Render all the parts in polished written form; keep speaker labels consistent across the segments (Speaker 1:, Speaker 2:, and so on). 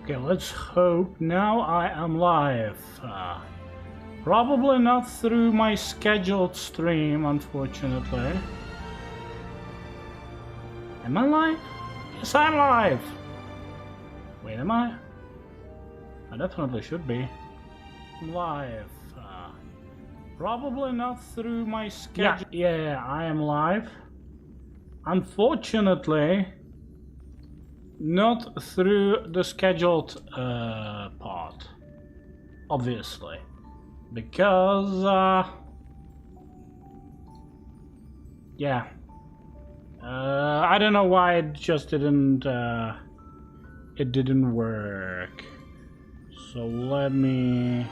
Speaker 1: Okay, let's hope now I am live. Probably not through my scheduled stream, unfortunately. Am I live? Yes, I'm live! Wait, am I? I definitely should be. I'm live. Probably not through my schedule. Yeah, I am live. Unfortunately, not through the scheduled part, obviously, because yeah, I don't know why it just didn't work. So let me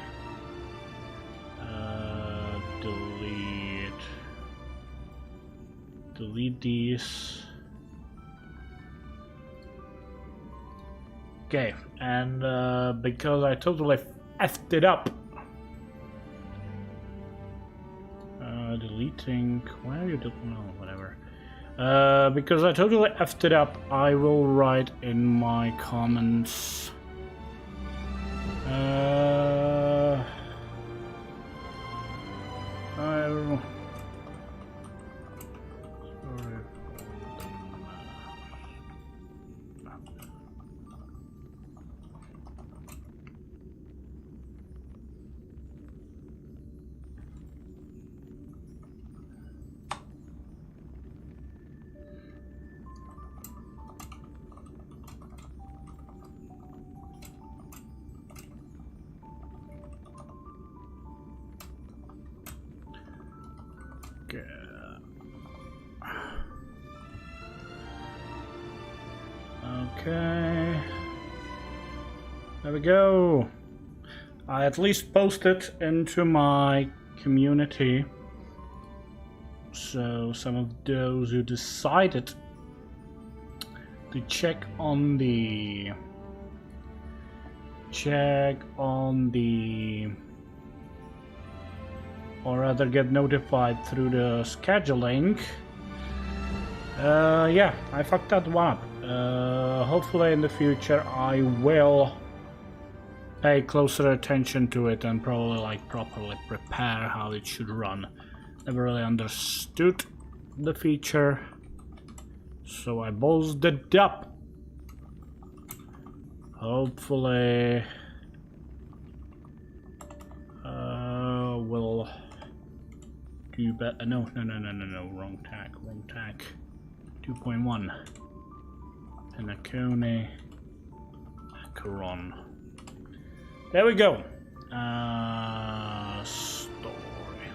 Speaker 1: delete these. Okay, and because I totally effed it up. Deleting. Why are you deleting? No, whatever. Because I totally effed it up, I will write in my comments. Okay, there we go. I at least posted into my community, so some of those who decided to check on the or rather get notified through the scheduling. Yeah, I fucked that one up. Hopefully in the future I will pay closer attention to it and probably like properly prepare how it should run. Never really understood the feature, so I ballsed it up. Hopefully we'll do better. No, wrong tag. 2.1. Acheron. There we go. Story.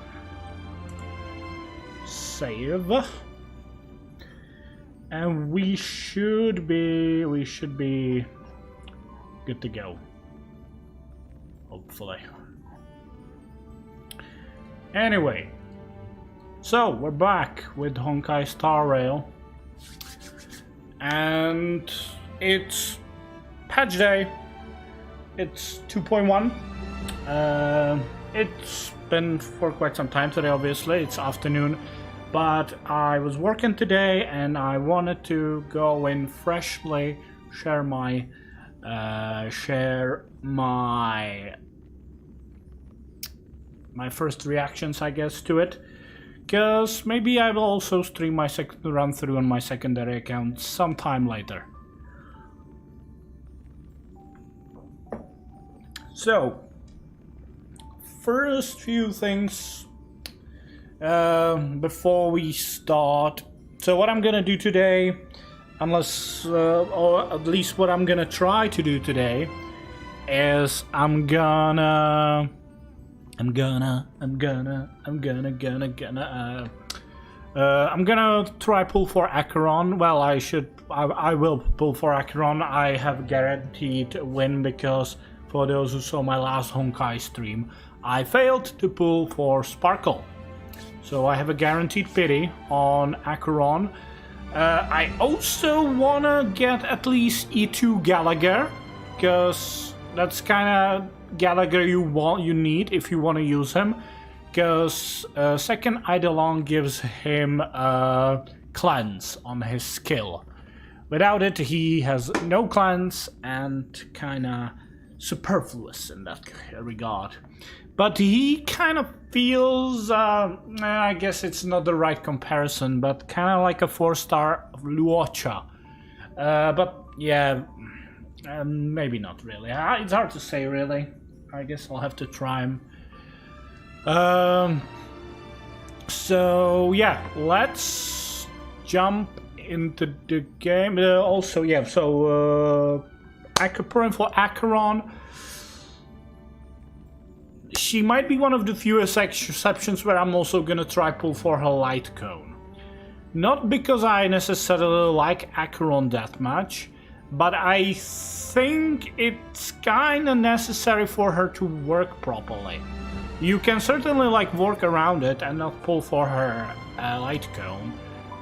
Speaker 1: Save. And we should be good to go. Hopefully. Anyway, so we're back with Honkai Star Rail. And it's patch day. It's 2.1. It's been for quite some time today, obviously. It's afternoon. But I was working today and I wanted to go in freshly, share my first reactions, I guess, to it. Because maybe I will also stream my second run through on my secondary account sometime later. So, first few things before we start. So what I'm gonna do today, unless or at least what I'm gonna try to do today, is I'm gonna try pull for Acheron. Well, I will pull for Acheron. I have a guaranteed win because for those who saw my last Honkai stream, I failed to pull for Sparkle. So I have a guaranteed pity on Acheron. I also wanna get at least E2 Gallagher, because that's kinda Gallagher you need if you want to use him, because second Eidolon gives him cleanse on his skill, Without it, he has no clans and kinda superfluous in that regard. But he kind of feels, I guess it's not the right comparison, but kind of like a 4-star Luocha. But yeah, maybe not really. It's hard to say really. I guess I'll have to try him. So yeah, let's jump into the game. Also, yeah, so for Acheron, she might be one of the fewest exceptions where I'm also gonna try pull for her light cone. Not because I necessarily like Acheron that much, but I think it's kinda necessary for her to work properly. You can certainly like work around it and not pull for her light cone,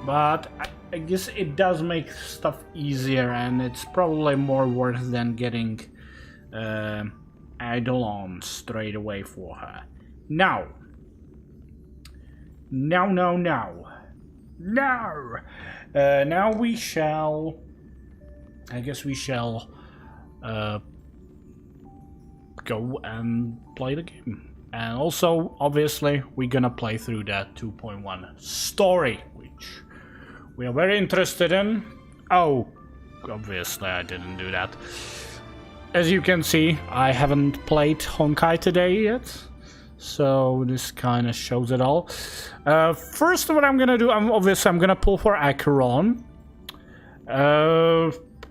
Speaker 1: but I guess it does make stuff easier, and it's probably more worth than getting Eidolon straight away for her. Now, we shall, I guess we shall go and play the game. And also, obviously, we're gonna play through that 2.1 story, which we are very interested in. Oh, obviously I didn't do that. As you can see, I haven't played Honkai today yet, so this kind of shows it all. First, what I'm gonna do, I'm gonna pull for Acheron,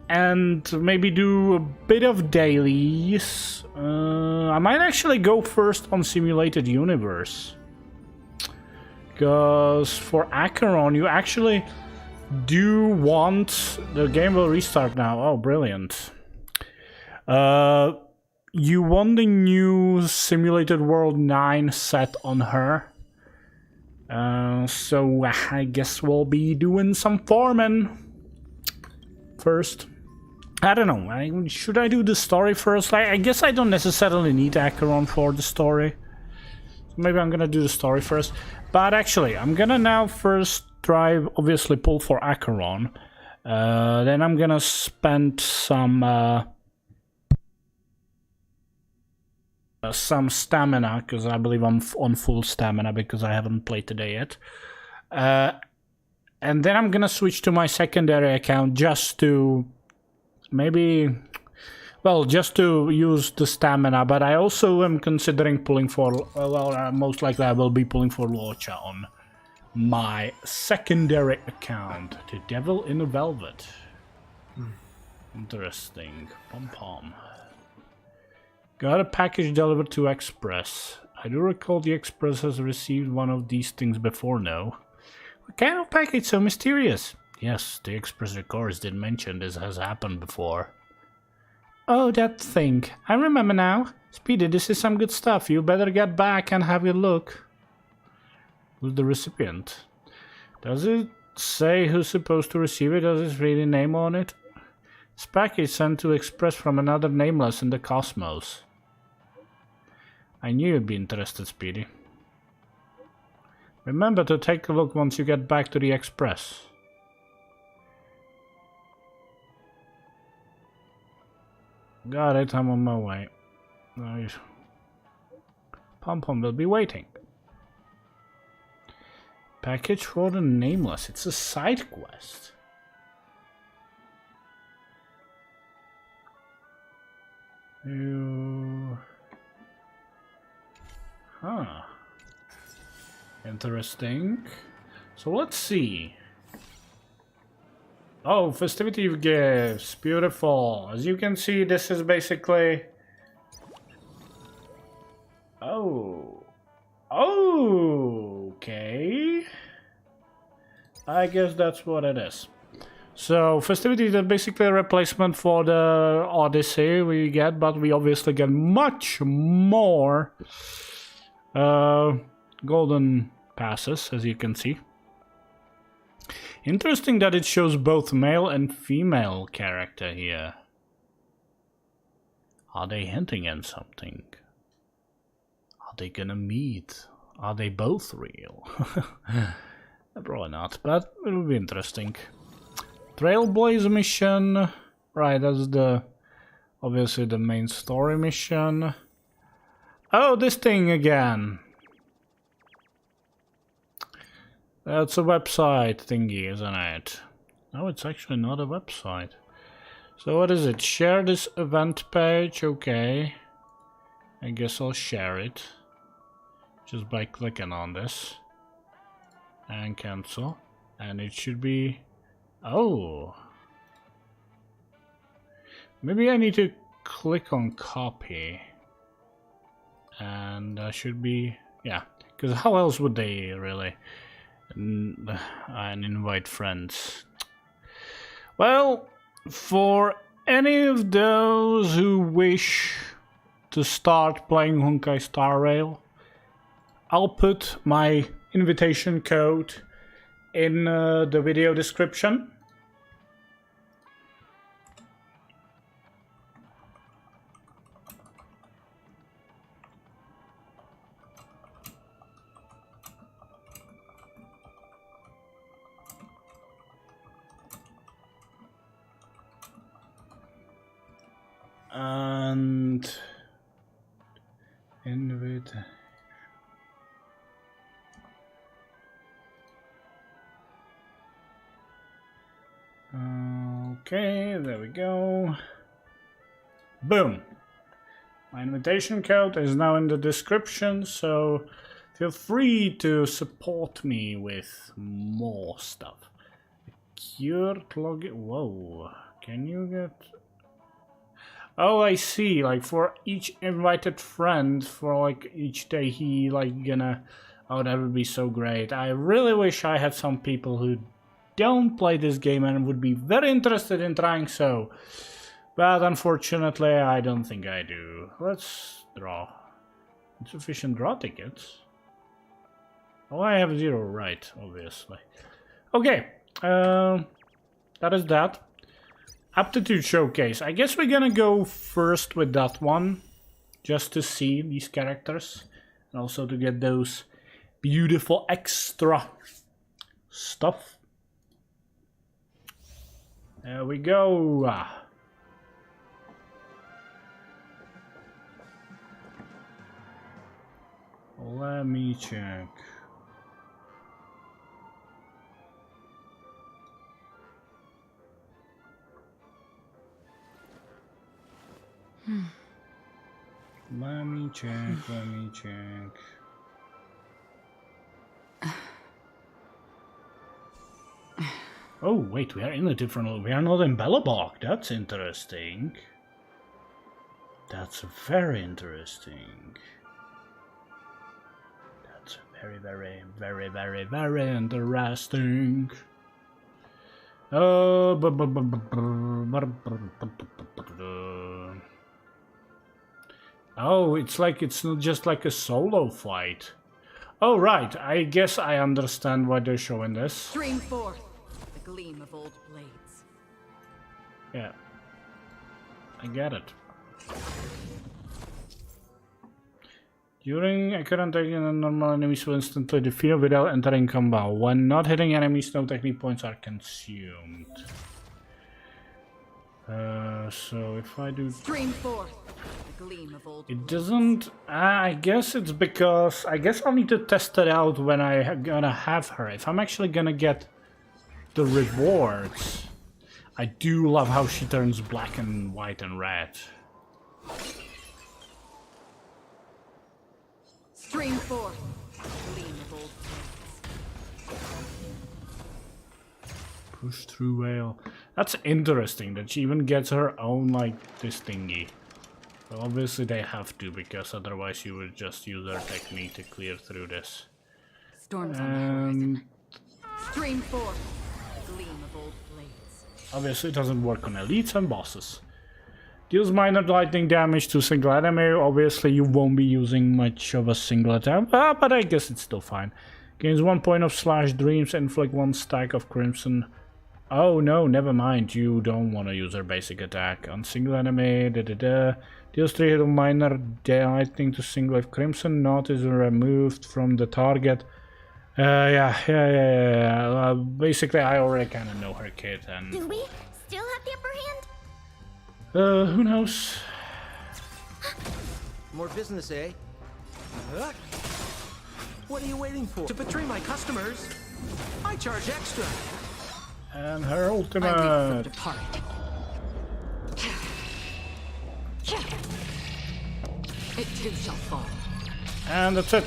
Speaker 1: and maybe do a bit of dailies. I might actually go first on Simulated Universe, because for Acheron, you actually do want... The game will restart now. Oh, brilliant. You want the new Simulated World 9 set on her. So I guess we'll be doing some farming first. I don't know, should I do the story first? I guess I don't necessarily need Acheron for the story. So maybe I'm gonna do the story first. But actually, I'm gonna now first try, obviously, pull for Acheron. Then I'm gonna spend some stamina, because I believe I'm on full stamina because I haven't played today yet. And then I'm gonna switch to my secondary account just to maybe, well, just to use the stamina, but I also am considering pulling for, well, most likely I will be pulling for Luocha on my secondary account, the Devil in the Velvet. Interesting. Pom-pom. Got a package delivered to Express. I do recall the Express has received one of these things before, no? What kind of package so mysterious? Yes, the Express records did mention this has happened before. Oh, that thing. I remember now. Speedy, this is some good stuff. You better get back and have a look. Who's the recipient? Does it say who's supposed to receive it? Does it read a name on it? This package sent to Express from another nameless in the cosmos. I knew you'd be interested, Speedy. Remember to take a look once you get back to the Express. Got it, I'm on my way. Nice. Pom-pom will be waiting. Package for the nameless. It's a side quest. Huh. Interesting. So let's see. Oh, festivity gifts. Beautiful. As you can see, this is basically... Oh. Oh, okay. I guess that's what it is. So, festivity is basically a replacement for the Odyssey we get, but we obviously get much more golden passes, as you can see. Interesting that it shows both male and female character here. Are they hinting at something? Are they gonna meet? Are they both real? Probably not, but it will be interesting. Trailblaze mission. Right, that's the obviously the main story mission. Oh, this thing again. That's a website thingy, isn't it? No, it's actually not a website. So what is it? Share this event page. Okay. I guess I'll share it. Just by clicking on this. And cancel. And it should be... Oh. Maybe I need to click on copy. And that should be... Yeah. Because how else would they really... and invite friends. Well, for any of those who wish to start playing Honkai Star Rail, I'll put my invitation code in the video description. And invite. Okay, there we go. Boom. My invitation code is now in the description, so feel free to support me with more stuff. Cured login. Whoa. Can you get... Oh, I see. Like for each invited friend, for like each day he like gonna... Oh, that would be so great. I really wish I had some people who don't play this game and would be very interested in trying so. But unfortunately, I don't think I do. Let's draw. Insufficient draw tickets. Oh, I have 0, right, obviously. Okay, that is that. Aptitude showcase. I guess we're gonna go first with that one, just to see these characters, and also to get those beautiful extra stuff. There we go. Let me check. Let me check. Oh, wait, we are in a different... We are not in Bellabog. That's interesting. That's very interesting. That's very, very, very, very, very interesting. Oh, it's like it's not just like a solo fight. Oh, right. I guess I understand why they're showing this.
Speaker 2: Stream forth the gleam of old blades.
Speaker 1: Yeah. I get it. During Acheron taking a normal enemies will instantly defeat without entering combat. When not hitting enemies, no technique points are consumed. So if I do...
Speaker 2: Stream forth the gleam of old
Speaker 1: It doesn't... I guess it's because... I guess I'll need to test it out when I'm gonna have her. If I'm actually gonna get the rewards. I do love how she turns black and white and red.
Speaker 2: Stream forth the gleam of old blades.
Speaker 1: Push through whale. That's interesting that she even gets her own, like, this thingy. Well, obviously they have to, because otherwise you would just use their technique to clear through this.
Speaker 2: Storms on the horizon. Stream forth the gleam of old blades.
Speaker 1: Obviously it doesn't work on elites and bosses. Deals minor lightning damage to single enemy. Obviously you won't be using much of a single attack, but I guess it's still fine. Gains 1 point of slash dreams, inflict 1 stack of crimson. Oh no, never mind. You don't want to use her basic attack on single enemy. Deals 3 hit of minor lightning to single if crimson knot is removed from the target. Yeah. Basically, I already kind of know her kid, and
Speaker 3: Do we still have the upper hand?
Speaker 1: who knows?
Speaker 4: More business, eh? Huh? What are you waiting for? To betray my customers? I charge extra.
Speaker 1: And her
Speaker 2: I wait for
Speaker 1: ultimate.
Speaker 2: depart. It too shall fall.
Speaker 1: And that's it.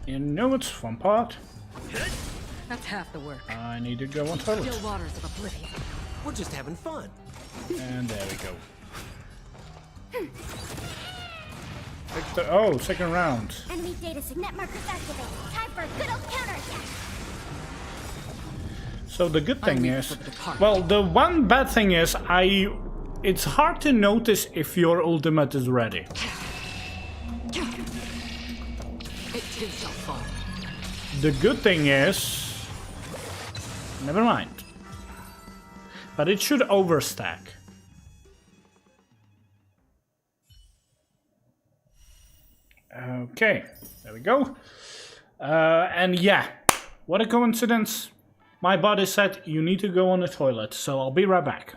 Speaker 1: You know it's fun part.
Speaker 2: That's half the work.
Speaker 1: I need to go on toilet.
Speaker 2: Still waters of oblivion.
Speaker 4: We're just having fun.
Speaker 1: And there we go. Oh, second round.
Speaker 3: Enemy data signet markers activated. Time for a good old counterattack.
Speaker 1: So the good thing
Speaker 2: wait
Speaker 1: is,
Speaker 2: for the depart.
Speaker 1: well, the one bad thing is, it's hard to notice if your ultimate is ready.
Speaker 2: It too shall fall.
Speaker 1: The good thing is, never mind. But it should overstack. Okay, there we go. And yeah, what a coincidence. My body said you need to go on the toilet, so I'll be right back.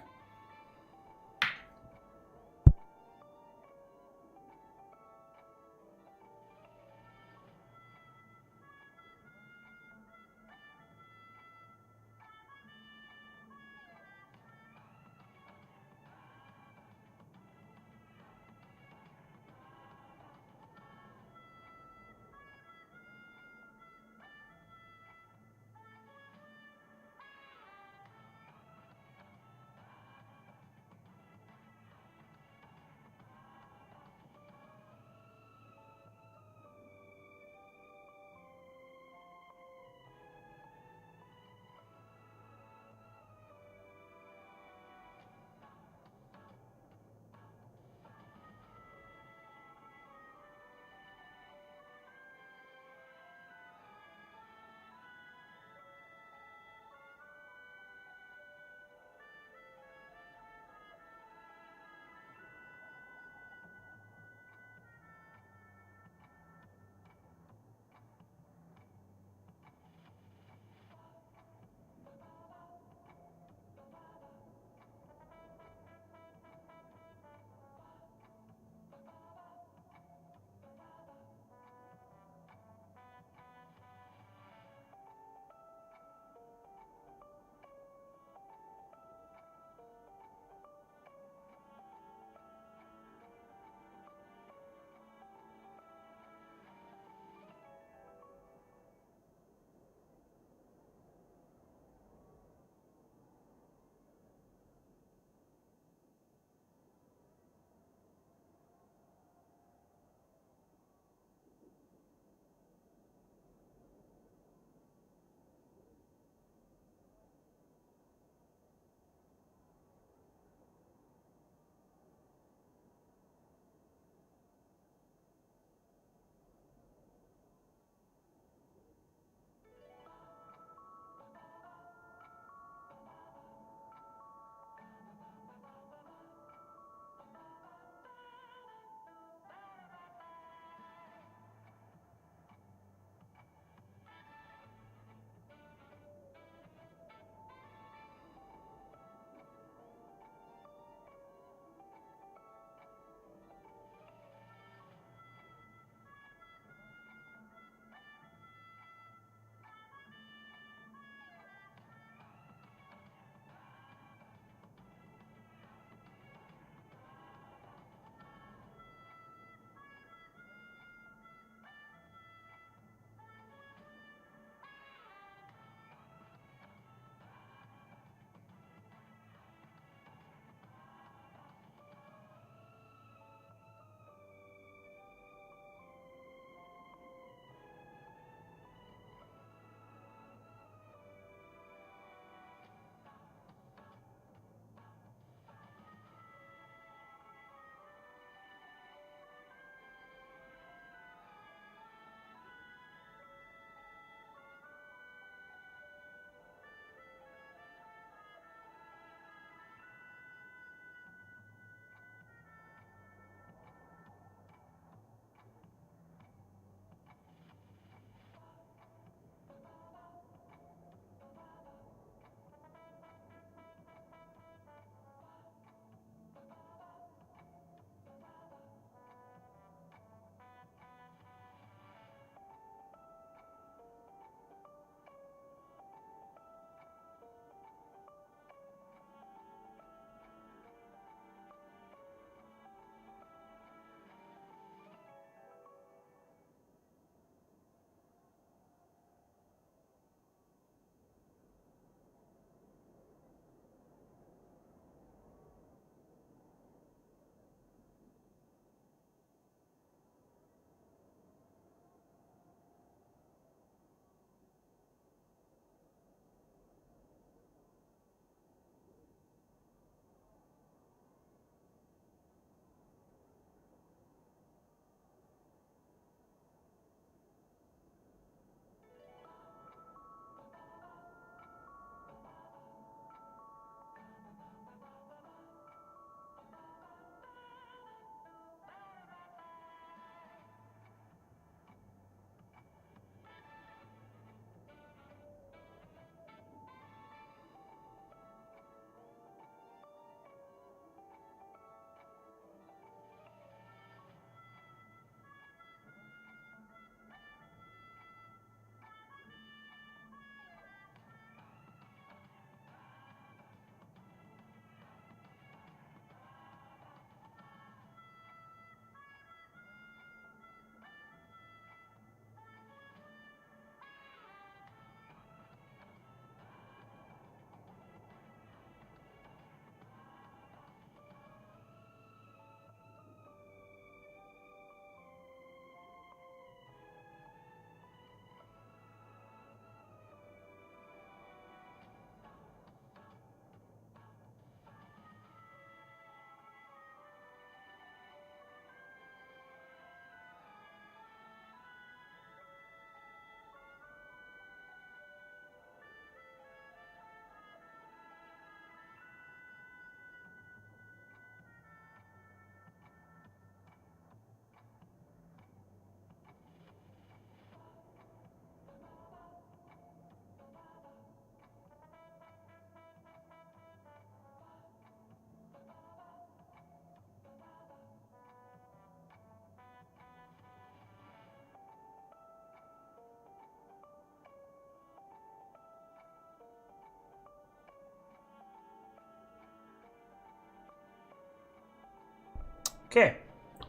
Speaker 1: Okay,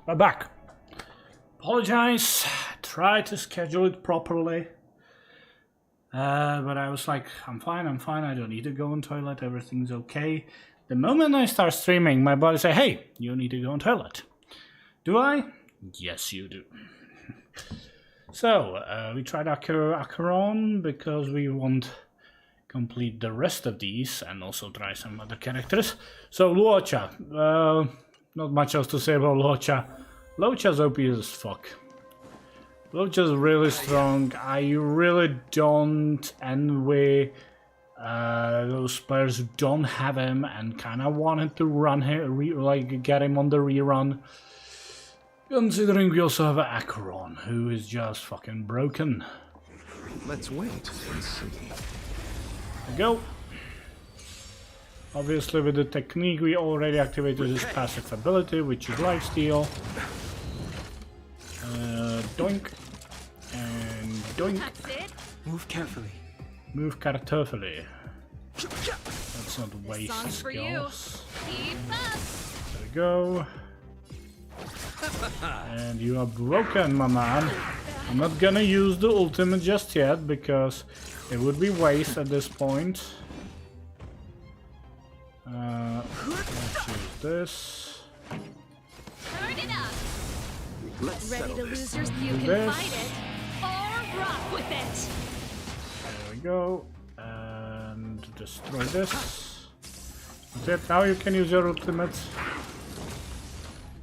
Speaker 1: we're back. Apologize, try to schedule it properly. But I was like, I'm fine, I don't need to go on toilet, everything's okay. The moment I start streaming, my body say, hey, you need to go on toilet. Do I? Yes, you do. So, we tried Acheron because we want complete the rest of these and also try some other characters. So, Luocha. Not much else to say about Luocha. Luocha's OP as fuck. Luocha's really strong. I really don't envy those players who don't have him and kind of wanted to run him, like get him on the rerun. Considering we also have Acheron, who is just fucking broken.
Speaker 4: Let's wait and see.
Speaker 1: There we go. Obviously with the technique we already activated his passive ability, which is lifesteal. Doink. And doink.
Speaker 2: That's it.
Speaker 4: Move carefully.
Speaker 1: Move carefully. Let's not waste
Speaker 2: Song's for you.
Speaker 1: skills.
Speaker 2: Keep up.
Speaker 1: There we go. And you are broken, my man. I'm not gonna use the ultimate just yet because it would be waste at this point. Let's use this.
Speaker 2: Turn it up.
Speaker 4: Let's
Speaker 2: Ready
Speaker 4: settle
Speaker 2: to
Speaker 4: this.
Speaker 2: lose your... You can
Speaker 1: This.
Speaker 2: fight it or rock with it.
Speaker 1: There we go. And destroy this. That's it. Now you can use your ultimate.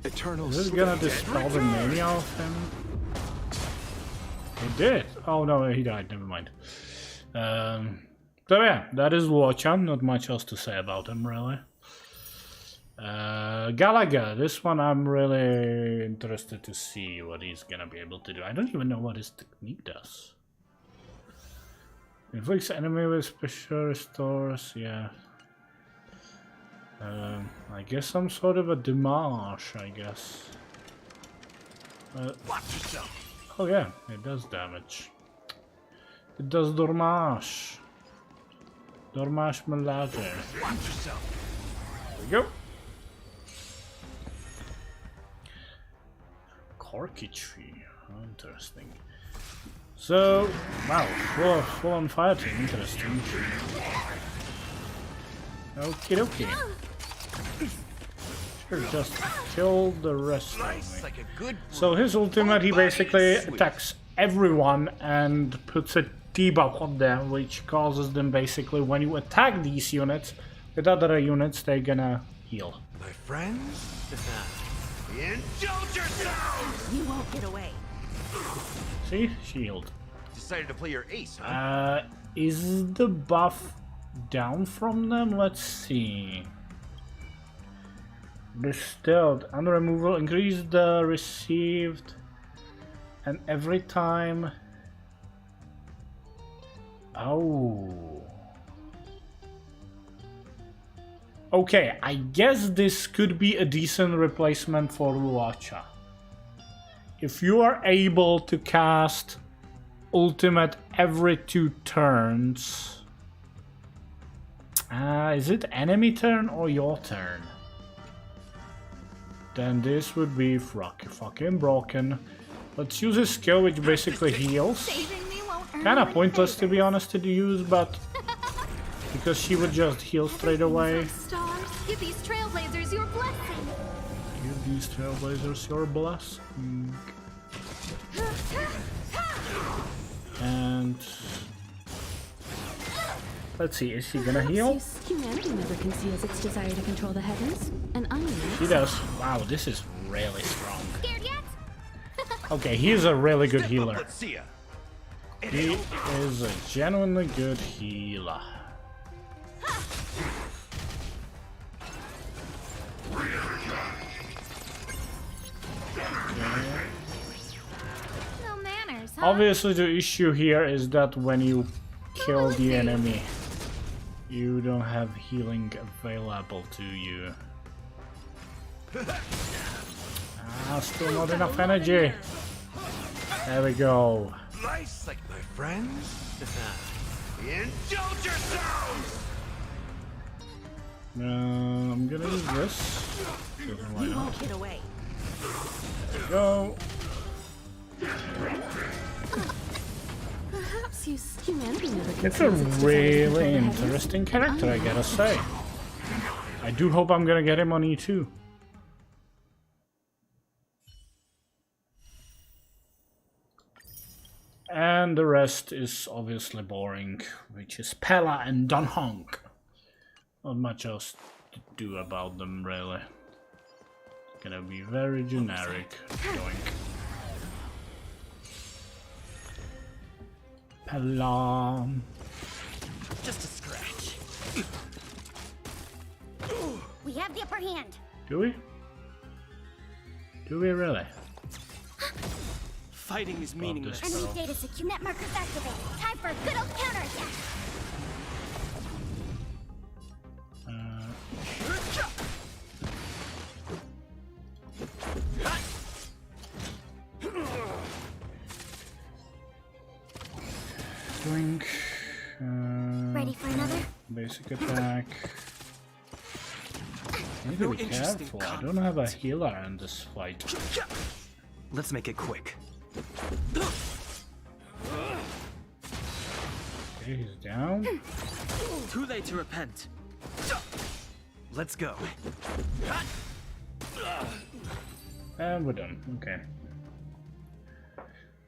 Speaker 4: Eternal
Speaker 1: Is this gonna dispel the mania of him? It did. Oh no, he died. Never mind. So yeah, that is Luocha. Not much else to say about him, really. Galaga. This one I'm really interested to see what he's gonna be able to do. I don't even know what his technique does. Inflicts enemy with special restores. Yeah. I guess some sort of a damage, I guess.
Speaker 4: Watch yourself.
Speaker 1: Oh yeah, it does damage. It does damage. Damage melage.
Speaker 4: Watch yourself.
Speaker 1: There we go. Corky tree. Oh, interesting. So, wow, full on fire team. Interesting. Okie dokie. Sure, just kill the rest of
Speaker 4: Nice,
Speaker 1: me.
Speaker 4: like a good.
Speaker 1: So his ultimate, he basically attacks everyone and puts a debuff on them, which causes them basically, when you attack these units with other units, they're gonna heal.
Speaker 4: My friends, indulge yourselves.
Speaker 2: You won't get away.
Speaker 1: See? Shield.
Speaker 4: Decided to play your ace, huh?
Speaker 1: Is the buff down from them? Let's see. Bestowed. Under removal, increase the received, and every time. Oh. Okay, I guess this could be a decent replacement for Luocha. If you are able to cast ultimate every 2 turns. Is it enemy turn or your turn? Then this would be fucking broken. Let's use a skill which basically heals.
Speaker 3: Saving me won't earn
Speaker 1: Kinda
Speaker 3: my
Speaker 1: pointless to
Speaker 3: favor.
Speaker 1: be honest to use, but because she would just heal straight away.
Speaker 3: Stars, give these trailblazers your blessing.
Speaker 1: Give these trailblazers your blessing. And let's see, is she gonna heal?
Speaker 5: Humanity never conceals its desire to control the heavens, and I am.
Speaker 1: She does. Wow, this is really strong.
Speaker 3: Scared yet?
Speaker 1: Okay, he's a really good
Speaker 4: Step up,
Speaker 1: healer.
Speaker 4: let's see ya.
Speaker 1: He is a genuinely good healer.
Speaker 3: No manners, huh?
Speaker 1: Obviously, the issue here is that when you kill the enemy, you don't have healing available to you. Still not enough energy. There we go.
Speaker 4: Nice, like my friends. Indulge yourselves.
Speaker 1: I'm gonna use this. Why
Speaker 2: You
Speaker 1: not?
Speaker 2: won't get away.
Speaker 1: Go.
Speaker 5: Perhaps humanity never
Speaker 1: It's a
Speaker 5: conceals its desire to
Speaker 1: really
Speaker 5: control the heavens.
Speaker 1: interesting character, I gotta say. I do hope I'm gonna get him on E2. And the rest is obviously boring, which is Pella and Don Honk. Not much else to do about them, really. It's gonna be very generic. Doink. Pella.
Speaker 4: Just a scratch.
Speaker 3: We have the upper hand.
Speaker 1: Do we? Do we really?
Speaker 4: Fighting is meaningless.
Speaker 1: this-
Speaker 3: Enemy data secure. Net markers activated. Time for a good old counterattack.
Speaker 1: Doink.
Speaker 3: Ready for another?
Speaker 1: Basic attack. I need to
Speaker 4: No
Speaker 1: be
Speaker 4: interesting
Speaker 1: careful. I
Speaker 4: content.
Speaker 1: don't have a healer in this fight.
Speaker 4: Let's make it quick.
Speaker 1: Okay, he's down.
Speaker 4: Too late to repent. Let's go.
Speaker 1: And we're done. Okay.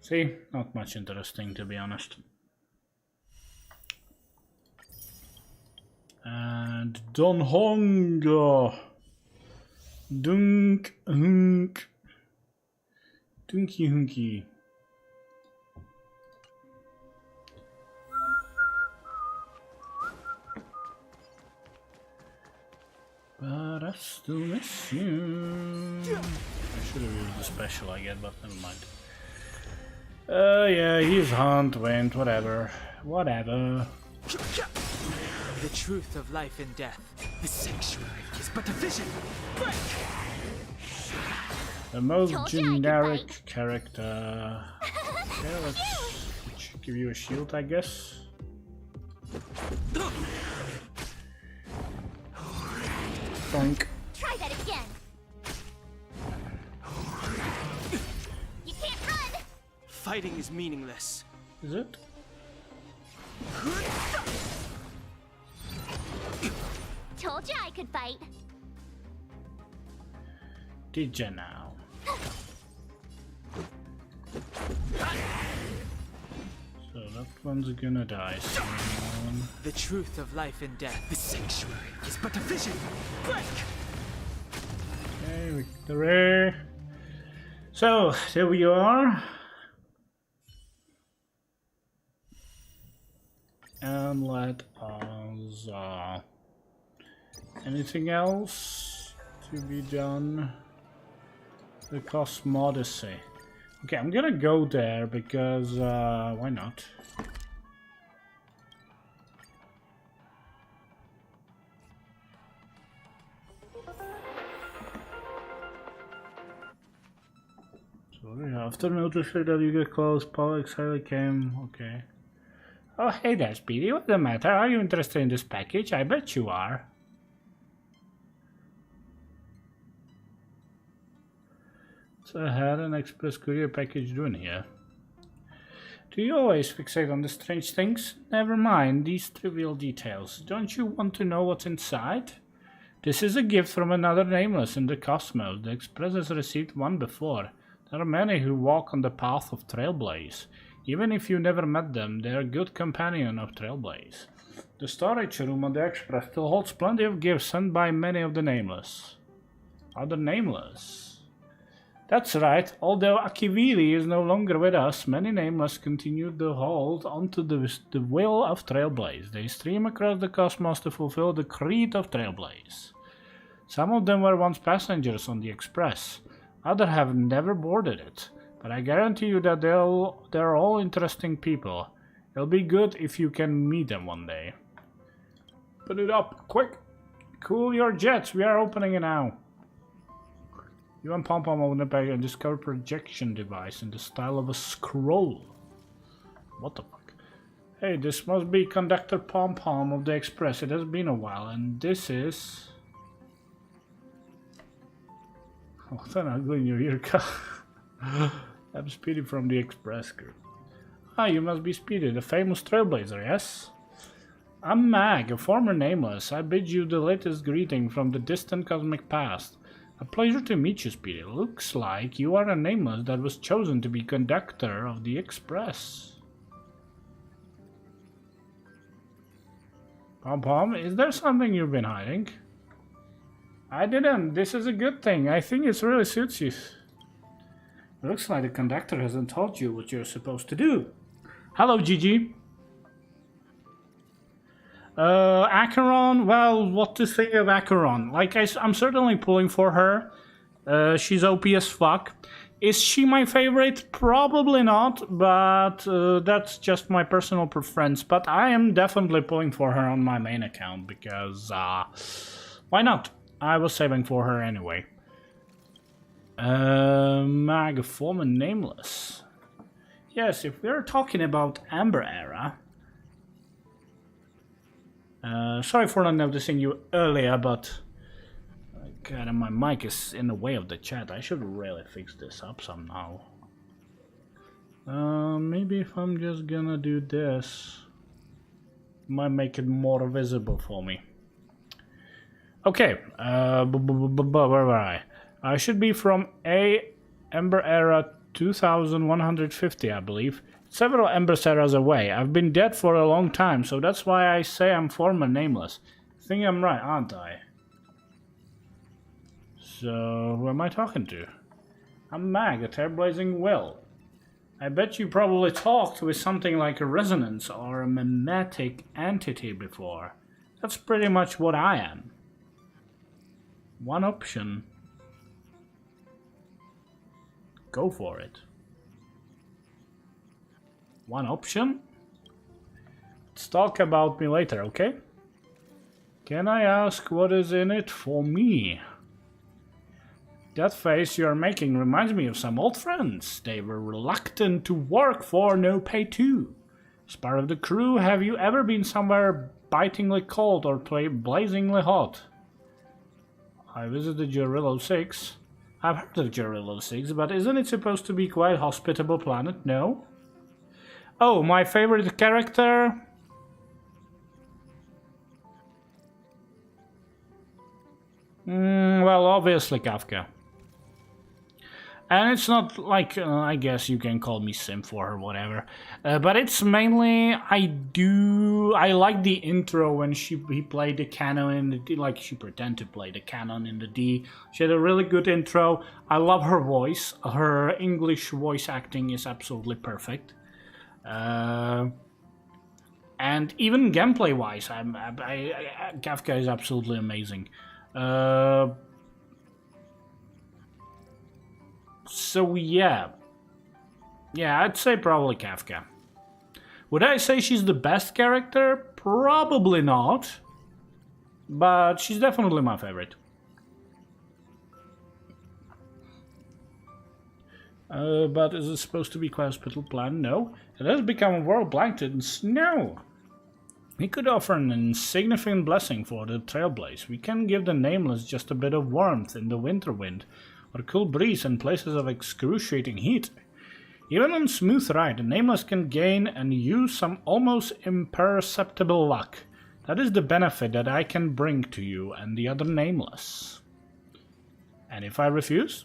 Speaker 1: See, not much interesting to be honest. And Don Hongo. Dunk hunk. Dunky hunky. But I still miss you. I should have used the special again, but never mind. Yeah, he's Hunt, Wind, whatever. Whatever.
Speaker 4: The truth of life and death. The sanctuary is but a vision. Break!
Speaker 1: The most
Speaker 3: Told you I could
Speaker 1: generic
Speaker 3: fight.
Speaker 1: character. Okay, let's give you a shield, I guess. Bonk.
Speaker 3: Try that again. You can't run.
Speaker 4: Fighting is meaningless.
Speaker 1: Is it?
Speaker 3: Told you I could fight.
Speaker 1: Did ya now? So that one's gonna die soon.
Speaker 4: The truth of life and death. The sanctuary is but a vision. Break!
Speaker 1: Okay, victory. So, there we are. And let us... anything else to be done? The Cosmodyssey. Okay, I'm gonna go there because, why not? Sorry, after noticing that you get close, Paul excited came. Okay. Oh, hey there, Speedy. What's the matter? Are you interested in this package? I bet you are. So I had an express courier package doing here. Do you always fixate on the strange things? Never mind these trivial details. Don't you want to know what's inside? This is a gift from another nameless in the cosmos. The Express has received one before. There are many who walk on the path of Trailblaze. Even if you never met them, they are a good companion of Trailblaze. The storage room on the Express still holds plenty of gifts sent by many of the nameless. Other nameless? That's right, although Akivili is no longer with us, many nameless continue to hold onto the will of Trailblaze. They stream across the cosmos to fulfill the creed of Trailblaze. Some of them were once passengers on the Express. Others have never boarded it. But I guarantee you that they're all interesting people. It'll be good if you can meet them one day. Put it up, quick! Cool your jets, we are opening it now. You and Pom Pom open the bag and discover projection device in the style of a scroll. What the fuck? Hey, this must be Conductor Pom Pom of the Express. It has been a while, and this is... What an ugly New Year car. I'm Speedy from the Express Group. Ah, you must be Speedy, the famous trailblazer, yes? I'm Mag, a former Nameless. I bid you the latest greeting from the distant cosmic past. A pleasure to meet you, Speedy. Looks like you are a Nameless that was chosen to be conductor of the Express. Pom-Pom, is there something you've been hiding? I didn't. This is a good thing. I think it really suits you. Looks like the conductor hasn't told you what you're supposed to do. Hello, Gigi. Acheron, well, what to say of Acheron? Like, I'm certainly pulling for her. She's OP as fuck. Is she my favorite? Probably not, but that's just my personal preference. But I am definitely pulling for her on my main account because, why not? I was saving for her anyway. Mag, former Nameless. Yes, if we're talking about Amber Era. Sorry for not noticing you earlier, but God, my mic is in the way of the chat. I should really fix this up somehow. Maybe if I'm just gonna do this, might make it more visible for me. Okay, where were I? I should be from Ember Era 2150, I believe. Several Ember Eras away. I've been dead for a long time, so that's why I say I'm former Nameless. I think I'm right, aren't I? So, who am I talking to? I'm Mag, a Trailblazing Will. I bet you probably talked with something like a resonance or a mimetic entity before. That's pretty much what I am. One option. Go for it. One option? Let's talk about me later, okay? Can I ask what is in it for me? That face you're making reminds me of some old friends. They were reluctant to work for no pay too. As part of the crew, have you ever been somewhere bitingly cold or blazingly hot? I visited Jorillo 6. I've heard of Jorillo 6, but isn't it supposed to be quite a hospitable planet? No? Oh, my favorite character? Well, obviously Kafka. And it's not like, I guess you can call me simp for her, whatever. But it's mainly, I like the intro when he played the canon in the D, like she pretended to play the canon in the D. She had a really good intro. I love her voice. Her English voice acting is absolutely perfect. And even gameplay wise, Kafka is absolutely amazing. So yeah, I'd say probably Kafka. Would I say she's the best character? Probably not, but she's definitely my favorite. But is it supposed to be quite a hospital plan? No, it has become a world blanketed in snow. We could offer an insignificant blessing for the trailblaze. We can give the Nameless just a bit of warmth in the winter wind, or a cool breeze in places of excruciating heat. Even on smooth ride, the Nameless can gain and use some almost imperceptible luck. That is the benefit that I can bring to you and the other Nameless. And if I refuse?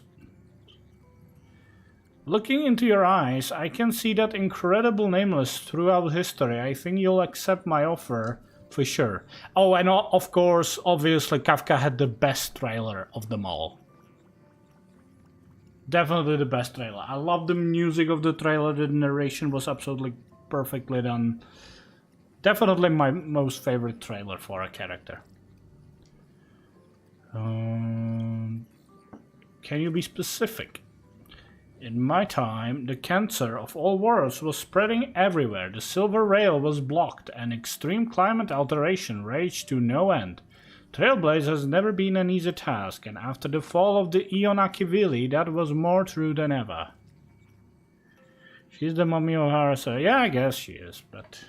Speaker 1: Looking into your eyes, I can see that incredible Nameless throughout history. I think you'll accept my offer for sure. Oh, and of course, obviously, Kafka had the best trailer of them all. Definitely the best trailer. I love the music of the trailer. The narration was absolutely perfectly done. Definitely my most favorite trailer for a character. Can you be specific? In my time, the cancer of all worlds was spreading everywhere. The silver rail was blocked and extreme climate alteration raged to no end. Trailblaze has never been an easy task, and after the fall of the Eon Akivili, that was more true than ever. She's the mummy of Harasa. Yeah, I guess she is, but...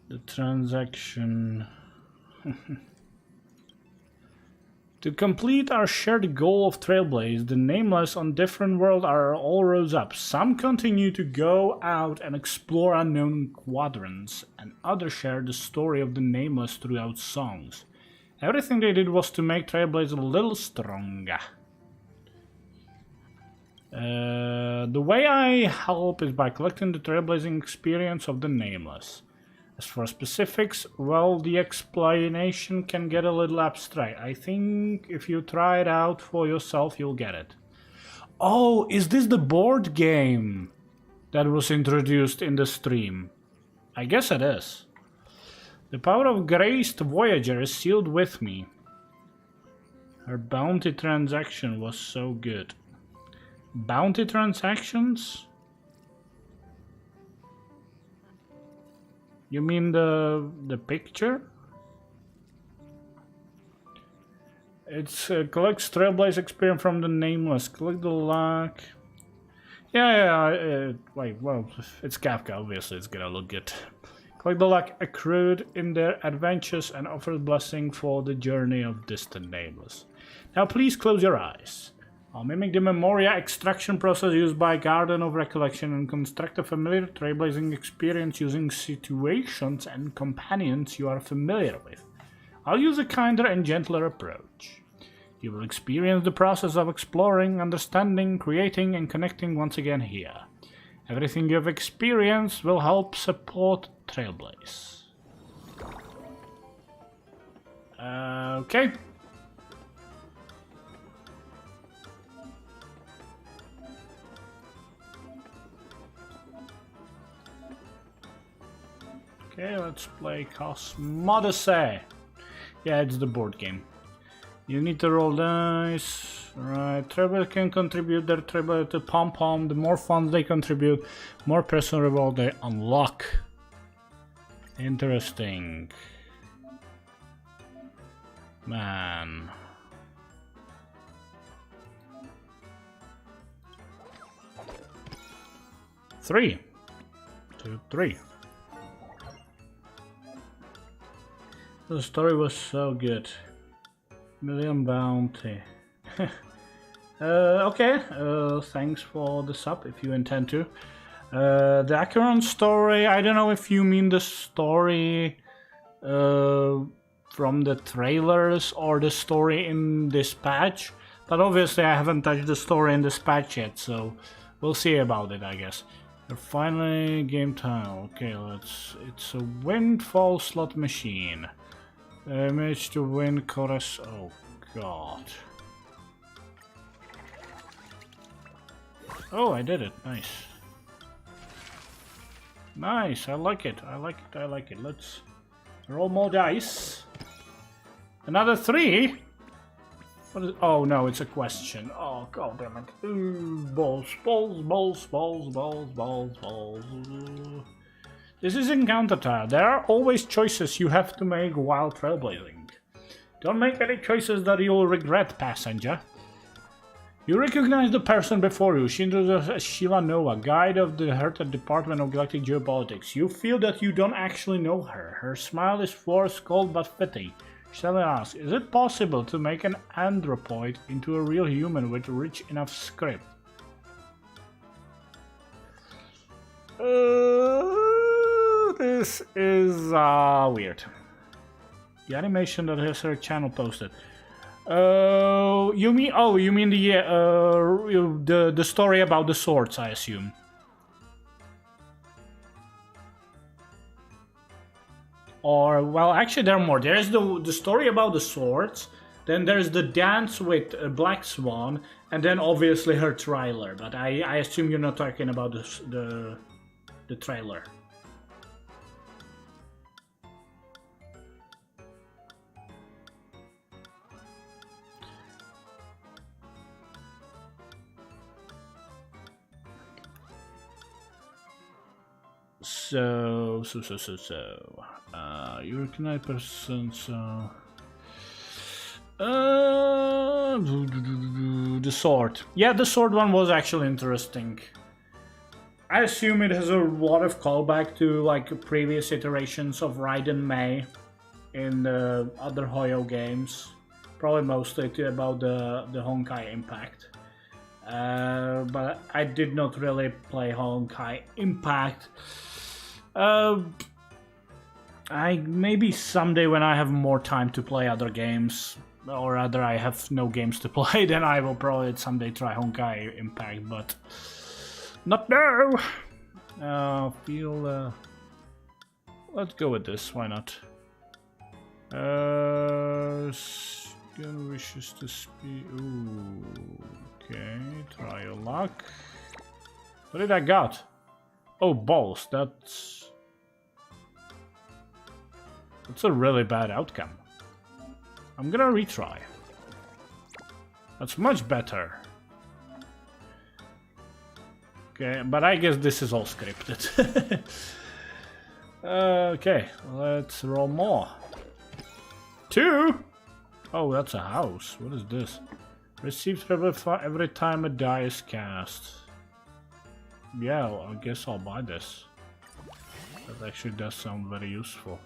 Speaker 1: the transaction... To complete our shared goal of Trailblaze, the Nameless on different worlds are all rose up. Some continue to go out and explore unknown quadrants, and others share the story of the Nameless throughout songs. Everything they did was to make Trailblaze a little stronger. The way I help is by collecting the Trailblazing experience of the Nameless. As for specifics, well, the explanation can get a little abstract. I think if you try it out for yourself, you'll get it. Oh, is this the board game that was introduced in the stream? I guess it is. The power of Graced Voyager is sealed with me. Her bounty transaction was so good. Bounty transactions? You mean the picture? It's collects Trailblaze experience from the Nameless. Collect the luck. Yeah. Wait, well, it's Kafka. Obviously, it's gonna look good. Collect the luck accrued in their adventures and offer blessing for the journey of distant Nameless. Now, please close your eyes. I'll mimic the Memoria extraction process used by Garden of Recollection and construct a familiar trailblazing experience using situations and companions you are familiar with. I'll use a kinder and gentler approach. You will experience the process of exploring, understanding, creating, and connecting once again here. Everything you've experienced will help support Trailblaze. Okay. Okay, let's play Cosmodyssey. Yeah, it's the board game. You need to roll dice. Right, Trailblaze can contribute their Trailblaze to pom-pom. The more funds they contribute, more personal reward they unlock. Interesting. Man. Three. 2, 3. The story was so good. Million bounty. Okay, thanks for the sub if you intend to. The Acheron story, I don't know if you mean the story from the trailers or the story in this patch, but obviously I haven't touched the story in this patch yet, so we'll see about it, I guess. Finally, game tile. Okay, it's a windfall slot machine. Managed to win chorus. Oh god. Oh, I did it. Nice. Nice. I like it. I like it. I like it. Let's roll more dice. Another 3. What is? Oh no, it's a question. Oh god damn it. Ooh, balls. This is encounter tile. There are always choices you have to make while trailblazing. Don't make any choices that you'll regret, passenger. You recognize the person before you. She introduces as Sheila Nova, guide of the Hertha Department of Galactic Geopolitics. You feel that you don't actually know her. Her smile is forced, cold but fitting. Sheila asks, is it possible to make an anthropoid into a real human with rich enough script? This is weird. The animation that has her channel posted. You mean the story about the swords, I assume. Or well, actually there are more. There's the story about the swords. Then there's the dance with Black Swan, and then obviously her trailer. But I assume you're not talking about the trailer. So, you recognize person, so... the sword. Yeah, the sword one was actually interesting. I assume it has a lot of callback to, like, previous iterations of Raiden Mei in the other Hoyo games. probably mostly about the Honkai Impact. But I did not really play Honkai Impact. I maybe someday when I have more time to play other games, or rather I have no games to play, then I will probably someday try Honkai Impact, but not now. Let's go with this. Why not? Skin wishes to speak. Ooh, okay, try your luck. What did I got? Oh, balls. That's a really bad outcome. I'm gonna retry. That's much better. Okay, but I guess this is all scripted. Okay, let's roll more. 2! Oh, that's a house. What is this? Receives every time a die is cast. Yeah, well, I guess I'll buy this. That actually does sound very useful.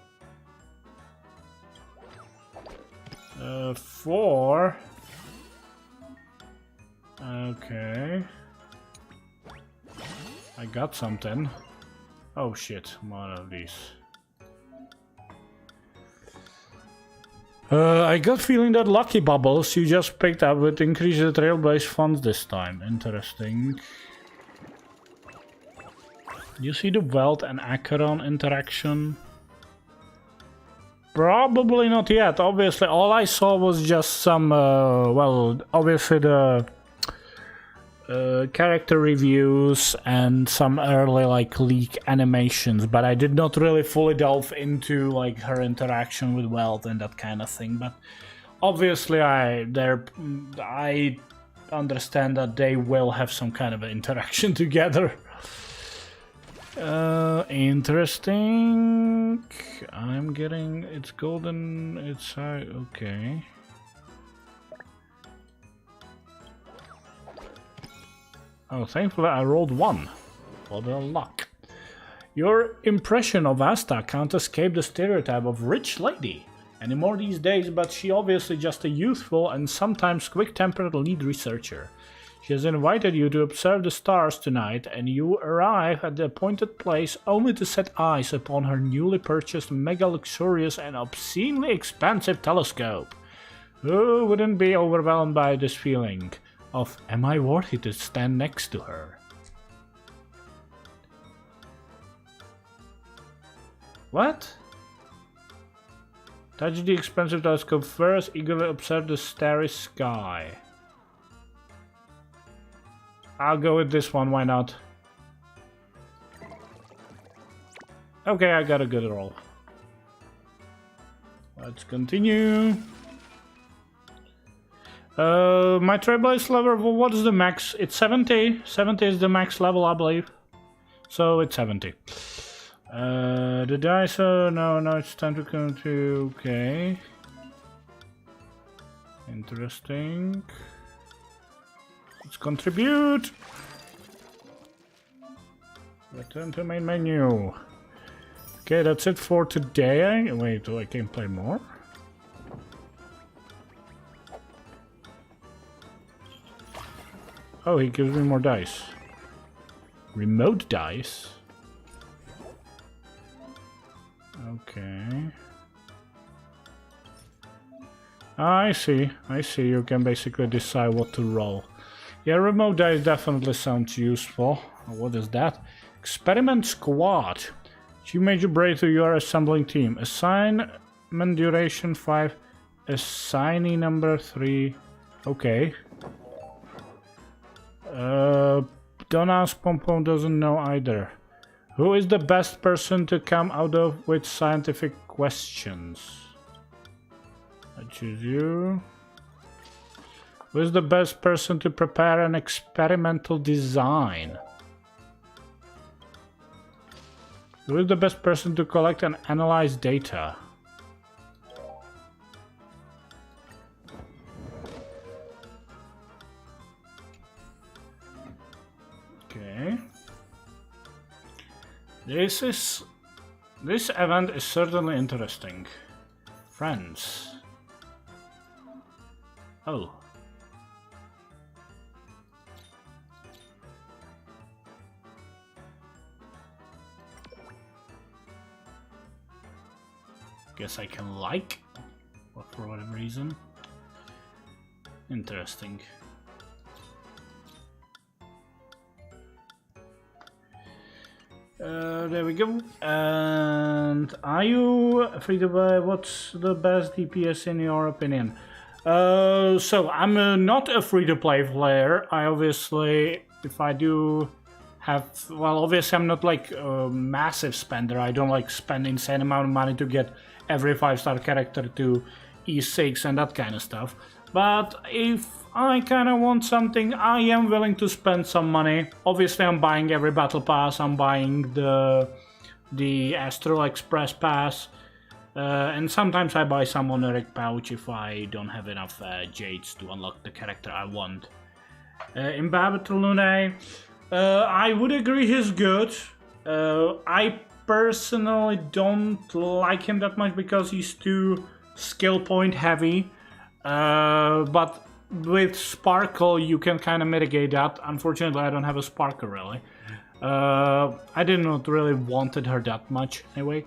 Speaker 1: 4. Okay. I got something. Oh shit, one of these. I got feeling that lucky bubbles you just picked up would increase the trail-based funds this time. Interesting. You see the Wealth and Acheron interaction? Probably not yet. Obviously, all I saw was just some, well, obviously the character reviews and some early like leak animations, but I did not really fully delve into like her interaction with Wealth and that kind of thing. But obviously, I understand that they will have some kind of an interaction together. Interesting. I'm getting it's golden. It's okay. Oh, thankfully I rolled 1 for the luck. Your impression of Asta can't escape the stereotype of rich lady anymore these days, but she obviously just a youthful and sometimes quick-tempered lead researcher. She has invited you to observe the stars tonight, and you arrive at the appointed place only to set eyes upon her newly purchased mega-luxurious and obscenely expensive telescope. Who wouldn't be overwhelmed by this feeling of, am I worthy to stand next to her? What? Touch the expensive telescope first, eagerly observe the starry sky. I'll go with this one, why not? Okay, I got a good roll. Let's continue. My Trailblaze level, well, what is the max? It's 70. 70 is the max level, I believe. So it's 70. The dice, no, it's time to come to, okay. Interesting. Let's contribute. Return to main menu. Okay, that's it for today. Wait, I can play more? Oh, he gives me more dice. Remote dice? Okay. I see. You can basically decide what to roll. Yeah, remote dice definitely sounds useful. What is that? Experiment Squad. You major breakthrough, you are assembling team. Assignment duration 5. Assignee number 3. Okay. Don't ask Pompom doesn't know either. Who is the best person to come out of with scientific questions? I choose you. Who is the best person to prepare an experimental design? Who is the best person to collect and analyze data? Okay. This event is certainly interesting. Friends. Oh. Guess I can like, or for whatever reason. Interesting. There we go. And are you free to buy? What's the best DPS in your opinion? So I'm not a free-to-play player. I obviously, if I do have, well, obviously I'm not like a massive spender. I don't like spend insane amount of money to get every 5-star character to E6 and that kind of stuff. But if I kind of want something, I am willing to spend some money. Obviously I'm buying every battle pass. I'm buying the Astral Express pass. And sometimes I buy some honoric pouch if I don't have enough jades to unlock the character I want. In Babatalune, I would agree he's good. I personally don't like him that much because he's too skill point heavy. But with Sparkle you can kind of mitigate that. Unfortunately I don't have a Sparkle really. I did not really wanted her that much anyway.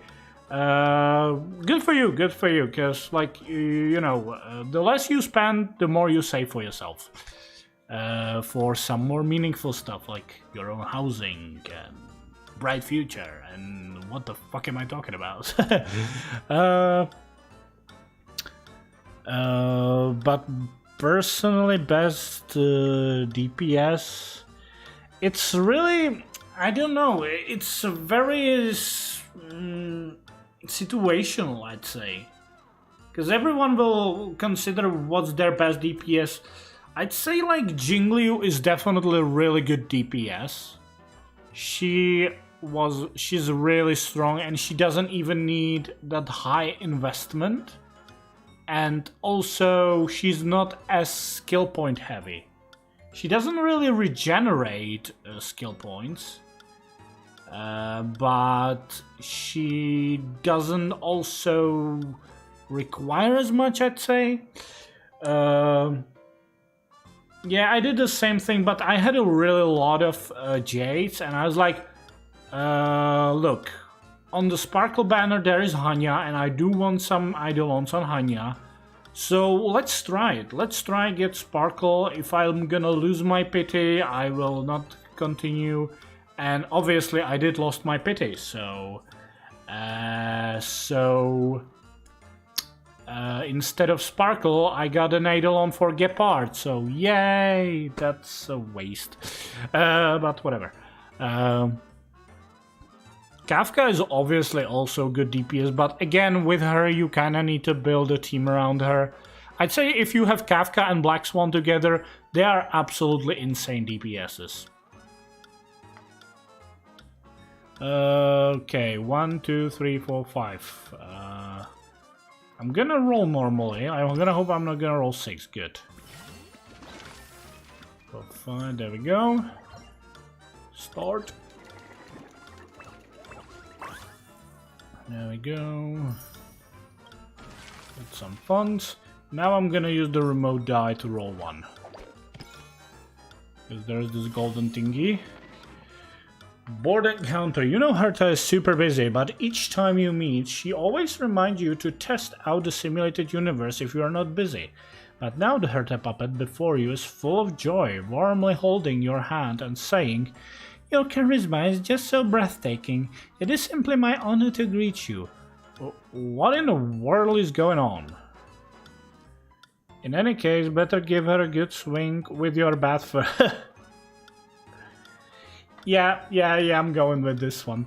Speaker 1: Good for you, because like you know, the less you spend, the more you save for yourself, for some more meaningful stuff like your own housing and bright future and what the fuck am I talking about? But personally, best DPS, it's really, I don't know, it's a very situational, I'd say, because everyone will consider what's their best DPS. I'd say like Jingliu is definitely a really good DPS. She's really strong and she doesn't even need that high investment, and also she's not as skill point heavy. She doesn't really regenerate skill points. But she doesn't also require as much, I'd say. Yeah, I did the same thing, but I had a really lot of jades, and I was like, look, on the Sparkle banner there is Hanya, and I do want some Eidolons on Hanya. So let's try it. Let's try and get Sparkle. If I'm gonna lose my pity, I will not continue. And obviously I did lost my pity, so instead of Sparkle I got an Eidolon for Gepard, so yay, that's a waste, but whatever. Kafka is obviously also good DPS, but again with her you kinda need to build a team around her. I'd say if you have Kafka and Black Swan together, they are absolutely insane DPSs. Okay, 1, 2, 3, 4, 5. I'm gonna roll normally. I'm gonna hope I'm not gonna roll 6. Good. 4, 5. There we go. Start. There we go. Get some funds. Now I'm gonna use the remote die to roll 1. Because there's this golden thingy. Board encounter. You know Herta is super busy, but each time you meet, she always reminds you to test out the simulated universe if you are not busy. But now the Herta puppet before you is full of joy, warmly holding your hand and saying, "Your charisma is just so breathtaking. It is simply my honor to greet you." What in the world is going on? In any case, better give her a good swing with your bat for. Yeah, I'm going with this one.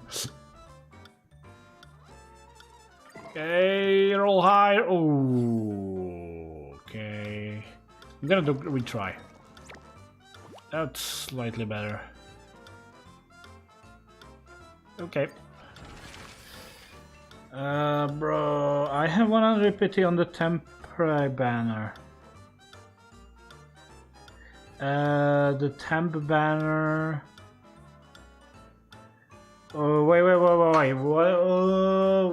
Speaker 1: Okay, roll high. Oh, okay. I'm gonna do retry. That's slightly better. Okay. Bro, I have 100 pity on the temporary banner. The temp banner. Oh, wait.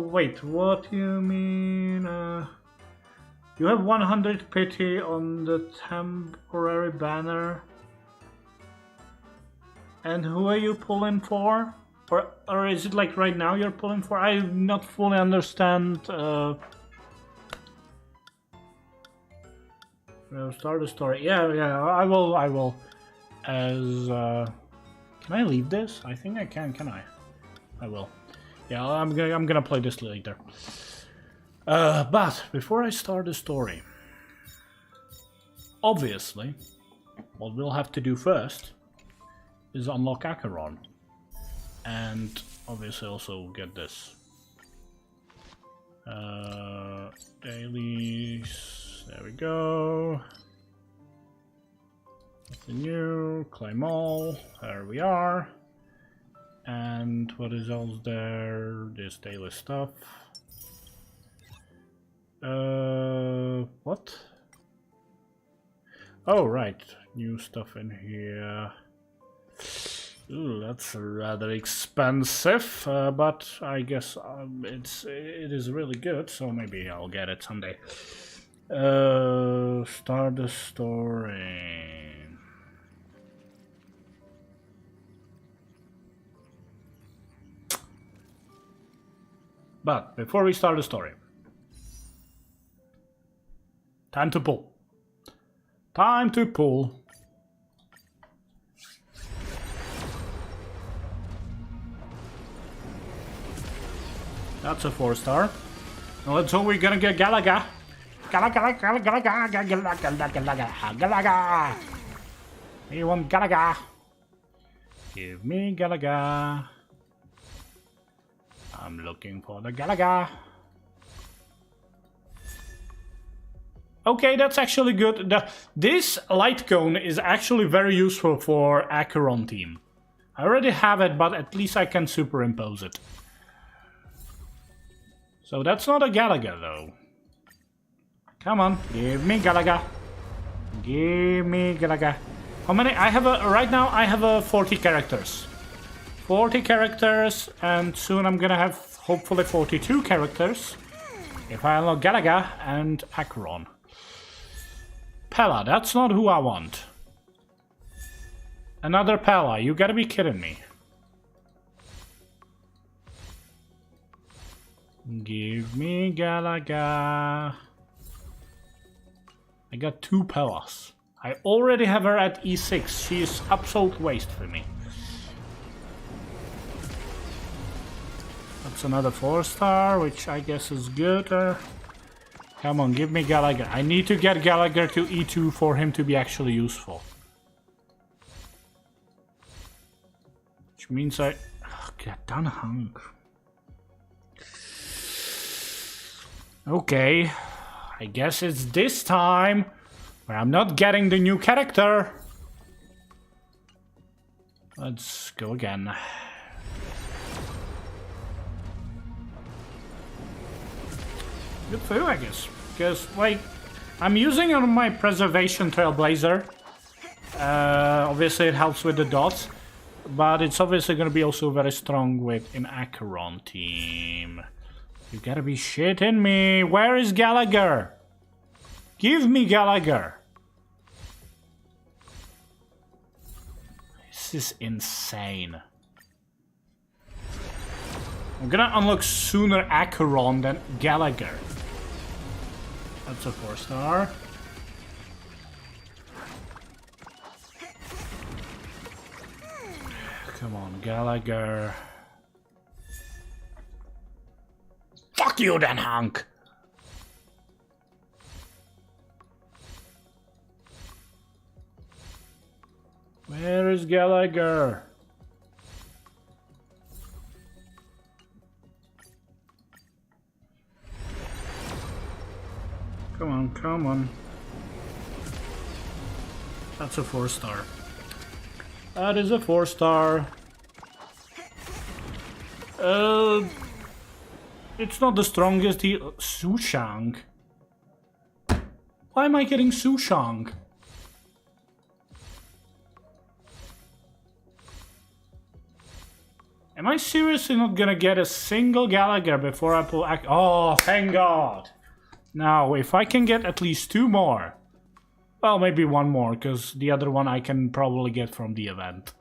Speaker 1: Wait, what do you mean? You have 100 pity on the temporary banner. And who are you pulling for? Or is it like right now you're pulling for? I not fully understand. We'll start the story. Yeah, I will. As can I leave this? I think I can I? I will. Yeah, I'm gonna play this later. But before I start the story, obviously, what we'll have to do first is unlock Acheron. And obviously also get this. Dailies, there we go. Nothing new, claim all, there we are. And what is else there? This daily stuff. What? Oh, right, new stuff in here. Ooh, that's rather expensive, but I guess it is really good, so maybe I'll get it someday. Start the story. But before we start the story, time to pull. Time to pull. That's a 4-star. Now let's hope we're gonna get Galaga. Galaga. You want Galaga? Give me Galaga. I'm looking for the Galaga. Okay, that's actually good. This light cone is actually very useful for Acheron team. I already have it, but at least I can superimpose it. So that's not a Galaga though. Come on, give me Galaga. Give me Galaga. How many? I have right now I have 40 characters. 40 characters, and soon I'm gonna have hopefully 42 characters if I unlock Galaga and Acheron. Pella, that's not who I want. Another Pella, you gotta be kidding me. Give me Galaga. I got 2 Pellas. I already have her at E6. She is absolute waste for me. That's another 4-star, which I guess is good. Come on, give me Gallagher. I need to get Gallagher to E2 for him to be actually useful. Which means I... Oh, get done, Hunk. Okay, I guess it's this time where I'm not getting the new character. Let's go again. Good for you, I guess. Because, like, I'm using on my Preservation Trailblazer. Obviously it helps with the dots. But it's obviously going to be also very strong with an Acheron team. You gotta be shitting me. Where is Gallagher? Give me Gallagher. This is insane. I'm gonna unlock sooner Acheron than Gallagher. That's a 4-star. Come on, Gallagher. Fuck you then, Hunk! Where is Gallagher? Come on, come on. That's a 4-star. That is a 4-star. It's not the strongest heal. Sushang. Why am I getting Sushang? Am I seriously not gonna get a single Gallagher before I pull... Oh, thank God! Now, if I can get at least 2 more, well, maybe 1 more, because the other one I can probably get from the event.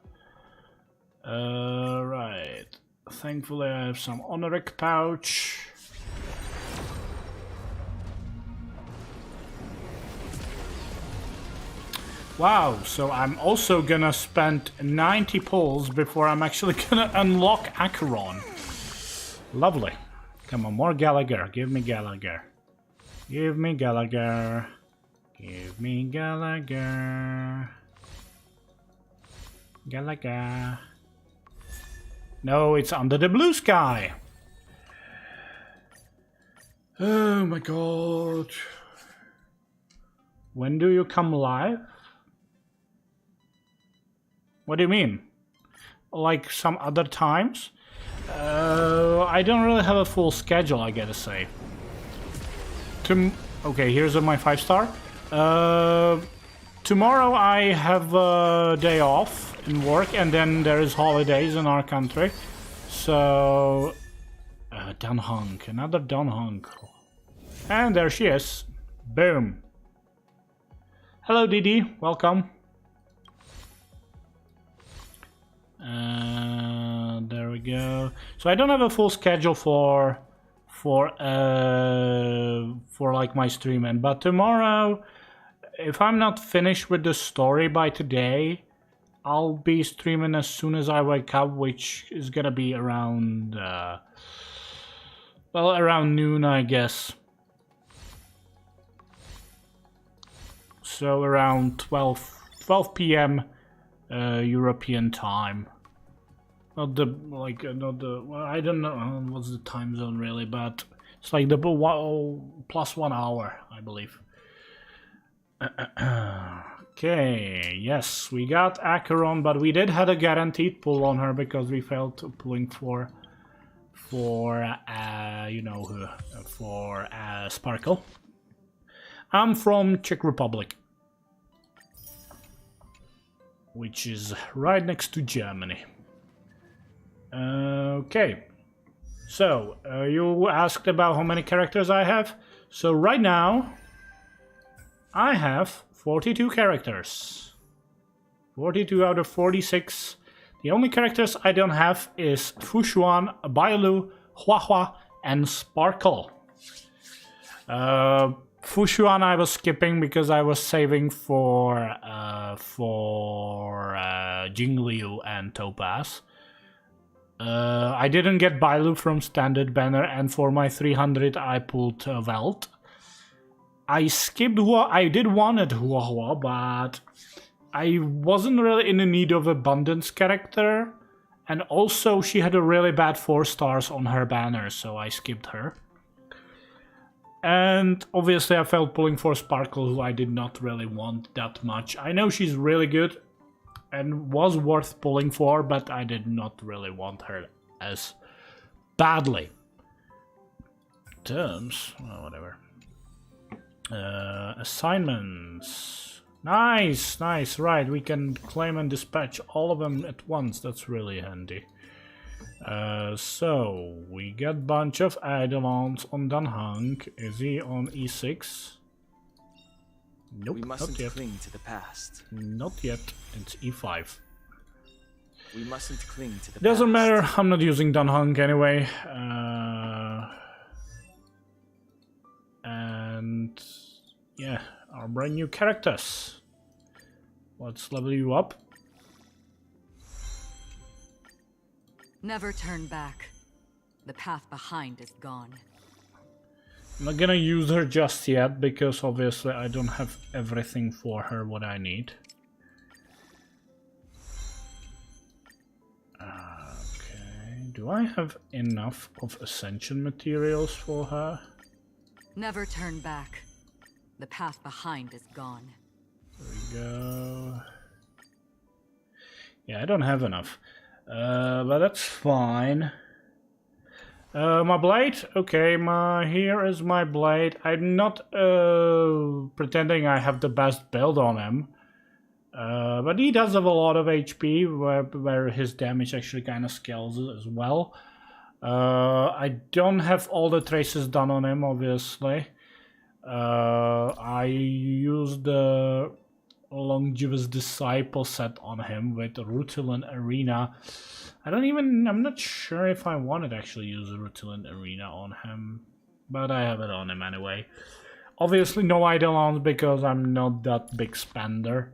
Speaker 1: Right. Thankfully, I have some honoric pouch. Wow, so I'm also gonna spend 90 pulls before I'm actually gonna unlock Acheron. Lovely. Come on, more Gallagher. Give me Gallagher. Give me Gallagher. Give me Gallagher. Gallagher. No, it's under the blue sky. Oh my god. When do you come live? What do you mean? Like some other times? I don't really have a full schedule, I gotta say. Okay, here's my 5-star. Tomorrow I have a day off in work, and then there is holidays in our country. So... Dunhunk, another Dunhunk. And there she is. Boom. Hello Didi, welcome. There we go. So I don't have a full schedule for like my streaming, but tomorrow, if I'm not finished with the story by today, I'll be streaming as soon as I wake up, which is gonna be around well, around noon, I guess. So around 12 p.m. European time. Not the well, I don't know what's the time zone really, but it's like the plus 1 hour, I believe. Okay, yes, we got Acheron, but we did have a guaranteed pull on her because we failed pulling for you know who, for Sparkle. I'm from Czech Republic, which is right next to Germany. Okay, so you asked about how many characters I have. So right now I have 42 characters. 42 out of 46. The only characters I don't have is Fushuan, Bailu, Huahua, and Sparkle. Fushuan I was skipping because I was saving for Jingliu and Topaz. I didn't get Bailu from standard banner, and for my 300 I pulled Velt. I skipped I did one at Huahua, but I wasn't really in the need of abundance character, and also she had a really bad 4 stars on her banner, so I skipped her. And obviously I felt pulling for Sparkle, who I did not really want that much. I know she's really good and was worth pulling for, but I did not really want her as badly. Terms, well, whatever. Assignments. Nice, nice, right, we can claim and dispatch all of them at once, that's really handy. So, we got a bunch of Eidolons on Dunhunk. Is he on E6? Nope,
Speaker 6: we mustn't
Speaker 1: not yet.
Speaker 6: cling to the past.
Speaker 1: Not yet, it's E5.
Speaker 6: We mustn't cling to the
Speaker 1: Doesn't
Speaker 6: past.
Speaker 1: matter, I'm not using Dunhunk anyway. And yeah, our brand new characters. Let's level you up.
Speaker 2: Never turn back. The path behind is gone.
Speaker 1: I'm not gonna use her just yet because obviously I don't have everything for her what I need. Okay, do I have enough of ascension materials for her?
Speaker 2: Never turn back. The path behind is gone.
Speaker 1: There we go. Yeah, I don't have enough. But that's fine. My blade? Okay, here is my blade. I'm not pretending I have the best build on him. But he does have a lot of HP, where his damage actually kind of scales as well. I don't have all the traces done on him, obviously. I used the Longevous Disciple set on him with Rutilant Arena. I'm not sure if I wanted to actually use a Rutilant Arena on him, but I have it on him anyway. Obviously no Eidolons because I'm not that big spender.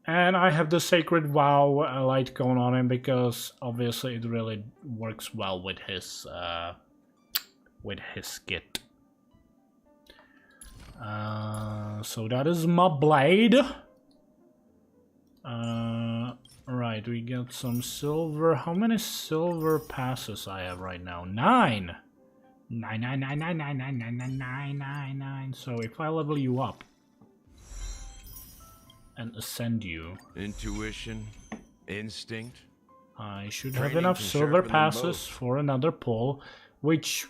Speaker 1: And I have the Sacred Vow light going on him because obviously it really works well with his kit. So that is my blade. Right, we got some silver. How many silver passes I have right now? 9. 9, 9, 9, 9, 9, 9, 9, 9, 9, 9, 9. So if I level you up and ascend you,
Speaker 7: intuition, instinct,
Speaker 1: I should have enough silver passes for another pull, which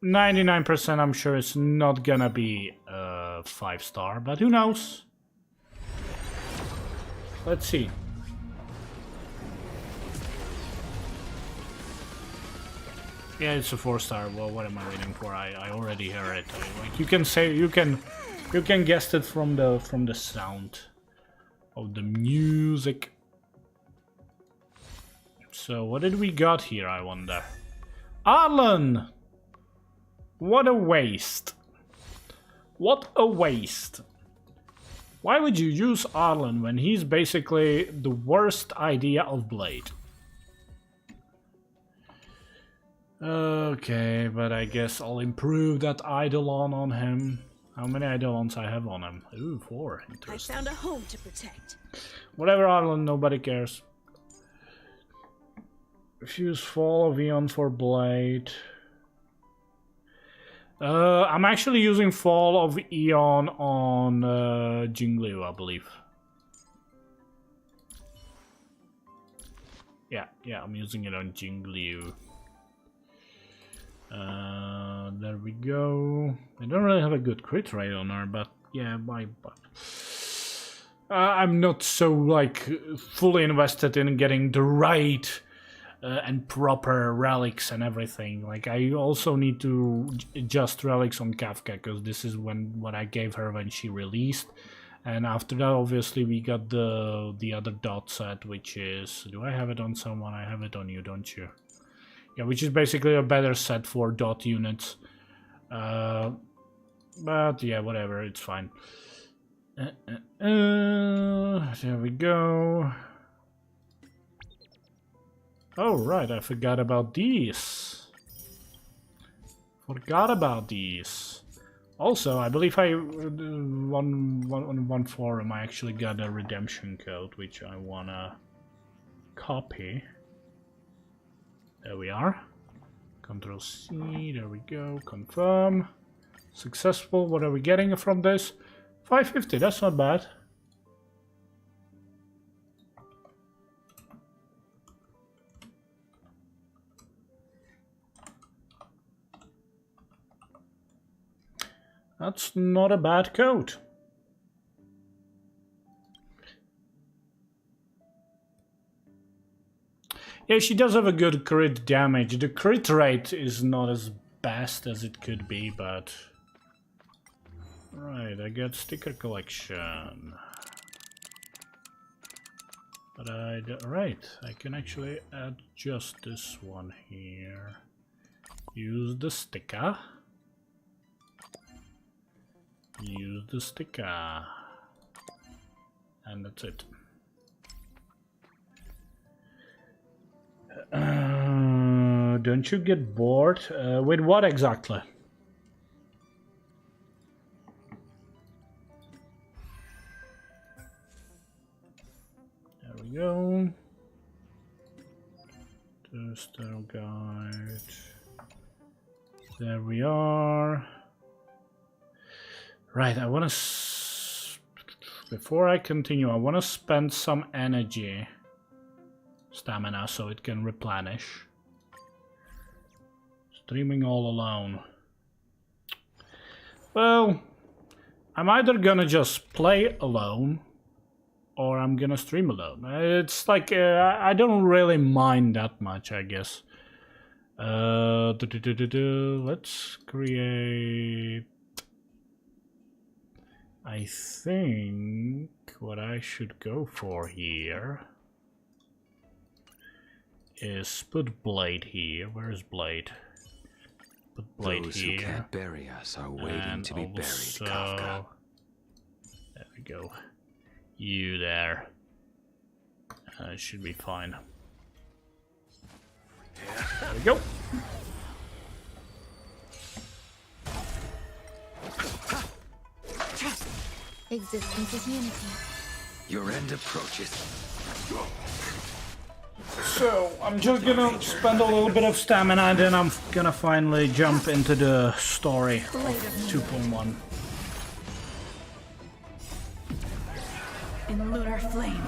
Speaker 1: 99% I'm sure is not gonna be 5-star, but who knows? Let's see. Yeah, it's a 4-star. Well, what am I waiting for? I already heard it. Like you can say, you can guess it from the sound of the music. So what did we got here, I wonder? Arlen! What a waste. What a waste. Why would you use Arlen when he's basically the worst idea of Blade? Okay, but I guess I'll improve that Eidolon on him. How many Eidolons I have on him? Ooh, 4. Interesting.
Speaker 3: I found a home to protect.
Speaker 1: Whatever, Arlen, nobody cares. Fuse Fall of Eon for Blade. I'm actually using Fall of Eon on Jingliu, I believe. Yeah, I'm using it on Jingliu. There we go. I don't really have a good crit rate on her, but yeah, I'm not so like fully invested in getting the right and proper relics and everything. Like I also need to adjust relics on Kafka because this is what I gave her when she released, and after that obviously we got the other dot set, which is, do I have it on someone? I have it on you, don't you? Yeah, which is basically a better set for dot units. But yeah, whatever, it's fine. There we go. Oh right, I forgot about these. Also, I believe one forum I actually got a redemption code, which I wanna copy. There we are. Control C, there we go. Confirm. Successful. What are we getting from this? 550, that's not bad. That's not a bad code. Yeah, she does have a good crit damage. The crit rate is not as best as it could be, but... Right, I got sticker collection. But right, I can actually adjust this one here. Use the sticker. Use the sticker. And that's it. Don't you get bored? With what exactly? There we go. Style guide. There we are. Right, I want to... Before I continue, I want to spend some energy. Stamina so it can replenish. Streaming all alone. Well, I'm either gonna just play alone or I'm gonna stream alone. It's like I don't really mind that much, I guess. Let's create I think what I should go for here is put Blade here. Where is Blade? Put Blade
Speaker 8: Those
Speaker 1: here.
Speaker 8: who can't bury us are waiting
Speaker 1: And
Speaker 8: to be buried,
Speaker 1: also,
Speaker 8: Kafka.
Speaker 1: there we go. You there. It should be fine. There we go.
Speaker 3: Existence is unity.
Speaker 8: Your end approaches.
Speaker 1: So, I'm just gonna spend a little bit of stamina and then I'm gonna finally jump into the story of 2.1.
Speaker 2: In lunar flame.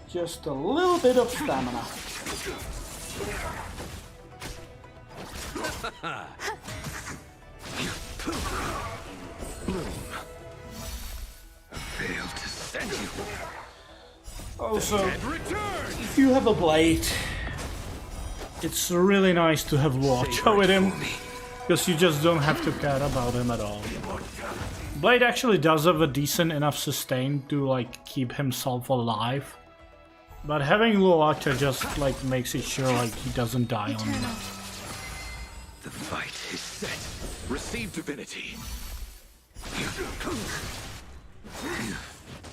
Speaker 1: Just a little bit of stamina.
Speaker 8: Failed to send you.
Speaker 1: Also, if you have a blade, it's really nice to have Watcher with him, because you just don't have to care about him at all. Blade actually does have a decent enough sustain to like keep himself alive, but having Watcher just like makes it sure like he doesn't die on you.
Speaker 8: The fight is set. Receive divinity.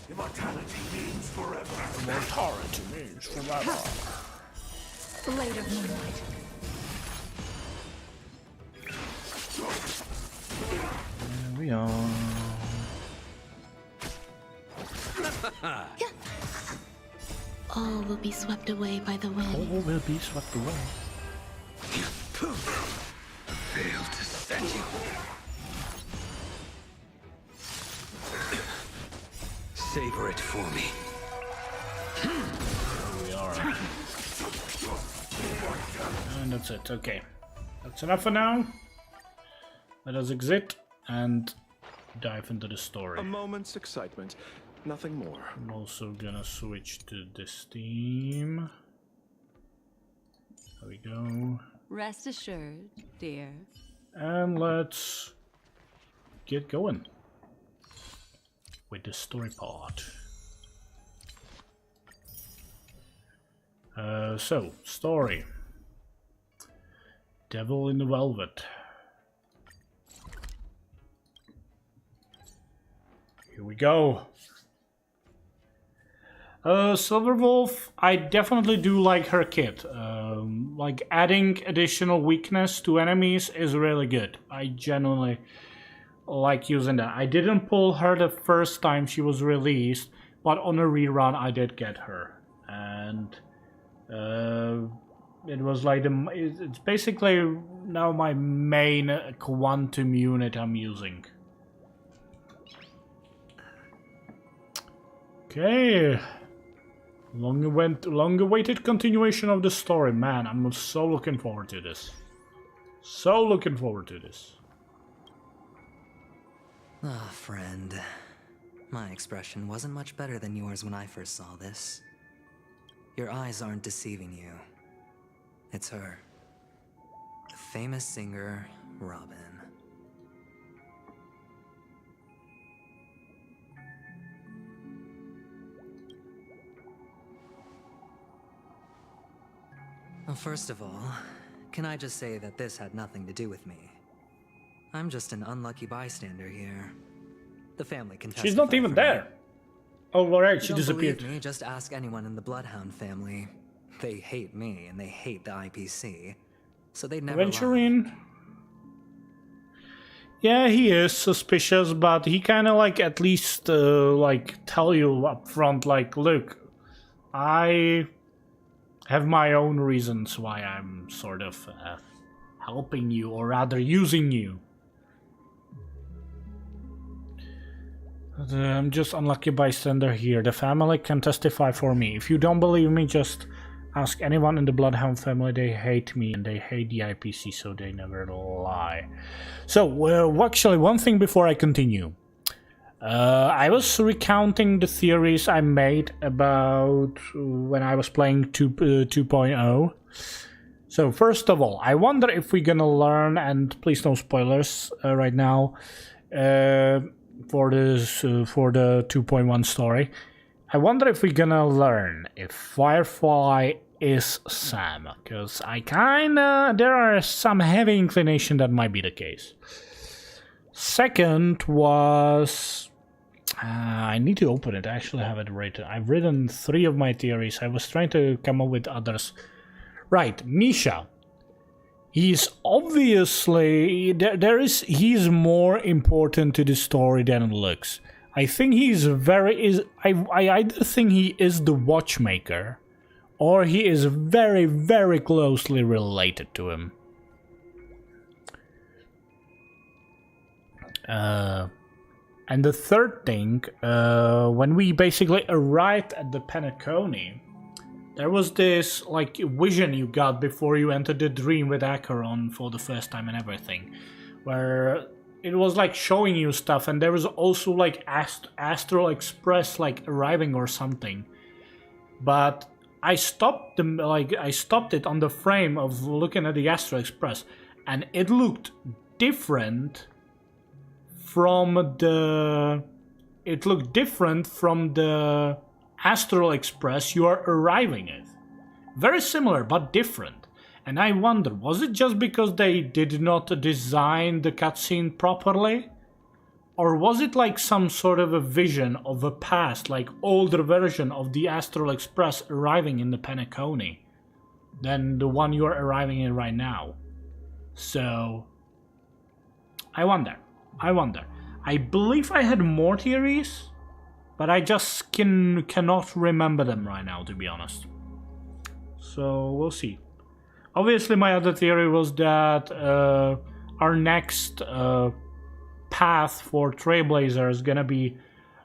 Speaker 7: Immortality means forever.
Speaker 1: Immortality means forever.
Speaker 2: Blade of moonlight.
Speaker 1: There we are.
Speaker 5: All will be swept away by the wind.
Speaker 1: All will be swept away.
Speaker 8: Failed to send you. Savor it for me.
Speaker 1: Here we are. And that's it. Okay. That's enough for now. Let us exit and dive into the story.
Speaker 4: A moment's excitement, nothing more.
Speaker 1: I'm also gonna switch to this theme. There we go.
Speaker 2: Rest assured, dear.
Speaker 1: And let's get going with the story part. So, story. Devil in the Velvet. Here we go. Silverwolf, I definitely do like her kit. Like adding additional weakness to enemies is really good. I genuinely like using that. I didn't pull her the first time she was released, but on a rerun I did get her, and it was like it's basically now my main quantum unit I'm using. Okay. Long-awaited continuation of the story. Man, I'm so looking forward to this. So looking forward to this.
Speaker 9: Ah, friend. My expression wasn't much better than yours when I first saw this. Your eyes aren't deceiving you. It's her. The famous singer, Robin. Well, first of all, can I just say that this had nothing to do with me? I'm just an unlucky bystander here. The family can testify.
Speaker 1: She's not even
Speaker 9: for
Speaker 1: there.
Speaker 9: me.
Speaker 1: Oh, alright,
Speaker 9: If
Speaker 1: she
Speaker 9: you don't
Speaker 1: disappeared.
Speaker 9: believe me, just ask anyone in the Bloodhound family. They hate me and they hate the IPC, so they never lie.
Speaker 1: Venturine. Yeah, he is suspicious, but he kind of like at least like tell you up front, like, look, I have my own reasons why I'm sort of helping you, or rather using you. But, I'm just unlucky bystander here. The family can testify for me. If you don't believe me, just ask anyone in the Bloodhound family. They hate me and they hate the IPC, so they never lie. So, actually, one thing before I continue. I was recounting the theories I made about when I was playing 2.0. So first of all, I wonder if we're gonna learn, and please no spoilers right now, for this for the 2.1 story. I wonder if we're gonna learn if Firefly is Sam, because there are some heavy inclination that might be the case. Second was, I need to open it. I actually have it written. I've written 3 of my theories. I was trying to come up with others. Right, Misha. He's obviously he's more important to the story than it looks. I think I either think he is the watchmaker, or he is very, very closely related to him. And the third thing, when we basically arrived at the Penacony, there was this like vision you got before you entered the dream with Acheron for the first time and everything, where it was like showing you stuff, and there was also like Astral Express like arriving or something. But I stopped it on the frame of looking at the Astral Express, and it looked different from the Astral Express you are arriving at. Very similar but different. And I wonder, was it just because they did not design the cutscene properly? Or was it like some sort of a vision of a past, like older version of the Astral Express arriving in the Penacony than the one you are arriving in right now? So, I wonder. I believe I had more theories, but I just cannot remember them right now, to be honest. So, we'll see. Obviously, my other theory was that our next path for Trailblazer is gonna be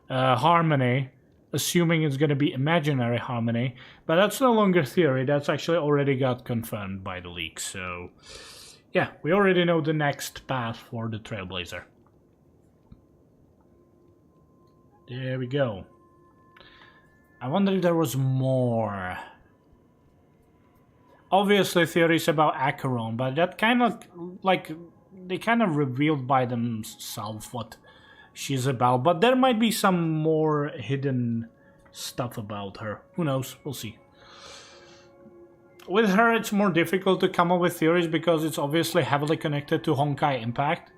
Speaker 1: Harmony, assuming it's gonna be imaginary Harmony. But that's no longer theory, that's actually already got confirmed by the leak. So, yeah, we already know the next path for the Trailblazer. There we go. I wonder if there was more. Obviously theories about Acheron, but that kind of like they kind of revealed by themselves what she's about. But there might be some more hidden stuff about her. Who knows? We'll see. With her, it's more difficult to come up with theories because it's obviously heavily connected to Honkai Impact.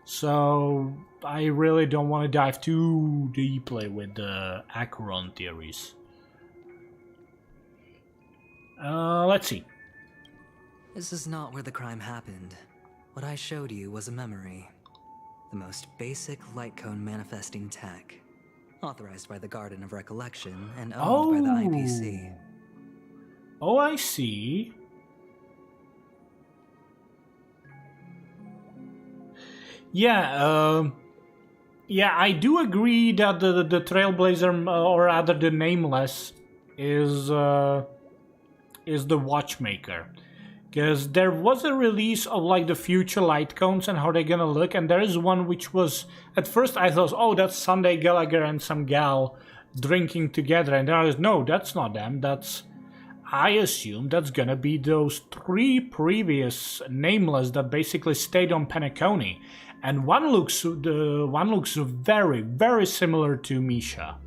Speaker 1: So I really don't want to dive too deeply with the Acheron theories. Let's see.
Speaker 9: This is not where the crime happened. What I showed you was a memory. The most basic light cone manifesting tech. Authorized by the Garden of Recollection and owned by the IPC.
Speaker 1: Oh, I see. Yeah, I do agree that the Trailblazer, or rather the Nameless, is the watchmaker. Because there was a release of like the future light cones and how they're gonna look, and there is one which was, at first I thought, oh, that's Sunday Gallagher and some gal drinking together, and there is, no, that's not them, I assume that's gonna be those 3 previous Nameless that basically stayed on Penacony, and one looks very, very similar to Misha.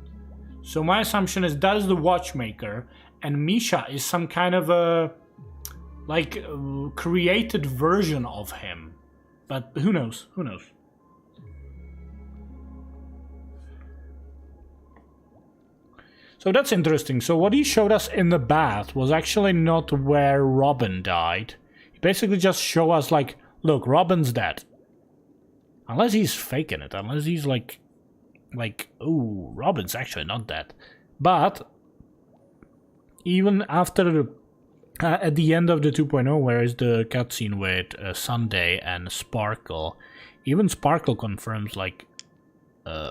Speaker 1: So my assumption is that is the watchmaker, and Misha is some kind of a created version of him. But who knows? Who knows? So that's interesting. So what he showed us in the bath was actually not where Robin died. He basically just showed us like, look, Robin's dead. Unless he's faking it. Unless he's like, oh, Robin's actually not dead. But even after at the end of the 2.0, where is the cutscene with Sunday and Sparkle, even Sparkle confirms like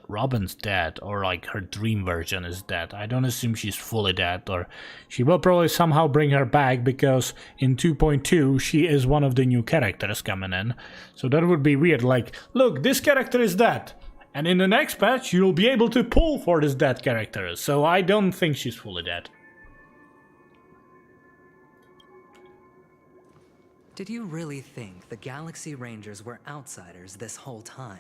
Speaker 1: Robin's dead, or like her dream version is dead. I don't assume she's fully dead, or she will probably somehow bring her back, because in 2.2 she is one of the new characters coming in. So that would be weird, like, look, this character is dead, and in the next patch you'll be able to pull for this dead character. So I don't think she's fully dead.
Speaker 9: Did you really think the Galaxy Rangers were outsiders this whole time?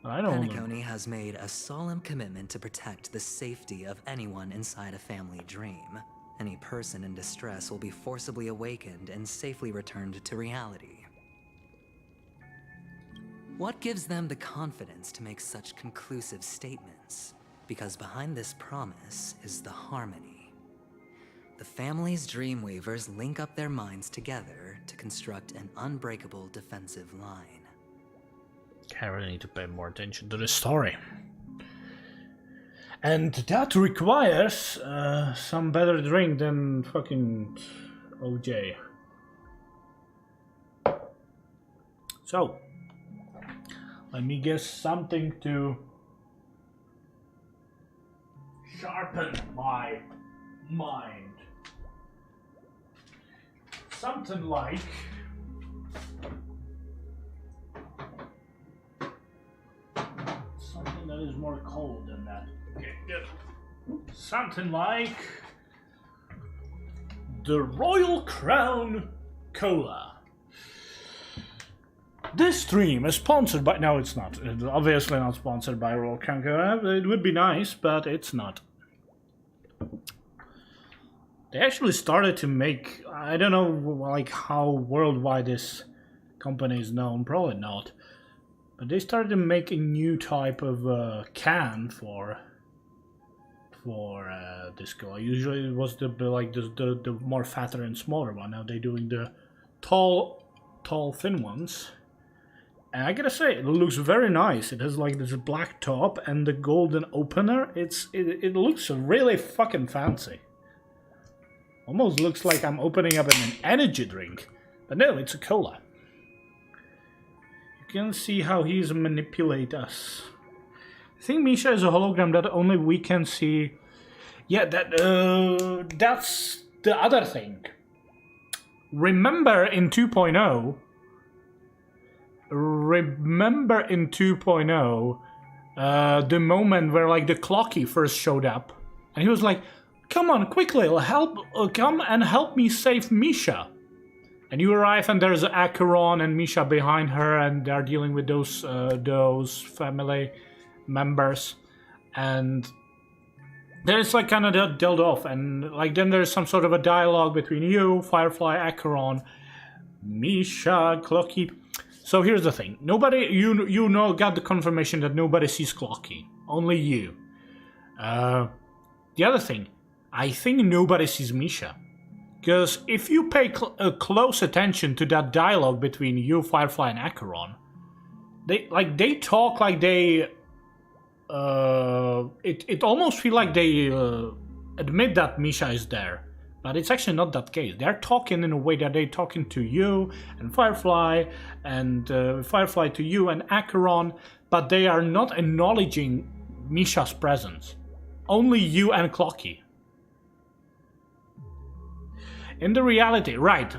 Speaker 1: I don't know.
Speaker 9: Penacony has made a solemn commitment to protect the safety of anyone inside a family dream. Any person in distress will be forcibly awakened and safely returned to reality. What gives them the confidence to make such conclusive statements? Because behind this promise is the harmony. The family's Dreamweavers link up their minds together to construct an unbreakable defensive line.
Speaker 1: I really need to pay more attention to the story. And that requires some better drink than fucking OJ. So, let me guess something to sharpen my mind. Something like something that is more cold than that. Okay, good. Something like the Royal Crown Cola. This stream is sponsored by... No, it's not. It's obviously not sponsored by Royal Crown Cola. It would be nice, but it's not. They actually started to make... I don't know like how worldwide this company is known. Probably not. But they started to make a new type of can for this cola. Usually it was the more fatter and smaller one. Now they're doing the tall, thin ones. And I gotta say, it looks very nice. It has like this black top and the golden opener. It looks really fucking fancy. Almost looks like I'm opening up an energy drink. But no, it's a cola. You can see how he's manipulate us. I think Misha is a hologram that only we can see. Yeah, that's the other thing. Remember in 2.0, the moment where like the Clocky first showed up, and he was like, "Come on, quickly, come and help me save Misha." And you arrive, and there's Acheron and Misha behind her, and they're dealing with those family members, and then it's like kind of dealt off, and like then there's some sort of a dialogue between you, Firefly, Acheron, Misha, Clocky. So here's the thing: nobody, you know, got the confirmation that nobody sees Clocky, only you. The other thing, I think nobody sees Misha. Because if you pay close attention to that dialogue between you, Firefly, and Acheron, they talk like they... it almost feels like they admit that Misha is there. But it's actually not that case. They're talking in a way that they're talking to you and Firefly to you and Acheron, but they are not acknowledging Misha's presence. Only you and Clocky. In the reality, right.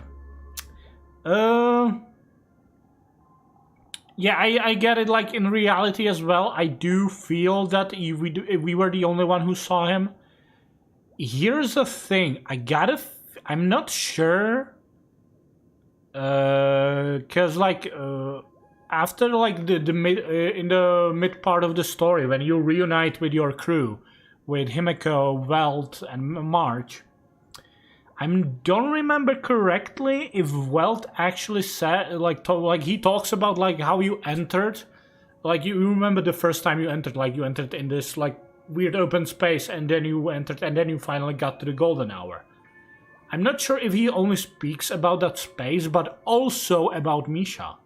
Speaker 1: Yeah, I get it, like, in reality as well. I do feel that if we were the only one who saw him. Here's the thing. I'm not sure. Because, like, after, like, in the mid part of the story, when you reunite with your crew, with Himeko, Welt, and March, I don't remember correctly if Welt actually said, like he talks about, like, how you entered. Like, you remember the first time you entered, like, you entered in this, like, weird open space, and then you entered, and then you finally got to the golden hour. I'm not sure if he only speaks about that space, but also about Misha.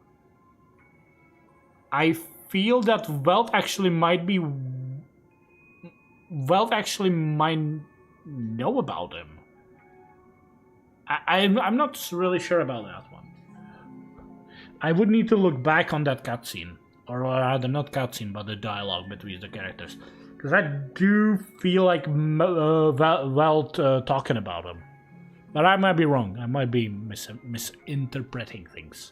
Speaker 1: I feel that Welt actually might know about him. I'm not really sure about that one. I would need to look back on that cutscene. Or rather, not cutscene, but the dialogue between the characters. Because I do feel like Welt talking about him. But I might be wrong. I might be misinterpreting things.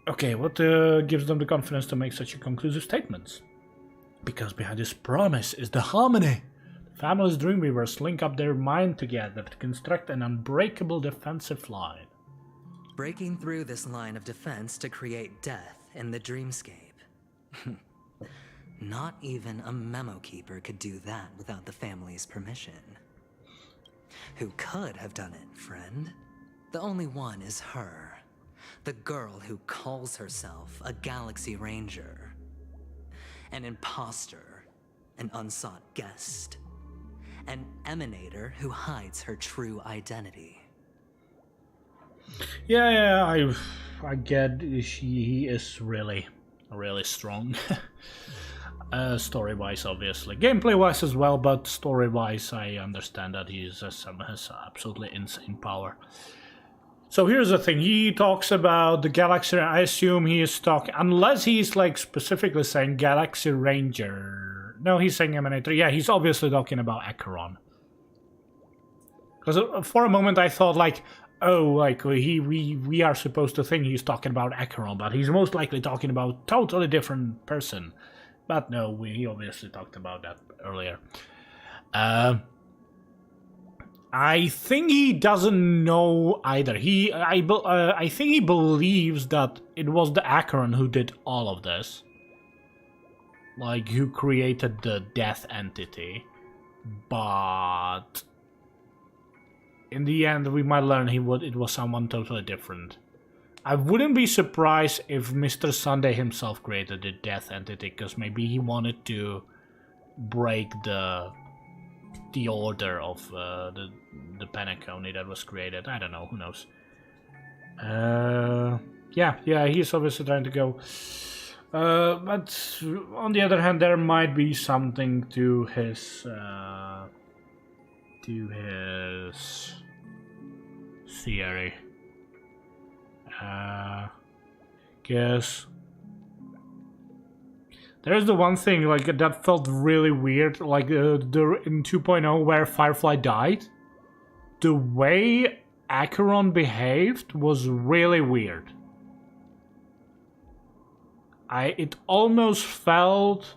Speaker 1: Okay, what gives them the confidence to make such a conclusive statements? Because behind this promise is the harmony. Family's Dreamweavers link up their mind together to construct an unbreakable defensive line.
Speaker 9: Breaking through this line of defense to create death in the dreamscape. Not even a memo keeper could do that without the family's permission. Who could have done it, friend? The only one is her. The girl who calls herself a Galaxy Ranger. An imposter. An unsought guest. An emanator who hides her true identity.
Speaker 1: Yeah, I get he is really strong. Story-wise, obviously. Gameplay-wise as well, but story-wise, I understand that he has absolutely insane power. So here's the thing, he talks about the Galaxy, I assume he is talking, unless he's like specifically saying Galaxy Ranger. No, he's saying Emanator. Yeah, he's obviously talking about Acheron. Because for a moment I thought like, oh, like we are supposed to think he's talking about Acheron, but he's most likely talking about a totally different person. But no, he obviously talked about that earlier. I think he doesn't know either. I think he believes that it was the Acheron who did all of this. Like, who created the death entity. But in the end, we might learn it was someone totally different. I wouldn't be surprised if Mr. Sunday himself created the death entity, because maybe he wanted to break the order of the Penacony that was created. I don't know, who knows. Yeah, he's obviously trying to go. But on the other hand, there might be something to his theory. Guess there's the one thing like that felt really weird, like in 2.0 where Firefly died. The way Acheron behaved was really weird. It almost felt.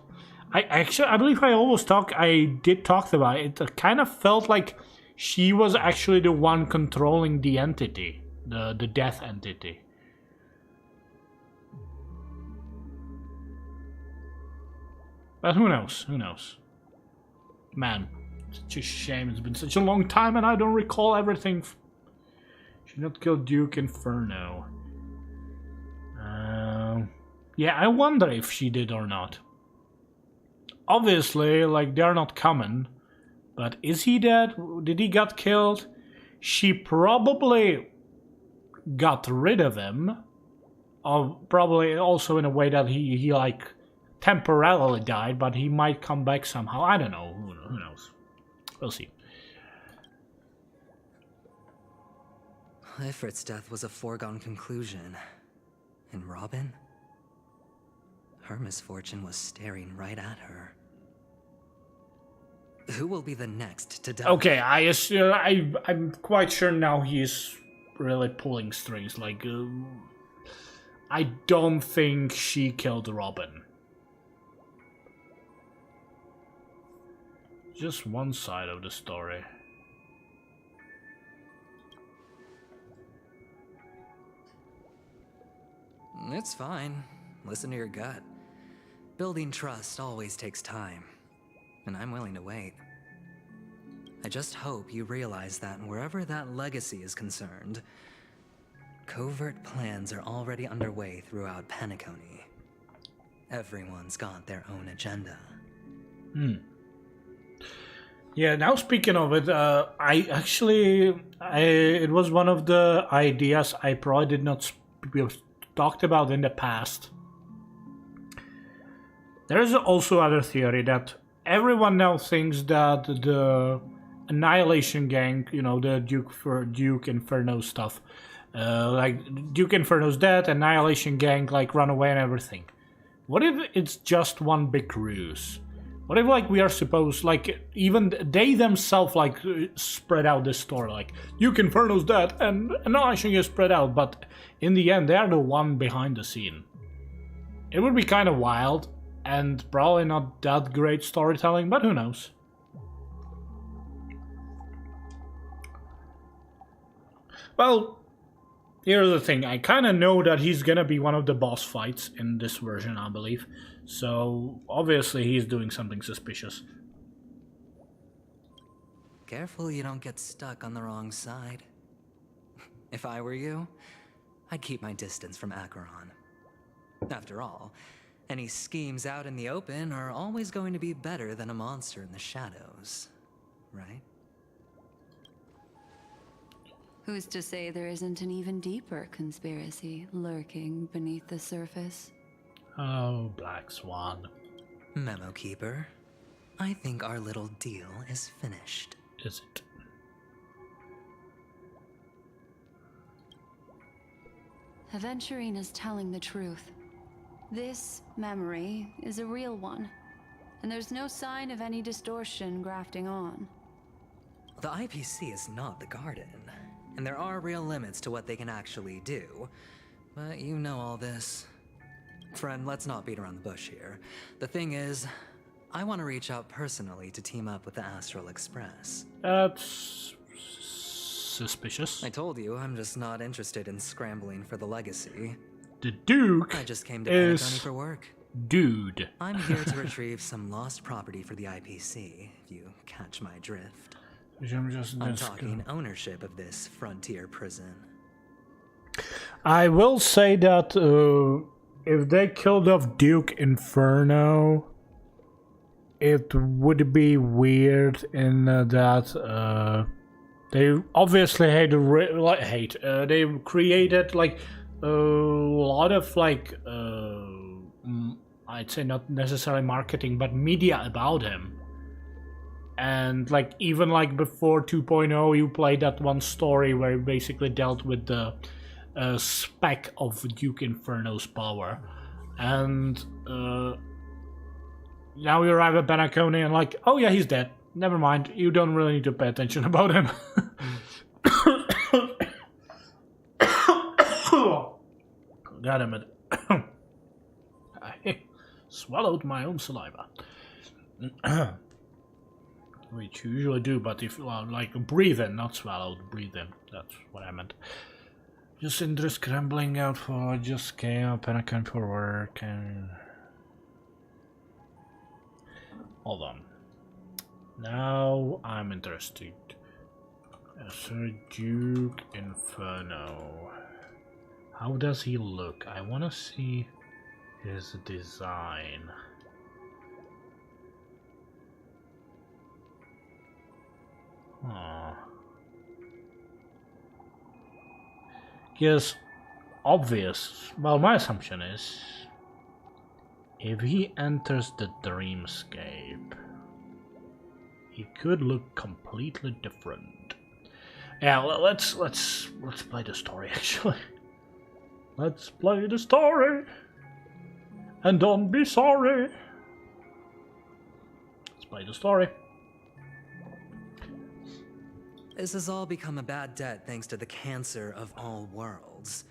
Speaker 1: I believe I did talk about it. It kind of felt like she was actually the one controlling the entity, the death entity. But who knows? Who knows? Man, such a shame. It's been such a long time and I don't recall everything. Should not kill Duke Inferno. Yeah, I wonder if she did or not. Obviously, like, they're not common. But is he dead? Did he get killed? She probably got rid of him. Or probably also in a way that he like temporarily died, but he might come back somehow. I don't know. Who knows? We'll see.
Speaker 9: Ifrit's death was a foregone conclusion. And Robin? Her misfortune was staring right at her. Who will be the next to die?
Speaker 1: Okay, I'm quite sure now he's really pulling strings. Like, I don't think she killed Robin. Just one side of the story.
Speaker 9: It's fine. Listen to your gut. Building trust always takes time, and I'm willing to wait. I just hope you realize that wherever that legacy is concerned, covert plans are already underway throughout Penacony. Everyone's got their own agenda.
Speaker 1: Yeah, now speaking of it, it was one of the ideas I probably did not talked about in the past. There is also other theory that everyone now thinks that the Annihilation Gang, you know, the Duke Inferno stuff, like Duke Inferno's dead, Annihilation Gang like run away and everything. What if it's just one big ruse? What if like we are supposed, like even they themselves like spread out this story, like Duke Inferno's dead and Annihilation is spread out, but in the end they are the one behind the scene. It would be kind of wild. And probably not that great storytelling, but who knows? Well, here's the thing. I kind of know that he's gonna be one of the boss fights in this version, I believe. So, obviously he's doing something suspicious.
Speaker 9: Careful you don't get stuck on the wrong side. If I were you, I'd keep my distance from Acheron. After all, any schemes out in the open are always going to be better than a monster in the shadows, right?
Speaker 5: Who's to say there isn't an even deeper conspiracy lurking beneath the surface?
Speaker 1: Oh, Black Swan.
Speaker 9: Memo Keeper, I think our little deal is finished.
Speaker 1: Is it?
Speaker 5: Aventurine is telling the truth. This memory is a real one, and there's no sign of any distortion grafting on.
Speaker 9: The IPC is not the Garden, and there are real limits to what they can actually do. But you know all this. Friend, let's not beat around the bush here. The thing is, I want to reach out personally to team up with the Astral Express.
Speaker 1: That's suspicious.
Speaker 9: I told you, I'm just not interested in scrambling for the legacy.
Speaker 1: The Duke
Speaker 9: I just came to
Speaker 1: is
Speaker 9: Pentagon for work.
Speaker 1: dude.
Speaker 9: I'm here to retrieve some lost property for the IPC, if you catch my drift. I'm talking ownership of this frontier prison.
Speaker 1: I will say that if they killed off Duke Inferno, it would be weird in that they obviously they created like a lot of like I'd say not necessarily marketing but media about him. And like even like before 2.0 you played that one story where it basically dealt with the spec of Duke Inferno's power. And now we arrive at Penacony and like, oh yeah, he's dead. Never mind, you don't really need to pay attention about him. God damn it. I swallowed my own saliva. Which you usually do, but if, well, like, breathe in, not swallowed, breathe in. That's what I meant. Just in there scrambling out for, just came up and I came for work and... Hold on. Now I'm interested. Sir Duke Inferno. How does he look? I want to see his design. Huh. Yes, obvious. Well, my assumption is if he enters the dreamscape, he could look completely different. Yeah, let's play the story actually. Let's play the story, and don't be sorry. Let's play the story.
Speaker 9: This has all become a bad debt thanks to the cancer of all worlds.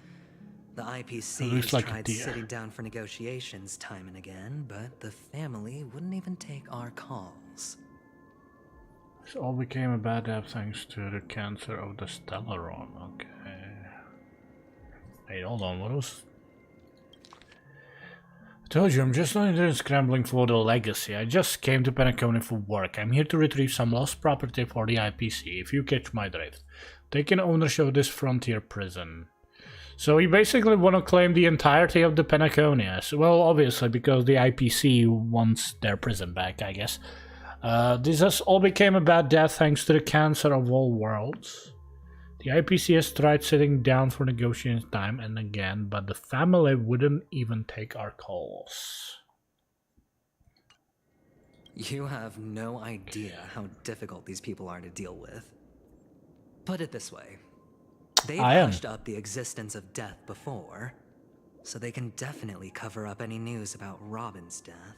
Speaker 9: The IPC has tried sitting down for negotiations time and again, but the family wouldn't even take our calls.
Speaker 1: This all became a bad debt thanks to the cancer of the Stellaron. Okay. Wait, hold on, what was... I told you, I'm just not there scrambling for the legacy. I just came to Penacony for work. I'm here to retrieve some lost property for the IPC, if you catch my drift. Taking ownership of this frontier prison. So you basically want to claim the entirety of the Penaconias. Well, obviously, because the IPC wants their prison back, I guess. This has all became a bad death thanks to the cancer of all worlds. The IPC has tried sitting down for negotiations time and again, but the family wouldn't even take our calls.
Speaker 9: You have no idea how difficult these people are to deal with. Put it this way. They've hushed up the existence of death before, so they can definitely cover up any news about Robin's death.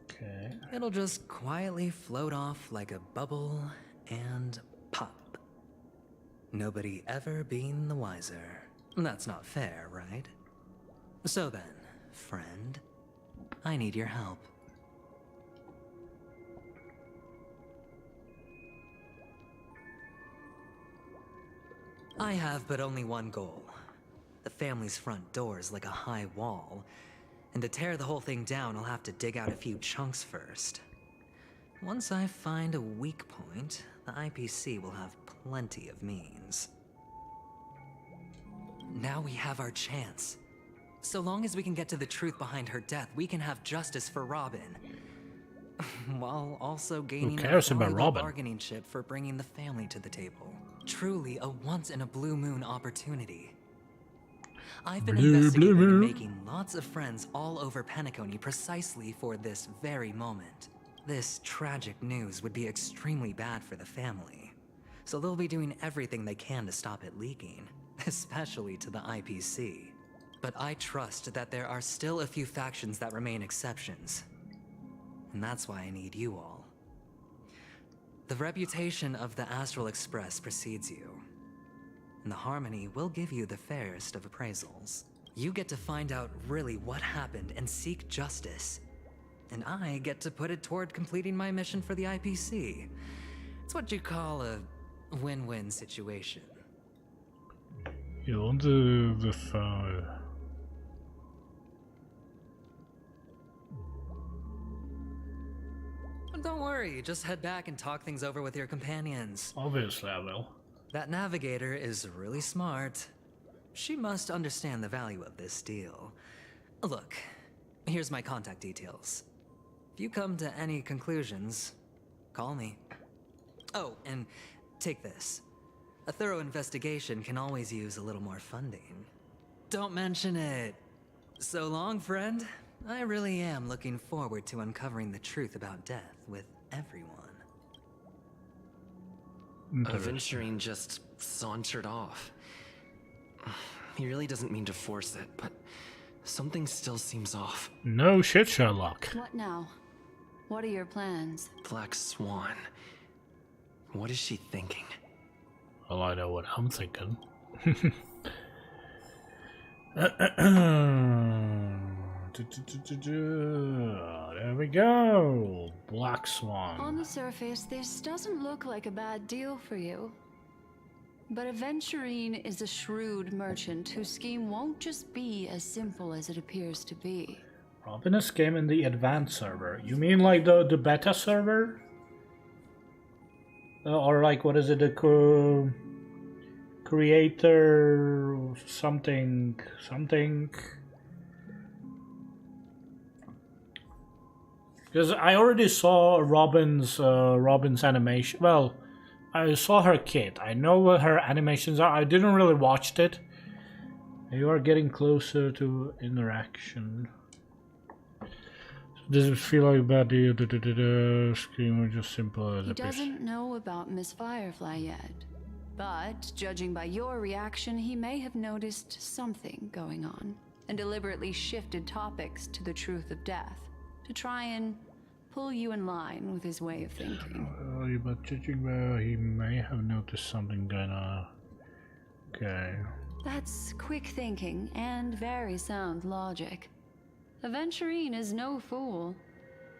Speaker 1: Okay.
Speaker 9: It'll just quietly float off like a bubble and pop. Nobody ever being the wiser. That's not fair, right? So then, friend, I need your help. I have but only one goal. The family's front door is like a high wall, and to tear the whole thing down, I'll have to dig out a few chunks first. Once I find a weak point, the IPC will have plenty of means. Now we have our chance. So long as we can get to the truth behind her death, we can have justice for Robin. While also gaining a valuable bargaining chip for bringing the family to the table. Truly a once-in-a-blue-moon opportunity. I've been investigating and making lots of friends all over Penacony precisely for this very moment. This tragic news would be extremely bad for the family, so they'll be doing everything they can to stop it leaking, especially to the IPC. But I trust that there are still a few factions that remain exceptions, and that's why I need you all. The reputation of the Astral Express precedes you, and the Harmony will give you the fairest of appraisals. You get to find out really what happened and seek justice, and I get to put it toward completing my mission for the IPC. It's what you call a win-win situation.
Speaker 1: You want the phone?
Speaker 9: Don't worry, just head back and talk things over with your companions.
Speaker 1: Obviously I will.
Speaker 9: That navigator is really smart. She must understand the value of this deal. Look, here's my contact details. If you come to any conclusions, call me. Oh, and take this. A thorough investigation can always use a little more funding. Don't mention it. So long, friend. I really am looking forward to uncovering the truth about death with everyone.
Speaker 4: Aventurine just sauntered off. He really doesn't mean to force it, but something still seems off.
Speaker 1: No shit, Sherlock.
Speaker 5: What now? What are your plans?
Speaker 4: Black Swan. What is she thinking?
Speaker 1: Well, I know what I'm thinking. There we go. Black Swan.
Speaker 5: On the surface, this doesn't look like a bad deal for you. But Aventurine is a shrewd merchant whose scheme won't just be as simple as it appears to be.
Speaker 1: Robin is game in the advanced server. You mean like the beta server? Or like, what is it, the creator something. Because I already saw Robin's animation. Well, I saw her kit. I know what her animations are. I didn't really watch it. You are getting closer to interaction. Does it feel like bad to you? Scream or just simple as a
Speaker 5: He doesn't know about Miss Firefly yet. But, judging by your reaction, he may have noticed something going on. And deliberately shifted topics to the truth of death. To try and pull you in line with his way of thinking.
Speaker 1: But judging by he may have noticed something going on. Okay.
Speaker 5: That's quick thinking and very sound logic. Aventurine is no fool,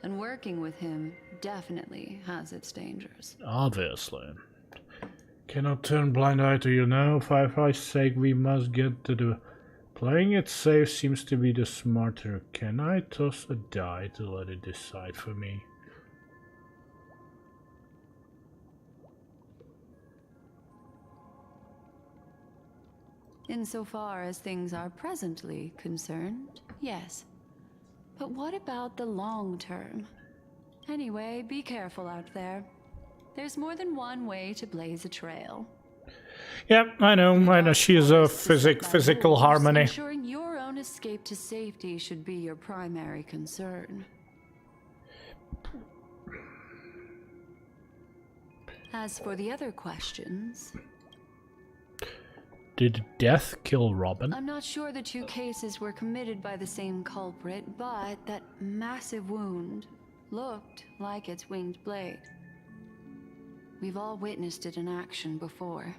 Speaker 5: and working with him definitely has its dangers.
Speaker 1: Obviously. Cannot turn blind eye to you now. For Firefly's sake, we must get to the... Playing it safe seems to be the smarter. Can I toss a die to let it decide for me?
Speaker 5: Insofar as things are presently concerned, yes. But what about the long term? Anyway, be careful out there. There's more than one way to blaze a trail.
Speaker 1: Yep, I know. She is a physical harmony.
Speaker 5: Ensuring your own escape to safety should be your primary concern. As for the other questions...
Speaker 1: Did death kill Robin?
Speaker 5: I'm not sure the two cases were committed by the same culprit, but that massive wound looked like its winged blade. We've all witnessed it in action before.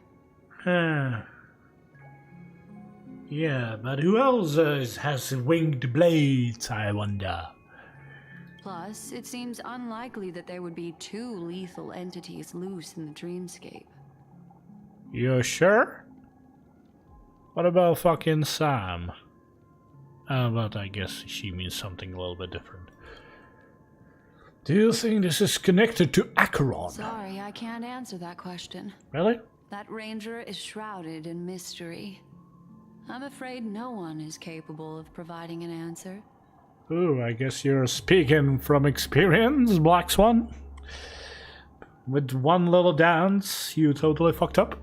Speaker 1: Yeah, but who else has winged blades, I wonder?
Speaker 5: Plus, it seems unlikely that there would be two lethal entities loose in the dreamscape.
Speaker 1: You sure? What about fucking Sam? But I guess she means something a little bit different. Do you think this is connected to Acheron?
Speaker 5: Sorry, I can't answer that question.
Speaker 1: Really?
Speaker 5: That ranger is shrouded in mystery. I'm afraid no one is capable of providing an answer.
Speaker 1: Ooh, I guess you're speaking from experience, Black Swan. With one little dance, you totally fucked up.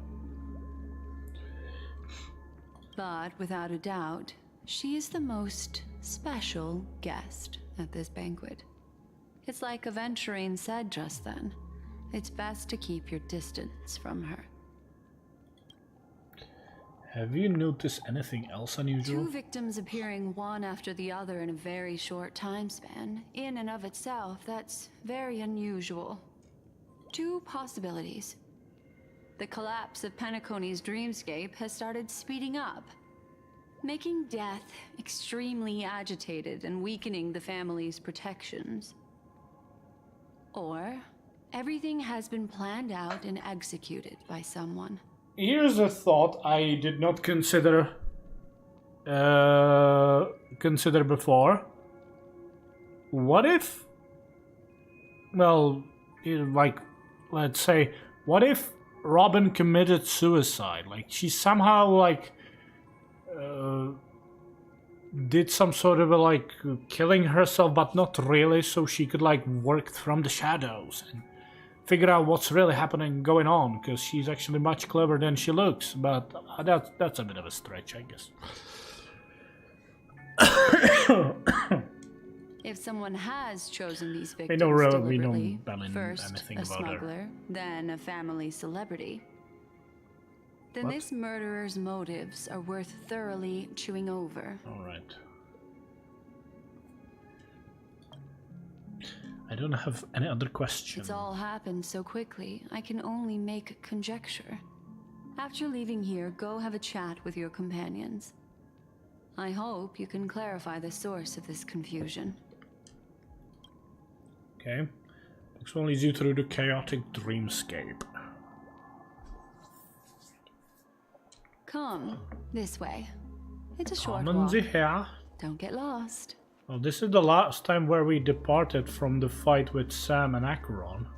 Speaker 5: But without a doubt, she is the most special guest at this banquet. It's like Acheron said just then. It's best to keep your distance from her.
Speaker 1: Have you noticed anything else unusual?
Speaker 5: 2 victims appearing one after the other in a very short time span. In and of itself, that's very unusual. 2 possibilities. The collapse of Penacony's dreamscape has started speeding up, making death extremely agitated and weakening the family's protections. Or everything has been planned out and executed by someone.
Speaker 1: Here's a thought I did not consider before. What if, well, like, let's say, what if Robin committed suicide? Like, she somehow, like, did some sort of a, like, killing herself, but not really, so she could, like, work from the shadows and figure out what's really happening, going on, because she's actually much cleverer than she looks, but that's a bit of a stretch, I guess.
Speaker 5: If someone has chosen these
Speaker 1: We
Speaker 5: victims
Speaker 1: don't
Speaker 5: deliberately,
Speaker 1: barely
Speaker 5: first
Speaker 1: anything
Speaker 5: a
Speaker 1: about her.
Speaker 5: smuggler, then a family celebrity, then
Speaker 1: What?
Speaker 5: this murderer's motives are worth thoroughly chewing over.
Speaker 1: Alright. I don't have any other question.
Speaker 5: It's all happened so quickly, I can only make conjecture. After leaving here, go have a chat with your companions. I hope you can clarify the source of this confusion.
Speaker 1: Okay. Next one leads you through the chaotic dreamscape.
Speaker 5: Come, this way. It's a short
Speaker 1: Kommen
Speaker 5: walk.
Speaker 1: Sie her.
Speaker 5: Don't get lost.
Speaker 1: Well, this is the last time where we departed from the fight with Sam and Acheron.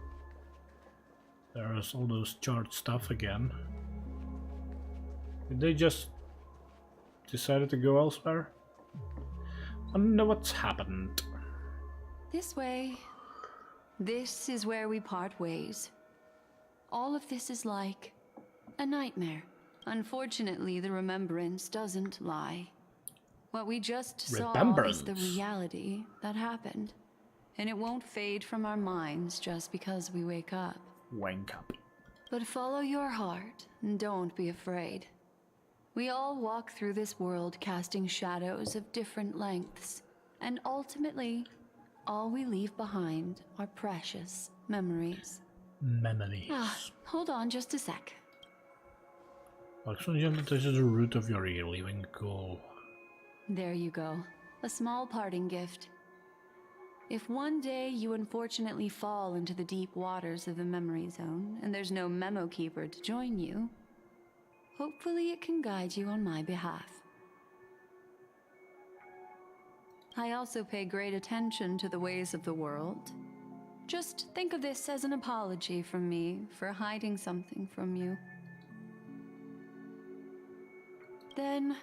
Speaker 1: There's all those charged stuff again. Did they just decided to go elsewhere? I don't know what's happened.
Speaker 5: This way. This is where we part ways. All of this is like a nightmare. Unfortunately, the remembrance doesn't lie. What we just saw is the reality that happened. And it won't fade from our minds just because we wake up.
Speaker 1: Wank up.
Speaker 5: But follow your heart and don't be afraid. We all walk through this world casting shadows of different lengths. And ultimately, all we leave behind are precious memories.
Speaker 1: Memories.
Speaker 5: Hold on just a sec.
Speaker 1: This is the root of your ear, leaving cool.
Speaker 5: There you go. A small parting gift. If one day you unfortunately fall into the deep waters of the memory zone and there's no memo keeper to join you, hopefully it can guide you on my behalf. I also pay great attention to the ways of the world. Just think of this as an apology from me for hiding something from you. Then,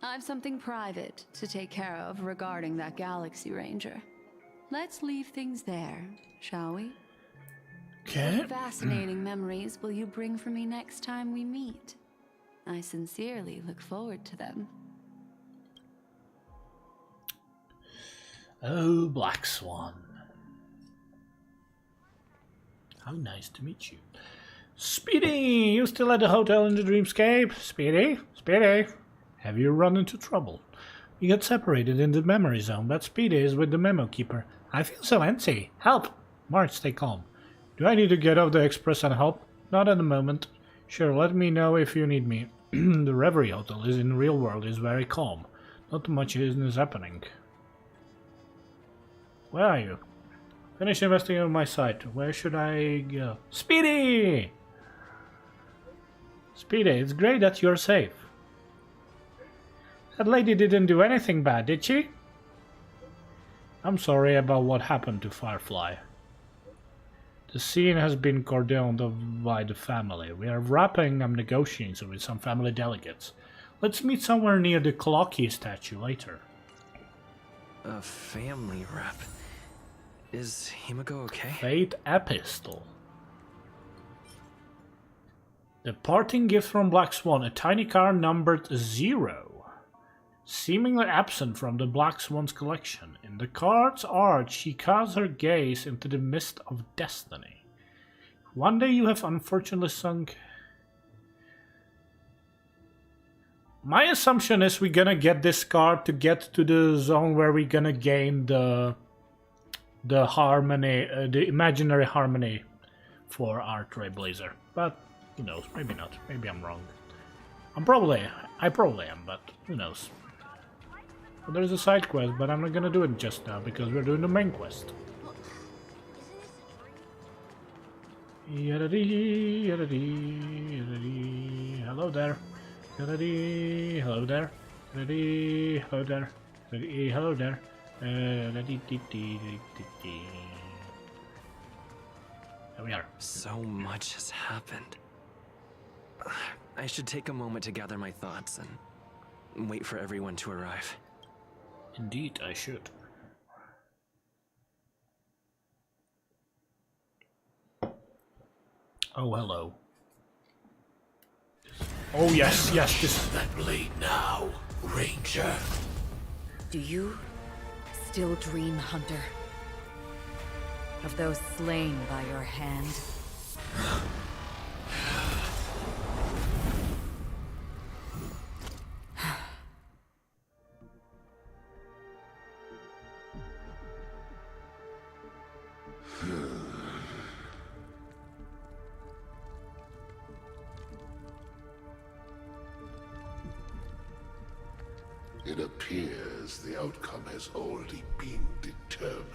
Speaker 5: I've something private to take care of regarding that Galaxy Ranger. Let's leave things there, shall we?
Speaker 1: Okay.
Speaker 5: What fascinating memories will you bring for me next time we meet? I sincerely look forward to them.
Speaker 1: Oh, Black Swan. How nice to meet you. Speedy! You still at the hotel in the dreamscape? Speedy? Speedy? Have you run into trouble? We got separated in the memory zone, but Speedy is with the memo keeper. I feel so empty. Help! March, stay calm. Do I need to get off the express and help? Not at the moment. Sure, let me know if you need me. The Reverie Hotel is in real world is very calm. Not much is happening. Where are you? Finish investigating on my site. Where should I go? Speedy! Speedy, it's great that you're safe. That lady didn't do anything bad, did she? I'm sorry about what happened to Firefly. The scene has been cordoned by the family. We are wrapping up negotiations with some family delegates. Let's meet somewhere near the Clocky statue later.
Speaker 4: A family rep. Is Himiko okay?
Speaker 1: Fate Epistle. The parting gift from Black Swan, a tiny card numbered 0. Seemingly absent from the Black Swan's collection. In the card's art, she casts her gaze into the mist of destiny. One day you have unfortunately sunk... My assumption is we're gonna get this card to get to the zone where we're gonna gain the harmony, the imaginary harmony for our Trailblazer. But who knows? Maybe not. Maybe I'm wrong. I probably am, but who knows? Well, there's a side quest, but I'm not gonna do it just now because we're doing the main quest. Yadadee, yadadee, yadadee. Hello there. Yadadee, hello there. Yadadee, hello there. Yadadee, hello there. There we are.
Speaker 4: So much has happened. I should take a moment to gather my thoughts and wait for everyone to arrive.
Speaker 1: Indeed, I should. Oh, hello. Oh, yes, yes, this...
Speaker 7: That blade now, Ranger.
Speaker 2: Do you still dream, Hunter? Of those slain by your hand?
Speaker 7: It appears the outcome has already been determined.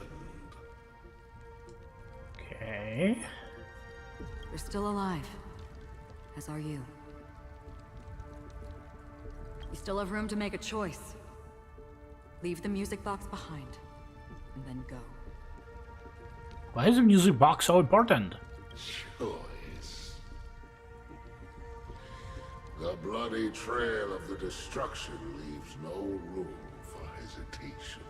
Speaker 1: Okay.
Speaker 2: You're still alive, as are you. You still have room to make a choice. Leave the music box behind, and then go.
Speaker 1: Why is the music box so important?
Speaker 7: Choice. The bloody trail of the destruction leaves no room for hesitation.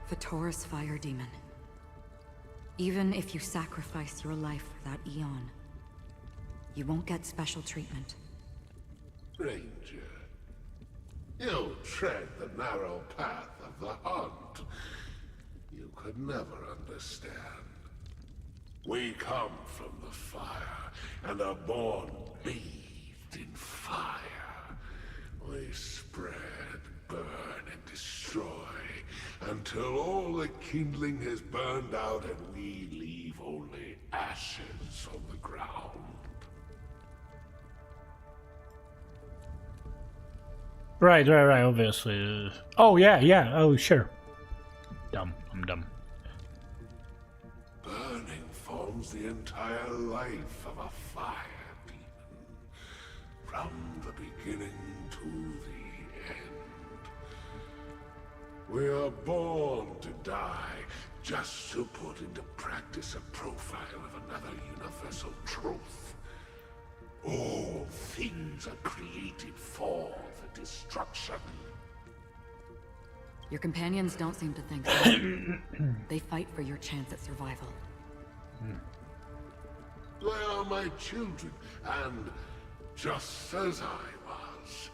Speaker 2: Vatora's fire demon. Even if you sacrifice your life for that Eon, you won't get special treatment.
Speaker 7: Ranger, you tread the narrow path of the hunt. You could never understand. We come from the fire, and are born bathed in fire. We spread, burn, and destroy, until all the kindling has burned out and we leave only ashes on the ground.
Speaker 1: Right, obviously. Oh, yeah, oh, sure. I'm dumb.
Speaker 7: Burning forms the entire life of a fire demon, from the beginning to the end. We are born to die, just to put into practice a profile of another universal truth. All things are created for the destruction.
Speaker 2: Your companions don't seem to think so. They fight for your chance at survival.
Speaker 7: They are my children, and just as I was,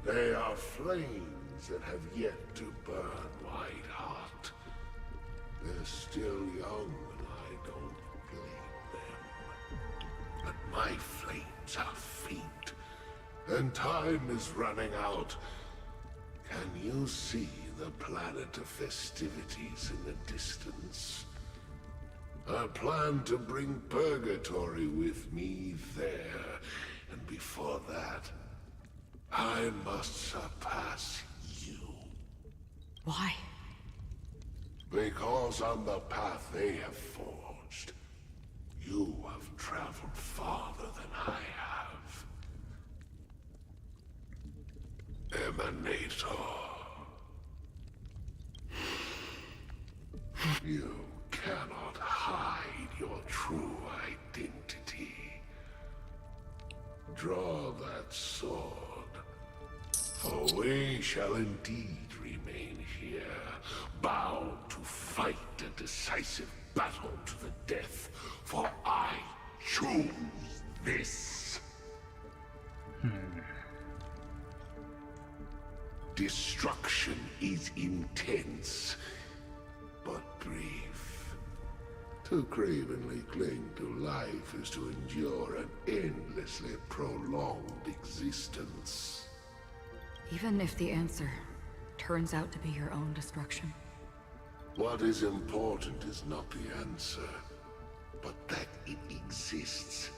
Speaker 7: they are flames that have yet to burn white hot. They're still young, and I don't blame them. But my flames are faint, and time is running out. Can you see the planet of festivities in the distance? I plan to bring Purgatory with me there, and before that, I must surpass you.
Speaker 2: Why?
Speaker 7: Because on the path they have forged, you have traveled farther than I have. We shall indeed remain here, bound to fight a decisive battle to the death, for I choose this. Destruction is intense, but brief. To cravenly cling to life is to endure an endlessly prolonged existence.
Speaker 2: Even if the answer turns out to be your own destruction.
Speaker 7: What is important is not the answer, but that it exists,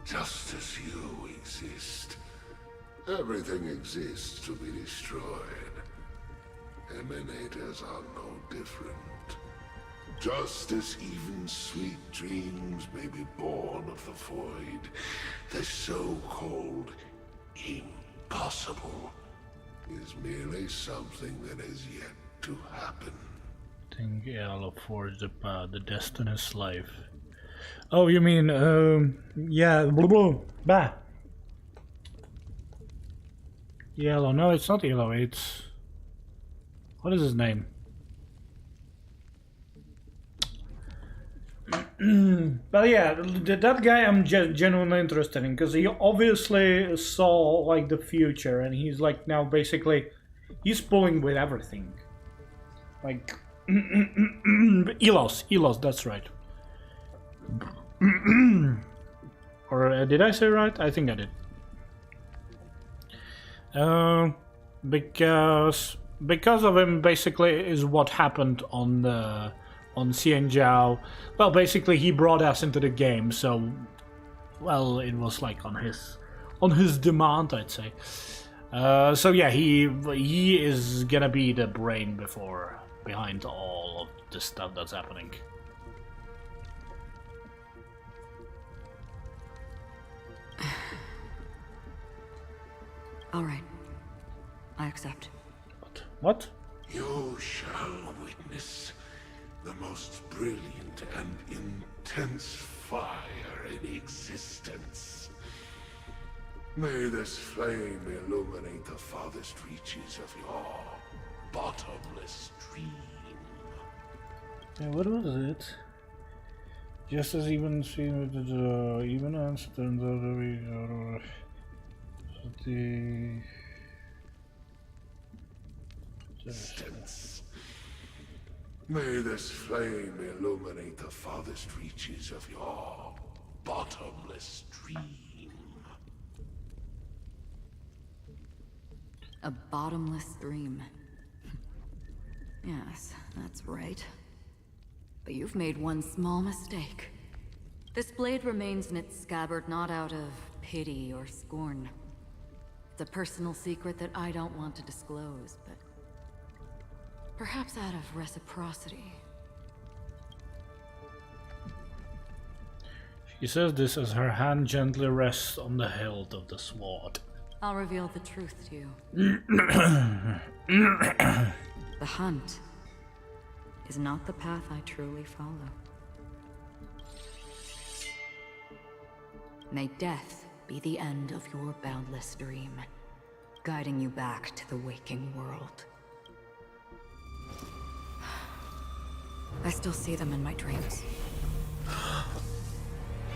Speaker 7: just as you exist. Everything exists to be destroyed. Emanators are no different. Just as even sweet dreams may be born of the void, the so-called impossible is merely something that has yet to happen.
Speaker 1: Think I'll forge the path, the destinous life. Oh, you mean, yeah, blah, blah, bah. Yellow, no, it's not yellow, it's... What is his name? But yeah, that guy I'm genuinely interested in, because he obviously saw, like, the future, and he's, like, now basically, he's pulling with everything. Like, Elos, that's right. Or did I say right? I think I did. Because of him, basically, is what happened on Xianjiao. Well, basically, he brought us into the game, so, well, it was like on his demand, I'd say. So yeah, he is gonna be the brain behind all of the stuff that's happening.
Speaker 2: All right, I accept.
Speaker 1: What?
Speaker 7: You shall witness the most brilliant and intense fire in existence. May this flame illuminate the farthest reaches of your bottomless dream.
Speaker 1: Yeah, what was it? Just as even seen with the even answer the
Speaker 7: Existence. May this flame illuminate the farthest reaches of your bottomless dream.
Speaker 2: A bottomless dream. Yes, that's right. But you've made one small mistake. This blade remains in its scabbard not out of pity or scorn. It's a personal secret that I don't want to disclose, but perhaps out of reciprocity.
Speaker 1: She says this as her hand gently rests on the hilt of the sword.
Speaker 2: I'll reveal the truth to you. The hunt is not the path I truly follow. May death be the end of your boundless dream, guiding you back to the waking world. I still see them in my dreams.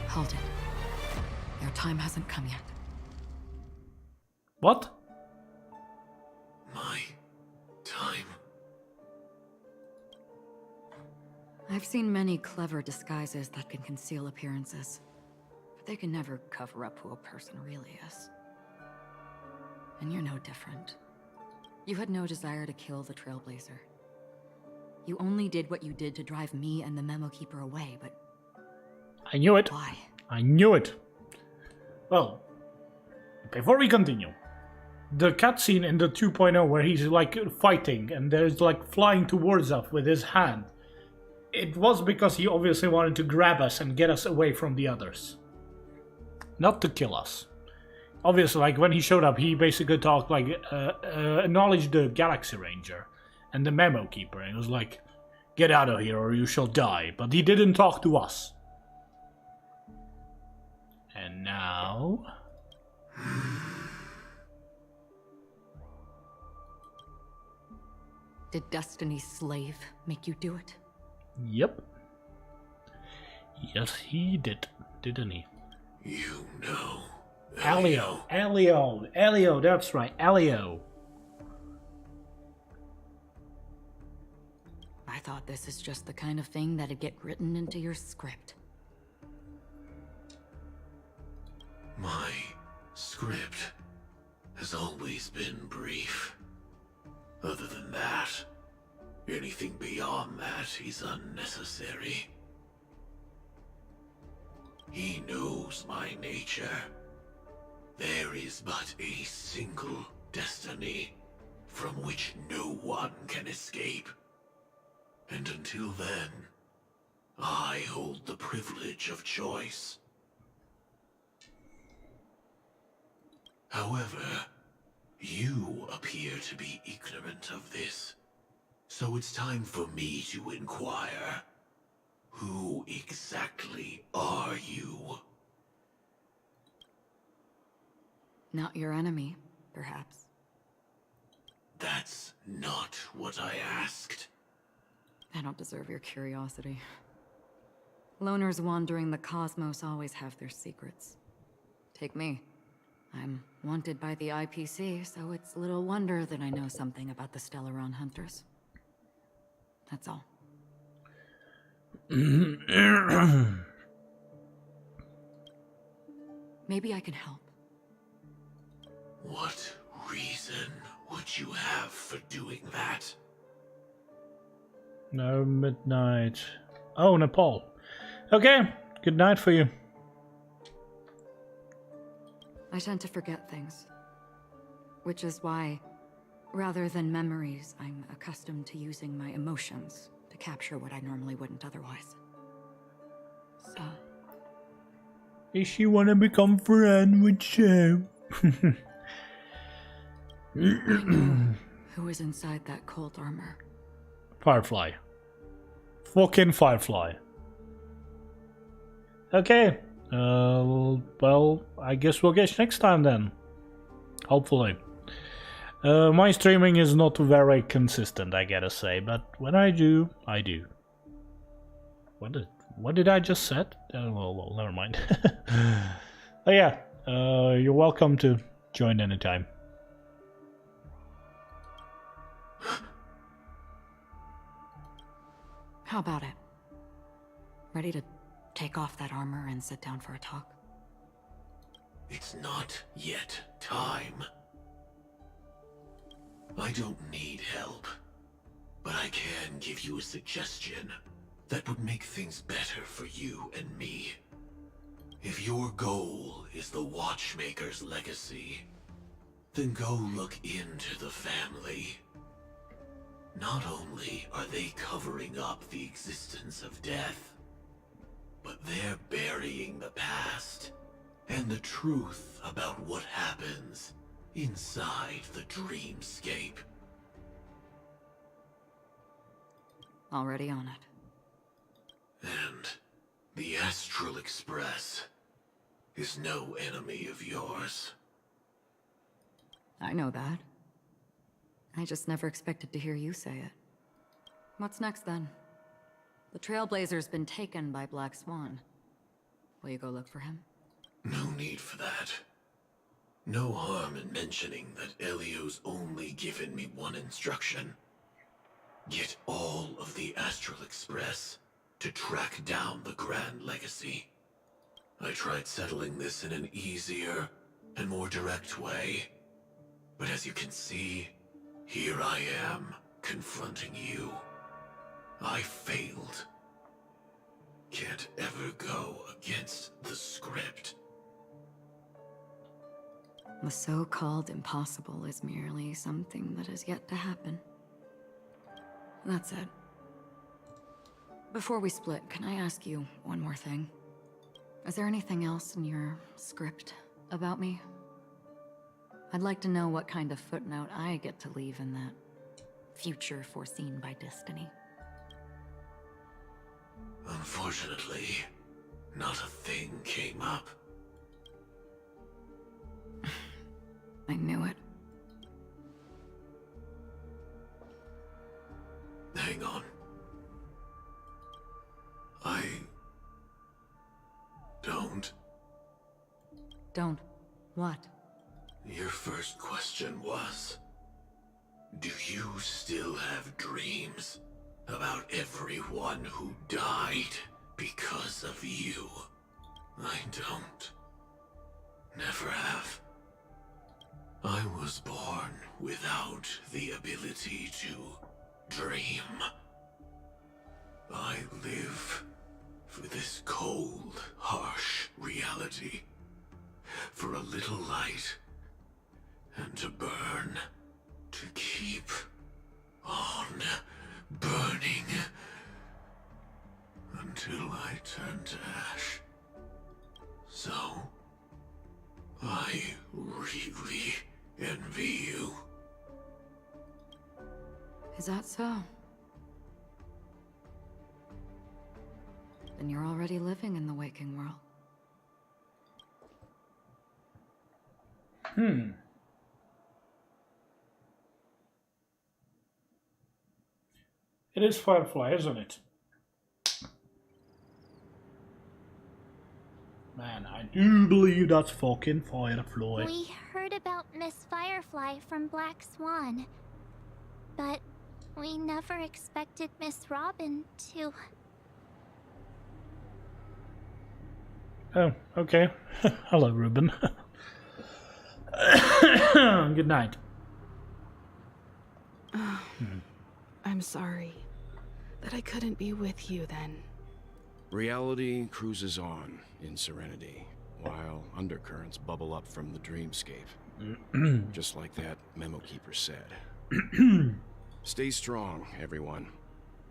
Speaker 2: Hold it. Your time hasn't come yet.
Speaker 1: What?
Speaker 8: My time.
Speaker 2: I've seen many clever disguises that can conceal appearances, but they can never cover up who a person really is. And you're no different. You had no desire to kill the Trailblazer. You only did what you did to drive me and the Memo Keeper away, but...
Speaker 1: I knew it.
Speaker 2: Why?
Speaker 1: I knew it. Well, before we continue, the cutscene in the 2.0 where he's like fighting and there's like flying towards us with his hand, it was because he obviously wanted to grab us and get us away from the others. Not to kill us. Obviously, like when he showed up, he basically talked like, acknowledged the Galaxy Ranger and the Memo Keeper, and he was like, get out of here or you shall die, but he didn't talk to us. And now...
Speaker 2: Did Destiny's slave make you do it?
Speaker 1: Yep. Yes, he did, didn't he?
Speaker 7: You know.
Speaker 1: Elio, that's right, Elio.
Speaker 2: I thought this is just the kind of thing that'd get written into your script.
Speaker 7: My script has always been brief. Other than that, anything beyond that is unnecessary. He knows my nature. There is but a single destiny from which no one can escape. And until then, I hold the privilege of choice. However, you appear to be ignorant of this, so it's time for me to inquire. Who exactly are you?
Speaker 2: Not your enemy, perhaps.
Speaker 7: That's not what I asked.
Speaker 2: I don't deserve your curiosity. Loners wandering the cosmos always have their secrets. Take me. I'm wanted by the IPC, so it's little wonder that I know something about the Stellaron Hunters. That's all. Maybe I can help.
Speaker 7: What reason would you have for doing that?
Speaker 1: No, midnight. Oh, Nepal. Okay, good night for you.
Speaker 2: I tend to forget things. Which is why, rather than memories, I'm accustomed to using my emotions to capture what I normally wouldn't otherwise. So...
Speaker 1: Does she want to become friends with Sam?
Speaker 2: Who is inside that cult armor?
Speaker 1: Firefly. Fucking Firefly. Okay. Well, I guess we'll get next time then. Hopefully. My streaming is not very consistent, I gotta say, but when I do, I do. What did I just said? Well, never mind. Oh yeah, you're welcome to join anytime.
Speaker 2: How about it? Ready to take off that armor and sit down for a talk?
Speaker 7: It's not yet time. I don't need help, but I can give you a suggestion that would make things better for you and me. If your goal is the Watchmaker's legacy, then go look into the family. Not only are they covering up the existence of death, but they're burying the past and the truth about what happens inside the dreamscape.
Speaker 2: Already on it.
Speaker 7: And the Astral Express is no enemy of yours.
Speaker 2: I know that. I just never expected to hear you say it. What's next then? The Trailblazer's been taken by Black Swan. Will you go look for him?
Speaker 7: No need for that. No harm in mentioning that Elio's only given me one instruction. Get all of the Astral Express to track down the Grand Legacy. I tried settling this in an easier and more direct way, but as you can see, here I am, confronting you. I failed. Can't ever go against the script.
Speaker 2: The so-called impossible is merely something that has yet to happen. That's it. Before we split, can I ask you one more thing? Is there anything else in your script about me? I'd like to know what kind of footnote I get to leave in that future foreseen by destiny.
Speaker 7: Unfortunately, not a thing came up.
Speaker 2: I knew it.
Speaker 7: Don't.
Speaker 2: Don't. What?
Speaker 7: Your first question was, do you still have dreams about everyone who died because of you? I don't. Never have. I was born without the ability to dream. I live for this cold, harsh reality. For a little light, and to burn, to keep on burning, until I turn to ash. So, I really envy you.
Speaker 2: Is that so? Then you're already living in the waking world.
Speaker 1: It is Firefly, isn't it? Man, I do believe that's fucking Firefly.
Speaker 3: We heard about Miss Firefly from Black Swan, but we never expected Miss Robin to...
Speaker 1: Oh, okay. Hello, Ruben. Good night.
Speaker 10: I'm sorry that I couldn't be with you then.
Speaker 11: Reality cruises on in serenity, while undercurrents bubble up from the dreamscape. Just like that memo keeper said. Stay strong, everyone.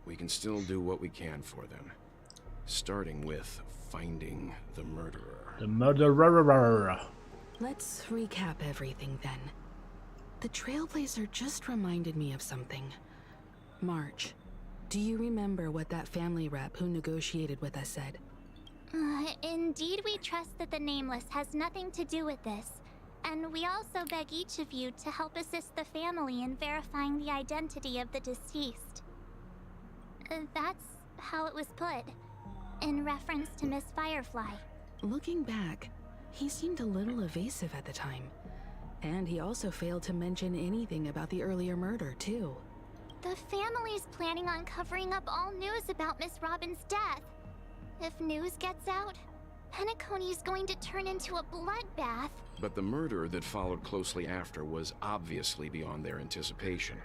Speaker 11: We can still do what we can for them. Starting with finding the murderer.
Speaker 1: The murderer.
Speaker 10: Let's recap everything then. The Trailblazer just reminded me of something. March, do you remember what that family rep who negotiated with us said?
Speaker 3: Indeed, we trust that the Nameless has nothing to do with this. And we also beg each of you to help assist the family in verifying the identity of the deceased. That's how it was put, in reference to Miss Firefly.
Speaker 10: Looking back, he seemed a little evasive at the time. And he also failed to mention anything about the earlier murder, too.
Speaker 3: The family's planning on covering up all news about Miss Robin's death. If news gets out, Penacony's going to turn into a bloodbath.
Speaker 11: But the murder that followed closely after was obviously beyond their anticipation.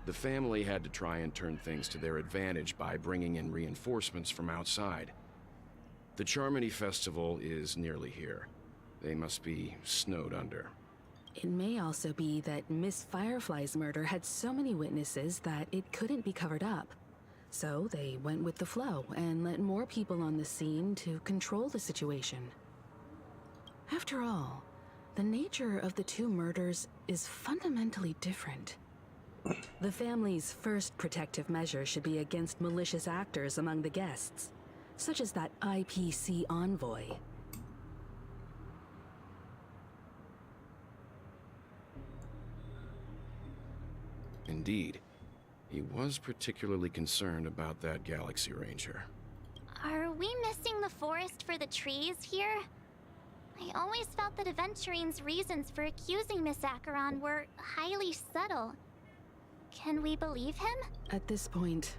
Speaker 11: The family had to try and turn things to their advantage by bringing in reinforcements from outside. The Charmony Festival is nearly here. They must be snowed under.
Speaker 10: It may also be that Miss Firefly's murder had so many witnesses that it couldn't be covered up. So they went with the flow and let more people on the scene to control the situation. After all, the nature of the two murders is fundamentally different. The family's first protective measure should be against malicious actors among the guests, such as that IPC envoy.
Speaker 11: Indeed. He was particularly concerned about that Galaxy Ranger.
Speaker 3: Are we missing the forest for the trees here? I always felt that Aventurine's reasons for accusing Miss Acheron were highly subtle. Can we believe him?
Speaker 10: At this point,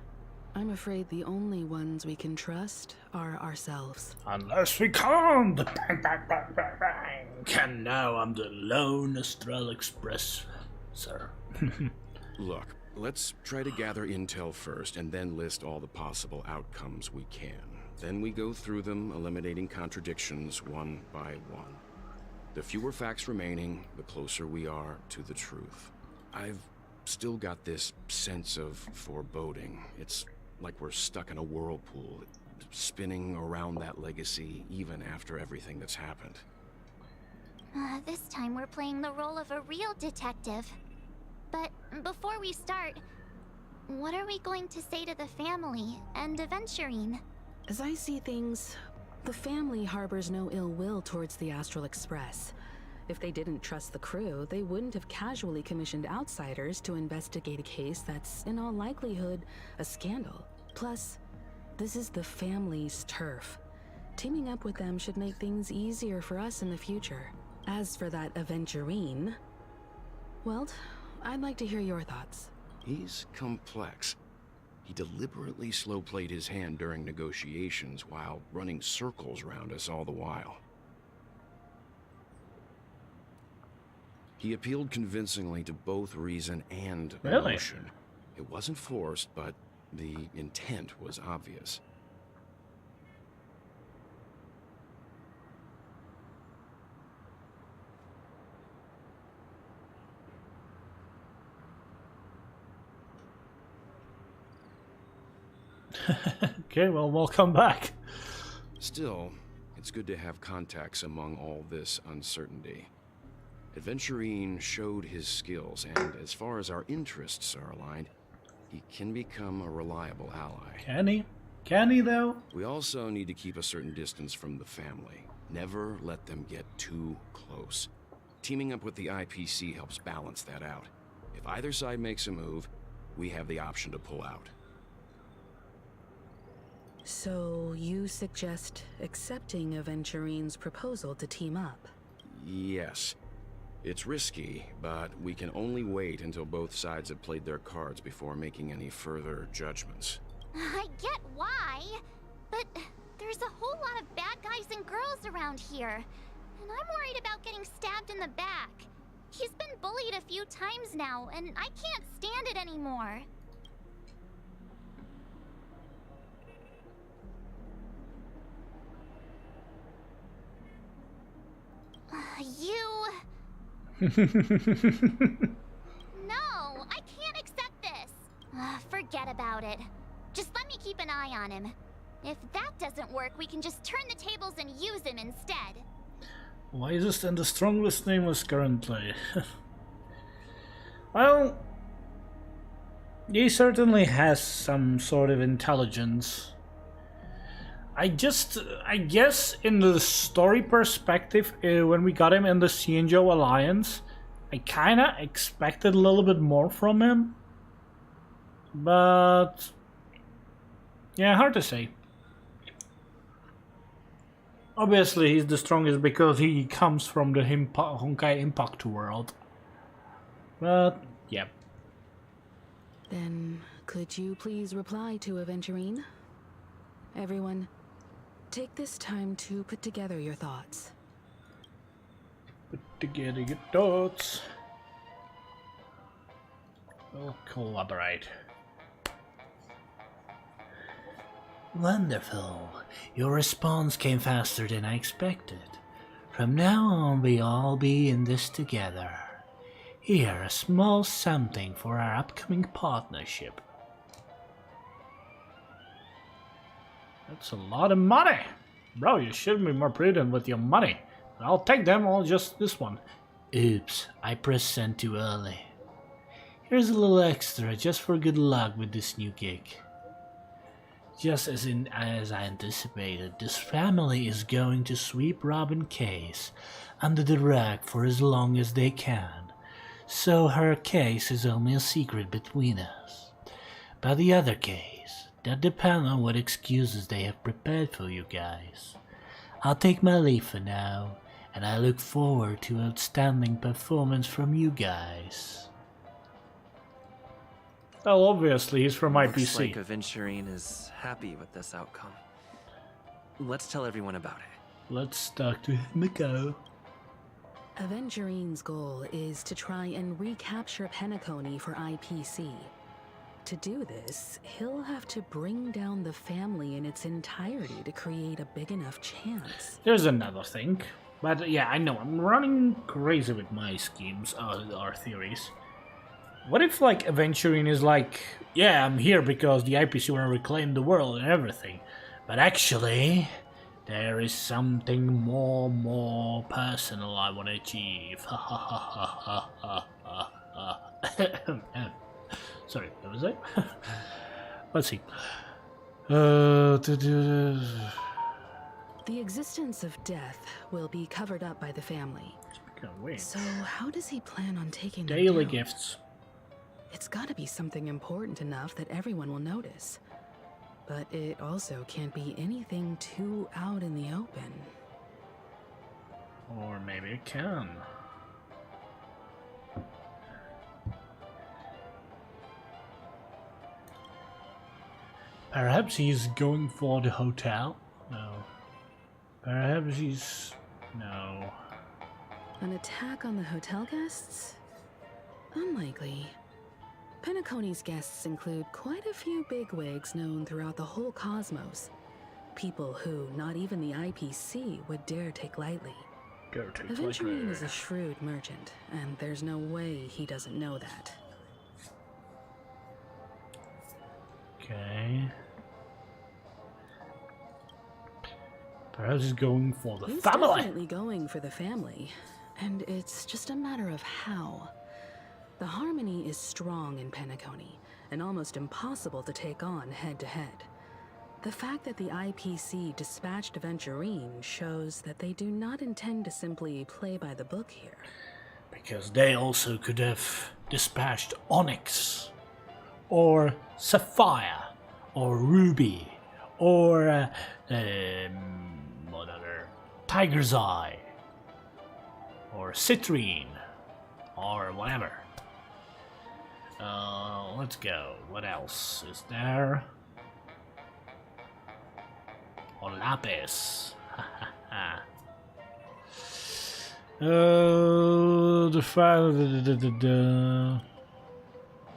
Speaker 10: I'm afraid the only ones we can trust are ourselves.
Speaker 1: Unless we can't! Bang, bang, bang, bang, bang. And now I'm the lone Astral Express, sir.
Speaker 11: Look, let's try to gather intel first and then list all the possible outcomes we can. Then we go through them, eliminating contradictions one by one. The fewer facts remaining, the closer we are to the truth. I've still got this sense of foreboding. It's like we're stuck in a whirlpool, spinning around that legacy even after everything that's happened.
Speaker 3: This time we're playing the role of a real detective. But before we start, what are we going to say to the family and Aventurine?
Speaker 10: As I see things, the family harbors no ill will towards the Astral Express. If they didn't trust the crew, they wouldn't have casually commissioned outsiders to investigate a case that's, in all likelihood, a scandal. Plus, this is the family's turf. teaming up with them should make things easier for us in the future. As for that aventurine, well, I'd like to hear your thoughts.
Speaker 11: He's complex. He deliberately slow-played his hand during negotiations while running circles around us all the while. He appealed convincingly to both reason and emotion. It wasn't forced, but the intent was obvious.
Speaker 1: Okay, well, welcome back.
Speaker 11: Still, it's good to have contacts among all this uncertainty. Adventurine showed his skills, and as far as our interests are aligned, he can become a reliable ally.
Speaker 1: Can he? Can he, though?
Speaker 11: We also need to keep a certain distance from the family. Never let them get too close. Teaming up with the IPC helps balance that out. If either side makes a move, we have the option to pull out.
Speaker 10: So you suggest accepting Aventurine's proposal to team up?
Speaker 11: Yes. It's risky, but we can only wait until both sides have played their cards before making any further judgments.
Speaker 3: I get why, but there's a whole lot of bad guys and girls around here, and I'm worried about getting stabbed in the back. He's been bullied a few times now, and I can't stand it anymore. No, I can't accept this. Forget about it. Just let me keep an eye on him. If that doesn't work, we can just turn the tables and use him instead.
Speaker 1: Wisest and the strongest nameless currently. Well, he certainly has some sort of intelligence. I guess in the story perspective, when we got him in the Xianzhou Alliance, I kinda expected a little bit more from him. But yeah, hard to say. Obviously, he's the strongest because he comes from the Honkai Impact world. But yeah.
Speaker 10: Then could you please reply to Aventurine? Everyone, take this time to put together your thoughts.
Speaker 1: Put together your thoughts. We'll collaborate. Wonderful. Your response came faster than I expected. From now on, we'll all be in this together. Here, a small something for our upcoming partnership. That's a lot of money. Bro, you should be more prudent with your money. I'll take them all, just this one. Oops, I pressed send too early. Here's a little extra just for good luck with this new gig. Just as I anticipated, this family is going to sweep Robin Case under the rug for as long as they can. So her case is only a secret between us. But the other case, that depends on what excuses they have prepared for you guys. I'll take my leave for now, and I look forward to outstanding performance from you guys. Well, obviously he's from IPC.
Speaker 4: Looks like Aventurine is happy with this outcome. Let's tell everyone about it.
Speaker 1: Let's talk to Miko.
Speaker 10: Aventurine's goal is to try and recapture Penacony for IPC. To do this, he'll have to bring down the family in its entirety to create a big enough chance.
Speaker 1: There's another thing. But yeah, I know, I'm running crazy with my schemes, or theories. What if, like, Aventurine is like, yeah, I'm here because the IPC want to reclaim the world and everything. But actually, there is something more personal I want to achieve. Sorry, what was that? Let's see.
Speaker 10: The existence of death will be covered up by the family. So how does he plan on taking them
Speaker 1: daily
Speaker 10: down?
Speaker 1: gifts?
Speaker 10: It's gotta be something important enough that everyone will notice. but it also can't be anything too out in the open.
Speaker 1: Or maybe it can. Perhaps he's going for the hotel? No. Perhaps he's... no.
Speaker 10: An attack on the hotel guests? Unlikely. Penacony's guests include quite a few bigwigs known throughout the whole cosmos. People who not even the IPC would dare take lightly. Aventurine is a shrewd merchant, and there's no way he doesn't know that.
Speaker 1: Okay. Perhaps he's going for the
Speaker 10: He's
Speaker 1: family.
Speaker 10: Definitely going for the family, and it's just a matter of how. The harmony is strong in Penacony, and almost impossible to take on head-to-head. The fact that the IPC dispatched Aventurine shows that they do not intend to simply play by the book here.
Speaker 1: Because they also could have dispatched Onyx, or Sapphire, or Ruby, or what other? Tiger's Eye, or Citrine, or whatever. Let's go. What else is there? Or Lapis. The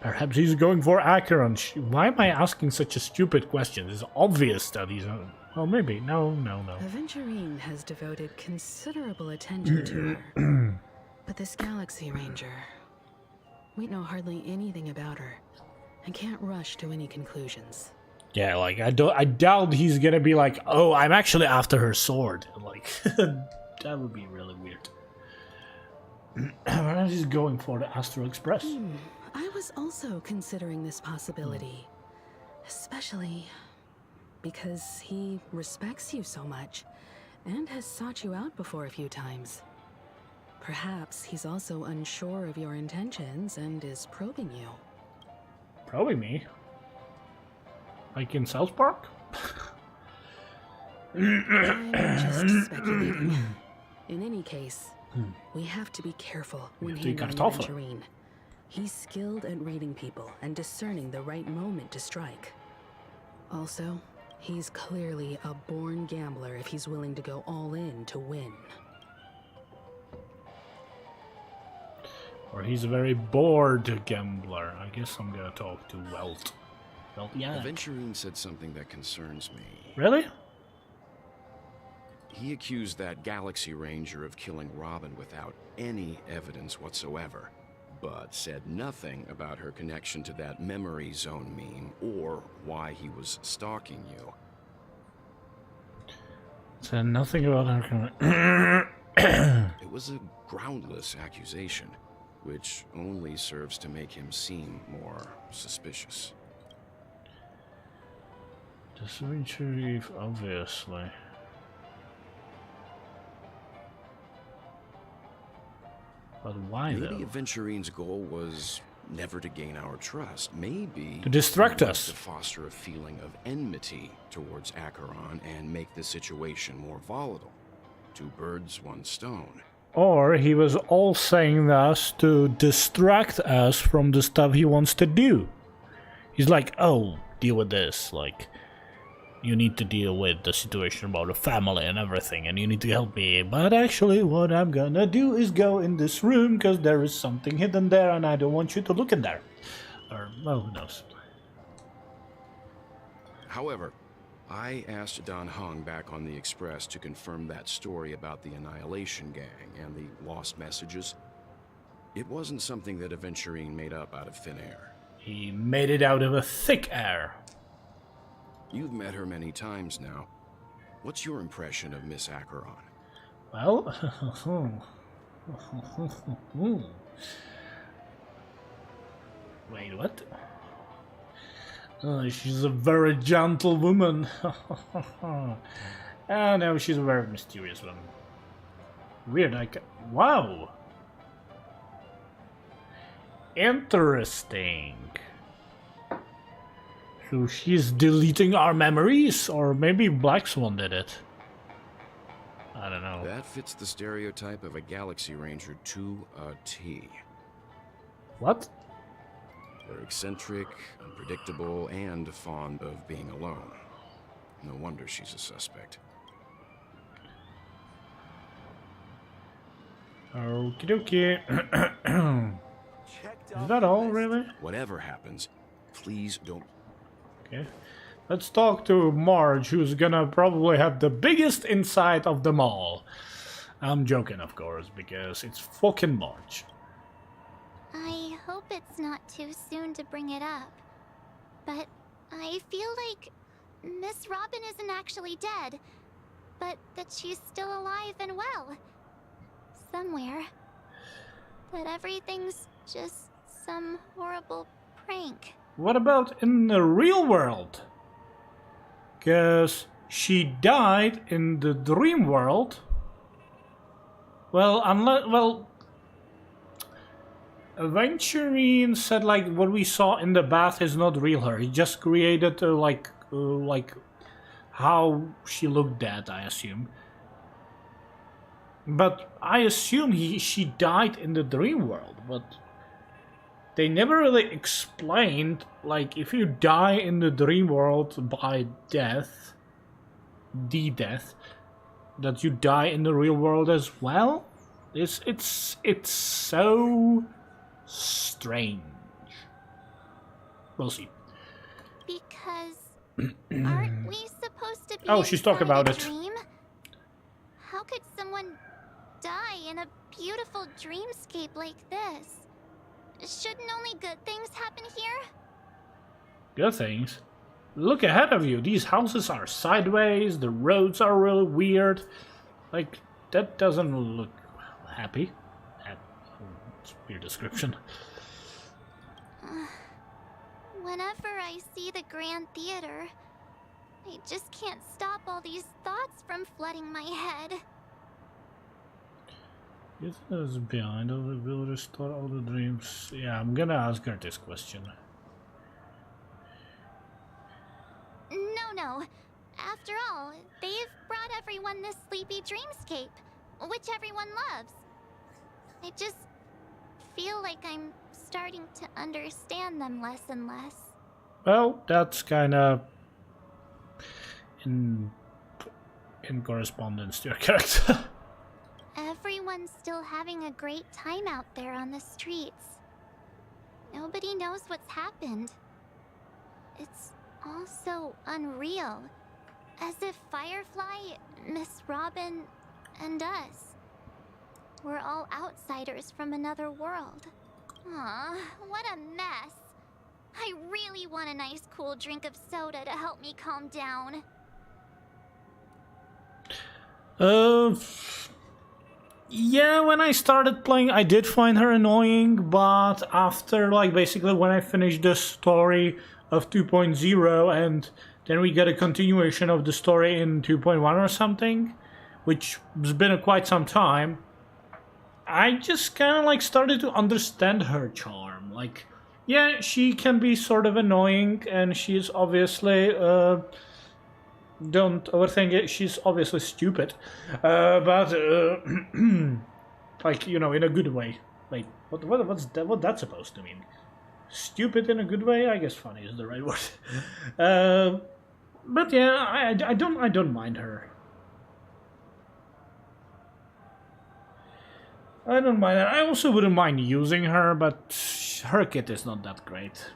Speaker 1: perhaps he's going for Acheron. Why am I asking such a stupid question? It's obvious that he's... well, maybe. No.
Speaker 10: Aventurine has devoted considerable attention to her. But this Galaxy Ranger... we know hardly anything about her, and can't rush to any conclusions.
Speaker 1: Yeah, like, I doubt he's gonna be like, oh, I'm actually after her sword. Like, that would be really weird. Perhaps he's going for the Astral Express.
Speaker 10: I was also considering this possibility. Especially because he respects you so much, and has sought you out before a few times. Perhaps he's also unsure of your intentions and is probing you.
Speaker 1: Probing me? Like in South Park?
Speaker 10: I'm just speculating. In any case, we have to be careful when handling Aventurine. He's skilled at reading people and discerning the right moment to strike. Also, he's clearly a born gambler if he's willing to go all in to win.
Speaker 1: Or he's a very bored gambler. I guess I'm gonna talk to Welt. Yeah.
Speaker 11: Aventurine said something that concerns me.
Speaker 1: Really?
Speaker 11: He accused that Galaxy Ranger of killing Robin without any evidence whatsoever, but said nothing about her connection to that memory zone meme or why he was stalking you.
Speaker 1: Said nothing about her.
Speaker 11: It was a groundless accusation, which only serves to make him seem more suspicious.
Speaker 1: The Swing Chief, obviously. But why, though?
Speaker 11: Maybe Aventurine's goal was never to gain our trust. Maybe
Speaker 1: to distract us.
Speaker 11: To foster a feeling of enmity towards Acheron and make the situation more volatile. Two birds, one stone.
Speaker 1: Or he was all saying this to distract us from the stuff he wants to do. He's like, oh, deal with this. Like, you need to deal with the situation about the family and everything, and you need to help me. But actually, what I'm gonna do is go in this room, because there is something hidden there, and I don't want you to look in there. Or, well, who knows.
Speaker 11: However, I asked Don Hung back on the Express to confirm that story about the Annihilation Gang and the lost messages. It wasn't something that Aventurine made up out of thin air.
Speaker 1: He made it out of a thick air.
Speaker 11: You've met her many times now. What's your impression of Miss Acheron?
Speaker 1: Well, wait, what? She's a very gentle woman. Oh no, she's a very mysterious woman. Weird, wow! she's deleting our memories, or maybe Black Swan did it. I don't know.
Speaker 11: That fits the stereotype of a Galaxy Ranger to a T.
Speaker 1: What?
Speaker 11: They're eccentric, unpredictable, and fond of being alone. No wonder she's a suspect.
Speaker 1: Okie dokie. Is that all, really?
Speaker 11: Whatever happens, please don't...
Speaker 1: Okay. Let's talk to Marge, who's gonna probably have the biggest insight of them all. I'm joking, of course, because it's fucking Marge.
Speaker 3: I hope it's not too soon to bring it up, but I feel like Miss Robin isn't actually dead, but that she's still alive and well. Somewhere. But everything's just some horrible prank.
Speaker 1: What about in the real world? Because she died in the dream world. Well, unless... Well... Aventurine said, like, what we saw in the bath is not real her. He just created, like, how she looked dead, I assume. But I assume she died in the dream world, but they never really explained, like, if you die in the dream world by death, that you die in the real world as well. It's so strange. We'll see.
Speaker 3: Because aren't we supposed to be
Speaker 1: Oh, she's talking about
Speaker 3: inside a
Speaker 1: it.
Speaker 3: dream? How could someone die in a beautiful dreamscape like this? Shouldn't only good things happen here?
Speaker 1: Good things. Look ahead of you. These houses are sideways. The roads are really weird. Like, that doesn't look happy. It's a weird description.
Speaker 3: Whenever I see the Grand Theater, I just can't stop all these thoughts from flooding my head.
Speaker 1: It is behind all the will restore all the dreams. Yeah, I'm gonna ask her this question.
Speaker 3: No. After all, they've brought everyone this sleepy dreamscape, which everyone loves. I just feel like I'm starting to understand them less and less.
Speaker 1: Well, that's kinda in correspondence to your character.
Speaker 3: Everyone's still having a great time out there on the streets. Nobody knows what's happened. It's all so unreal. As if Firefly, Miss Robin, and us were all outsiders from another world. Aw, what a mess. I really want a nice cool drink of soda to help me calm down.
Speaker 1: Yeah, when I started playing, I did find her annoying, but after, like, basically when I finished the story of 2.0, and then we get a continuation of the story in 2.1 or something, which has been quite some time, I just kind of, like, started to understand her charm. Like, yeah, she can be sort of annoying, and she's obviously, don't overthink it, she's obviously stupid, but like, you know, in a good way. Like, what's that's supposed to mean? Stupid in a good way? I guess funny is the right word. But yeah, I don't mind her. I don't mind her. I also wouldn't mind using her, but her kit is not that great.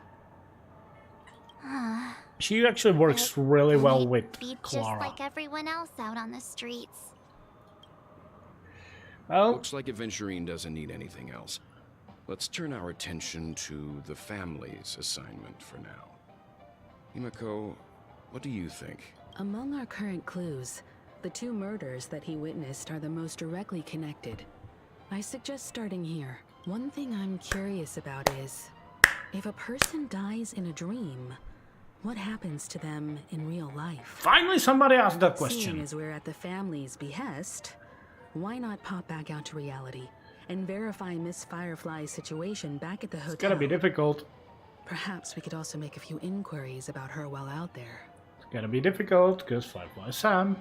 Speaker 1: She actually works really well with
Speaker 3: Be
Speaker 1: Clara.
Speaker 3: just like everyone else out on the streets.
Speaker 1: Well,
Speaker 11: Looks like Aventurine doesn't need anything else. Let's turn our attention to the family's assignment for now. Himiko, what do you think?
Speaker 10: Among our current clues, the two murders that he witnessed are the most directly connected. I suggest starting here. One thing I'm curious about is, if a person dies in a dream, what happens to them in real life?
Speaker 1: Finally somebody asked that question.
Speaker 10: Seeing as we're at the family's behest, why not pop back out to reality and verify Miss Firefly's situation back at the hotel?
Speaker 1: It's gonna be difficult.
Speaker 10: Perhaps we could also make a few inquiries about her while out there.
Speaker 1: It's gonna be difficult, because Firefly Sam.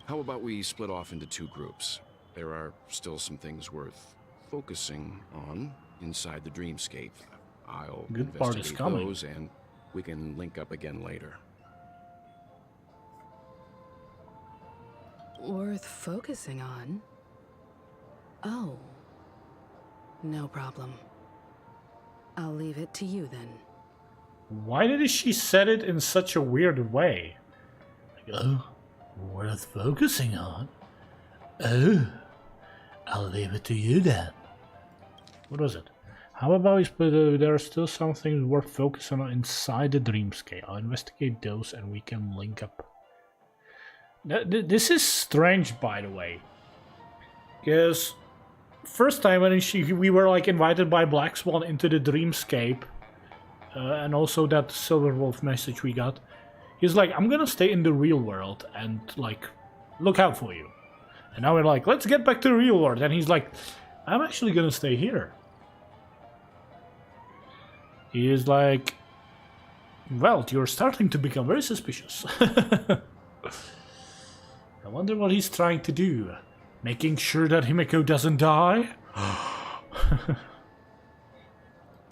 Speaker 11: How about we split off into 2 groups? There are still some things worth focusing on inside the dreamscape. I'll
Speaker 1: Good part is
Speaker 11: investigate
Speaker 1: coming.
Speaker 11: those, and we can link up again later.
Speaker 10: Worth focusing on? Oh. No problem. I'll leave it to you then.
Speaker 1: Why did she said it in such a weird way? Like, oh, worth focusing on? Oh, I'll leave it to you then. What was it? How about we split, there are still some things worth focusing on inside the dreamscape. I'll investigate those and we can link up. This is strange, by the way. Because first time when we were like invited by Black Swan into the dreamscape, and also that Silver Wolf message we got, he's like, I'm gonna stay in the real world and like look out for you. And now we're like, let's get back to the real world, and he's like, I'm actually gonna stay here. He is like, well, you're starting to become very suspicious. I wonder what he's trying to do. Making sure that Himeko doesn't die?
Speaker 3: Huh?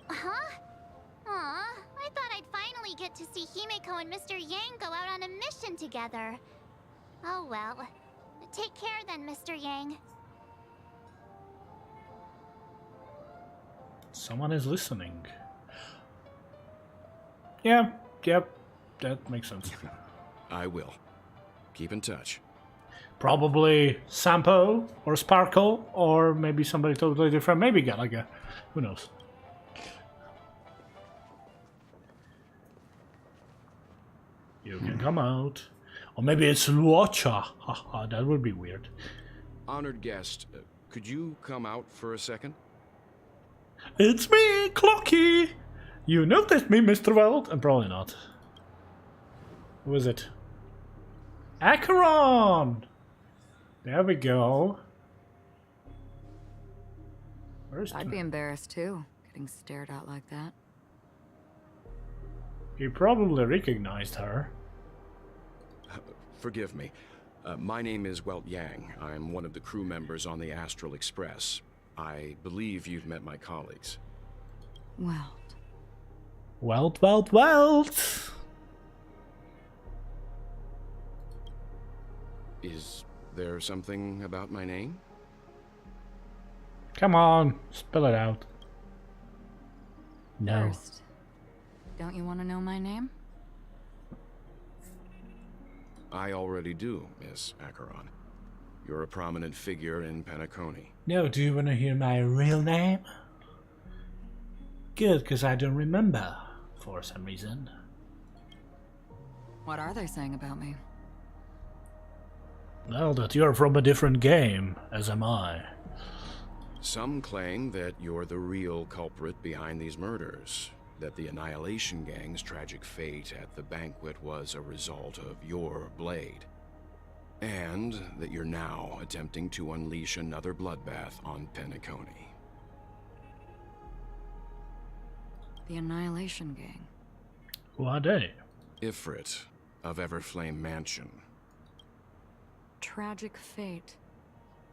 Speaker 3: Aw, I thought I'd finally get to see Himeko and Mr. Yang go out on a mission together. Oh well. Take care then, Mr. Yang.
Speaker 1: Someone is listening. Yeah, yep, that makes sense.
Speaker 11: I will. Keep in touch.
Speaker 1: Probably Sampo or Sparkle, or maybe somebody totally different. Maybe Galaga. Who knows? You can come out. Or maybe it's Luocha. Haha, that would be weird.
Speaker 11: Honored guest, could you come out for a second?
Speaker 1: It's me, Clocky! You noticed me, Mr. Weld? And probably not. Who is it? Acheron! There we go. Where's
Speaker 2: I'd be embarrassed too, getting stared at like that.
Speaker 1: He probably recognized her.
Speaker 11: Forgive me. My name is Welt Yang. I'm one of the crew members on the Astral Express. I believe you've met my colleagues.
Speaker 1: Welt.
Speaker 11: Is there something about my name?
Speaker 1: Come on, spill it out. No.
Speaker 2: First, don't you want to know my name?
Speaker 11: I already do, Miss Acheron. You're a prominent figure in Penacony.
Speaker 1: No, do you want to hear my real name? Good, because I don't remember, for some reason.
Speaker 2: What are they saying about me?
Speaker 1: Well, that you're from a different game, as am I.
Speaker 11: Some claim that you're the real culprit behind these murders, that the Annihilation Gang's tragic fate at the banquet was a result of your blade, and that you're now attempting to unleash another bloodbath on Penacony.
Speaker 2: The Annihilation Gang.
Speaker 1: Who are they?
Speaker 11: Ifrit of Everflame Mansion.
Speaker 2: Tragic fate.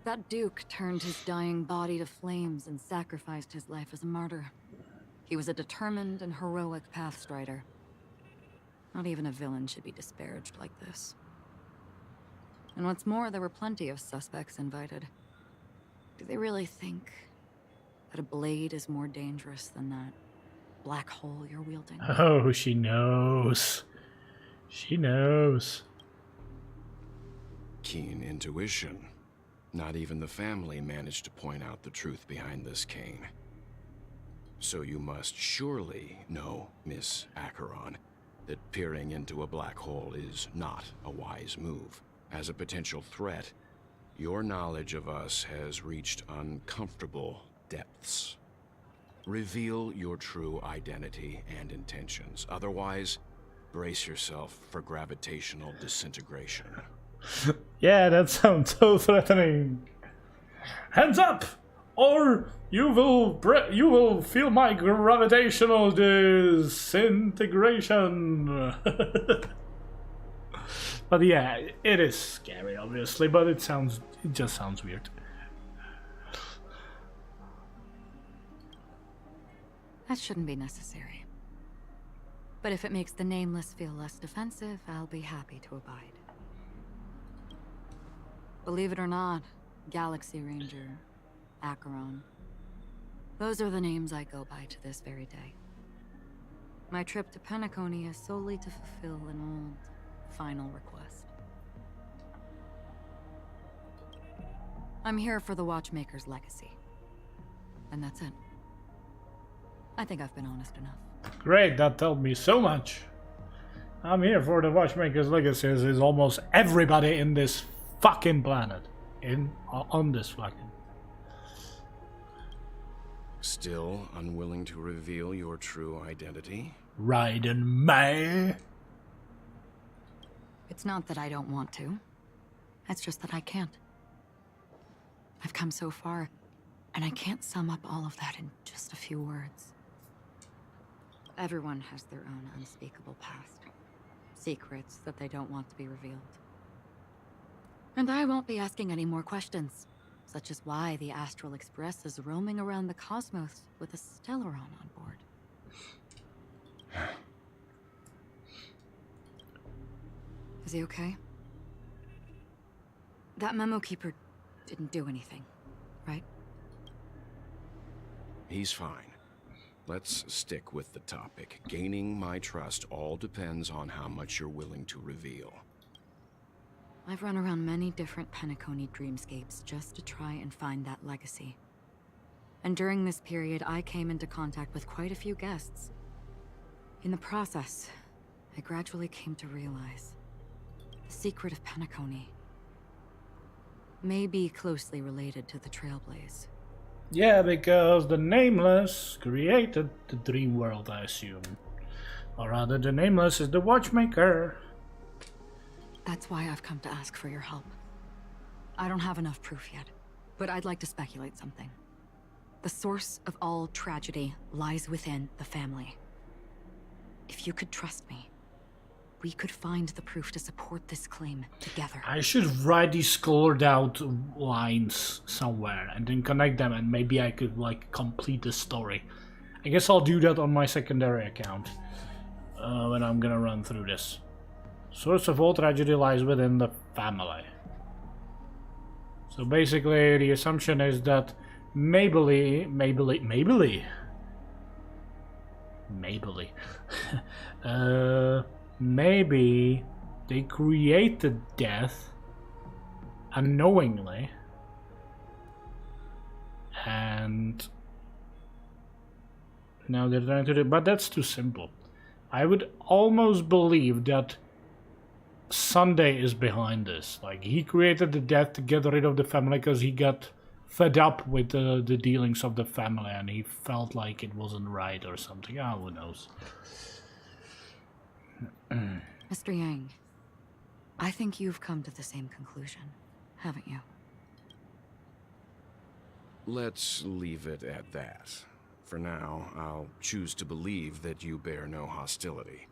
Speaker 2: That Duke turned his dying body to flames and sacrificed his life as a martyr. He was a determined and heroic pathstrider. Not even a villain should be disparaged like this. And what's more, there were plenty of suspects invited. Do they really think that a blade is more dangerous than that black hole you're wielding?
Speaker 1: Oh, she knows. She knows.
Speaker 11: Keen intuition. Not even the family managed to point out the truth behind this cane. So you must surely know, Miss Acheron, that peering into a black hole is not a wise move. As a potential threat, your knowledge of us has reached uncomfortable depths. Reveal your true identity and intentions. Otherwise, brace yourself for gravitational disintegration.
Speaker 1: Yeah, that sounds so threatening. Hands up! Or You will feel my gravitational disintegration. But yeah, it is scary, obviously, but it just sounds weird.
Speaker 2: That shouldn't be necessary. But if it makes the Nameless feel less defensive, I'll be happy to abide. Believe it or not, Galaxy Ranger, Acheron. Those are the names I go by to this very day. My trip to Penacony is solely to fulfill an old, final request. I'm here for the Watchmaker's legacy. And that's it. I think I've been honest enough.
Speaker 1: Great, that told me so much. I'm here for the Watchmaker's legacy is almost everybody in this fucking planet. On this fucking...
Speaker 11: Still unwilling to reveal your true identity?
Speaker 1: Raiden May.
Speaker 2: It's not that I don't want to. It's just that I can't. I've come so far, and I can't sum up all of that in just a few words. Everyone has their own unspeakable past. Secrets that they don't want to be revealed. And I won't be asking any more questions, such as why the Astral Express is roaming around the cosmos with a Stellaron on board. Is he okay? That memo keeper didn't do anything, right?
Speaker 11: He's fine. Let's stick with the topic. Gaining my trust all depends on how much you're willing to reveal.
Speaker 2: I've run around many different Penacony dreamscapes just to try and find that legacy. And during this period, I came into contact with quite a few guests. In the process, I gradually came to realize the secret of Penacony may be closely related to the Trailblaze.
Speaker 1: Yeah, because the Nameless created the dream world, I assume. Or rather, the Nameless is the Watchmaker.
Speaker 2: That's why I've come to ask for your help. I don't have enough proof yet, but I'd like to speculate something. The source of all tragedy lies within the family. If you could trust me, we could find the proof to support this claim together.
Speaker 1: I should write these colored out lines somewhere and then connect them, and maybe I could like complete the story. I guess I'll do that on my secondary account when I'm gonna run through this. Source of all tragedy lies within the family. So basically the assumption is that Mabley maybe they created death unknowingly, and now they're trying to do, but that's too simple. I would almost believe that Sunday is behind this. Like, he created the death to get rid of the family because he got fed up with the dealings of the family and he felt like it wasn't right or something. Oh, who knows.
Speaker 2: Mr. Yang, I think you've come to the same conclusion, haven't you?
Speaker 11: Let's leave it at that. For now, I'll choose to believe that you bear no hostility.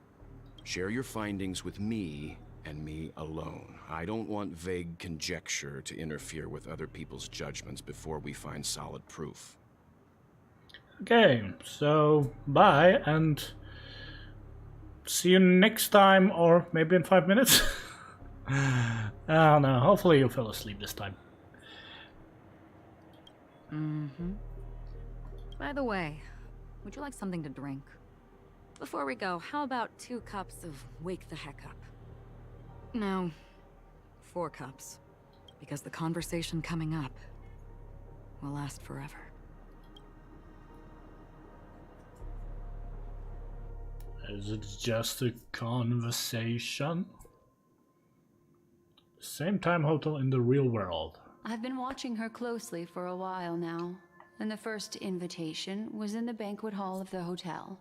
Speaker 11: Share your findings with me and me alone. I don't want vague conjecture to interfere with other people's judgments before we find solid proof.
Speaker 1: Okay, so bye and see you next time, or maybe in 5 minutes. I don't know, hopefully you fell asleep this time.
Speaker 2: By the way, would you like something to drink? Before we go, how about 2 cups of Wake the Heck Up? No, 4 cups. Because the conversation coming up will last forever.
Speaker 1: Is it just a conversation? Same time hotel in the real world.
Speaker 5: I've been watching her closely for a while now, and the first invitation was in the banquet hall of the hotel.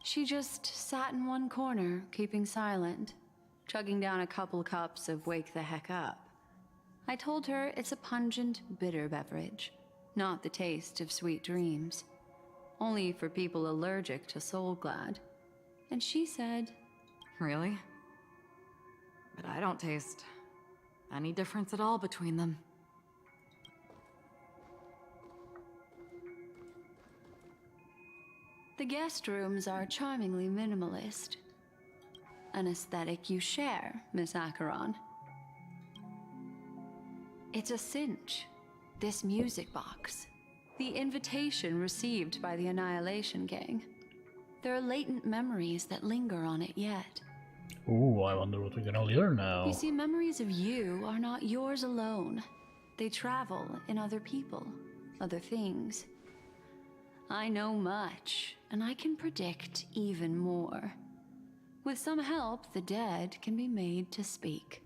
Speaker 5: She just sat in one corner, keeping silent, chugging down a couple cups of Wake the Heck Up. I told her it's a pungent, bitter beverage, not the taste of sweet dreams. Only for people allergic to Soul Glad. And she said,
Speaker 2: Really? But I don't taste any difference at all between them.
Speaker 5: the guest rooms are charmingly minimalist. An aesthetic you share, Miss Acheron. It's a cinch. This music box. The invitation received by the Annihilation Gang. There are latent memories that linger on it yet.
Speaker 1: Ooh, I wonder what we're gonna learn now.
Speaker 5: You see, memories of you are not yours alone. They travel in other people, other things. I know much, and I can predict even more. With some help, the dead can be made to speak.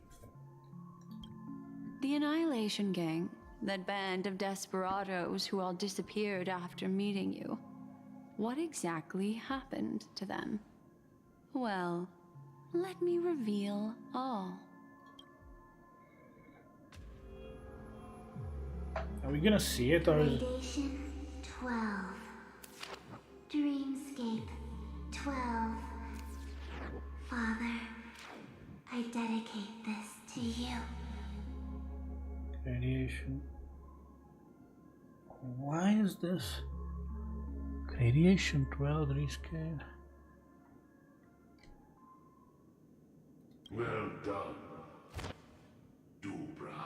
Speaker 5: The Annihilation Gang, that band of desperados who all disappeared after meeting you. What exactly happened to them? Well, let me reveal all.
Speaker 1: Are we gonna see it or?
Speaker 12: Radiation 12. Dreamscape 12. Father, I dedicate this to you.
Speaker 1: Radiation. Why is this? Radiation 12 rescale.
Speaker 7: Well done, Dubra.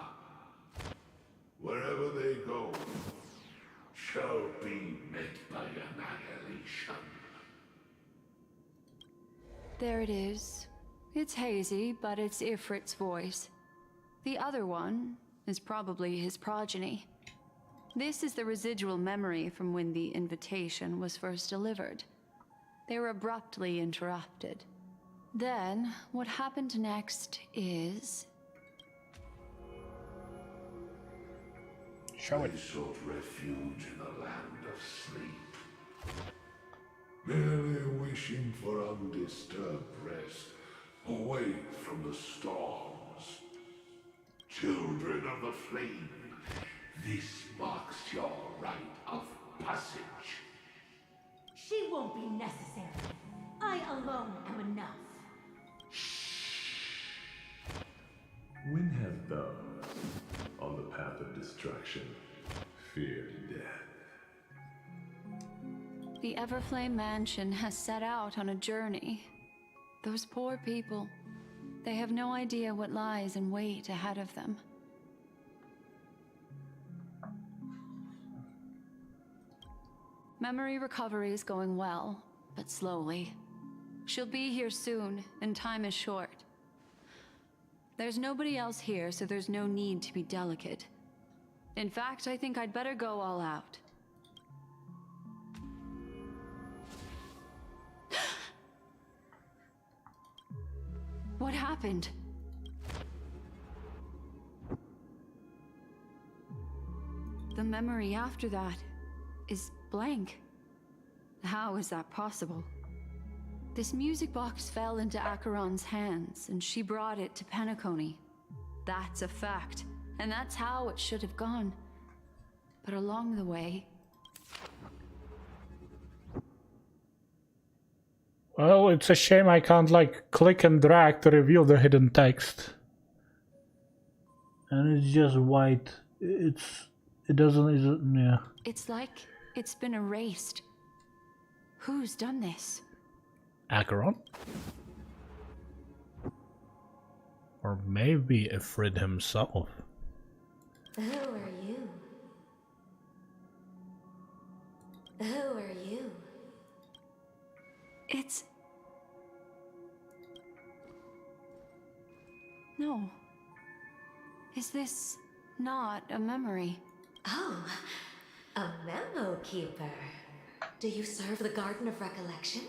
Speaker 7: Wherever they go, shall be met by annihilation.
Speaker 5: There it is. It's hazy, but it's Ifrit's voice. The other one is probably his progeny. This is the residual memory from when the invitation was first delivered. They were abruptly interrupted. Then, what happened next is...
Speaker 1: Show it.
Speaker 7: They sought refuge in the land of sleep, merely wishing for undisturbed rest, away from the storms. Children of the flame, this marks your rite of passage.
Speaker 12: She won't be necessary. I alone am enough.
Speaker 13: When have those on the path of destruction feared death?
Speaker 5: The Everflame Mansion has set out on a journey. Those poor people, they have no idea what lies in wait ahead of them. Memory recovery is going well, but slowly. She'll be here soon, and time is short. There's nobody else here, so there's no need to be delicate. In fact, I think I'd better go all out. What happened? The memory after that is blank. How is that possible? This music box fell into Acheron's hands, and she brought it to Penacony. That's a fact, and that's how it should have gone. But along the way...
Speaker 1: Well, it's a shame I can't, like, click and drag to reveal the hidden text. And it's just white. It doesn't, yeah.
Speaker 5: It's like it's been erased. Who's done this?
Speaker 1: Acheron? Or maybe Ifrit himself.
Speaker 12: Who are you? Who are you?
Speaker 5: It's... No. Is this not a memory?
Speaker 12: Oh, a memo keeper. Do you serve the Garden of Recollection?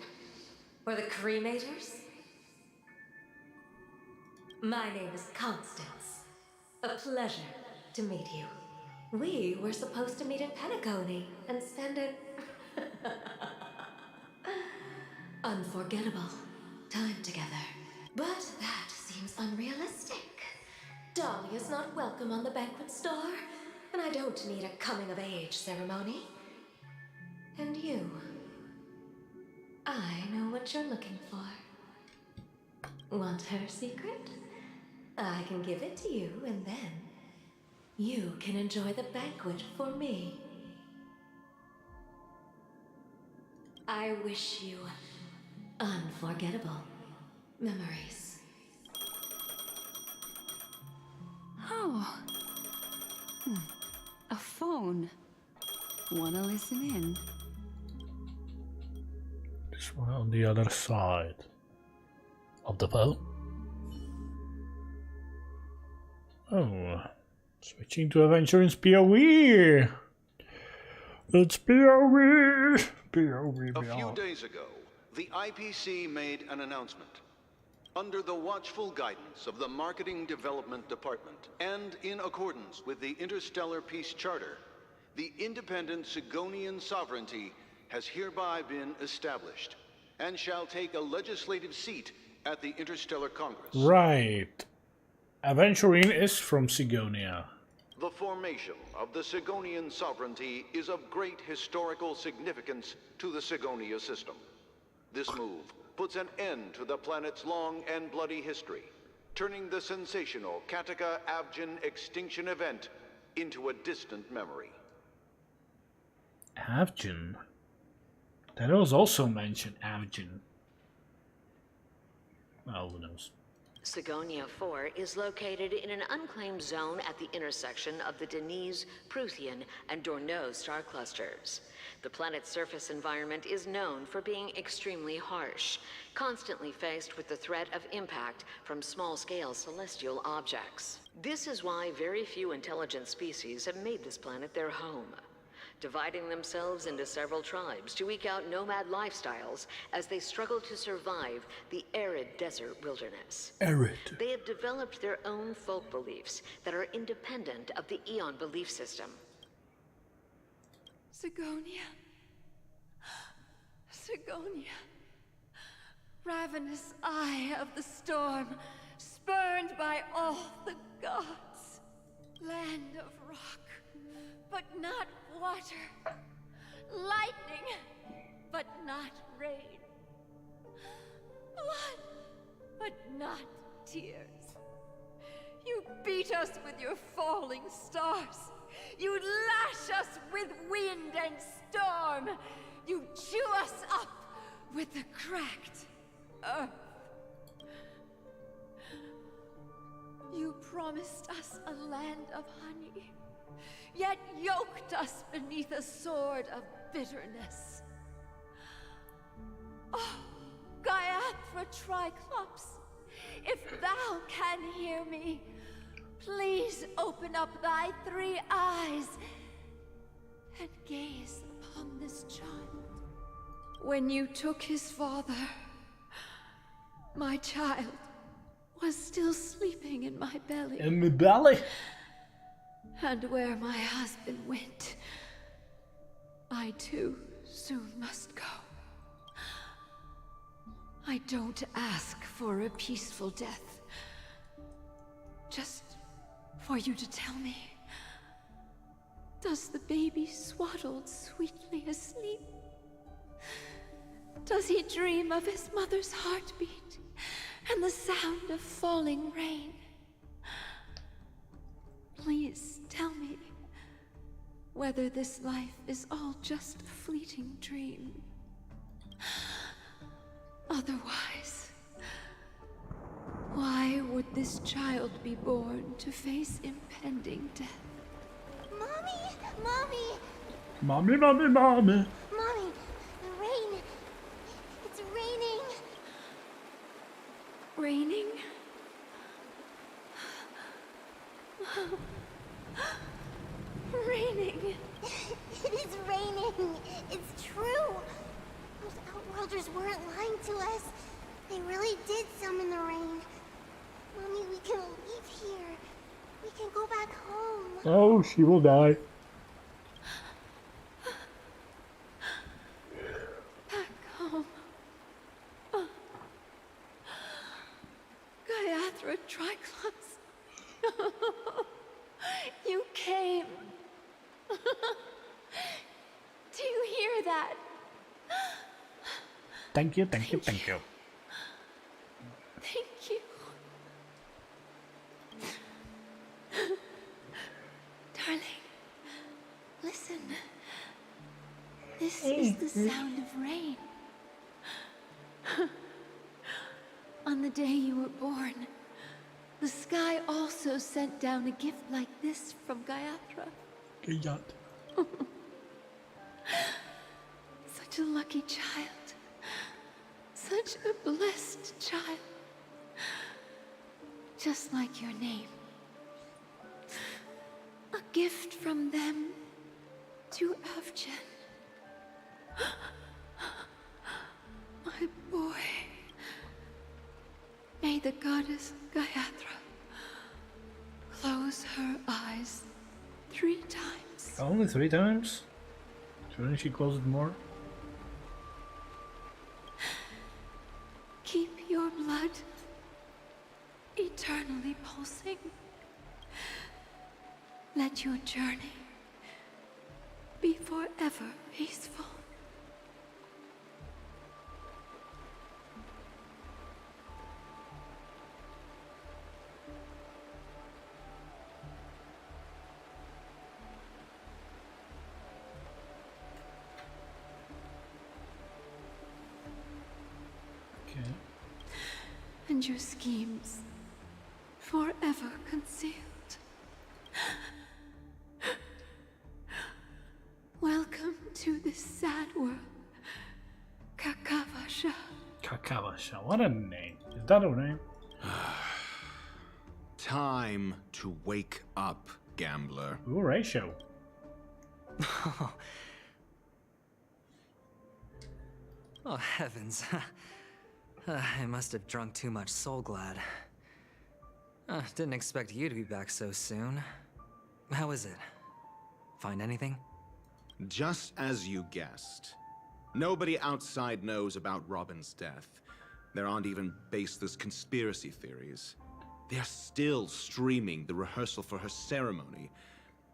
Speaker 12: Or the Cremators? My name is Constance. A pleasure to meet you. We were supposed to meet in Penacony and spend an unforgettable time together. But that seems unrealistic. Dolly is not welcome on the banquet star, and I don't need a coming-of-age ceremony. And you, I know what you're looking for. Want her secret? I can give it to you, and then you can enjoy the banquet for me. I wish you unforgettable memories.
Speaker 5: Oh. A phone. Wanna listen in?
Speaker 1: This one on the other side of the phone. Oh, switching to Adventuring's POE. It's POE. POE.
Speaker 14: A few days ago, the IPC made an announcement. Under the watchful guidance of the Marketing Development Department, and in accordance with the Interstellar Peace Charter, the independent Sigonian sovereignty has hereby been established, and shall take a legislative seat at the Interstellar Congress.
Speaker 1: Right. Aventurine is from Sigonia.
Speaker 14: The formation of the Sigonian sovereignty is of great historical significance to the Sigonia system. This move puts an end to the planet's long and bloody history, turning the sensational Kataka-Abjin extinction event into a distant memory.
Speaker 1: Abjin? That was also mentioned, Abjin. Well, who knows?
Speaker 15: Sigonia 4 is located in an unclaimed zone at the intersection of the Denise, Prothean, and Dorneau star clusters. The planet's surface environment is known for being extremely harsh, constantly faced with the threat of impact from small-scale celestial objects. This is why very few intelligent species have made this planet their home, dividing themselves into several tribes to eke out nomad lifestyles as they struggle to survive the arid desert wilderness.
Speaker 1: Arid.
Speaker 15: They have developed their own folk beliefs that are independent of the Eon belief system.
Speaker 5: Sigonia. Sigonia. Ravenous eye of the storm, spurned by all the gods. Land of rock, but not water. Lightning, but not rain. Blood, but not tears. You beat us with your falling stars. You lash us with wind and storm. You chew us up with the cracked earth. You promised us a land of honey, yet yoked us beneath a sword of bitterness. Oh, Gaiathra Triclops, if thou can hear me, please open up thy 3 eyes and gaze upon this child. When you took his father, my child was still sleeping in my belly.
Speaker 1: In my belly?
Speaker 5: And where my husband went, I too soon must go. I don't ask for a peaceful death. Just for you to tell me, does the baby swaddled sweetly asleep? Does he dream of his mother's heartbeat and the sound of falling rain? Please tell me whether this life is all just a fleeting dream. Otherwise, why would this child be born to face impending death?
Speaker 3: Mommy! Mommy!
Speaker 1: Mommy, mommy, mommy.
Speaker 3: Mommy! The rain! It's raining!
Speaker 5: Raining? Raining!
Speaker 3: It is raining! It's true! Those Outworlders weren't lying to us. They really did summon the rain. Mommy, we can leave here. We can go back home.
Speaker 1: Oh, she will die.
Speaker 5: Back home. Gaiathra Triclops. You came
Speaker 12: Dad.
Speaker 1: Thank you, thank you, thank you.
Speaker 12: Thank you. Darling, listen. This is the sound of rain. On the day you were born, the sky also sent down a gift like this from Gayatra. Such a lucky child. Such a blessed child. Just like your name. A gift from them to Avjen. My boy. May the goddess Gayatra close her eyes 3 times.
Speaker 1: Only 3 times? Shouldn't she close it more?
Speaker 12: Keep your blood eternally pulsing. Let your journey be forever peaceful.
Speaker 1: Okay.
Speaker 12: And your schemes forever concealed. Welcome to this sad world, Kakavasha.
Speaker 1: Kakavasha, what a name. Is that her name?
Speaker 11: Time to wake up, gambler.
Speaker 1: Ooh, ratio.
Speaker 9: Oh, heavens. I must have drunk too much Soul Glad. Didn't expect you to be back so soon. How is it? Find anything?
Speaker 11: Just as you guessed. Nobody outside knows about Robin's death. There aren't even baseless conspiracy theories. They're still streaming the rehearsal for her ceremony.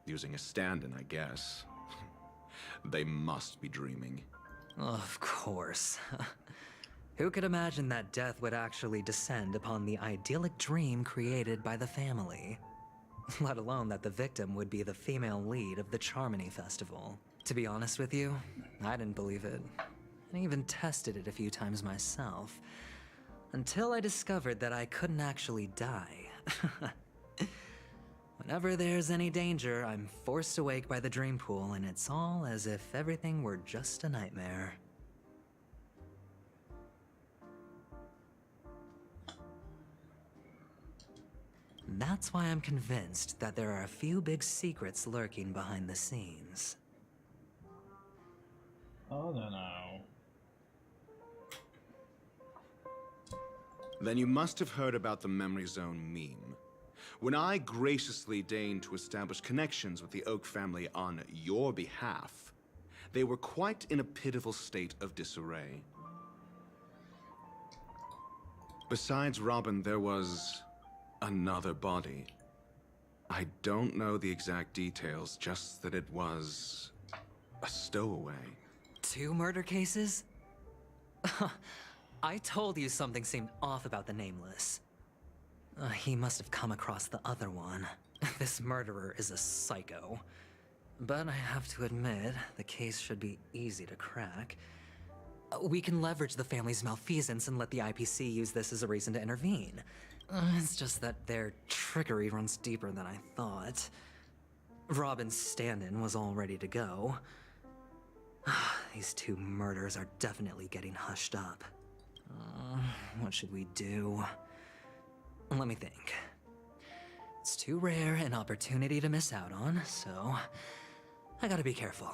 Speaker 11: Using a stand-in, I guess. They must be dreaming.
Speaker 9: Of course. Who could imagine that death would actually descend upon the idyllic dream created by the family? Let alone that the victim would be the female lead of the Charmony Festival. To be honest with you, I didn't believe it. I even tested it a few times myself. Until I discovered that I couldn't actually die. Whenever there's any danger, I'm forced awake by the dream pool, and it's all as if everything were just a nightmare. That's why I'm convinced that there are a few big secrets lurking behind the scenes.
Speaker 1: I don't know.
Speaker 11: Then you must have heard about the Memory Zone meme. When I graciously deigned to establish connections with the Oak family on your behalf, they were quite in a pitiful state of disarray. Besides Robin, there was another body. I don't know the exact details, just that it was a stowaway.
Speaker 9: 2 murder cases? I told you something seemed off about the Nameless. He must have come across the other one. This murderer is a psycho. But I have to admit, the case should be easy to crack. We can leverage the family's malfeasance and let the IPC use this as a reason to intervene. It's just that their trickery runs deeper than I thought. Robin's stand-in was all ready to go. These 2 murders are definitely getting hushed up. What should we do? Let me think. It's too rare an opportunity to miss out on, so I gotta be careful.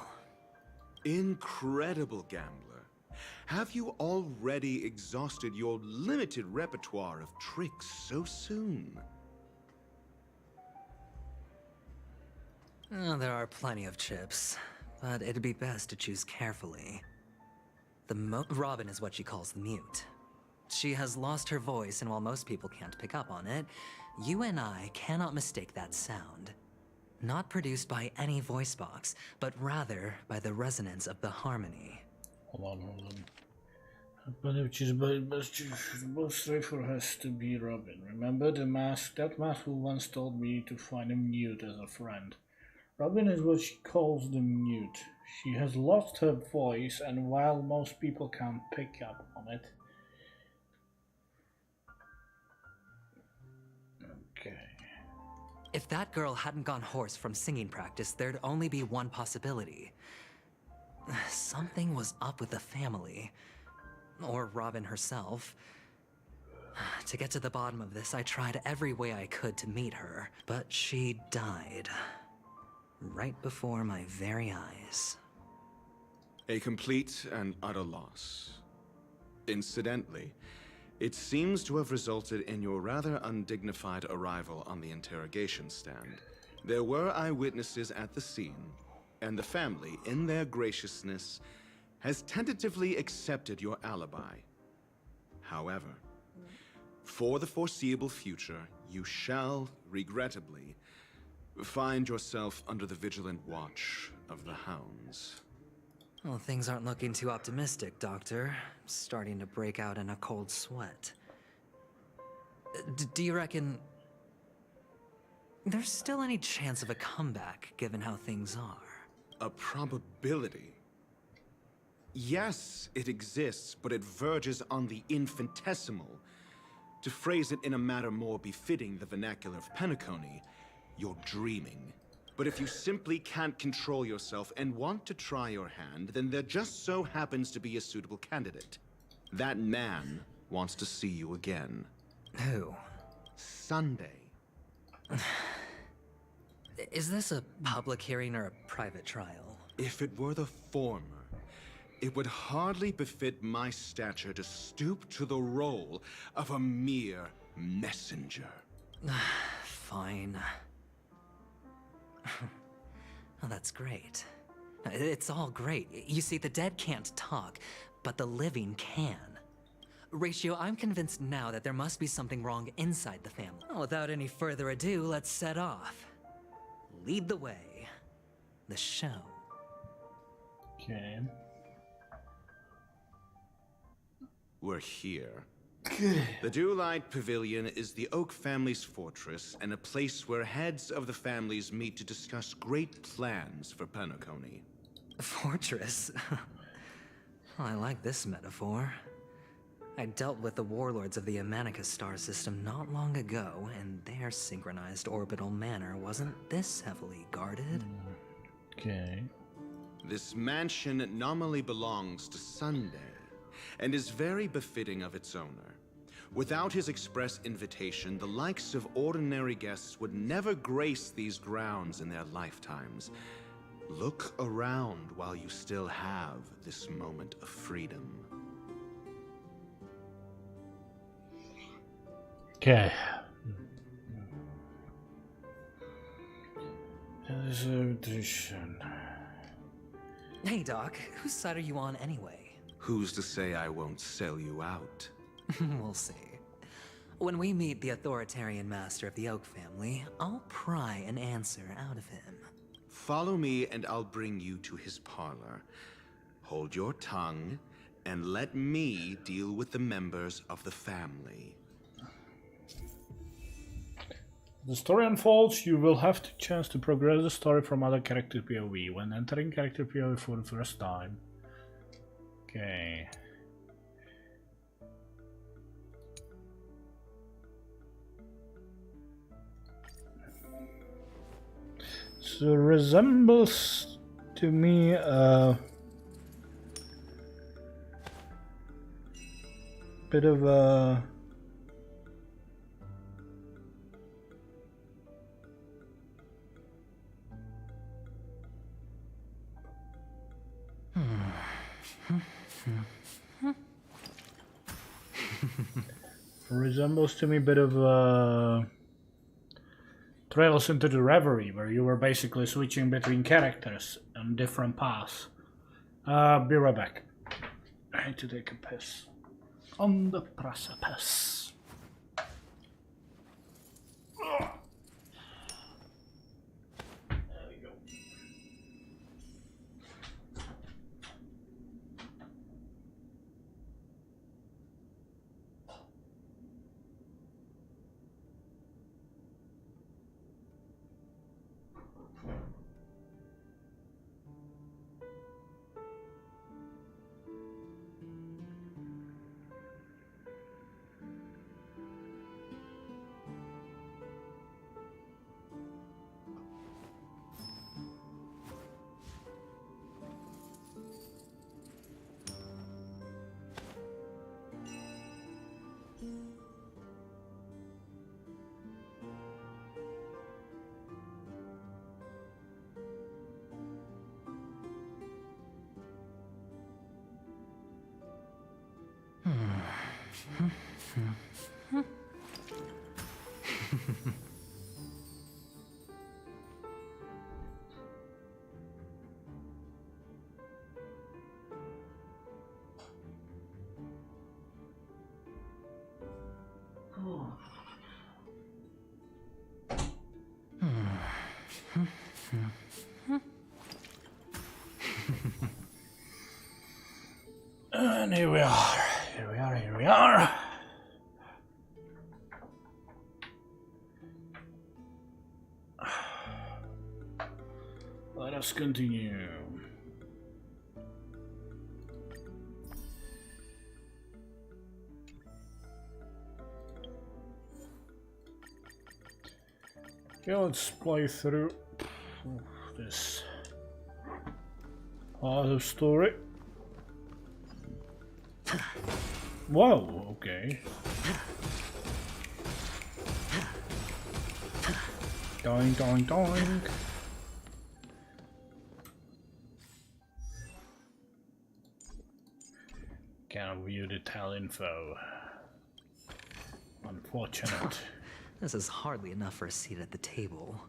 Speaker 11: Incredible, gambler. Have you already exhausted your limited repertoire of tricks so soon?
Speaker 9: There are plenty of chips, but it'd be best to choose carefully. Robin is what she calls the mute. She has lost her voice, and while most people can't pick up on it, you and I cannot mistake that sound. Not produced by any voice box, but rather by the resonance of the harmony.
Speaker 1: Hold on. But which is most safer has to be Robin. Remember the mask? That mask who once told me to find a mute as a friend. Robin is what she calls the mute. She has lost her voice, and while most people can't pick up on it. Okay.
Speaker 9: If that girl hadn't gone hoarse from singing practice, there'd only be one possibility. Something was up with the family. Or Robin herself. To get to the bottom of this, I tried every way I could to meet her, but she died. Right before my very eyes.
Speaker 11: A complete and utter loss. Incidentally, it seems to have resulted in your rather undignified arrival on the interrogation stand. There were eyewitnesses at the scene, and the family, in their graciousness, has tentatively accepted your alibi. However, for the foreseeable future, you shall, regrettably, find yourself under the vigilant watch of the hounds.
Speaker 9: Well, things aren't looking too optimistic, Doctor. I'm starting to break out in a cold sweat. Do you reckon there's still any chance of a comeback, given how things are?
Speaker 11: A probability? Yes, it exists, but it verges on the infinitesimal. To phrase it in a manner more befitting the vernacular of Penacony, you're dreaming. But if you simply can't control yourself and want to try your hand, then there just so happens to be a suitable candidate. That man wants to see you again.
Speaker 9: Who?
Speaker 11: Sunday.
Speaker 9: Is this a public hearing or a private trial?
Speaker 11: If it were the former, it would hardly befit my stature to stoop to the role of a mere messenger.
Speaker 9: Fine. Oh, that's great. It's all great. You see, the dead can't talk, but the living can. Ratio, I'm convinced now that there must be something wrong inside the family. Well, without any further ado, let's set off. Lead the way. The show.
Speaker 1: Okay.
Speaker 11: We're here. The Dewlight Pavilion is the Oak family's fortress and a place where heads of the families meet to discuss great plans for Penacony.
Speaker 9: Fortress? I like this metaphor. I dealt with the warlords of the Honkai Star system not long ago, and their synchronized orbital manor wasn't this heavily guarded.
Speaker 1: Okay.
Speaker 11: This mansion nominally belongs to Sunday, and is very befitting of its owner. Without his express invitation, the likes of ordinary guests would never grace these grounds in their lifetimes. Look around while you still have this moment of freedom.
Speaker 1: Okay.
Speaker 9: Hey, Doc, whose side are you on anyway?
Speaker 11: Who's to say I won't sell you out?
Speaker 9: We'll see. When we meet the authoritarian master of the Oak family, I'll pry an answer out of him.
Speaker 11: Follow me and I'll bring you to his parlor. Hold your tongue and let me deal with the members of the family.
Speaker 1: The story unfolds, you will have the chance to progress the story from other character POV when entering character POV for the first time. Okay. So resembles to me a bit of a resembles to me a bit of Trails into the Reverie, where you were basically switching between characters on different paths. Be right back. I need to take a piss. On the precipice. There we go. And here we are. Here we are. Here we are. Let us continue. Okay, let's play through this part of story. Whoa, okay. Doing, doing, doing. Can't view detail info. Unfortunate.
Speaker 9: This is hardly enough for a seat at the table.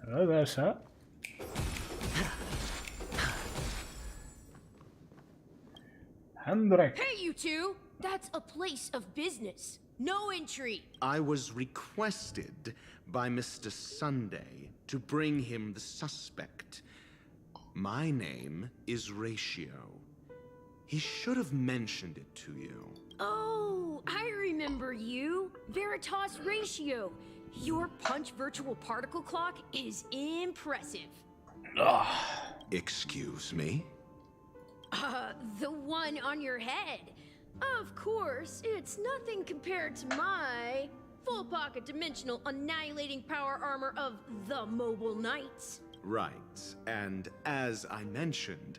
Speaker 1: Hello there, sir. Hendrik.
Speaker 16: Hey, you two! That's a place of business. No entry.
Speaker 17: I was requested by Mr. Sunday to bring him the suspect. My name is Ratio. He should have mentioned it to you.
Speaker 16: Oh, I remember you. Veritas Ratio. Your punch virtual particle clock is impressive.
Speaker 17: Excuse me?
Speaker 16: The one on your head. Of course, it's nothing compared to my full pocket dimensional annihilating power armor of the Mobile Knights.
Speaker 17: Right, and as I mentioned,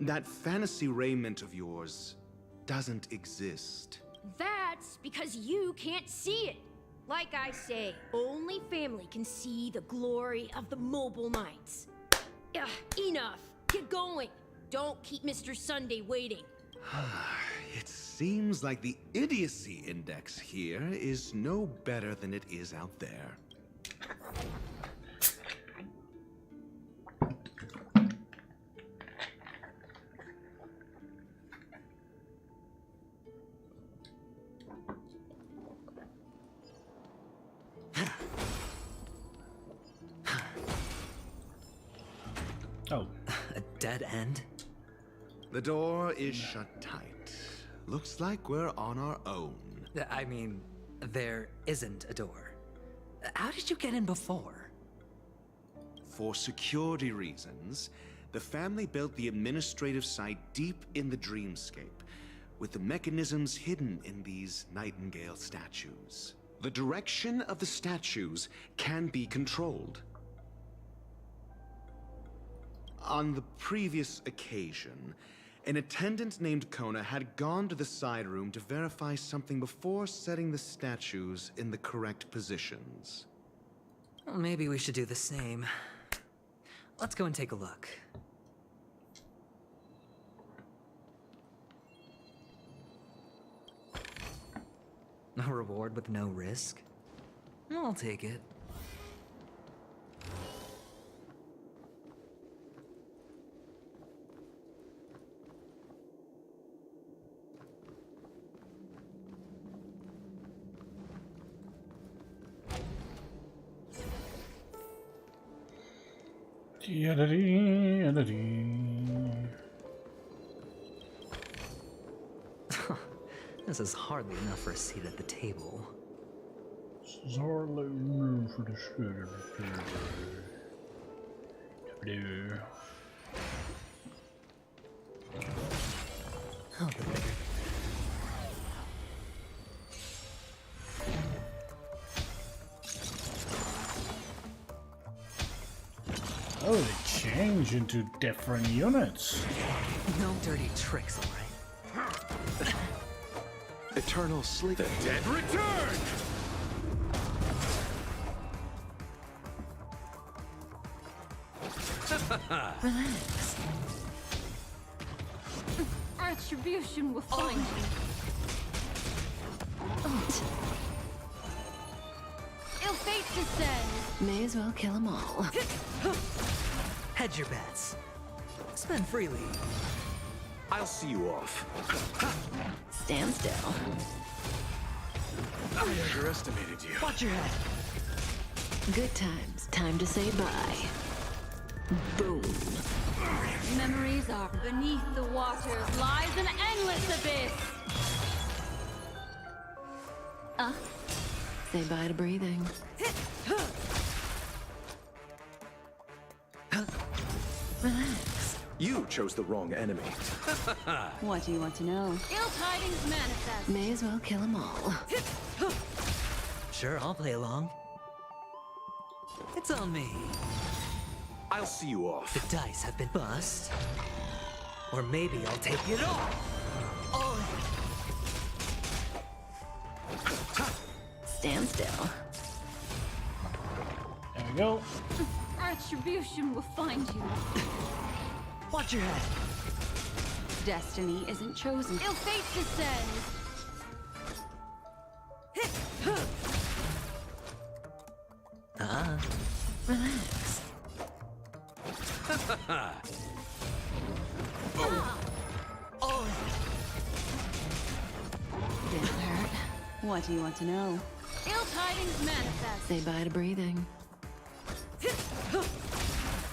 Speaker 17: that fantasy raiment of yours doesn't exist.
Speaker 16: That's because you can't see it. Like I say, only family can see the glory of the Mobile Knights. Enough. Get going. Don't keep Mr. Sunday waiting.
Speaker 17: It seems like the idiocy index here is no better than it is out there.
Speaker 1: Oh.
Speaker 9: A dead end?
Speaker 17: The door is shut tight. Looks like we're on our own.
Speaker 9: I mean, there isn't a door. How did you get in before?
Speaker 17: For security reasons, the family built the administrative site deep in the dreamscape, with the mechanisms hidden in these Nightingale statues. The direction of the statues can be controlled. On the previous occasion, an attendant named Kona had gone to the side room to verify something before setting the statues in the correct positions.
Speaker 9: Well, maybe we should do the same. Let's go and take a look. A reward with no risk? I'll take it. This is hardly enough for a seat at the table.
Speaker 1: This is hardly enough for the seat at the table.
Speaker 9: Oh, the bigger.
Speaker 1: Oh, they change into different units.
Speaker 9: No dirty tricks, alright?
Speaker 8: Eternal sleep.
Speaker 11: The dead return!
Speaker 2: Relax. Retribution will find you. Ill fate descends.
Speaker 5: May as well kill them all.
Speaker 9: Hedge your bets. Spend freely.
Speaker 8: I'll see you off.
Speaker 5: Stand still.
Speaker 8: I underestimated you.
Speaker 9: Watch your head.
Speaker 5: Good times. Time to say bye. Boom.
Speaker 16: Memories are beneath the waters lies an endless abyss.
Speaker 5: Say bye to breathing. Relax.
Speaker 8: You chose the wrong enemy.
Speaker 5: What do you want to know?
Speaker 16: Ill tidings manifest.
Speaker 5: May as well kill them all.
Speaker 9: Sure, I'll play along. It's on me.
Speaker 8: I'll see you off.
Speaker 9: The dice have been bust. Or maybe I'll take it all.
Speaker 5: Stand still.
Speaker 1: There we go.
Speaker 16: Retribution will find you.
Speaker 9: Watch your head.
Speaker 5: Destiny isn't chosen.
Speaker 16: Ill fate descends.
Speaker 5: Relax. Didn't hurt. What do you want to know?
Speaker 16: Ill tidings manifest.
Speaker 5: Say bye to breathing.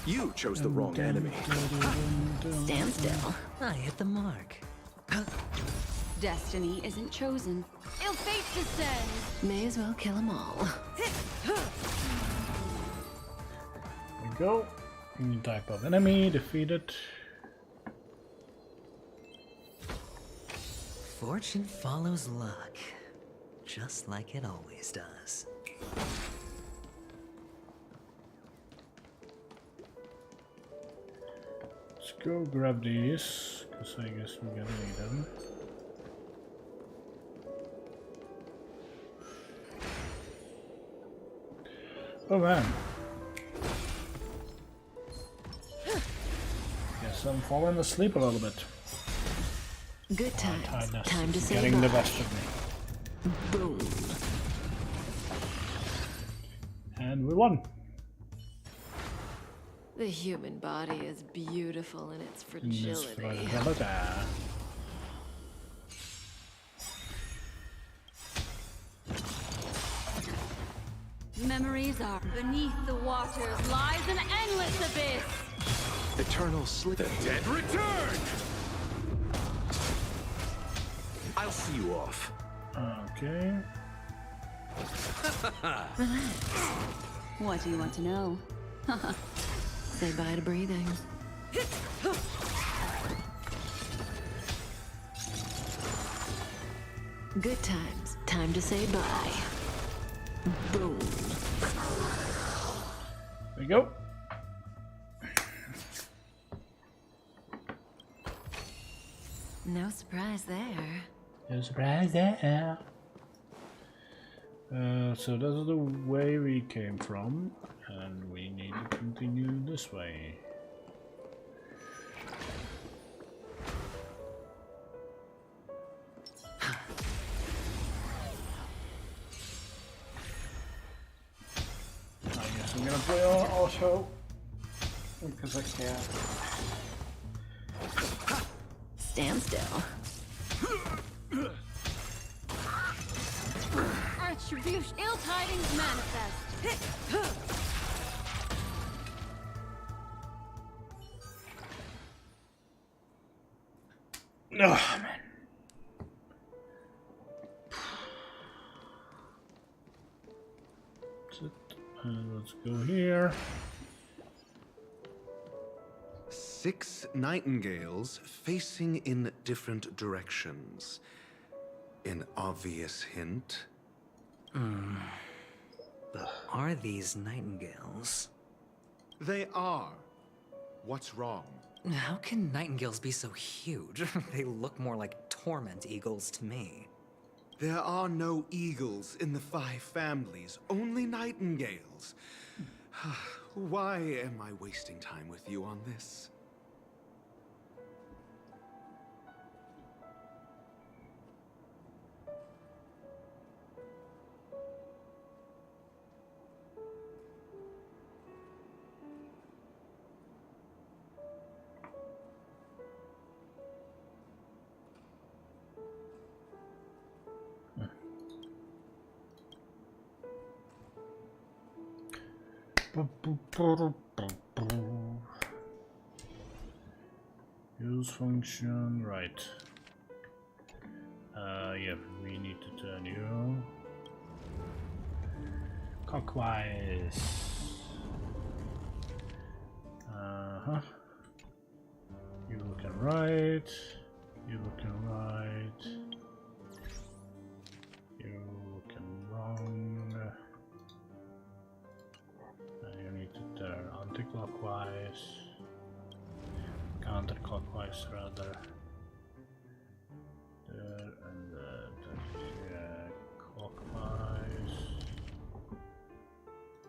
Speaker 8: You chose the wrong enemy.
Speaker 5: Stand still.
Speaker 9: I hit the mark.
Speaker 5: Destiny isn't chosen.
Speaker 16: Ill fate descends.
Speaker 5: May as well kill them all.
Speaker 1: There we go. New type of enemy defeated.
Speaker 9: Fortune follows luck. Just like it always does.
Speaker 1: Let's go grab these, because I guess we're gonna need them. Oh man. Guess I'm falling asleep a little bit.
Speaker 5: Good times.
Speaker 1: Tiredness
Speaker 5: Time to
Speaker 1: is
Speaker 5: say
Speaker 1: getting
Speaker 5: bye.
Speaker 1: the best of me.
Speaker 5: Boom.
Speaker 1: And we won.
Speaker 12: The human body is beautiful in its
Speaker 1: Miss
Speaker 12: fragility.
Speaker 1: Fragility.
Speaker 16: Memories are beneath the waters lies an endless abyss.
Speaker 8: Eternal sleep.
Speaker 11: The dead return!
Speaker 8: I'll see you off.
Speaker 1: Okay.
Speaker 5: Relax. What do you want to know? Say bye to breathing. Good times. Time to say bye. Boom.
Speaker 1: There we go.
Speaker 5: No surprise there.
Speaker 1: No surprise there. So this is the way we came from, and we need to continue this way. I guess I'm gonna play on auto because I can.
Speaker 5: Stand still.
Speaker 16: Retribution. Ill tidings manifest.
Speaker 1: Oh man. let's go here.
Speaker 17: 6 nightingales facing in different directions. An obvious hint.
Speaker 9: But are these nightingales?
Speaker 17: They are. What's wrong?
Speaker 9: How can nightingales be so huge? They look more like torment eagles to me.
Speaker 17: There are no eagles in the 5 families, only nightingales. Why am I wasting time with you on this?
Speaker 1: Use function, right. Yeah, we need to turn you clockwise. You looking right. You looking right. You looking wrong. You need to turn anti-clockwise, counterclockwise rather. There and yeah, clockwise,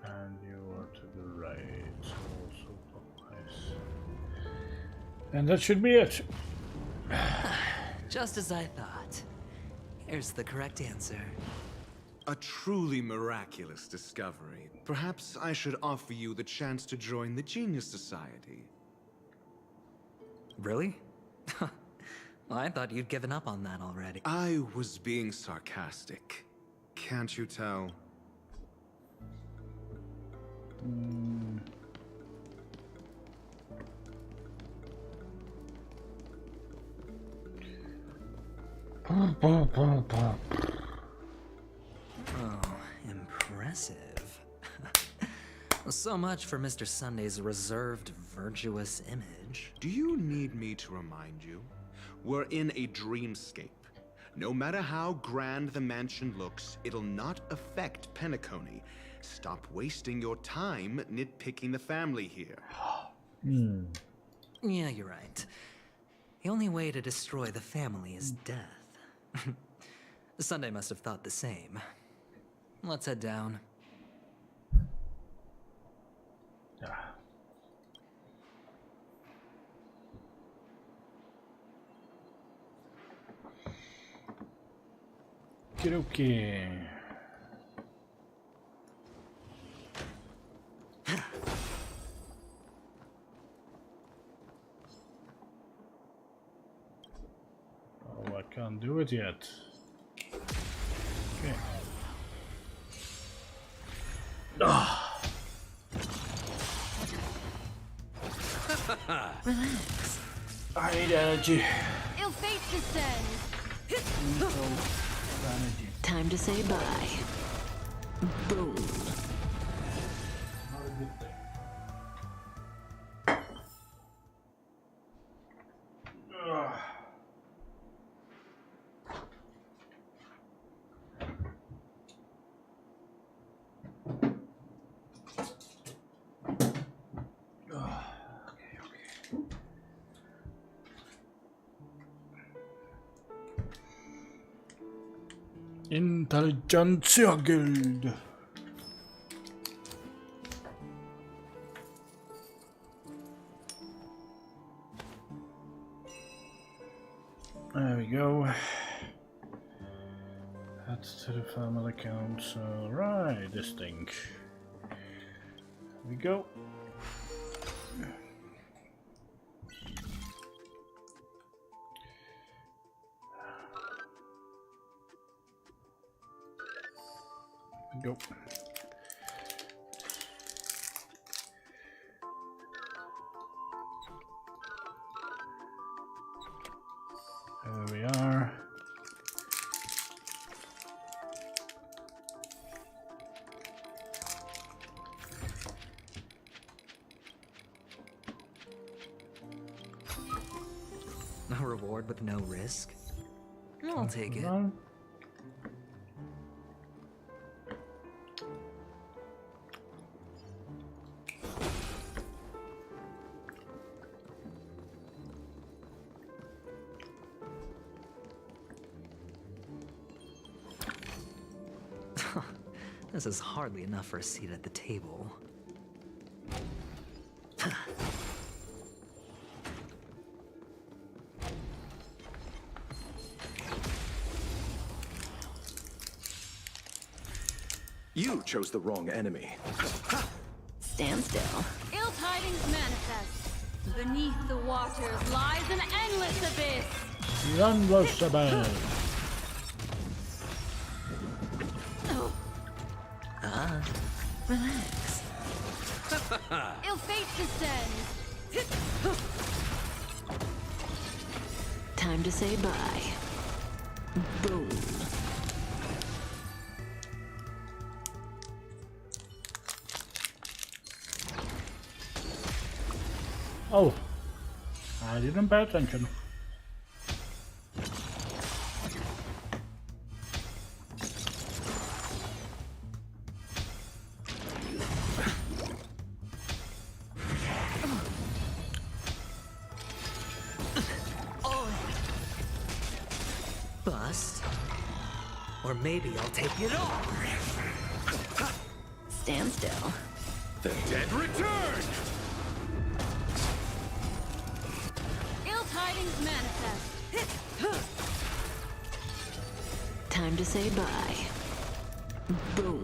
Speaker 1: and you are to the right, also clockwise. And that should be it.
Speaker 9: Just as I thought. Here's the correct answer.
Speaker 17: A truly miraculous discovery. Perhaps I should offer you the chance to join the Genius Society.
Speaker 9: Really? Well, I thought you'd given up on that already.
Speaker 17: I was being sarcastic. Can't you tell?
Speaker 9: Oh, impressive. So much for Mr. Sunday's reserved, virtuous image.
Speaker 17: Do you need me to remind you? We're in a dreamscape. No matter how grand the mansion looks, it'll not affect Penacony. Stop wasting your time nitpicking the family here.
Speaker 9: Yeah, you're right. The only way to destroy the family is death. Sunday must have thought the same. Let's head down.
Speaker 1: Okay. Oh, I can't do it yet. Okay.
Speaker 2: Relax.
Speaker 1: I need energy.
Speaker 16: Ill fate descends.
Speaker 1: Energy.
Speaker 10: Time to say bye. Boom.
Speaker 1: Not a good thing. Intelligentsia Guild. There we go. Add to the family account. So, right, this thing. Here we go. Go. There we are.
Speaker 9: A reward with no risk? I'll take it.
Speaker 1: No.
Speaker 9: This is hardly enough for a seat at the table.
Speaker 8: You chose the wrong enemy.
Speaker 12: Stand still.
Speaker 16: Ill tidings manifest. Beneath the waters lies an endless abyss.
Speaker 1: The endless abyss.
Speaker 12: Relax.
Speaker 16: Ill fate descends.
Speaker 12: Time to say bye. Boom.
Speaker 1: Oh, I didn't pay attention.
Speaker 9: Bust. Or maybe I'll take it all.
Speaker 12: Stand still.
Speaker 8: The dead return!
Speaker 16: Ill tidings manifest.
Speaker 12: Time to say bye. Boom.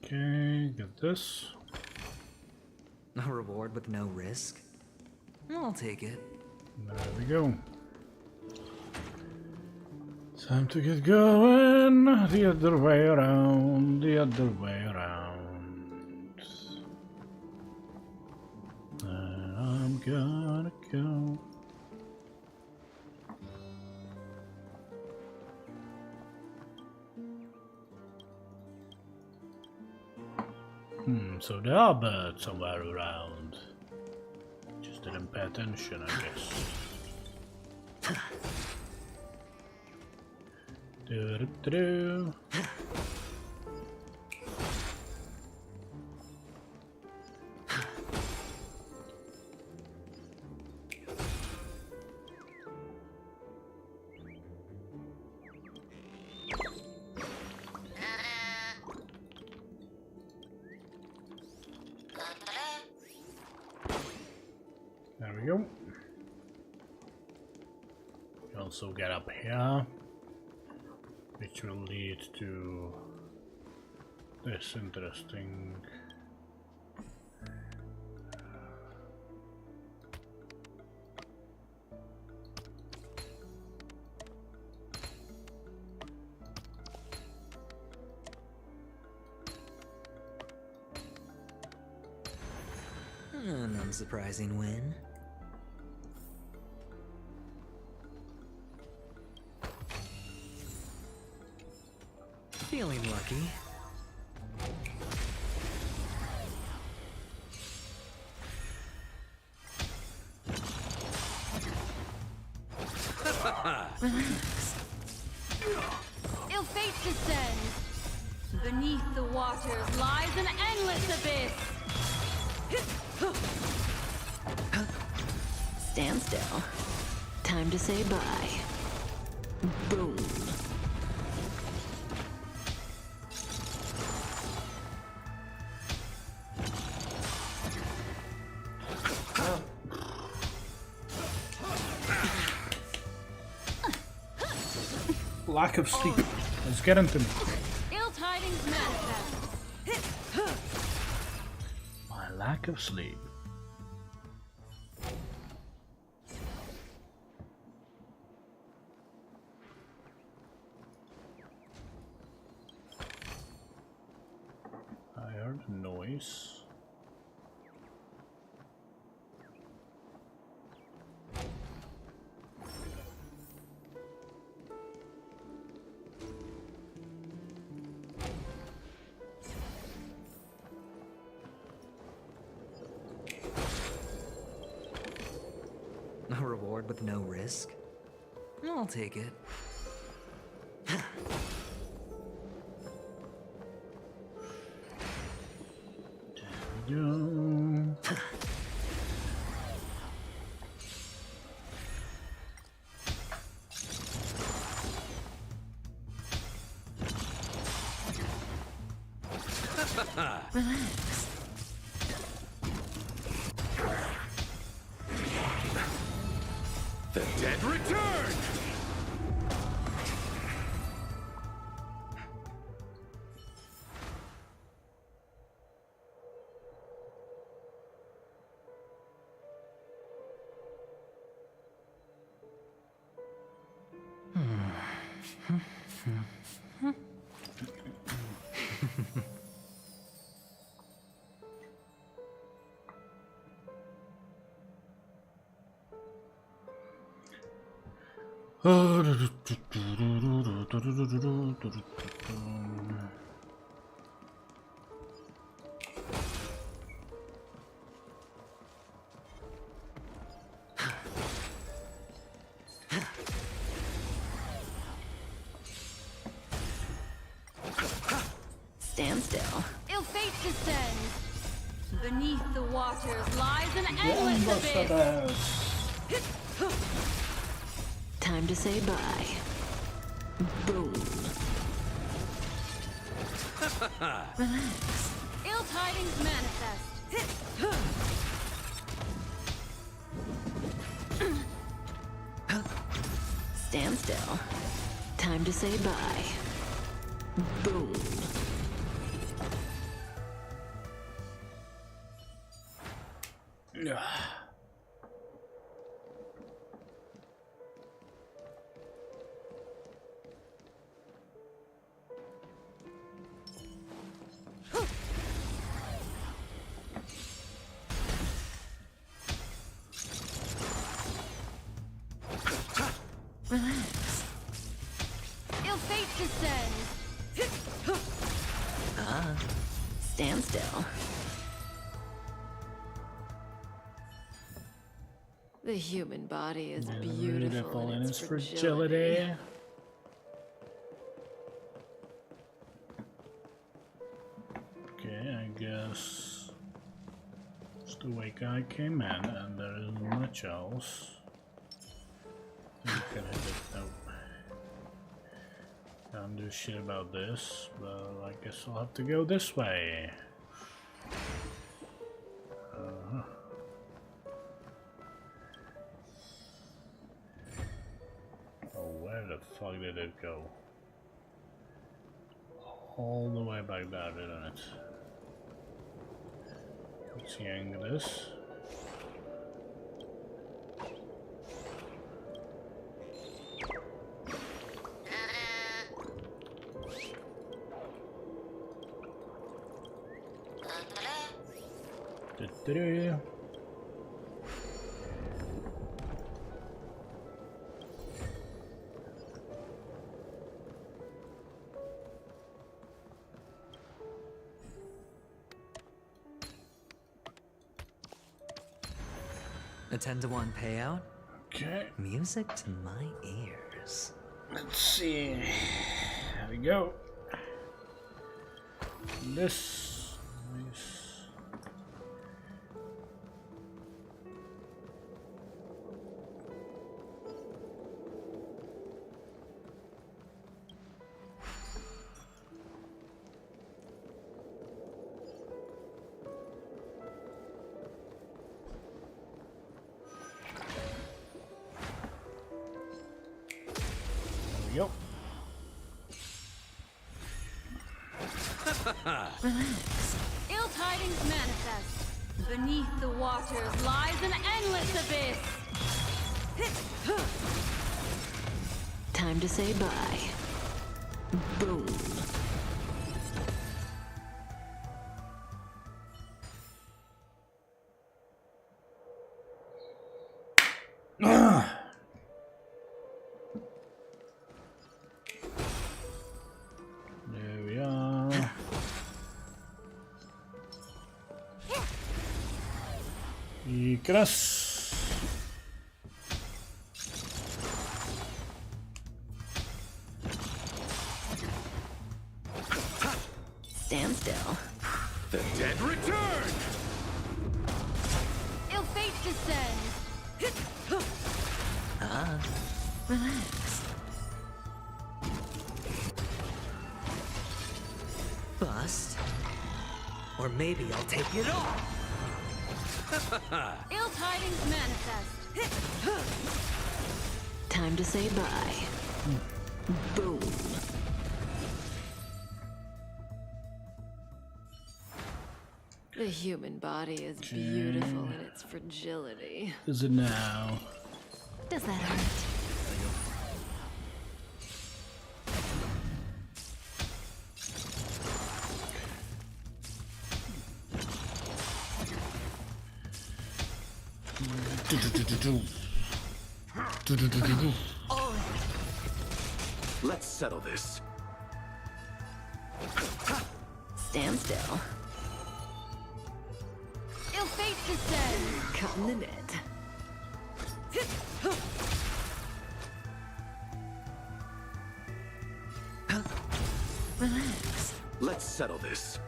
Speaker 1: Okay, get this.
Speaker 9: A reward with no risk? I'll take it.
Speaker 1: There we go. Time to get going. The other way around. The other way around. And I'm gonna go. So there are birds somewhere around. Just didn't pay attention, I guess. Do-do-do-do. There we go. We also get up here, which will lead to this interesting
Speaker 9: An unsurprising win. Feeling lucky.
Speaker 12: Relax.
Speaker 16: Ill fate descends. Beneath the waters lies an endless abyss.
Speaker 12: Stand still. Time to say bye. Boom.
Speaker 1: lack of sleep. It's getting to me.
Speaker 16: Ill tidings manifest.
Speaker 1: My lack of sleep. I heard noise.
Speaker 9: with no risk? I'll take it.
Speaker 10: Relax.
Speaker 8: The dead return!
Speaker 2: Stand still.
Speaker 16: Ill fate descends. Beneath the waters lies an endless abyss.
Speaker 2: Time to say bye. Boom. Relax.
Speaker 16: Ill tidings manifest.
Speaker 2: Stand still. Time to say bye. Boom. Relax.
Speaker 16: Ill fate descends.
Speaker 2: Stand still. The human body is beautiful in its fragility.
Speaker 1: Okay, I guess it's the way I came in, and there isn't much else. You can hit it. Nope. Can't do shit about this, but I guess I'll have to go this way. Oh, where the fuck did it go? All the way back there, didn't it? Let's yank this.
Speaker 9: A 10-to-1 payout?
Speaker 1: Okay.
Speaker 9: Music to my ears.
Speaker 1: Let's see. There we go. This. Nice. Yep.
Speaker 2: Relax.
Speaker 16: Ill tidings manifest. Beneath the waters lies an endless abyss.
Speaker 2: Time to say bye. Boom.
Speaker 1: There we are. Ikras.
Speaker 2: Stand still.
Speaker 8: The dead return!
Speaker 16: Ill fate descends!
Speaker 9: Relax. Bust. Or maybe I'll take it all!
Speaker 16: Ill tidings manifest!
Speaker 2: Time to say bye. Boom.
Speaker 5: The human body is beautiful in its fragility.
Speaker 1: Is it now?
Speaker 2: Does that hurt?
Speaker 8: Let's settle this.
Speaker 2: Stand still.
Speaker 16: Ill fate descends!
Speaker 2: Cut in the net. Relax.
Speaker 8: Let's settle this.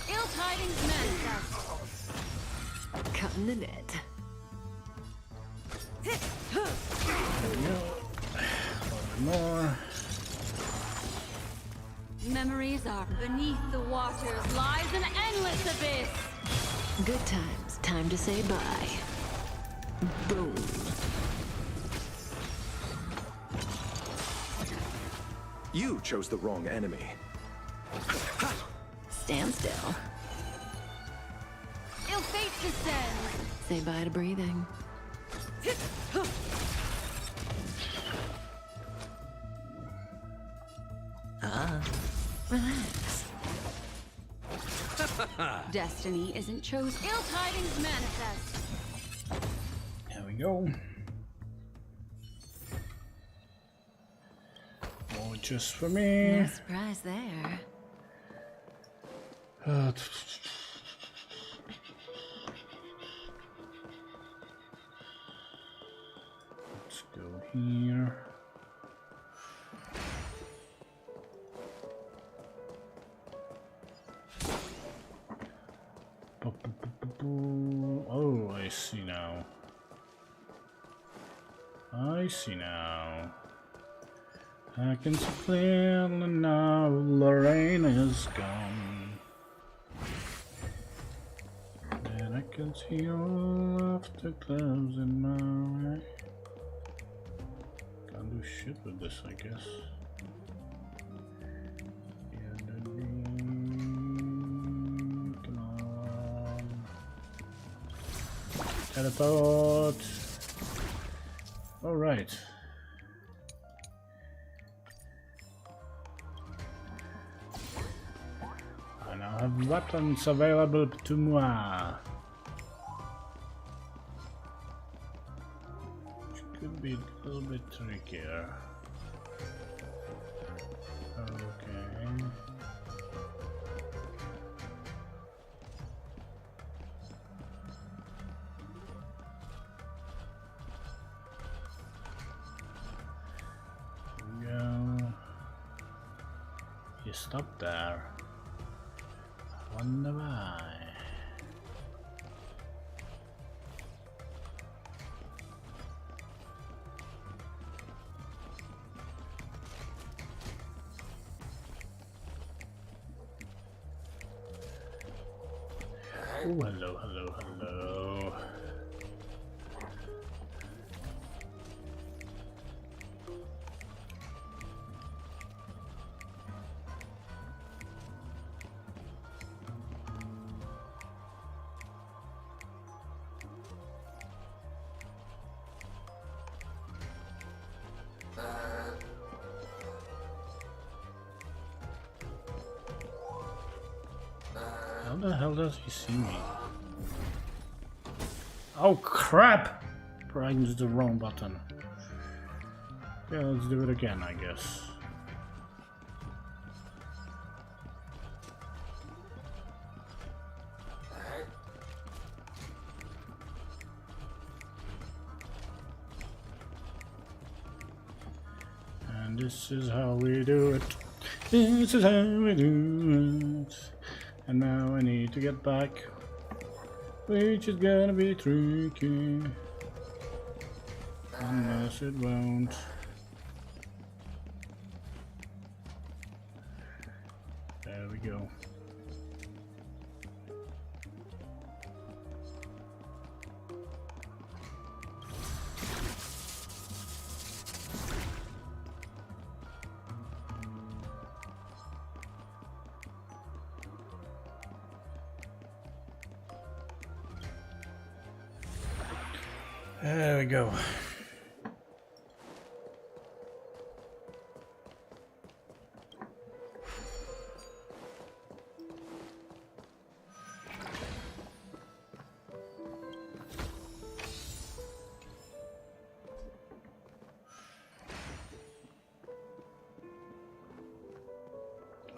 Speaker 16: Ill tidings manifest!
Speaker 2: Cut in the net.
Speaker 1: More.
Speaker 16: Memories are beneath the waters, lies an endless abyss!
Speaker 2: Good times. Time to say bye. Boom.
Speaker 8: You chose the wrong enemy.
Speaker 2: Stand still.
Speaker 16: Ill fate descends!
Speaker 2: Say bye to breathing. Relax.
Speaker 16: Destiny isn't chosen. Ill tidings manifest!
Speaker 1: There we go. More just for me.
Speaker 2: No surprise there.
Speaker 1: Let's go here. Oh, I see now. I see now. I can see clearly now. Lorraine is gone. And I can see all of the clouds in my way. Can't do shit with this, I guess. Come on. Teleport. All right. I now have weapons available to moi. Which could be a little bit trickier. Okay. You stop there. I wonder why. Oh, hello, hello, hello. How the hell does he see me? Oh crap! Pressed the wrong button. Yeah, let's do it again, I guess. And this is how we do it. This is how we do it. And now I need to get back, which is gonna be tricky. Unless it won't. There we go. There we go.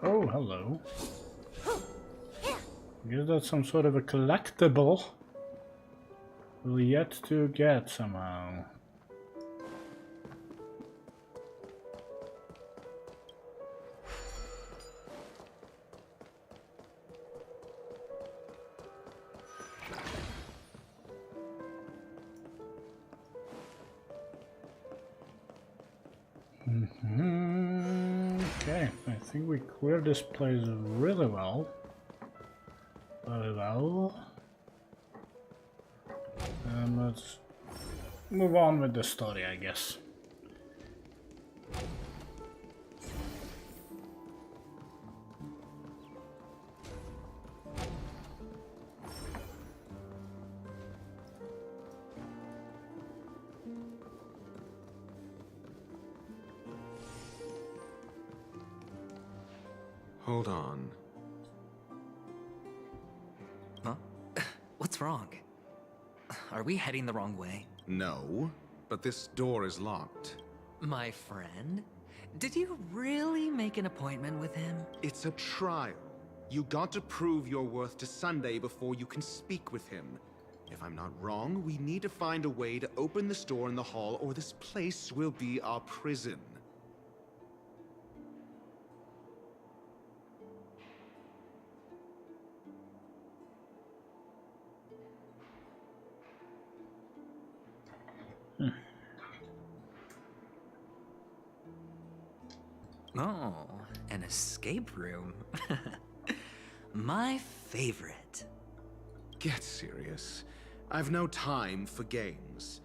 Speaker 1: Oh, hello. I guess that's some sort of a collectible. We'll yet to get somehow. Okay, I think we cleared this place really well. Very well. Let's move on with the story, I guess.
Speaker 17: Hold on.
Speaker 9: Huh? What's wrong? Are we heading the wrong way?
Speaker 17: No, but this door is locked.
Speaker 9: My friend? Did you really make an appointment with him?
Speaker 17: It's a trial. You got to prove your worth to Sunday before you can speak with him. If I'm not wrong, we need to find a way to open this door in the hall, or this place will be our prison.
Speaker 9: Oh, an escape room. My favorite.
Speaker 17: Get serious. I've no time for games.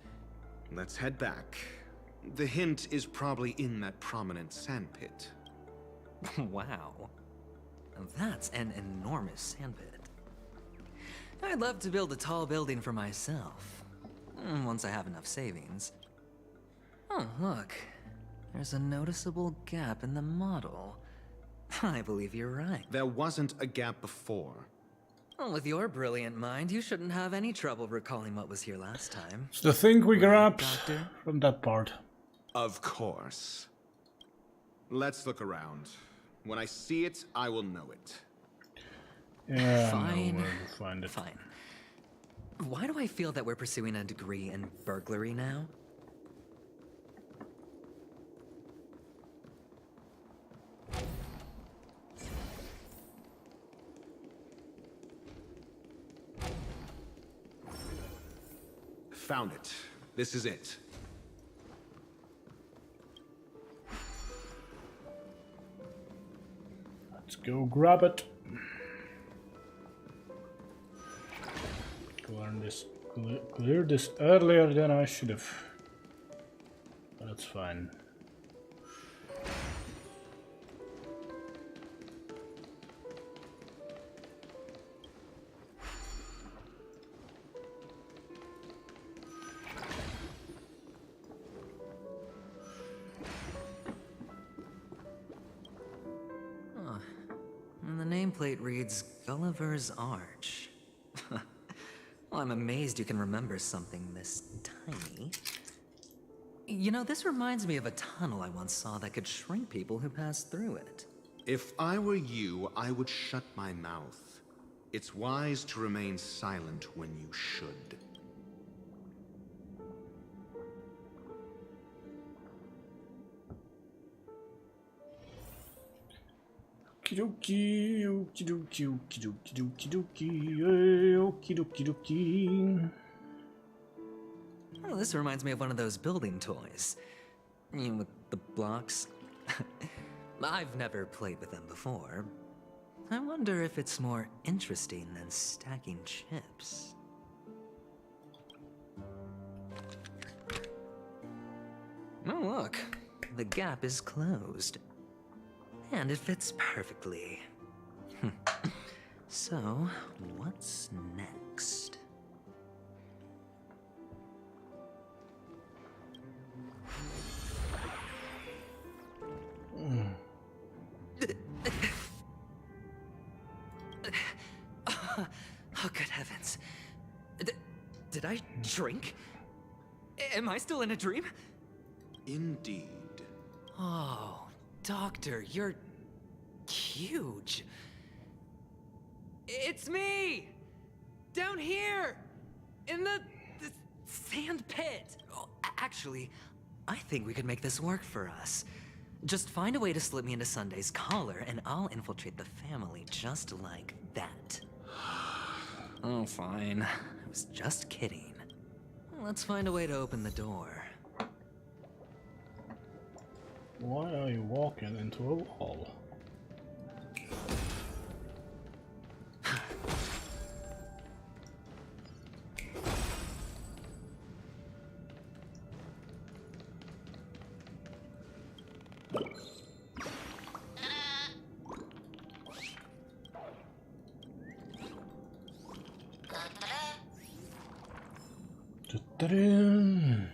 Speaker 17: Let's head back. The hint is probably in that prominent sandpit.
Speaker 9: Wow. That's an enormous sandpit. I'd love to build a tall building for myself. Once I have enough savings. Oh, look. There's a noticeable gap in the model. I believe you're right.
Speaker 17: There wasn't a gap before.
Speaker 9: Well, with your brilliant mind, you shouldn't have any trouble recalling what was here last time.
Speaker 1: It's the thing we grabbed
Speaker 9: Doctor?
Speaker 1: from that part.
Speaker 17: Of course. Let's look around. When I see it, I will know it.
Speaker 1: Yeah,
Speaker 9: Fine.
Speaker 1: I know where to find it.
Speaker 9: Fine. Why do I feel that we're pursuing a degree in burglary now?
Speaker 17: Found it. This is it.
Speaker 1: Let's go grab it. Cleared this earlier than I should have. That's fine.
Speaker 9: And the nameplate reads Gulliver's Arch. Well, I'm amazed you can remember something this tiny. You know, this reminds me of a tunnel I once saw that could shrink people who passed through it.
Speaker 17: If I were you, I would shut my mouth. It's wise to remain silent when you should.
Speaker 1: Okie dokie, okie dokie, okie dokie, dokie dokie, okie dokie dokie.
Speaker 9: Oh, this reminds me of one of those building toys. You know, with the blocks. I've never played with them before. I wonder if it's more interesting than stacking chips. Oh, look. The gap is closed. And it fits perfectly. So, what's next? Oh, good heavens. Did I shrink? Am I still in a dream?
Speaker 17: Indeed.
Speaker 9: Oh, Doctor, you're huge. It's me! Down here! In the sand pit! Oh, actually, I think we could make this work for us. Just find a way to slip me into Sunday's collar, and I'll infiltrate the family just like that. Oh, fine. I was just kidding. Let's find a way to open the door.
Speaker 1: Why are you walking into a wall? Ta-da!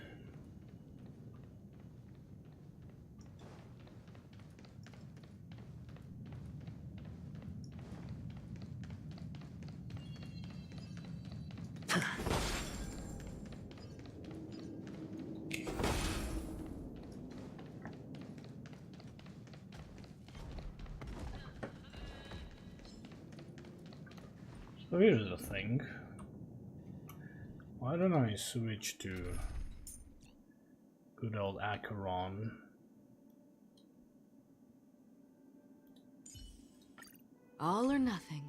Speaker 1: So here's the thing. Why don't I switch to good old Acheron?
Speaker 2: All or nothing.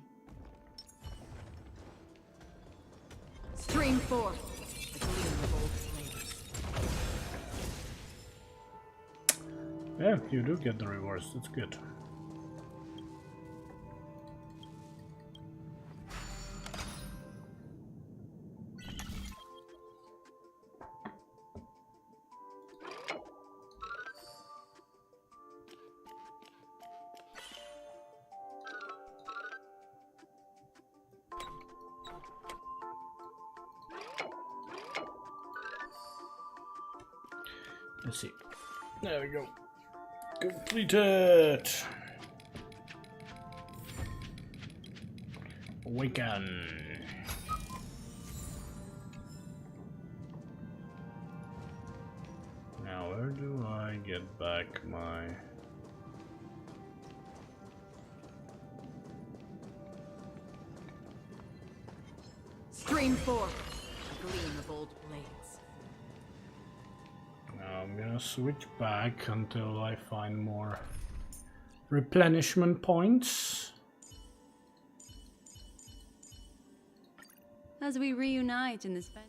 Speaker 16: Stream forth. The gleam of old flames.
Speaker 1: Yeah, you do get the rewards. That's good. Let's see. There we go. Completed. Awaken. Now where do I get back my...
Speaker 16: Stream forth. The gleam of old blades.
Speaker 1: Now I'm gonna switch back until I find more replenishment points.
Speaker 18: As we reunite in this bed.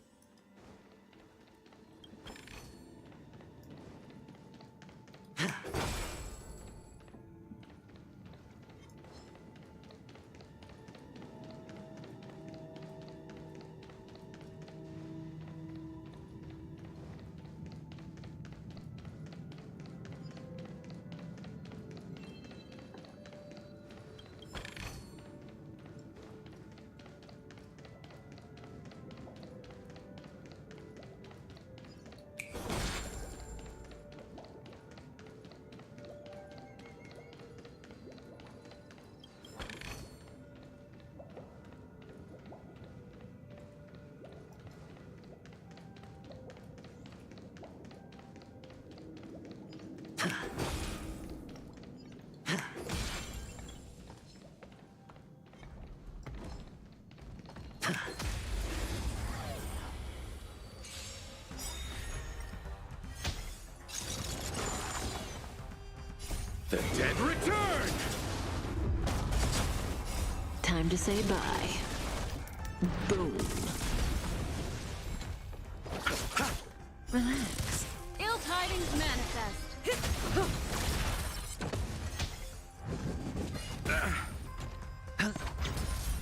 Speaker 8: The dead return!
Speaker 18: time to say bye. Boom. Relax.
Speaker 16: Ill tidings manifest.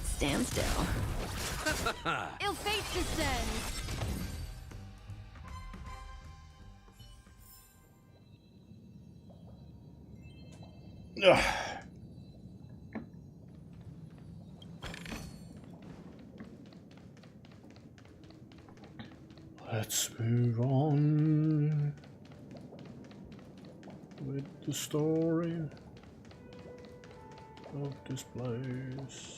Speaker 18: Stand still.
Speaker 16: Ill fate descends.
Speaker 1: Ugh. Let's move on with the story of this place.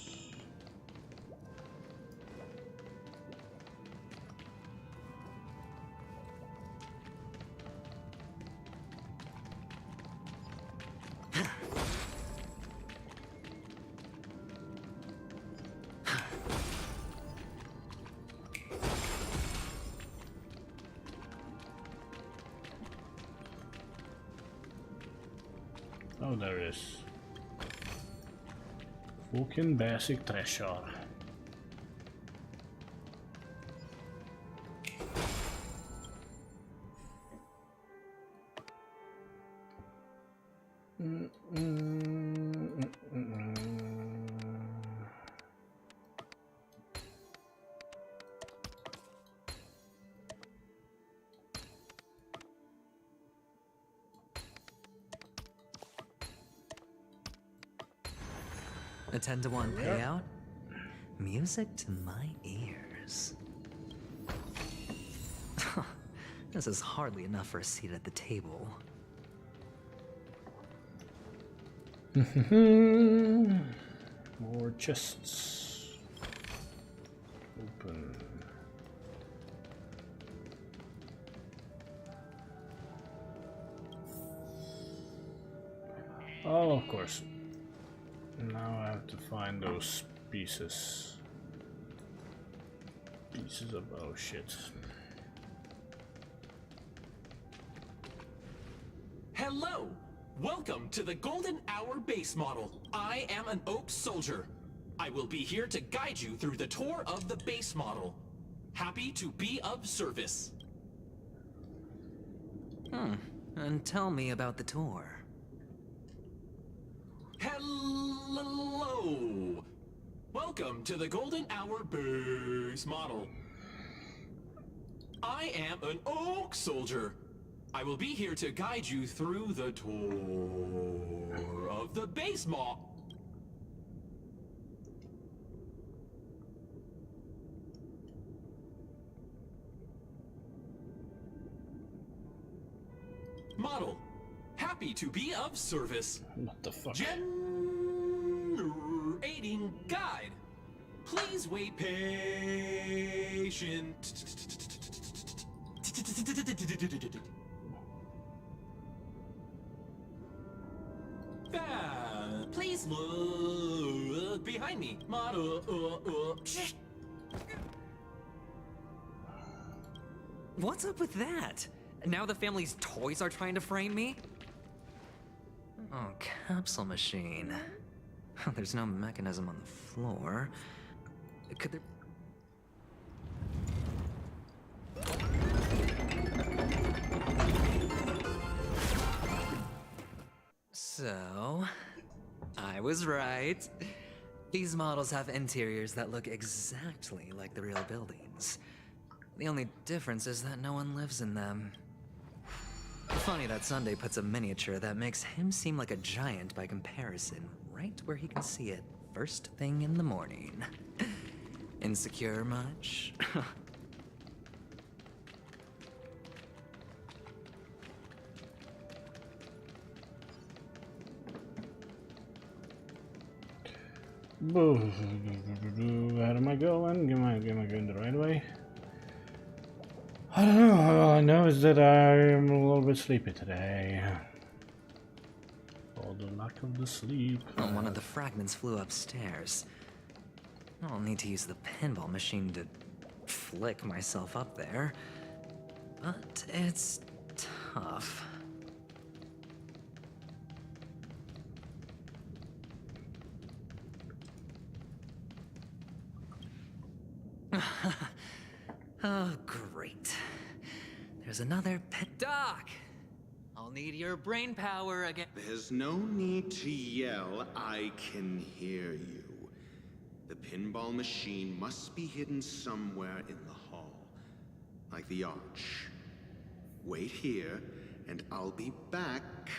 Speaker 1: Oh, there is. Fucking basic treasure.
Speaker 9: A 10-to-1 payout? Music to my ears. This is hardly enough for a seat at the table.
Speaker 1: More chests. Open. Oh, of course. Now I have to find those pieces. Pieces of oh shit.
Speaker 19: Hello! Welcome to the Golden Hour base model. I am an Oak Soldier. I will be here to guide you through the tour of the base model. Happy to be of service.
Speaker 9: And tell me about the tour.
Speaker 19: Hello! Welcome to the Golden Hour base model. I am an Oak Soldier. I will be here to guide you through the tour of the base model. Model. Happy to be of service.
Speaker 1: What the fuck?
Speaker 19: Generating guide. Please wait patient. Please look behind me. Model.
Speaker 9: What's up with that? Now the family's toys are trying to frame me? Oh, capsule machine. There's no mechanism on the floor. Could there... So, I was right. These models have interiors that look exactly like the real buildings. The only difference is that no one lives in them. Funny that Sunday puts a miniature that makes him seem like a giant by comparison, right where he can see it first thing in the morning. Insecure much?
Speaker 1: Where am I going? Am I going the right way? I don't know. All I know is that I'm a little bit sleepy today. For the lack of the sleep.
Speaker 9: Oh, one of the fragments flew upstairs. I'll need to use the pinball machine to flick myself up there. But it's tough. Oh, great. There's another pet dog. I'll need your brain power again.
Speaker 17: There's no need to yell, I can hear you. The pinball machine must be hidden somewhere in the hall, like the arch. Wait here, and I'll be back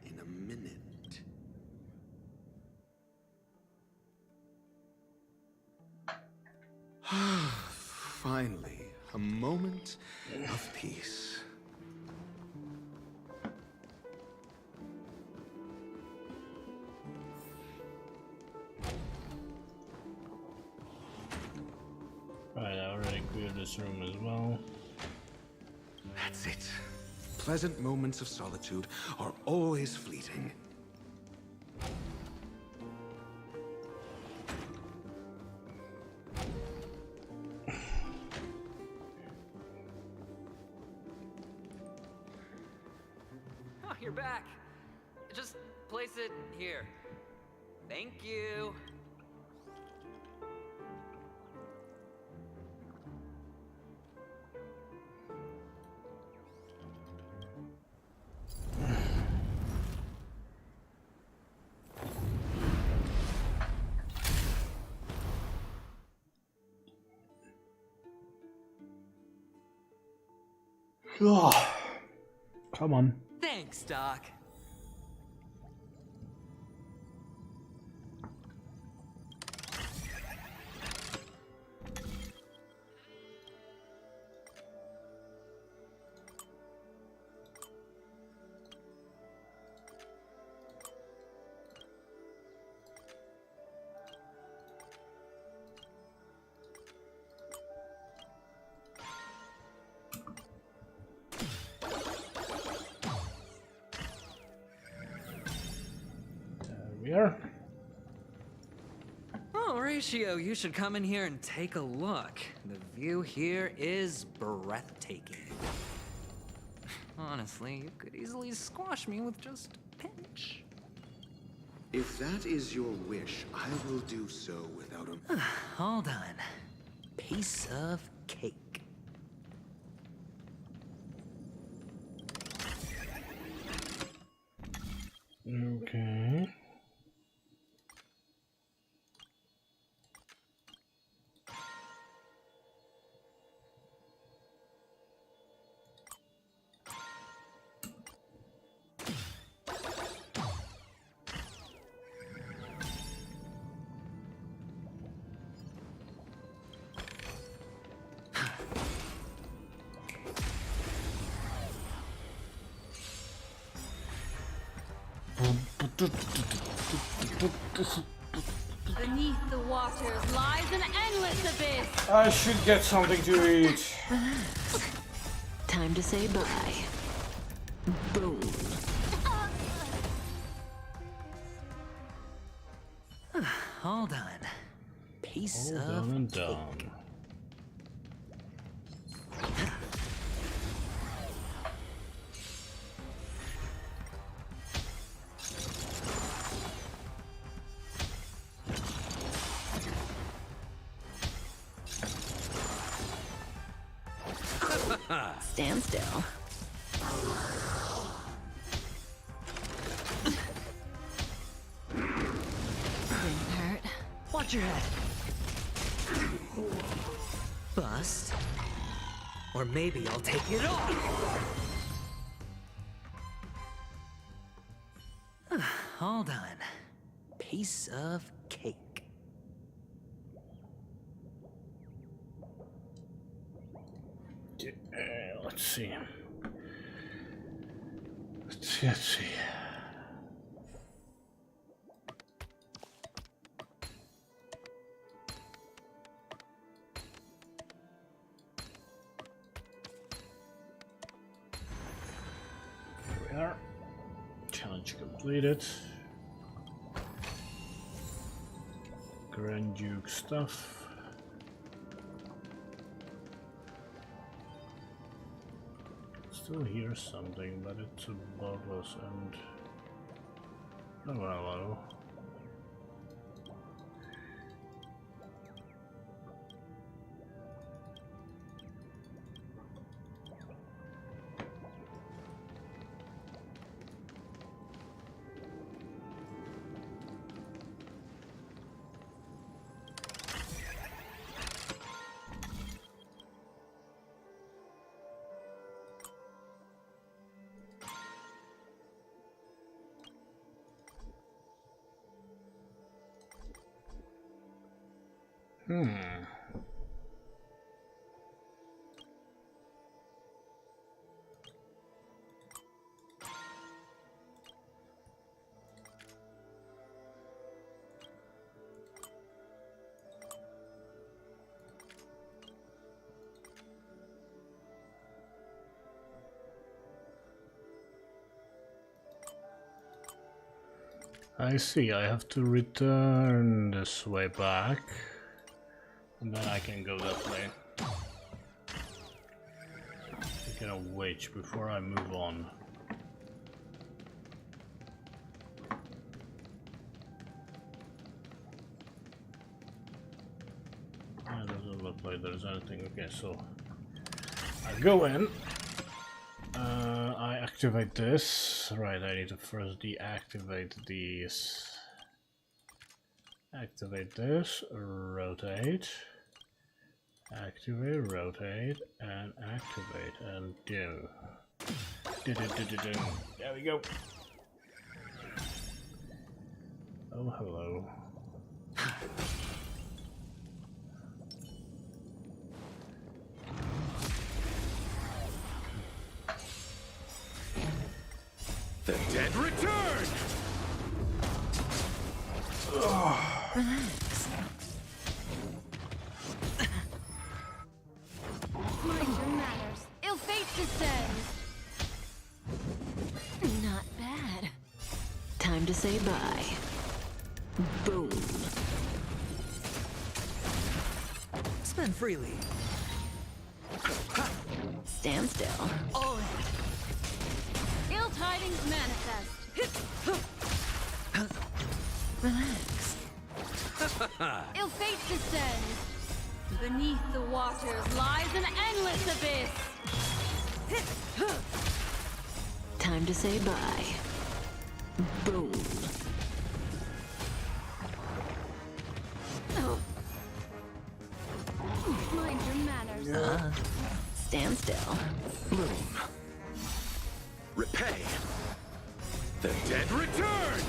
Speaker 17: in a minute. Finally, a moment of peace.
Speaker 1: Right, I already cleared this room as well.
Speaker 17: That's it. Pleasant moments of solitude are always fleeting.
Speaker 9: Oh, you're back. Just place it here. Thank you.
Speaker 1: Oh, come on.
Speaker 9: Thanks, Doc.
Speaker 1: Here.
Speaker 9: Oh, Horatio, you should come in here and take a look. The view here is breathtaking. Honestly, you could easily squash me with just a pinch.
Speaker 17: If that is your wish, I will do so without a...
Speaker 9: Hold on. Piece of cake.
Speaker 1: Okay.
Speaker 16: Beneath the waters lies an endless abyss.
Speaker 1: I should get something to eat.
Speaker 18: Time to say bye. Boom.
Speaker 9: Hold on. Piece
Speaker 1: Hold
Speaker 9: of
Speaker 1: on and
Speaker 9: cake.
Speaker 1: down.
Speaker 18: Stand still.
Speaker 2: Didn't hurt.
Speaker 9: Watch your head. Bust. Or maybe I'll take it off. Hold on. Piece of cake.
Speaker 1: Let's see. Let's see. Here we are. Challenge completed. Grand Duke stuff. Still hear something, but it's above us and... Oh, hello. I see, I have to return this way back, and then I can go that way. Taking a witch before I move on. It doesn't look like there's anything. Okay, so I go in. I activate this. Right, I need to first deactivate these. Activate this, rotate, activate, rotate, and activate, and do. There we go. Oh, hello.
Speaker 8: The dead return!
Speaker 2: Relax.
Speaker 16: Mind your manners. Ill fate descends.
Speaker 18: Not bad. Time to say bye. Boom.
Speaker 9: Spend freely.
Speaker 18: Stand still.
Speaker 9: Oh.
Speaker 16: Ill tidings manifest.
Speaker 18: Relax.
Speaker 16: Ill fate descends. Beneath the waters lies an endless abyss.
Speaker 18: Time to say bye. Boom.
Speaker 16: Oh. Mind your manners.
Speaker 18: Stand still.
Speaker 8: Bloom. Repay. The dead return!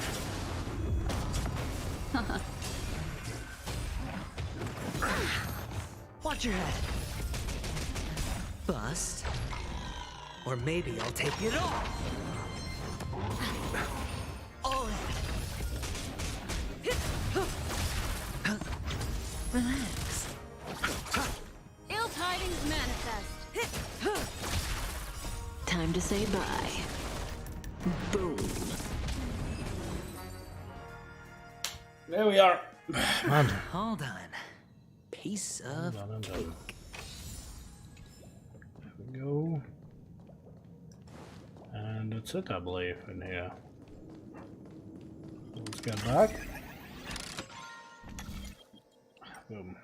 Speaker 9: Watch your head. Bust. Or maybe I'll take it all. Oh.
Speaker 18: Relax.
Speaker 16: Ill tidings manifest.
Speaker 18: Time to say bye. Boom.
Speaker 1: There we are.
Speaker 9: Hold on. Piece of cake.
Speaker 1: There we go. And that's it, I believe, in here. So let's get back. Boom.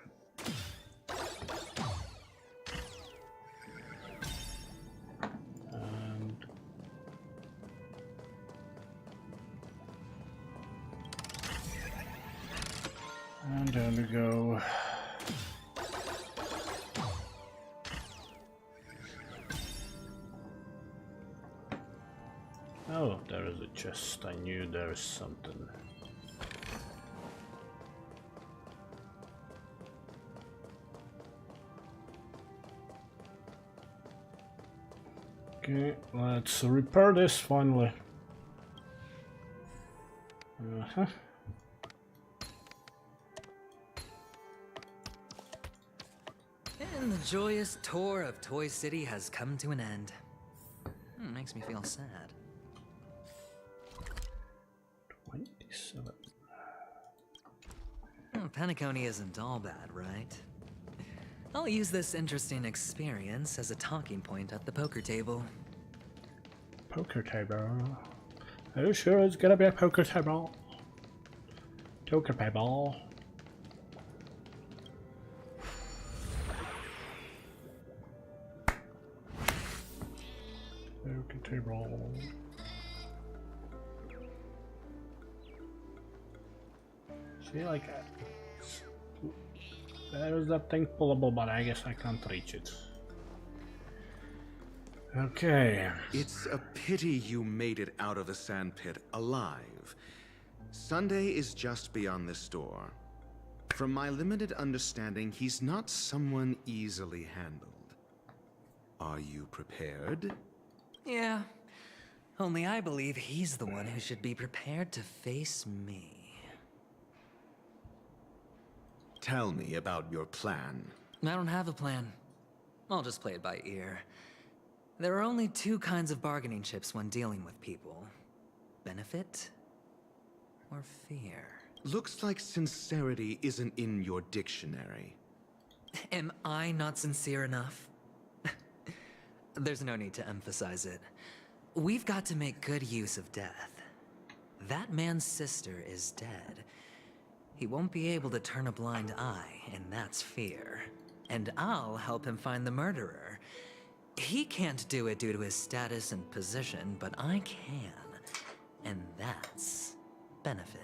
Speaker 1: And there we go. Oh, there is a chest. I knew there was something. Okay, let's repair this finally.
Speaker 9: And the joyous tour of Toy City has come to an end. Makes me feel sad.
Speaker 1: 27.
Speaker 9: Penacony isn't all bad, right? I'll use this interesting experience as a talking point at the poker table.
Speaker 1: Poker table? Are you sure it's gonna be a poker table? Poker table. Poker table. See, like, there's that thing pullable, but I guess I can't reach it. Okay.
Speaker 17: It's a pity you made it out of the sandpit alive. Sunday is just beyond this door. From my limited understanding, he's not someone easily handled. Are you prepared?
Speaker 9: Yeah. Only I believe he's the one who should be prepared to face me.
Speaker 17: Tell me about your plan.
Speaker 9: I don't have a plan. I'll just play it by ear. There are only two kinds of bargaining chips when dealing with people. Benefit or fear.
Speaker 17: Looks like sincerity isn't in your dictionary.
Speaker 9: Am I not sincere enough? There's no need to emphasize it. We've got to make good use of death. That man's sister is dead. He won't be able to turn a blind eye, and that's fear. And I'll help him find the murderer. He can't do it due to his status and position, but I can. And that's benefit.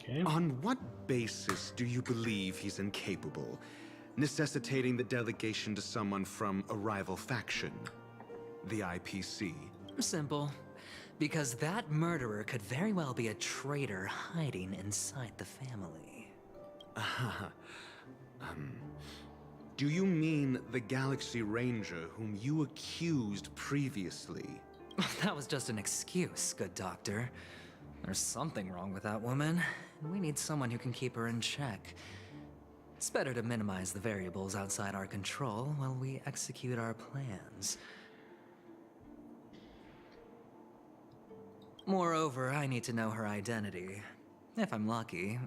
Speaker 1: Okay.
Speaker 17: On what basis do you believe he's incapable, necessitating the delegation to someone from a rival faction? The IPC?
Speaker 9: Simple. Because that murderer could very well be a traitor hiding inside the family.
Speaker 17: Do you mean the Galaxy Ranger whom you accused previously?
Speaker 9: That was just an excuse, good doctor. There's something wrong with that woman, and we need someone who can keep her in check. It's better to minimize the variables outside our control while we execute our plans. Moreover, I need to know her identity. If I'm lucky.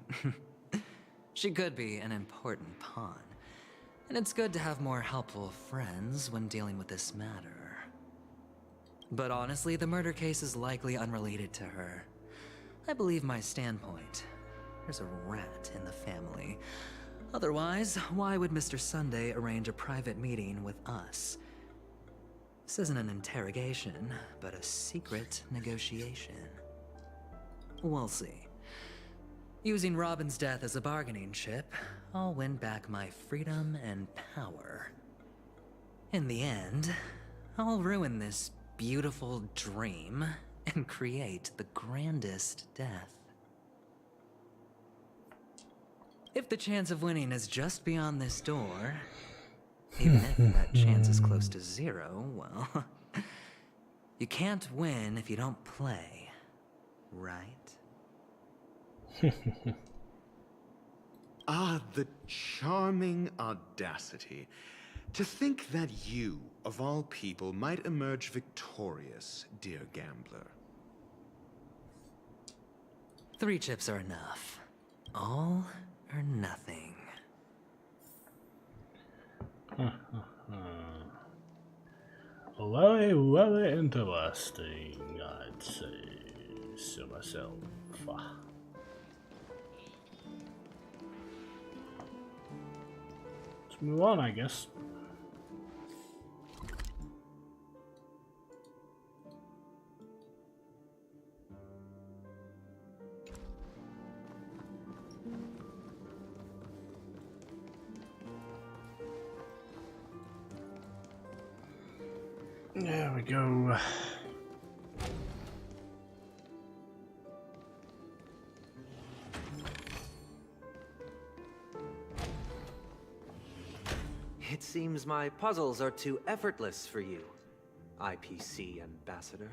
Speaker 9: She could be an important pawn. And it's good to have more helpful friends when dealing with this matter. But honestly, the murder case is likely unrelated to her. I believe my standpoint. There's a rat in the family. Otherwise, why would Mr. Sunday arrange a private meeting with us? This isn't an interrogation, but a secret negotiation. We'll see. Using Robin's death as a bargaining chip, I'll win back my freedom and power. In the end, I'll ruin this beautiful dream and create the grandest death. If the chance of winning is just beyond this door, even if that chance is close to zero, well, you can't win if you don't play, right?
Speaker 17: Ah, the charming audacity. To think that you, of all people, might emerge victorious, dear gambler.
Speaker 9: 3 chips are enough. All or nothing.
Speaker 1: Very interesting, I'd say to myself. Let's move on, I guess. There we go.
Speaker 20: It seems my puzzles are too effortless for you, IPC Ambassador.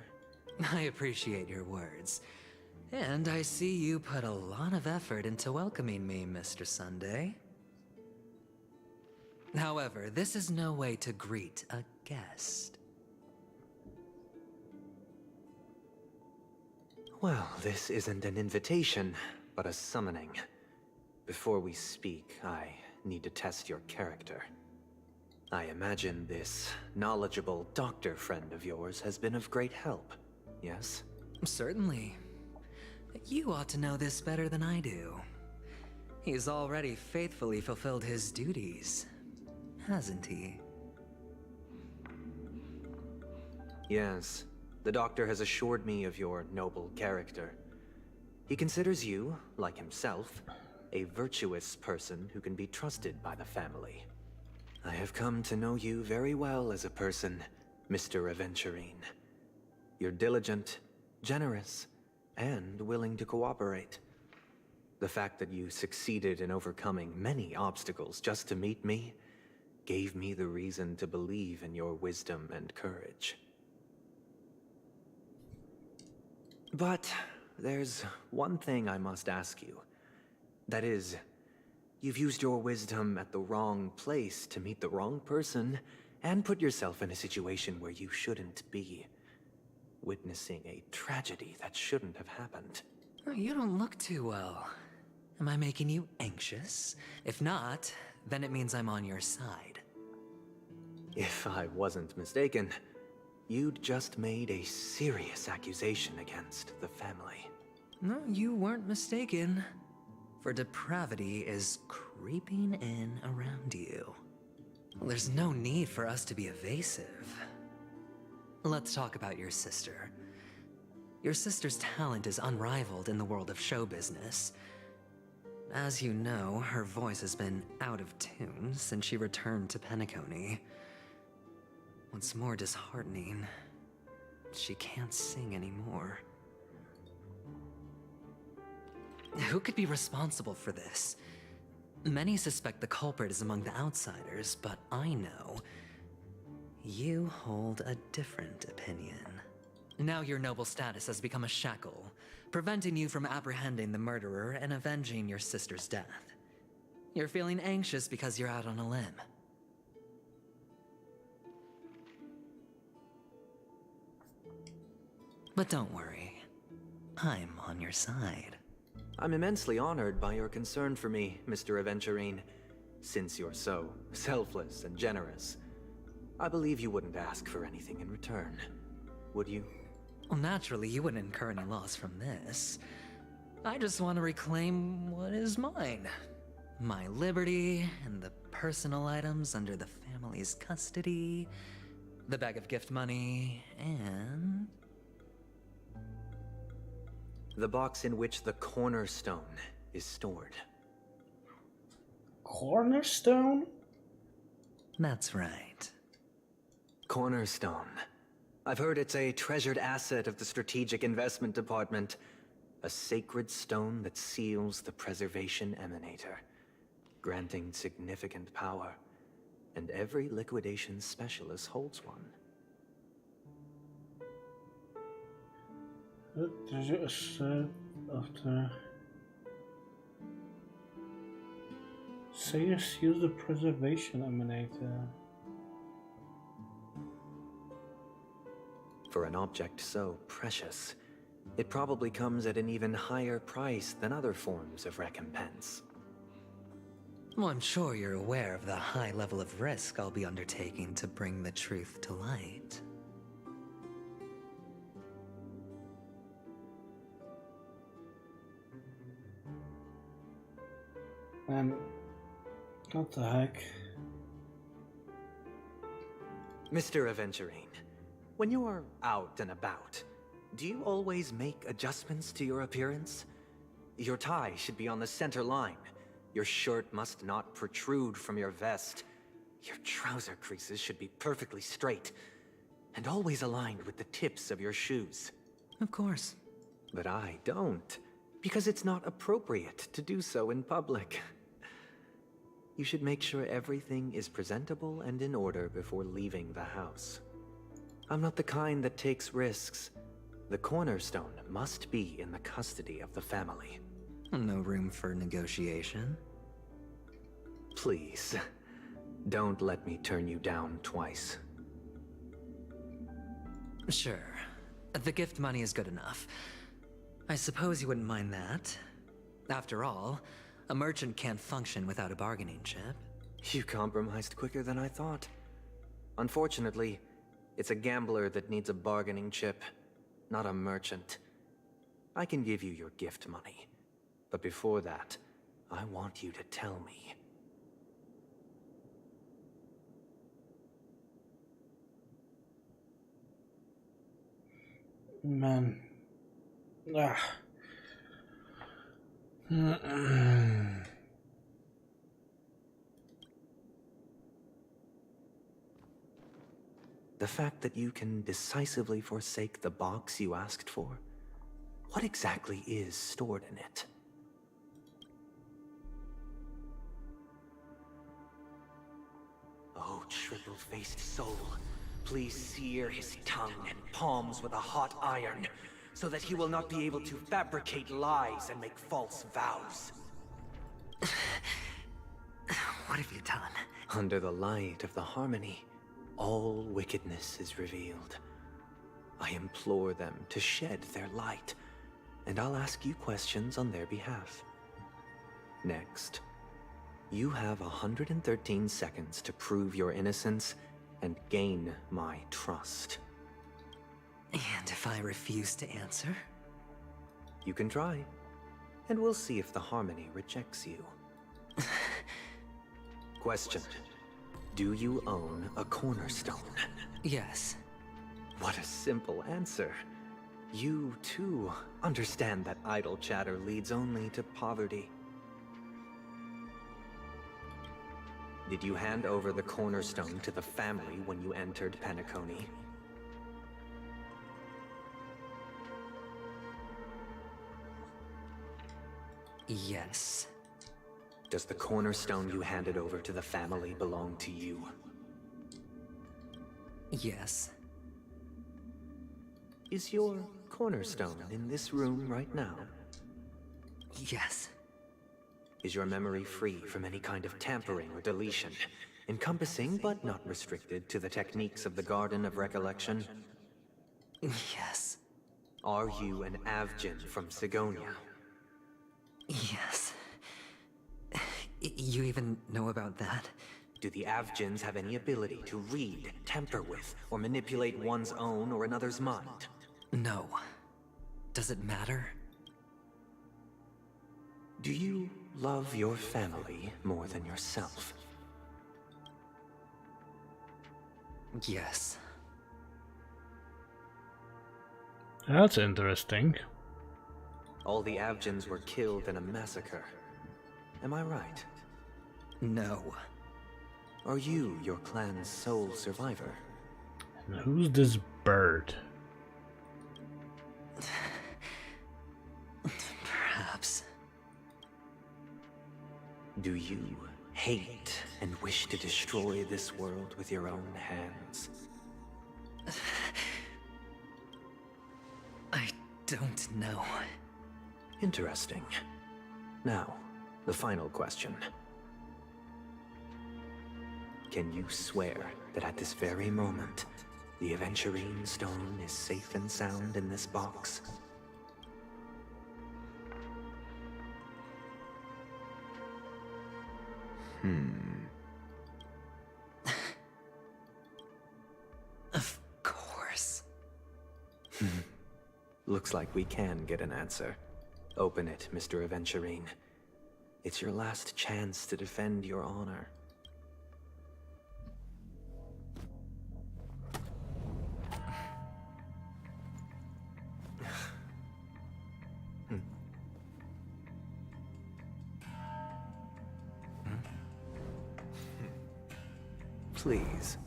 Speaker 9: I appreciate your words. And I see you put a lot of effort into welcoming me, Mr. Sunday. However, this is no way to greet a guest.
Speaker 20: Well, this isn't an invitation, but a summoning. Before we speak, I need to test your character. I imagine this knowledgeable doctor friend of yours has been of great help, yes?
Speaker 9: Certainly. You ought to know this better than I do. He's already faithfully fulfilled his duties, hasn't he?
Speaker 20: Yes. The doctor has assured me of your noble character. He considers you, like himself, a virtuous person who can be trusted by the family. I have come to know you very well as a person, Mr. Aventurine. You're diligent, generous, and willing to cooperate. The fact that you succeeded in overcoming many obstacles just to meet me gave me the reason to believe in your wisdom and courage. But there's one thing I must ask you. That is, you've used your wisdom at the wrong place to meet the wrong person and put yourself in a situation where you shouldn't be, witnessing a tragedy that shouldn't have happened.
Speaker 9: You don't look too well. Am I making you anxious? If not, then it means I'm on your side.
Speaker 20: If I wasn't mistaken, you'd just made a serious accusation against the family.
Speaker 9: No, you weren't mistaken. For depravity is creeping in around you. There's no need for us to be evasive. Let's talk about your sister. Your sister's talent is unrivaled in the world of show business. As you know, her voice has been out of tune since she returned to Penacony. What's more disheartening, she can't sing anymore. Who could be responsible for this? Many suspect the culprit is among the outsiders, but I know you hold a different opinion. Now your noble status has become a shackle, preventing you from apprehending the murderer and avenging your sister's death. You're feeling anxious because you're out on a limb. But don't worry, I'm on your side.
Speaker 20: I'm immensely honored by your concern for me, Mr. Aventurine. Since you're so selfless and generous, I believe you wouldn't ask for anything in return, would you?
Speaker 9: Well, naturally, you wouldn't incur any loss from this. I just want to reclaim what is mine. My liberty and the personal items under the family's custody, the bag of gift money, and...
Speaker 20: the box in which the cornerstone is stored.
Speaker 1: Cornerstone?
Speaker 9: That's right.
Speaker 20: Cornerstone. I've heard it's a treasured asset of the Strategic Investment Department. A sacred stone that seals the Preservation Emanator, granting significant power. And every liquidation specialist holds one.
Speaker 1: There's a set of the... Sayers use the Preservation Emanator.
Speaker 20: For an object so precious, it probably comes at an even higher price than other forms of recompense.
Speaker 9: Well, I'm sure you're aware of the high level of risk I'll be undertaking to bring the truth to light.
Speaker 1: What the heck?
Speaker 20: Mr. Aventurine, when you're out and about, do you always make adjustments to your appearance? Your tie should be on the center line. Your shirt must not protrude from your vest. Your trouser creases should be perfectly straight, and always aligned with the tips of your shoes.
Speaker 9: Of course.
Speaker 20: But I don't, because it's not appropriate to do so in public. You should make sure everything is presentable and in order before leaving the house. I'm not the kind that takes risks. The cornerstone must be in the custody of the family.
Speaker 9: No room for negotiation.
Speaker 20: Please, don't let me turn you down twice.
Speaker 9: Sure. The gift money is good enough. I suppose you wouldn't mind that. After all, a merchant can't function without a bargaining chip.
Speaker 20: You compromised quicker than I thought. Unfortunately, it's a gambler that needs a bargaining chip, not a merchant. I can give you your gift money, but before that, I want you to tell me.
Speaker 1: Man.
Speaker 20: The fact that you can decisively forsake the box you asked for, What exactly is stored in it? Oh, triple-faced soul, please sear his tongue and palms with a hot iron, so that he will not be able to fabricate lies and make false vows.
Speaker 9: What have you done?
Speaker 20: Under the light of the harmony, all wickedness is revealed. I implore them to shed their light, and I'll ask you questions on their behalf. Next, you have 113 seconds to prove your innocence and gain my trust.
Speaker 9: And if I refuse to answer?
Speaker 20: You can try, and we'll see if the harmony rejects you. Question. Do you own a cornerstone?
Speaker 9: Yes.
Speaker 20: What a simple answer. You, too, understand that idle chatter leads only to poverty. Did you hand over the cornerstone to the family when you entered Penacony?
Speaker 9: Yes.
Speaker 20: Does the cornerstone you handed over to the family belong to you?
Speaker 9: Yes.
Speaker 20: Is your cornerstone in this room right now?
Speaker 9: Yes.
Speaker 20: Is your memory free from any kind of tampering or deletion, encompassing but not restricted to the techniques of the Garden of Recollection?
Speaker 9: Yes.
Speaker 20: Are you an Avgin from Sigonia?
Speaker 9: Yes. You even know about that?
Speaker 20: Do the Avgins have any ability to read, tamper with, or manipulate one's own or another's mind?
Speaker 9: No. Does it matter?
Speaker 20: Do you love your family more than yourself?
Speaker 9: Yes.
Speaker 1: That's interesting.
Speaker 20: All the Avgins were killed in a massacre. Am I right?
Speaker 9: No.
Speaker 20: Are you your clan's sole survivor?
Speaker 1: And who's this bird?
Speaker 9: Perhaps.
Speaker 20: Do you hate and wish to destroy this world with your own hands?
Speaker 9: I don't know.
Speaker 20: Interesting. Now, the final question. Can you swear that at this very moment, the Aventurine stone is safe and sound in this box?
Speaker 9: Of course.
Speaker 20: Looks like we can get an answer. Open it, Mr. Aventurine. It's your last chance to defend your honor. Please.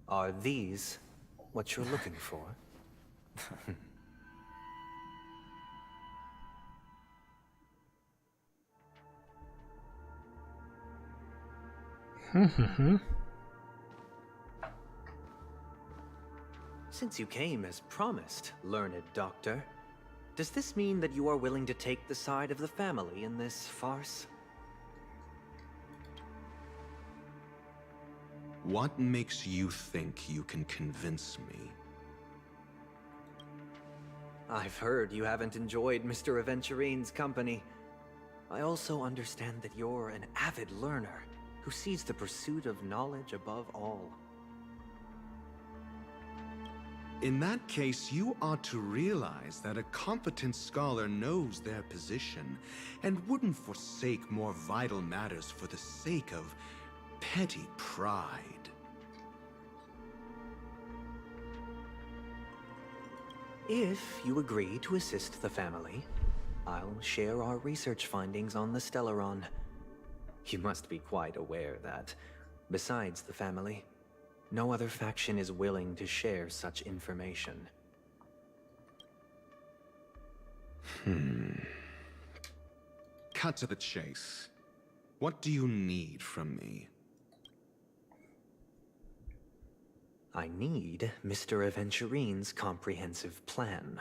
Speaker 20: Are these what you're looking for? Since you came as promised, learned doctor, does this mean that you are willing to take the side of the family in this farce?
Speaker 17: What makes you think you can convince me?
Speaker 20: I've heard you haven't enjoyed Mr. Aventurine's company. I also understand that you're an avid learner who sees the pursuit of knowledge above all.
Speaker 17: In that case, you ought to realize that a competent scholar knows their position and wouldn't forsake more vital matters for the sake of petty pride.
Speaker 20: If you agree to assist the family, I'll share our research findings on the Stellaron. You must be quite aware that, besides the family, no other faction is willing to share such information.
Speaker 17: Cut to the chase. What do you need from me?
Speaker 20: I need Mr. Aventurine's comprehensive plan.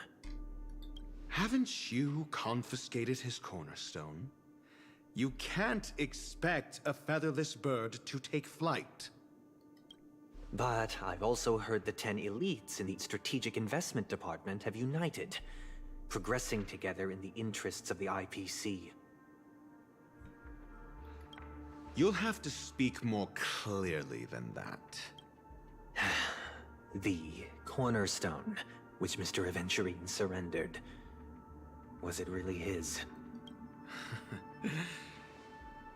Speaker 17: Haven't you confiscated his cornerstone? You can't expect a featherless bird to take flight.
Speaker 20: But I've also heard the 10 elites in the Strategic Investment Department have united, progressing together in the interests of the IPC.
Speaker 17: You'll have to speak more clearly than that.
Speaker 20: The cornerstone, which Mr. Aventurine surrendered. Was it really his?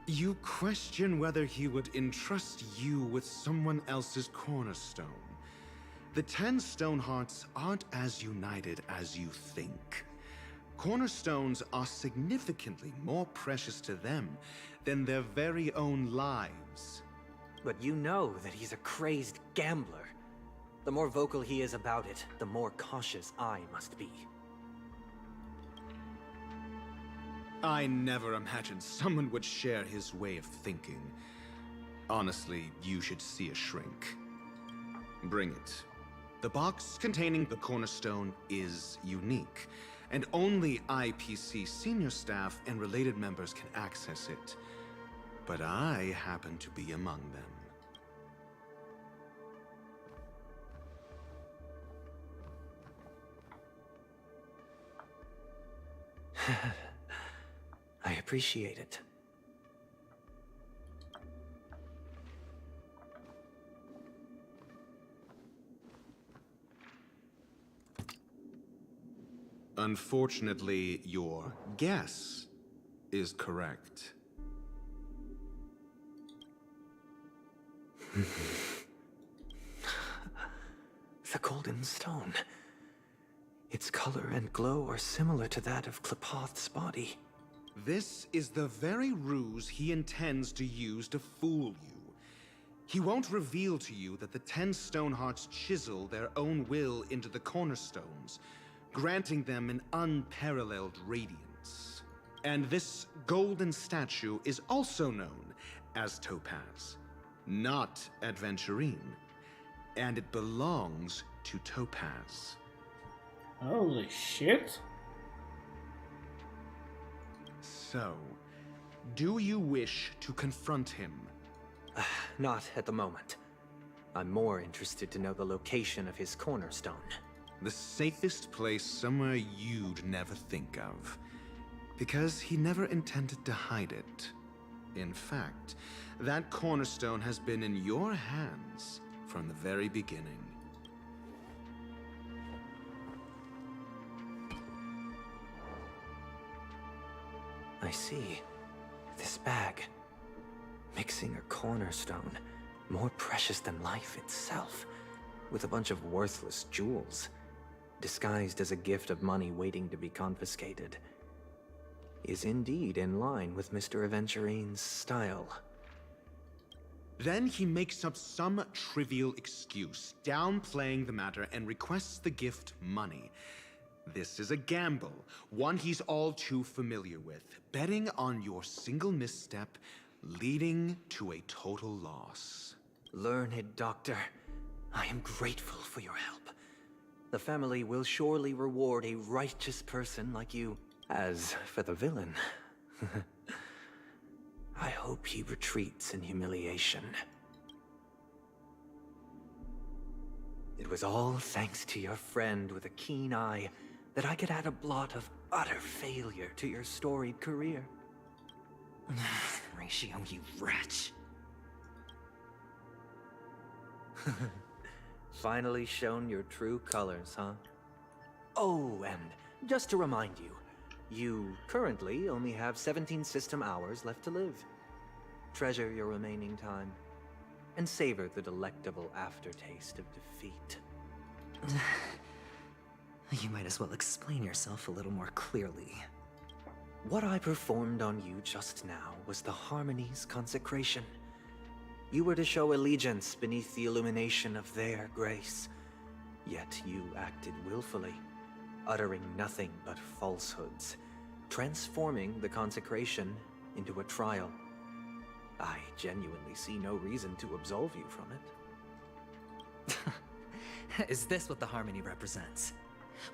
Speaker 17: You question whether he would entrust you with someone else's cornerstone. The 10 Stonehearts aren't as united as you think. Cornerstones are significantly more precious to them than their very own lives.
Speaker 20: But you know that he's a crazed gambler. The more vocal he is about it, the more cautious I must be.
Speaker 17: I never imagined someone would share his way of thinking. Honestly, you should see a shrink. Bring it. The box containing the cornerstone is unique, and only IPC senior staff and related members can access it. But I happen to be among them.
Speaker 20: I appreciate it.
Speaker 17: Unfortunately, your guess is correct.
Speaker 20: The golden stone. Its color and glow are similar to that of Klepoth's body.
Speaker 17: This is the very ruse he intends to use to fool you. He won't reveal to you that the 10 Stonehearts chisel their own will into the cornerstones, granting them an unparalleled radiance. And this golden statue is also known as Topaz, not Adventurine, and it belongs to Topaz.
Speaker 1: Holy shit.
Speaker 17: So, do you wish to confront him?
Speaker 20: Not at the moment. I'm more interested to know the location of his cornerstone.
Speaker 17: The safest place somewhere you'd never think of. Because he never intended to hide it. In fact, that cornerstone has been in your hands from the very beginning.
Speaker 20: I see. This bag. Mixing a cornerstone, more precious than life itself, with a bunch of worthless jewels, disguised as a gift of money waiting to be confiscated, is indeed in line with Mr. Aventurine's style.
Speaker 17: Then he makes up some trivial excuse, downplaying the matter, and requests the gift money. This is a gamble, one he's all too familiar with, betting on your single misstep, leading to a total loss.
Speaker 20: Learned doctor, I am grateful for your help. The family will surely reward a righteous person like you. As for the villain, I hope he retreats in humiliation. It was all thanks to your friend with a keen eye that I could add a blot of utter failure to your storied career.
Speaker 9: Ratio, you wretch.
Speaker 20: Finally shown your true colors, huh? Oh, and just to remind you, you currently only have 17 system hours left to live. Treasure your remaining time, and savor the delectable aftertaste of defeat.
Speaker 9: You might as well explain yourself a little more clearly.
Speaker 20: What I performed on you just now was the Harmony's consecration. You were to show allegiance beneath the illumination of their grace. Yet you acted willfully, uttering nothing but falsehoods, transforming the consecration into a trial. I genuinely see no reason to absolve you from it.
Speaker 9: Is this what the Harmony represents?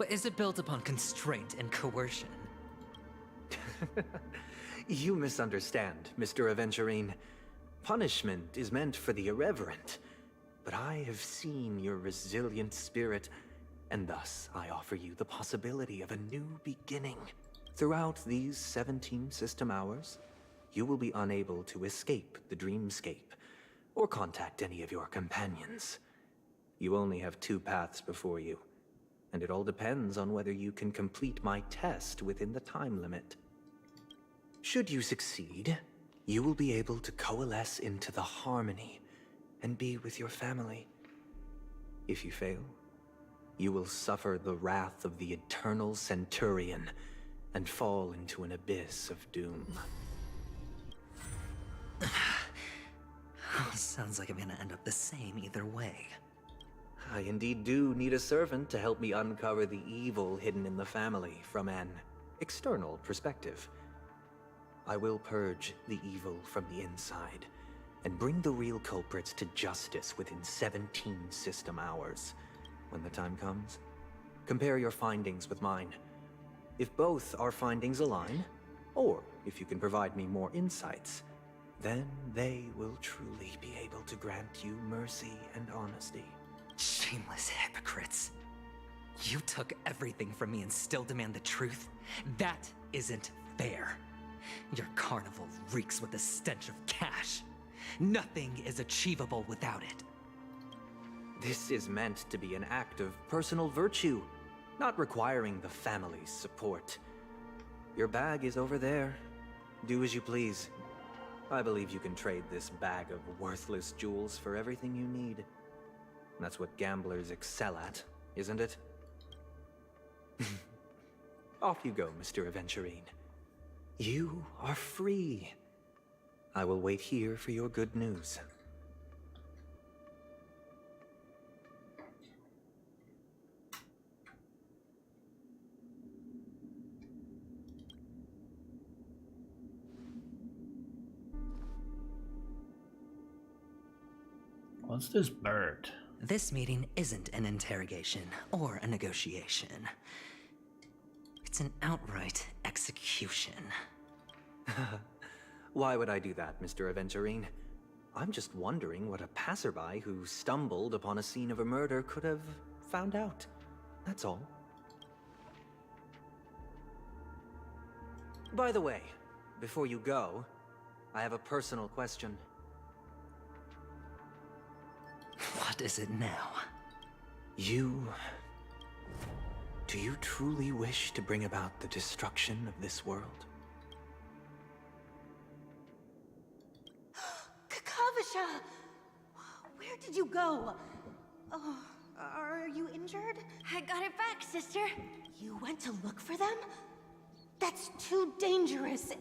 Speaker 9: Is it built upon constraint and coercion?
Speaker 20: You misunderstand, Mr. Aventurine. Punishment is meant for the irreverent, but I have seen your resilient spirit, and thus I offer you the possibility of a new beginning. Throughout these 17 system hours, you will be unable to escape the dreamscape, or contact any of your companions. You only have 2 paths before you, and it all depends on whether you can complete my test within the time limit. Should you succeed, you will be able to coalesce into the Harmony and be with your family. If you fail, you will suffer the wrath of the Eternal Centurion and fall into an abyss of doom.
Speaker 9: Sounds like I'm gonna end up the same either way.
Speaker 20: I indeed do need a servant to help me uncover the evil hidden in the family from an external perspective. I will purge the evil from the inside and bring the real culprits to justice within 17 system hours. When the time comes, compare your findings with mine. If both our findings align, or if you can provide me more insights, then they will truly be able to grant you mercy and honesty.
Speaker 9: Shameless hypocrites. You took everything from me and still demand the truth? That isn't fair. Your carnival reeks with the stench of cash. Nothing is achievable without it.
Speaker 20: This is meant to be an act of personal virtue, not requiring the family's support. Your bag is over there. Do as you please. I believe you can trade this bag of worthless jewels for everything you need. That's what gamblers excel at, isn't it? Off you go, Mr. Aventurine. You are free. I will wait here for your good news.
Speaker 1: What's this bird?
Speaker 9: This meeting isn't an interrogation or a negotiation. It's an outright execution.
Speaker 20: Why would I do that, Mr. Aventurine? I'm just wondering what a passerby who stumbled upon a scene of a murder could have found out. That's all. By the way, before you go, I have a personal question.
Speaker 9: What is it now?
Speaker 20: Do you truly wish to bring about the destruction of this world?
Speaker 16: Kakavasha! Where did you go? Oh, are you injured? I got it back, sister. You went to look for them? That's too dangerous.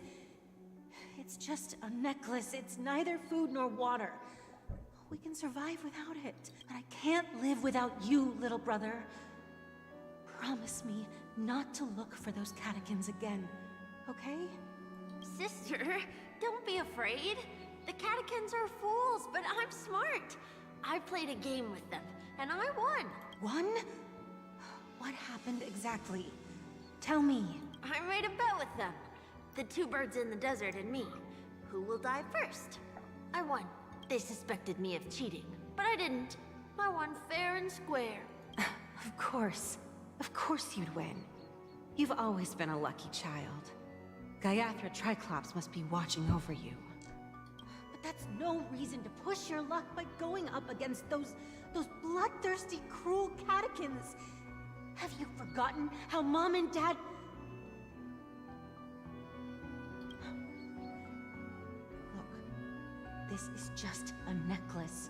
Speaker 16: It's just a necklace. It's neither food nor water. We can survive without it. But I can't live without you, little brother. Promise me not to look for those catechins again, okay?
Speaker 21: Sister, don't be afraid. The catechins are fools, but I'm smart. I played a game with them, and I won.
Speaker 16: Won? What happened exactly? Tell me.
Speaker 21: I made a bet with them. The 2 birds in the desert and me. Who will die first? I won. They suspected me of cheating, but I didn't. I won fair and square.
Speaker 16: Of course. Of course you'd win. You've always been a lucky child. Gaiathra Triclops must be watching over you. But that's no reason to push your luck by going up against those bloodthirsty, cruel catechins. Have you forgotten how Mom and Dad... Look, this is just a necklace.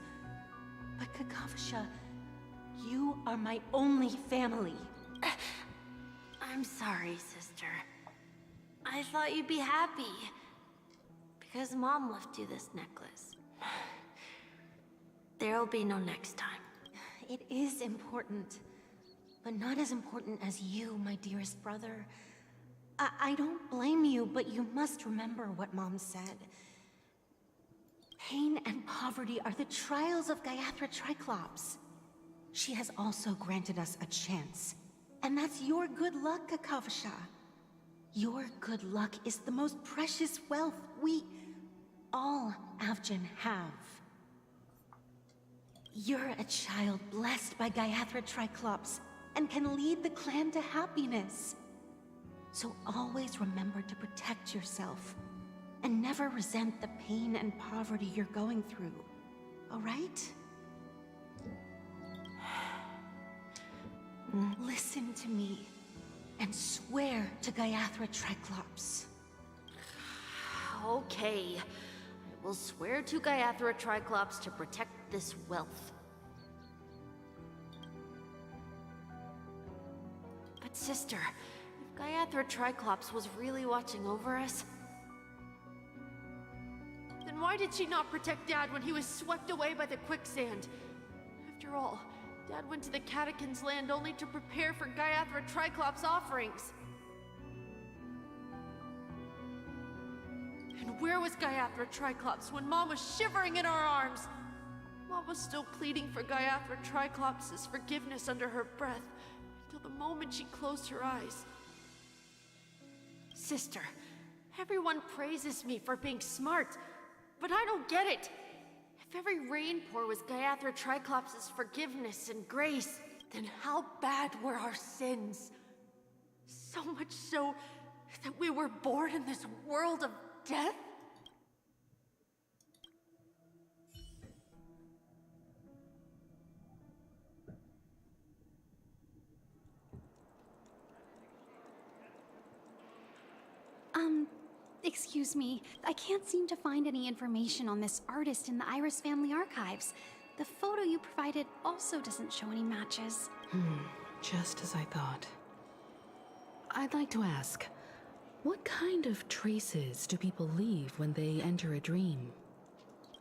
Speaker 16: But Kakavasha, you are my only family.
Speaker 21: I'm sorry, sister. I thought you'd be happy. Because Mom left you this necklace. There'll be no next time.
Speaker 6: It is important. But not as important as you, my dearest brother. I don't blame you, but you must remember what Mom said. Pain and poverty are the trials of Gayathra Triclops. She has also granted us a chance. And that's your good luck, Kakavasha. Your good luck is the most precious wealth we all Avgin have. You're a child blessed by Gayathra Triclops and can lead the clan to happiness. So always remember to protect yourself and never resent the pain and poverty you're going through, all right? Listen to me and swear to Gayathra Triclops.
Speaker 21: Okay. I will swear to Gayathra Triclops to protect this wealth. But sister, if Gayathra Triclops was really watching over us, then why did she not protect Dad when he was swept away by the quicksand? After all, Dad went to the Catechins' land only to prepare for Gayathra Triclops' offerings. And where was Gayathra Triclops when Mom was shivering in our arms? Mom was still pleading for Gayathra Triclops' forgiveness under her breath, until the moment she closed her eyes. Sister, everyone praises me for being smart, but I don't get it. If every rainpour was Gayathra Triclops' forgiveness and grace, then how bad were our sins? So much so that we were born in this world of death?
Speaker 22: Excuse me. I can't seem to find any information on this artist in the Iris family archives. The photo you provided also doesn't show any matches.
Speaker 10: Just as I thought. I'd like to ask, what kind of traces do people leave when they enter a dream?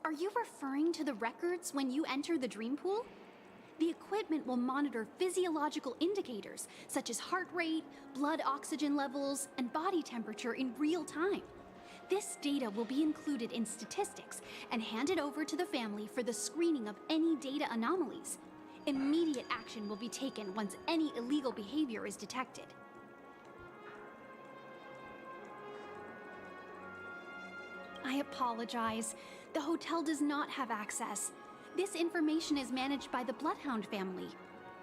Speaker 22: Are you referring to the records when you enter the dream pool? The equipment will monitor physiological indicators, such as heart rate, blood oxygen levels, and body temperature in real time. This data will be included in statistics and handed over to the family for the screening of any data anomalies. Immediate action will be taken once any illegal behavior is detected. I apologize. The hotel does not have access. This information is managed by the Bloodhound family.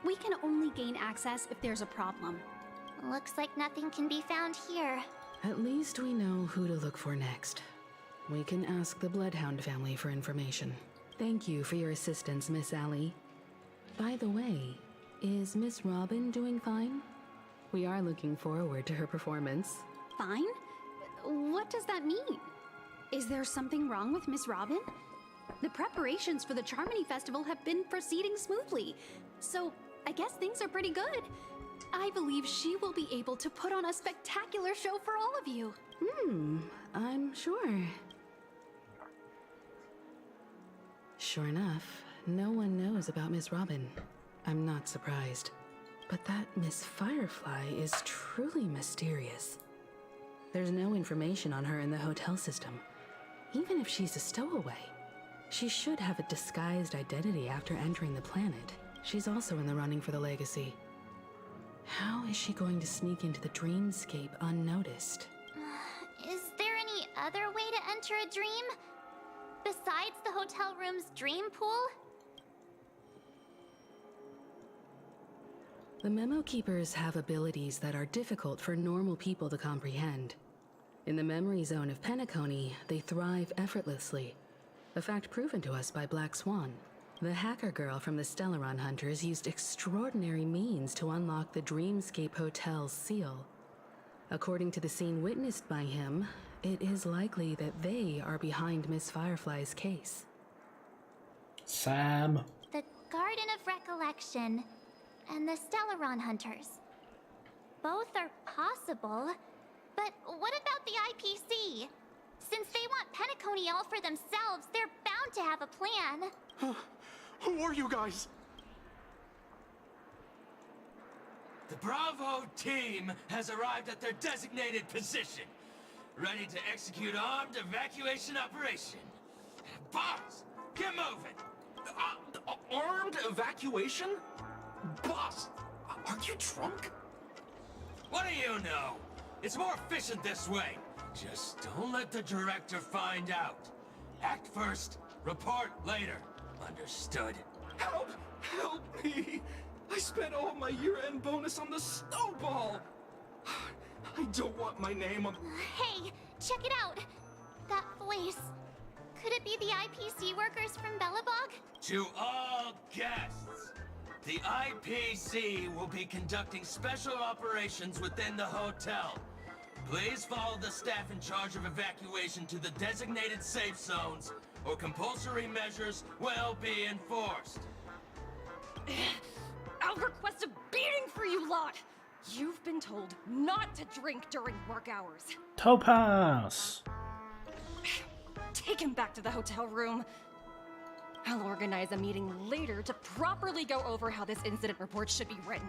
Speaker 22: We can only gain access if there's a problem.
Speaker 3: Looks like nothing can be found here.
Speaker 10: At least we know who to look for next. We can ask the Bloodhound family for information. Thank you for your assistance, Miss Allie. By the way, is Miss Robin doing fine? We are looking forward to her performance.
Speaker 22: Fine? What does that mean? Is there something wrong with Miss Robin? The preparations for the Charmony Festival have been proceeding smoothly, so I guess things are pretty good. I believe she will be able to put on a spectacular show for all of you.
Speaker 10: I'm sure. Sure enough, no one knows about Miss Robin. I'm not surprised. But that Miss Firefly is truly mysterious. There's no information on her in the hotel system. Even if she's a stowaway, she should have a disguised identity after entering the planet. She's also in the running for the legacy. How is she going to sneak into the dreamscape unnoticed?
Speaker 3: Is there any other way to enter a dream? Besides the hotel room's dream pool?
Speaker 10: The Memo Keepers have abilities that are difficult for normal people to comprehend. In the memory zone of Penacony, they thrive effortlessly. A fact proven to us by Black Swan. The hacker girl from the Stellaron Hunters used extraordinary means to unlock the Dreamscape Hotel's seal. According to the scene witnessed by him, it is likely that they are behind Miss Firefly's case.
Speaker 1: Sam.
Speaker 3: The Garden of Recollection and the Stellaron Hunters. Both are possible, But what about the IPC? Since they want Penacony all for themselves, they're bound to have a plan.
Speaker 19: Who are you guys?
Speaker 4: The Bravo team has arrived at their designated position, ready to execute armed evacuation operation. Boss, get moving!
Speaker 19: Armed evacuation? Boss, are you drunk?
Speaker 4: What do you know? It's more efficient this way. Just don't let the director find out. Act first, report later. Understood?
Speaker 19: Help! Help me! I spent all my year-end bonus on the snowball! I don't want my name on...
Speaker 3: Hey, check it out! That voice. Could it be the IPC workers from Belobog?
Speaker 4: To all guests, the IPC will be conducting special operations within the hotel. Please follow the staff in charge of evacuation to the designated safe zones, or compulsory measures will be enforced.
Speaker 16: I'll request a beating for you lot! You've been told not to drink during work hours.
Speaker 1: Topaz!
Speaker 16: Take him back to the hotel room. I'll organize a meeting later to properly go over how this incident report should be written.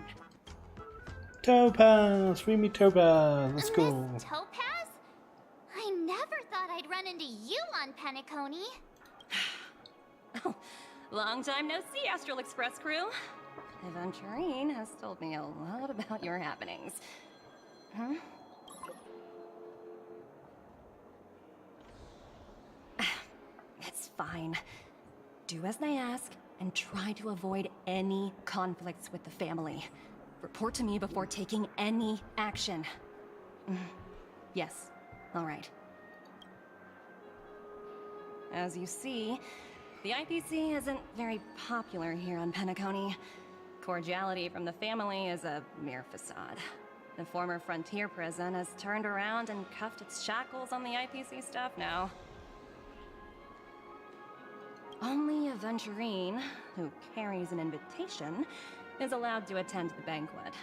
Speaker 1: Topaz! We meet Topaz! Let's go!
Speaker 3: Miss Topaz? I never thought I'd run into you on Penacony.
Speaker 16: Oh, long time no see, Astral Express crew. Aventurine has told me a lot about your happenings. Huh? It's fine. Do as I ask, and try to avoid any conflicts with the family. Report to me before taking any action. Yes, all right. As you see, the IPC isn't very popular here on Penacony. Cordiality from the family is a mere facade. The former frontier prison has turned around and cuffed its shackles on the IPC staff now. Only Aventurine, who carries an invitation, is allowed to attend the banquet.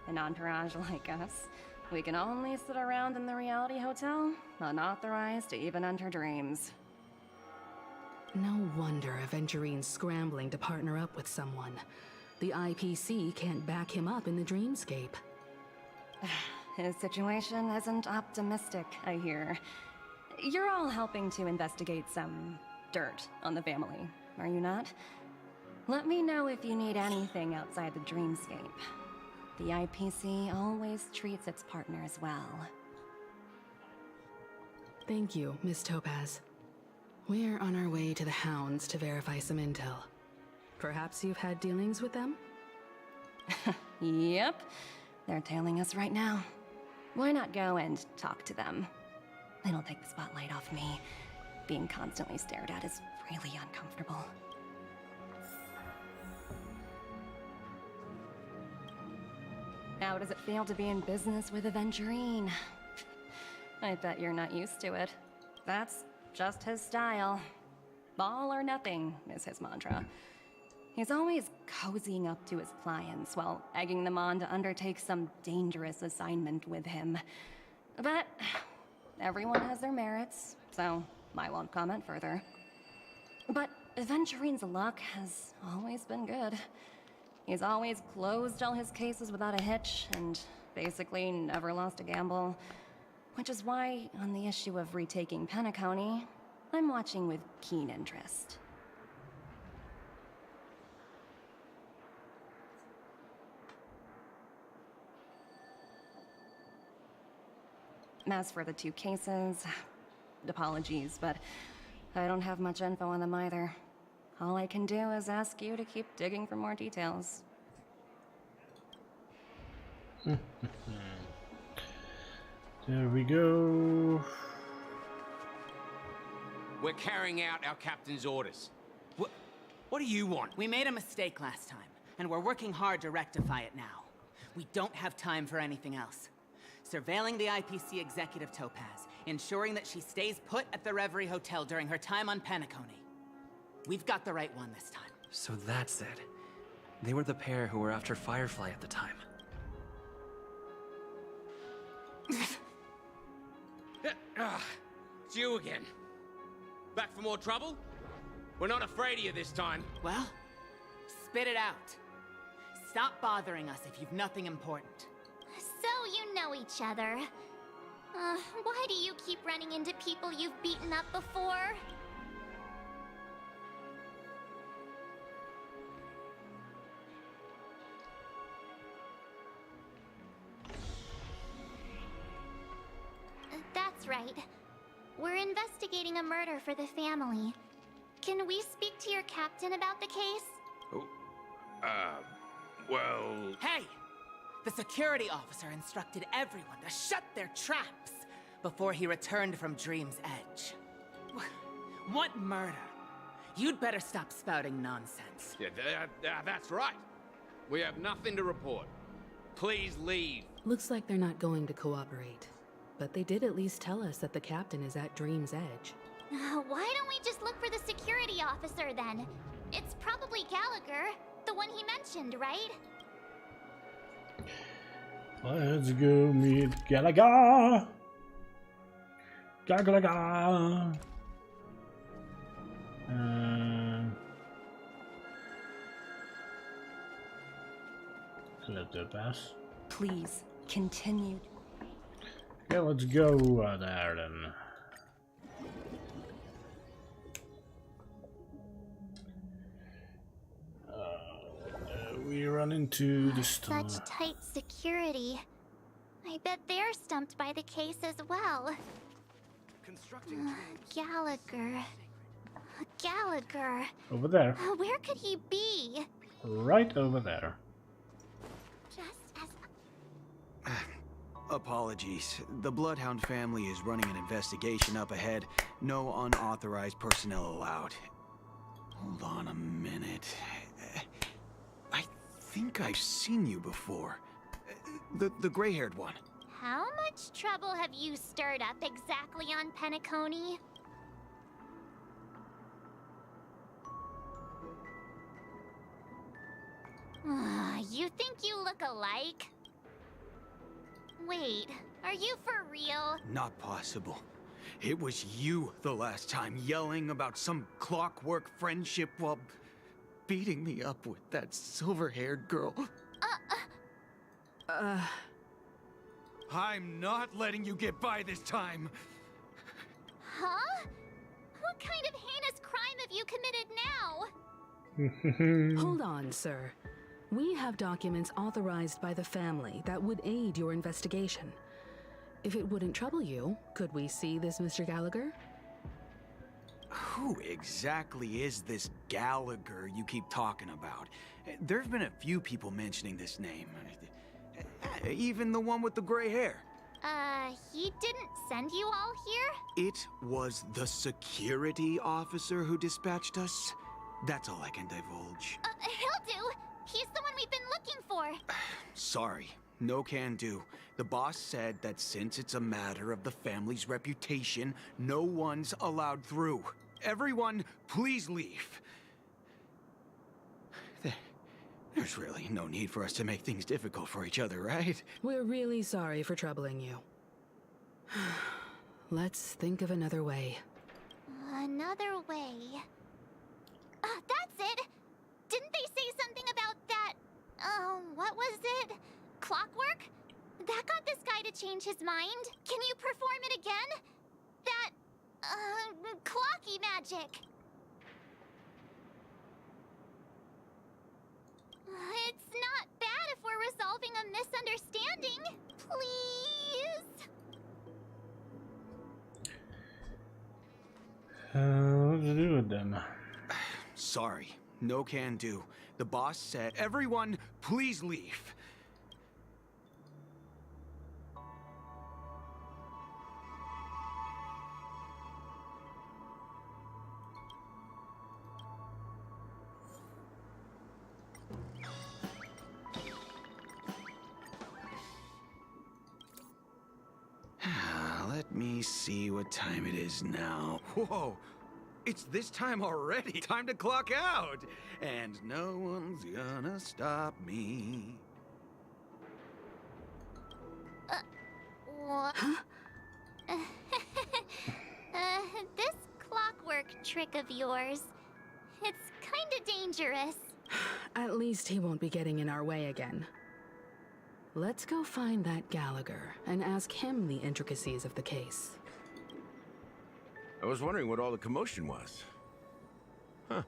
Speaker 16: An entourage like us, we can only sit around in the reality hotel, unauthorized to even enter dreams.
Speaker 10: No wonder Aventurine's scrambling to partner up with someone. The IPC can't back him up in the dreamscape.
Speaker 16: His situation isn't optimistic, I hear. You're all helping to investigate some dirt on the family, are you not? Let me know if you need anything outside the dreamscape. The IPC always treats its partners well.
Speaker 10: Thank you, Miss Topaz. We're on our way to the Hounds to verify some intel. Perhaps you've had dealings with them?
Speaker 16: Yep. They're tailing us right now. Why not go and talk to them? It'll take the spotlight off me. Being constantly stared at is really uncomfortable. How does it feel to be in business with Aventurine? I bet you're not used to it. That's just his style. All or nothing is his mantra. He's always cozying up to his clients while egging them on to undertake some dangerous assignment with him. But everyone has their merits, so I won't comment further. But Aventurine's luck has always been good. He's always closed all his cases without a hitch, and basically never lost a gamble. Which is why, on the issue of retaking Penacony, I'm watching with keen interest. As for the two cases, apologies, but I don't have much info on them either. All I can do is ask you to keep digging for more details.
Speaker 1: There we go.
Speaker 7: We're carrying out our captain's orders. What do you want?
Speaker 23: We made a mistake last time, and we're working hard to rectify it now. We don't have time for anything else. Surveilling the IPC executive Topaz, ensuring that she stays put at the Reverie Hotel during her time on Penacony. We've got the right one this time.
Speaker 20: So that's it. They were the pair who were after Firefly at the time.
Speaker 7: It's you again. Back for more trouble? We're not afraid of you this time.
Speaker 23: Well, spit it out. Stop bothering us if you've nothing important.
Speaker 3: So you know each other. Why do you keep running into people you've beaten up before? That's right. We're investigating a murder for the family. Can we speak to your captain about the case?
Speaker 8: Well...
Speaker 23: Hey! The security officer instructed everyone to shut their traps before he returned from Dream's Edge. What murder? You'd better stop spouting nonsense.
Speaker 7: Yeah, that's right. We have nothing to report. Please leave.
Speaker 10: Looks like they're not going to cooperate. But they did at least tell us that the captain is at Dream's Edge.
Speaker 3: Why don't we just look for the security officer then? It's probably Gallagher, the one he mentioned, right?
Speaker 1: Let's go meet Gallagher. Gallagher. Let it pass.
Speaker 12: Please, continue.
Speaker 1: Okay, let's go there then. We run into the storm.
Speaker 3: Such tight security. I bet they're stumped by the case as well. Gallagher. Gallagher.
Speaker 1: Over there.
Speaker 3: Where could he be?
Speaker 1: Right over there.
Speaker 3: Just as...
Speaker 13: Apologies. The Bloodhound family is running an investigation up ahead. No unauthorized personnel allowed. Hold on a minute. I think I've seen you before. The gray-haired one.
Speaker 3: How much trouble have you stirred up exactly on Penacony? You think you look alike? Wait, are you for real?
Speaker 13: Not possible. It was you the last time, yelling about some clockwork friendship while beating me up with that silver-haired girl. I'm not letting you get by this time.
Speaker 3: Huh? What kind of heinous crime have you committed now?
Speaker 10: Hold on, sir. We have documents authorized by the family that would aid your investigation. If it wouldn't trouble you, could we see this Mr. Gallagher?
Speaker 13: Who exactly is this Gallagher you keep talking about? There's been a few people mentioning this name. Even the one with the gray hair.
Speaker 3: He didn't send you all here?
Speaker 13: It was the security officer who dispatched us. That's all I can divulge.
Speaker 3: He'll do. He's the one we've been looking for.
Speaker 13: Sorry, no can do. The boss said that since it's a matter of the family's reputation, no one's allowed through. Everyone, please leave. There's really no need for us to make things difficult for each other, right?
Speaker 10: We're really sorry for troubling you. Let's think of another way.
Speaker 3: Another way. That's it! Didn't they say something about that... what was it? Clockwork? That got this guy to change his mind. Can you perform it again? That... clocky magic. It's not bad if we're resolving a misunderstanding. Please?
Speaker 1: What to do with them?
Speaker 13: Sorry, no can do. The boss said, everyone, please leave. Let me see what time it is now. Whoa! It's this time already. Time to clock out. And no one's gonna stop me.
Speaker 3: What? trick of yours. It's kinda dangerous.
Speaker 10: At least he won't be getting in our way again. Let's go find that Gallagher and ask him the intricacies of the case.
Speaker 8: I was wondering what all the commotion was. Huh.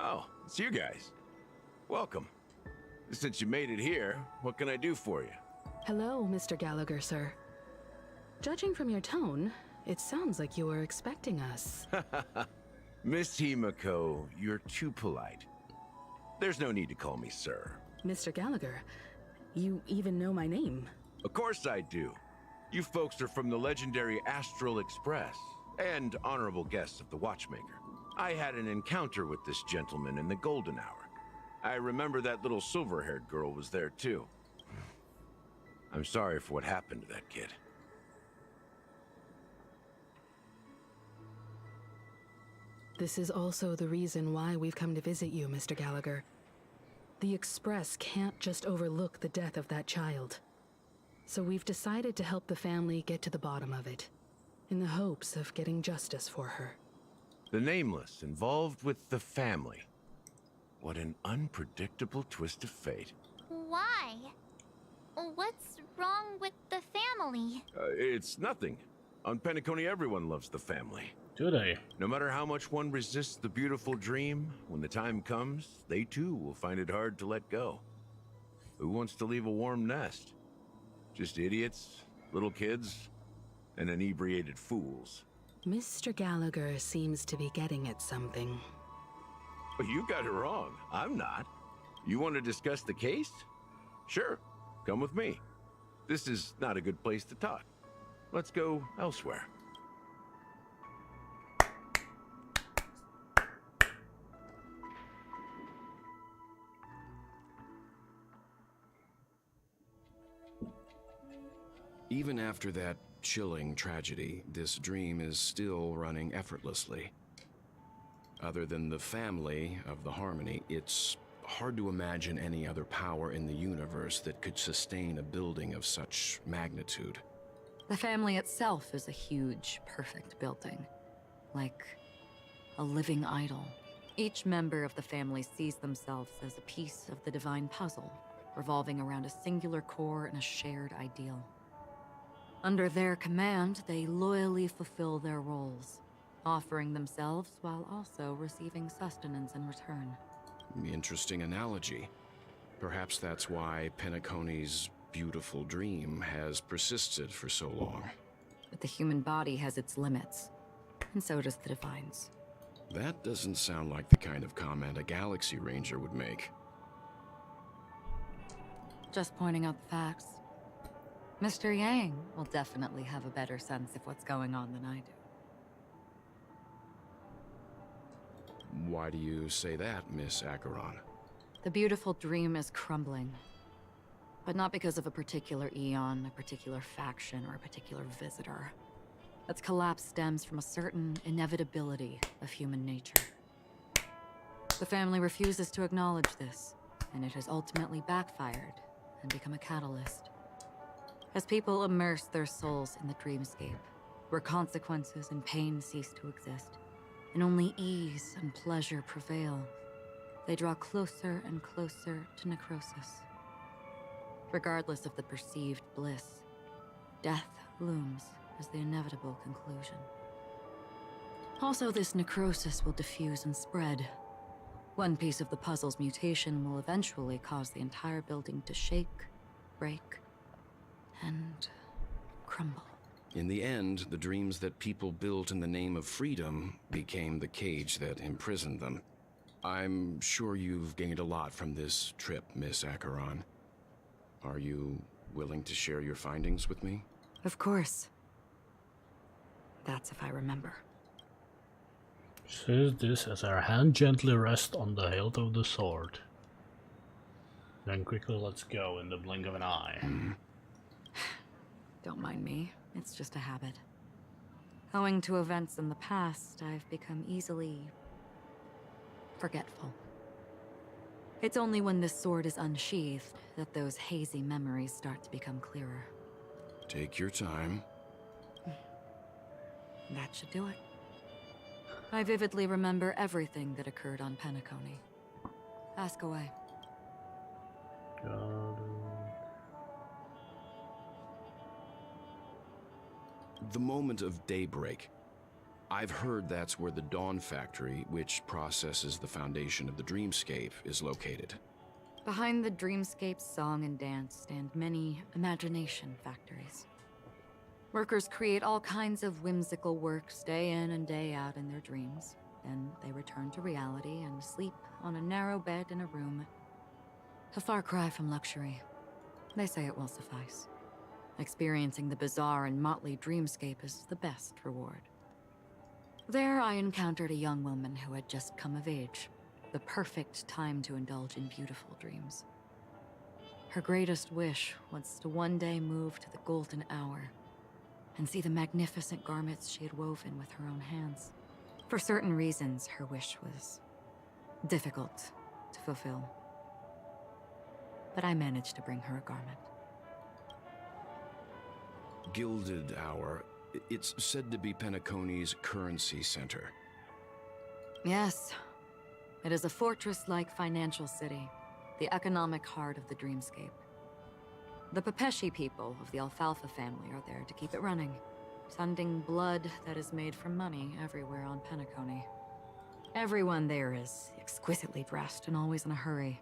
Speaker 8: Oh, it's you guys. Welcome. Since you made it here, what can I do for you?
Speaker 10: Hello, Mr. Gallagher, sir. Judging from your tone, it sounds like you were expecting us.
Speaker 8: Miss Himiko, you're too polite. There's no need to call me sir.
Speaker 10: Mr. Gallagher, you even know my name.
Speaker 8: Of course I do. You folks are from the legendary Astral Express, and honorable guests of the Watchmaker. I had an encounter with this gentleman in the Golden Hour. I remember that little silver-haired girl was there too. I'm sorry for what happened to that kid.
Speaker 10: This is also the reason why we've come to visit you, Mr. Gallagher. The Express can't just overlook the death of that child. So we've decided to help the family get to the bottom of it, in the hopes of getting justice for her.
Speaker 8: The Nameless involved with the family. What an unpredictable twist of fate.
Speaker 3: Why? What's wrong with the family?
Speaker 8: It's nothing. On Penacony, everyone loves the family.
Speaker 1: Do they?
Speaker 8: No matter how much one resists the beautiful dream, when the time comes, they too will find it hard to let go. Who wants to leave a warm nest? Just idiots, little kids, and inebriated fools.
Speaker 10: Mr. Gallagher seems to be getting at something.
Speaker 8: Well, you got it wrong. I'm not. You want to discuss the case? Sure, come with me. This is not a good place to talk. Let's go elsewhere.
Speaker 11: Even after that chilling tragedy, this dream is still running effortlessly. Other than the family of the Harmony, it's hard to imagine any other power in the universe that could sustain a building of such magnitude.
Speaker 2: The family itself is a huge, perfect building. Like a living idol. Each member of the family sees themselves as a piece of the divine puzzle, revolving around a singular core and a shared ideal. Under their command, they loyally fulfill their roles, offering themselves while also receiving sustenance in return.
Speaker 11: Interesting analogy. Perhaps that's why Penacony's beautiful dream has persisted for so long.
Speaker 2: But the human body has its limits, and so does the Divine's.
Speaker 11: That doesn't sound like the kind of comment a Galaxy Ranger would make.
Speaker 2: Just pointing out the facts. Mr. Yang will definitely have a better sense of what's going on than I do.
Speaker 11: Why do you say that, Miss Acheron?
Speaker 2: The beautiful dream is crumbling. But not because of a particular eon, a particular faction, or a particular visitor. Its collapse stems from a certain inevitability of human nature. The family refuses to acknowledge this, and it has ultimately backfired and become a catalyst. As people immerse their souls in the dreamscape, where consequences and pain cease to exist, and only ease and pleasure prevail, they draw closer and closer to necrosis. Regardless of the perceived bliss, death looms as the inevitable conclusion. Also, this necrosis will diffuse and spread. One piece of the puzzle's mutation will eventually cause the entire building to shake, break, and crumble.
Speaker 11: In the end, the dreams that people built in the name of freedom became the cage that imprisoned them. I'm sure you've gained a lot from this trip, Miss Acheron. Are you willing to share your findings with me?
Speaker 2: Of course. That's if I remember.
Speaker 1: Says this as our hand gently rests on the hilt of the sword. Then quickly let's go in the blink of an eye.
Speaker 2: Don't mind me, it's just a habit. Owing to events in the past, I've become easily forgetful. It's only when this sword is unsheathed that those hazy memories start to become clearer.
Speaker 11: Take your time.
Speaker 2: That should do it. I vividly remember everything that occurred on Penacony. Ask away.
Speaker 11: The moment of daybreak. I've heard that's where the Dawn Factory, which processes the foundation of the dreamscape, is located.
Speaker 2: Behind the dreamscape's song and dance stand many imagination factories. Workers create all kinds of whimsical works day in and day out in their dreams. Then they return to reality and sleep on a narrow bed in a room. A far cry from luxury. They say it will suffice. Experiencing the bizarre and motley dreamscape is the best reward. There I encountered a young woman who had just come of age. The perfect time to indulge in beautiful dreams. Her greatest wish was to one day move to the golden hour and see the magnificent garments she had woven with her own hands. For certain reasons, her wish was difficult to fulfill. But I managed to bring her a garment.
Speaker 11: Gilded Hour. It's said to be Penacony's currency center.
Speaker 2: Yes. It is a fortress-like financial city, the economic heart of the dreamscape. The Pepeshi people of the Alfalfa family are there to keep it running, sending blood that is made from money everywhere on Penacony. Everyone there is exquisitely dressed and always in a hurry.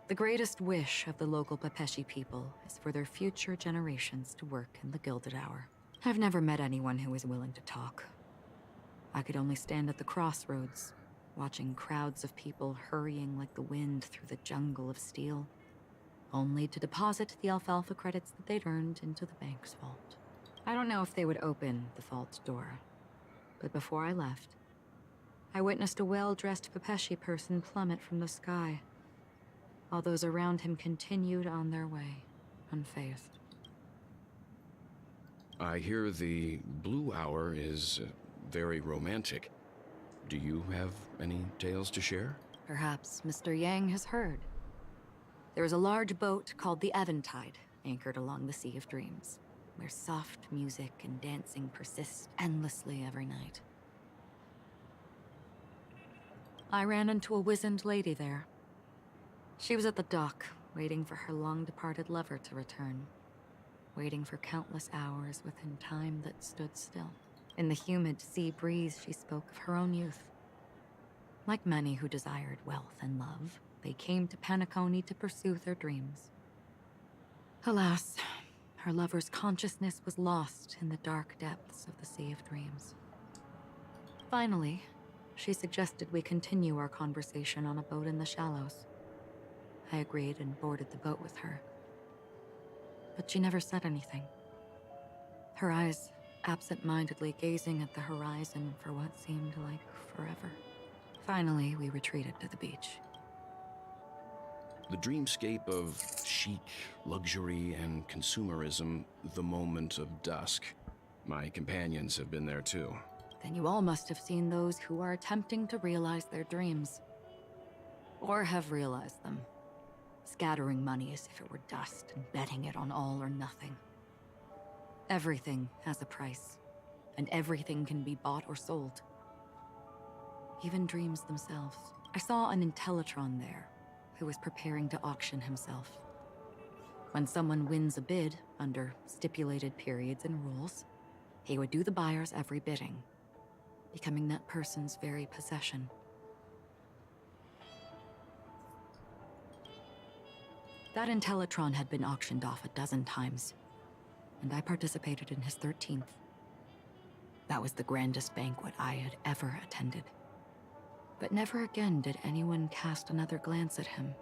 Speaker 2: The greatest wish of the local Pepeshi people is for their future generations to work in the Gilded Hour. I've never met anyone who is willing to talk. I could only stand at the crossroads, watching crowds of people hurrying like the wind through the jungle of steel, only to deposit the alfalfa credits that they'd earned into the bank's vault. I don't know if they would open the vault door, but before I left, I witnessed a well-dressed Pepeshi person plummet from the sky, while those around him continued on their way, unfazed.
Speaker 11: I hear the Blue Hour is very romantic. Do you have any tales to share?
Speaker 2: Perhaps Mr. Yang has heard. There is a large boat called the Eventide, anchored along the Sea of Dreams, where soft music and dancing persist endlessly every night. I ran into a wizened lady there. She was at the dock, waiting for her long-departed lover to return, waiting for countless hours within time that stood still. In the humid sea breeze, she spoke of her own youth. Like many who desired wealth and love, they came to Penacony to pursue their dreams. Alas, her lover's consciousness was lost in the dark depths of the Sea of Dreams. Finally, she suggested we continue our conversation on a boat in the shallows. I agreed and boarded the boat with her. But she never said anything. Her eyes absent-mindedly gazing at the horizon for what seemed like forever. Finally, we retreated to the beach.
Speaker 11: The dreamscape of chic, luxury, and consumerism, the moment of dusk. My companions have been there too.
Speaker 2: Then you all must have seen those who are attempting to realize their dreams. Or have realized them. Scattering money as if it were dust and betting it on all or nothing. Everything has a price, and everything can be bought or sold. Even dreams themselves. I saw an Intellitron there, who was preparing to auction himself. When someone wins a bid under stipulated periods and rules, he would do the buyer's every bidding, becoming that person's very possession. That Intellitron had been auctioned off a dozen times, and I participated in his 13th. That was the grandest banquet I had ever attended. But never again did anyone cast another glance at him.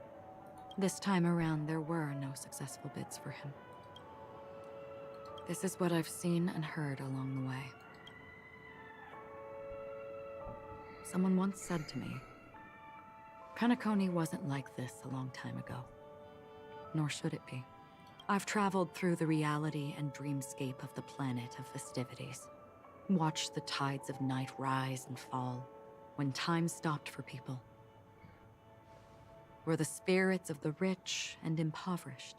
Speaker 2: This time around, there were no successful bids for him. This is what I've seen and heard along the way. Someone once said to me, Penacony wasn't like this a long time ago. Nor should it be. I've traveled through the reality and dreamscape of the planet of festivities. Watched the tides of night rise and fall when time stopped for people. Where the spirits of the rich and impoverished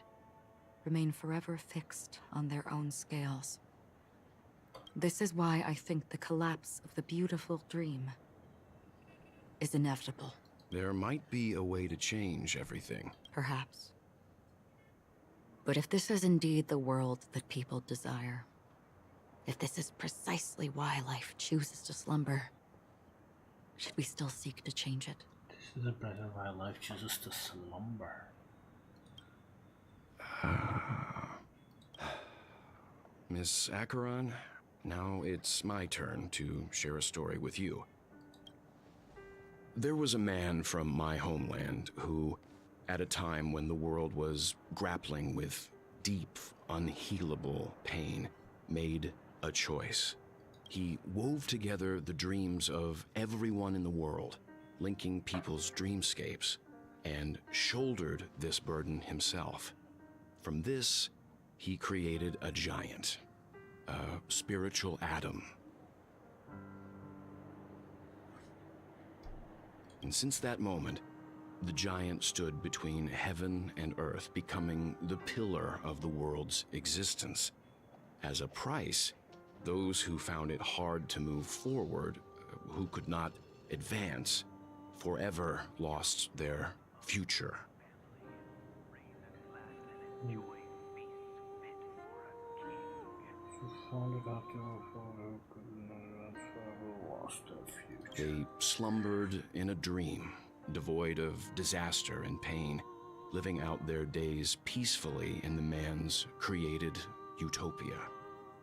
Speaker 2: remain forever fixed on their own scales. This is why I think the collapse of the beautiful dream is inevitable.
Speaker 11: There might be a way to change everything.
Speaker 2: Perhaps. But if this is indeed the world that people desire, if this is precisely why life chooses to slumber, should we still seek to change it?
Speaker 1: This is the present why life chooses to slumber.
Speaker 11: Miss Acheron, now it's my turn to share a story with you. There was a man from my homeland who, at a time when the world was grappling with deep, unhealable pain, made a choice. He wove together the dreams of everyone in the world, linking people's dreamscapes, and shouldered this burden himself. From this, he created a giant, a spiritual atom. And since that moment, the giant stood between heaven and earth, becoming the pillar of the world's existence. As a price, those who found it hard to move forward, who could not advance, forever lost their future. They slumbered in a dream, devoid of disaster and pain, living out their days peacefully in the man's created utopia.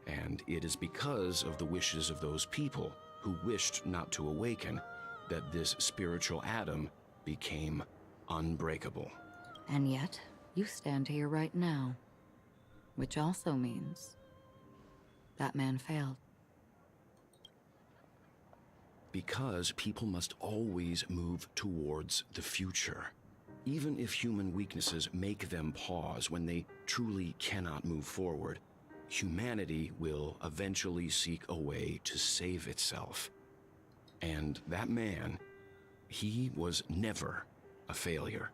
Speaker 11: And it is because of the wishes of those people who wished not to awaken that this spiritual atom became unbreakable.
Speaker 2: And yet, you stand here right now. Which also means that man failed.
Speaker 11: Because people must always move towards the future. Even if human weaknesses make them pause when they truly cannot move forward, humanity will eventually seek a way to save itself. And that man, he was never a failure.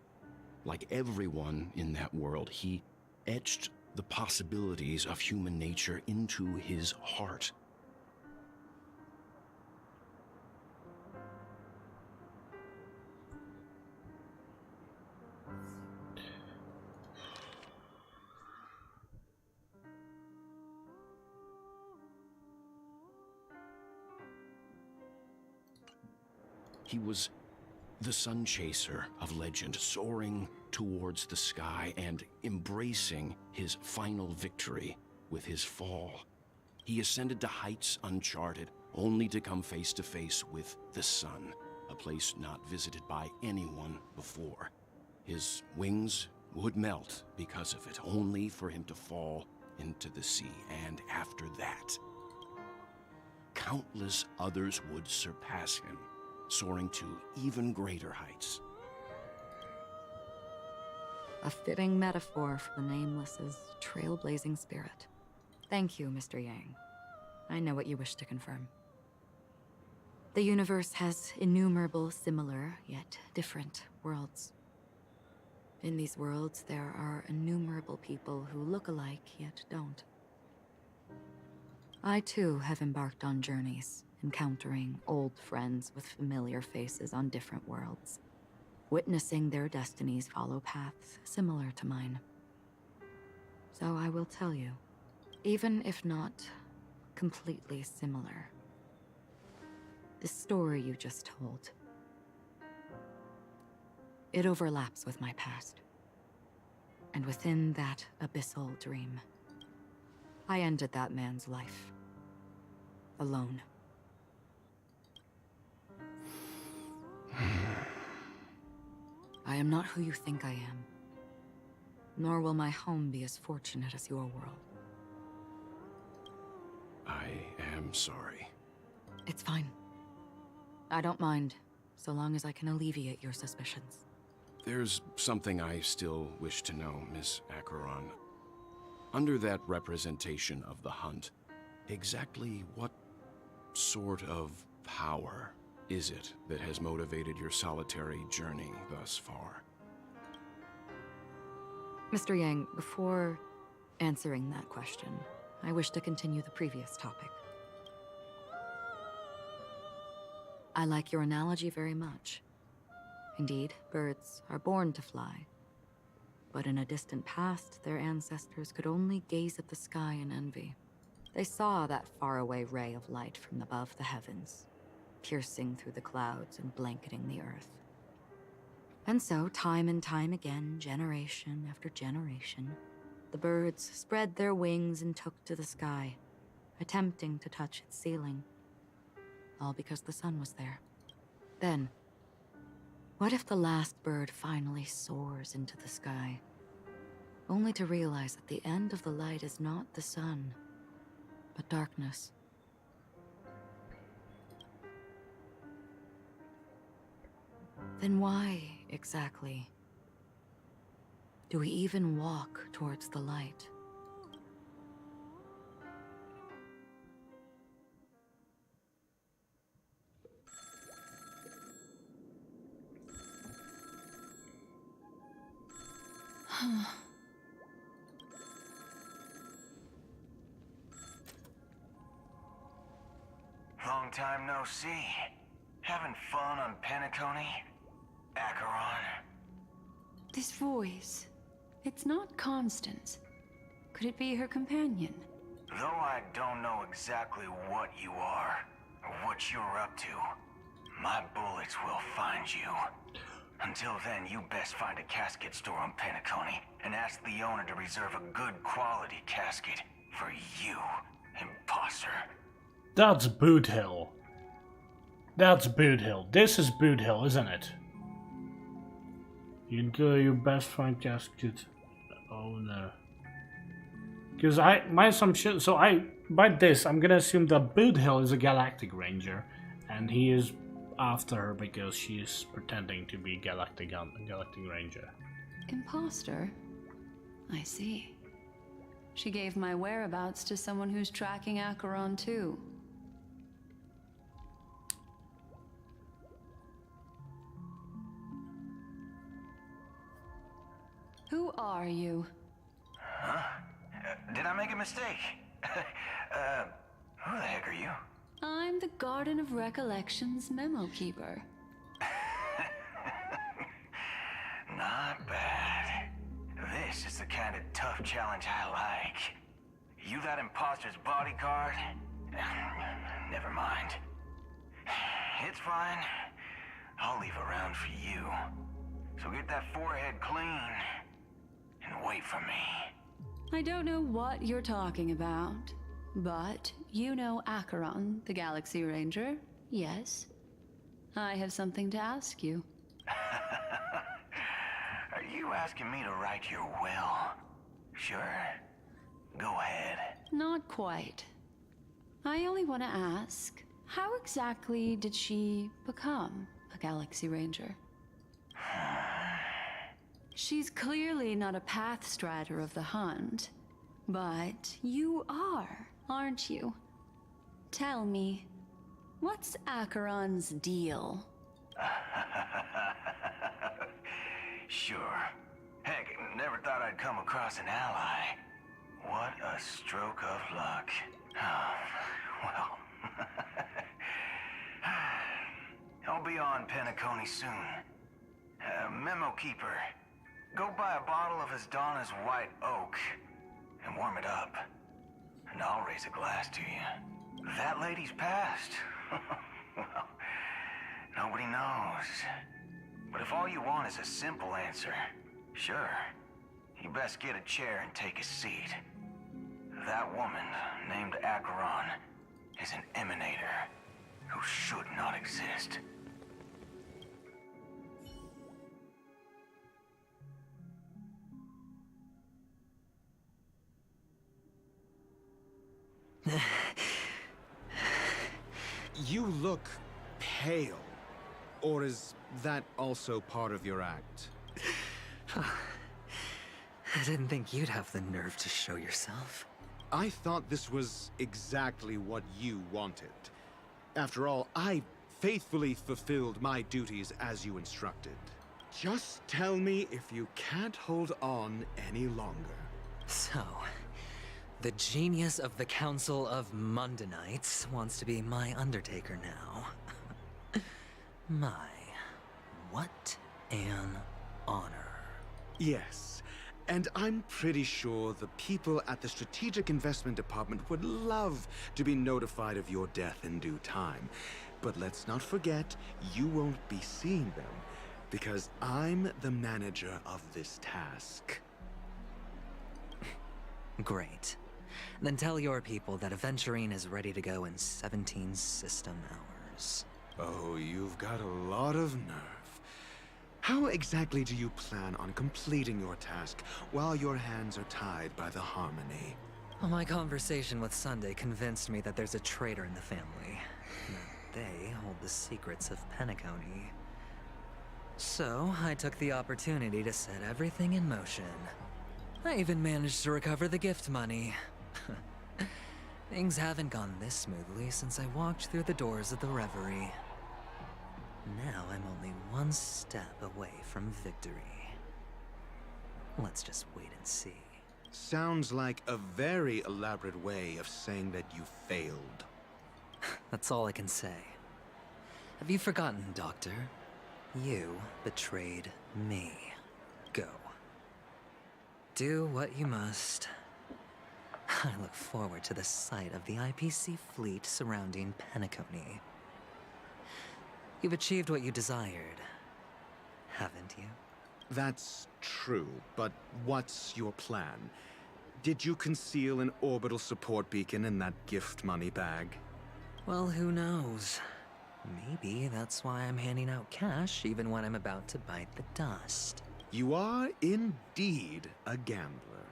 Speaker 11: Like everyone in that world, he etched the possibilities of human nature into his heart. He was the sun chaser of legend, soaring towards the sky and embracing his final victory with his fall. He ascended to heights uncharted, only to come face to face with the sun, a place not visited by anyone before. His wings would melt because of it, only for him to fall into the sea. And after that, countless others would surpass him, soaring to even greater heights.
Speaker 2: A fitting metaphor for the Nameless's trailblazing spirit. Thank you, Mr. Yang. I know what you wish to confirm. The universe has innumerable similar, yet different worlds. In these worlds, there are innumerable people who look alike, yet don't. I too have embarked on journeys, encountering old friends with familiar faces on different worlds, witnessing their destinies follow paths similar to mine. So I will tell you, even if not completely similar, the story you just told, it overlaps with my past. And within that abyssal dream, I ended that man's life. Alone. I am not who you think I am. Nor will my home be as fortunate as your world.
Speaker 11: I am sorry.
Speaker 2: It's fine. I don't mind, so long as I can alleviate your suspicions.
Speaker 11: There's something I still wish to know, Miss Acheron. Under that representation of the hunt, exactly what sort of power is it that has motivated your solitary journey thus far?
Speaker 2: Mr. Yang, before answering that question, I wish to continue the previous topic. I like your analogy very much. Indeed, birds are born to fly. But in a distant past, their ancestors could only gaze at the sky in envy. They saw that faraway ray of light from above the heavens, piercing through the clouds and blanketing the earth. And so, time and time again, generation after generation, the birds spread their wings and took to the sky, attempting to touch its ceiling. All because the sun was there. Then, what if the last bird finally soars into the sky, only to realize that the end of the light is not the sun, but darkness? Then why, exactly, do we even walk towards the light?
Speaker 5: Long time no see. Having fun on Penacony? Acheron?
Speaker 14: This voice, it's not Constance. Could it be her companion?
Speaker 5: Though I don't know exactly what you are, or what you're up to, my bullets will find you. Until then, you best find a casket store on Penacony and ask the owner to reserve a good quality casket for you, imposter.
Speaker 1: That's Boot Hill. That's Boot Hill. This is Boot Hill, isn't it? You best find casket owner. Because my assumption, by this, I'm gonna assume that Boot Hill is a Galactic Ranger, and he is after her because she is pretending to be Galactic Ranger.
Speaker 14: Imposter? I see. She gave my whereabouts to someone who's tracking Acheron too. Who are you?
Speaker 5: Huh? Did I make a mistake? Who the heck are you?
Speaker 14: I'm the Garden of Recollection's memo keeper.
Speaker 5: Not bad. This is the kind of tough challenge I like. You that imposter's bodyguard? Never mind. It's fine. I'll leave a round for you. So get that forehead clean and wait for me.
Speaker 14: I don't know what you're talking about, but you know Acheron, the Galaxy Ranger, yes? I have something to ask you.
Speaker 5: Are you asking me to write your will? Sure. Go ahead.
Speaker 14: Not quite. I only want to ask, how exactly did she become a Galaxy Ranger? She's clearly not a path strider of the hunt, but you are, aren't you? Tell me, what's Acheron's deal?
Speaker 5: Sure. Heck, never thought I'd come across an ally. What a stroke of luck. Oh, well. I'll be on Penacony soon. Memo keeper. Go buy a bottle of Asdana's White Oak and warm it up. And I'll raise a glass to you. That lady's passed. Well, nobody knows. But if all you want is a simple answer, sure. You best get a chair and take a seat. That woman, named Acheron, is an emanator who should not exist.
Speaker 17: You look pale. Or is that also part of your act?
Speaker 9: I didn't think you'd have the nerve to show yourself.
Speaker 17: I thought this was exactly what you wanted. After all, I faithfully fulfilled my duties as you instructed. Just tell me if you can't hold on any longer.
Speaker 9: So, the genius of the Council of Mundanites wants to be my Undertaker now. My, what an honor.
Speaker 17: Yes, and I'm pretty sure the people at the Strategic Investment Department would love to be notified of your death in due time. But let's not forget, you won't be seeing them, because I'm the manager of this task.
Speaker 9: Great. Then tell your people that Aventurine is ready to go in 17 system hours.
Speaker 17: Oh, you've got a lot of nerve. How exactly do you plan on completing your task while your hands are tied by the Harmony?
Speaker 9: Well, my conversation with Sunday convinced me that there's a traitor in the family. That they hold the secrets of Penacony. So, I took the opportunity to set everything in motion. I even managed to recover the gift money. Things haven't gone this smoothly since I walked through the doors of the Reverie. Now I'm only one step away from victory. Let's just wait and see.
Speaker 17: Sounds like a very elaborate way of saying that you failed.
Speaker 9: That's all I can say. Have you forgotten, Doctor? You betrayed me. Go. Do what you must. I look forward to the sight of the IPC fleet surrounding Penacony. You've achieved what you desired, haven't you?
Speaker 17: That's true, but what's your plan? Did you conceal an orbital support beacon in that gift money bag?
Speaker 9: Well, who knows? Maybe that's why I'm handing out cash even when I'm about to bite the dust.
Speaker 17: You are indeed a gambler.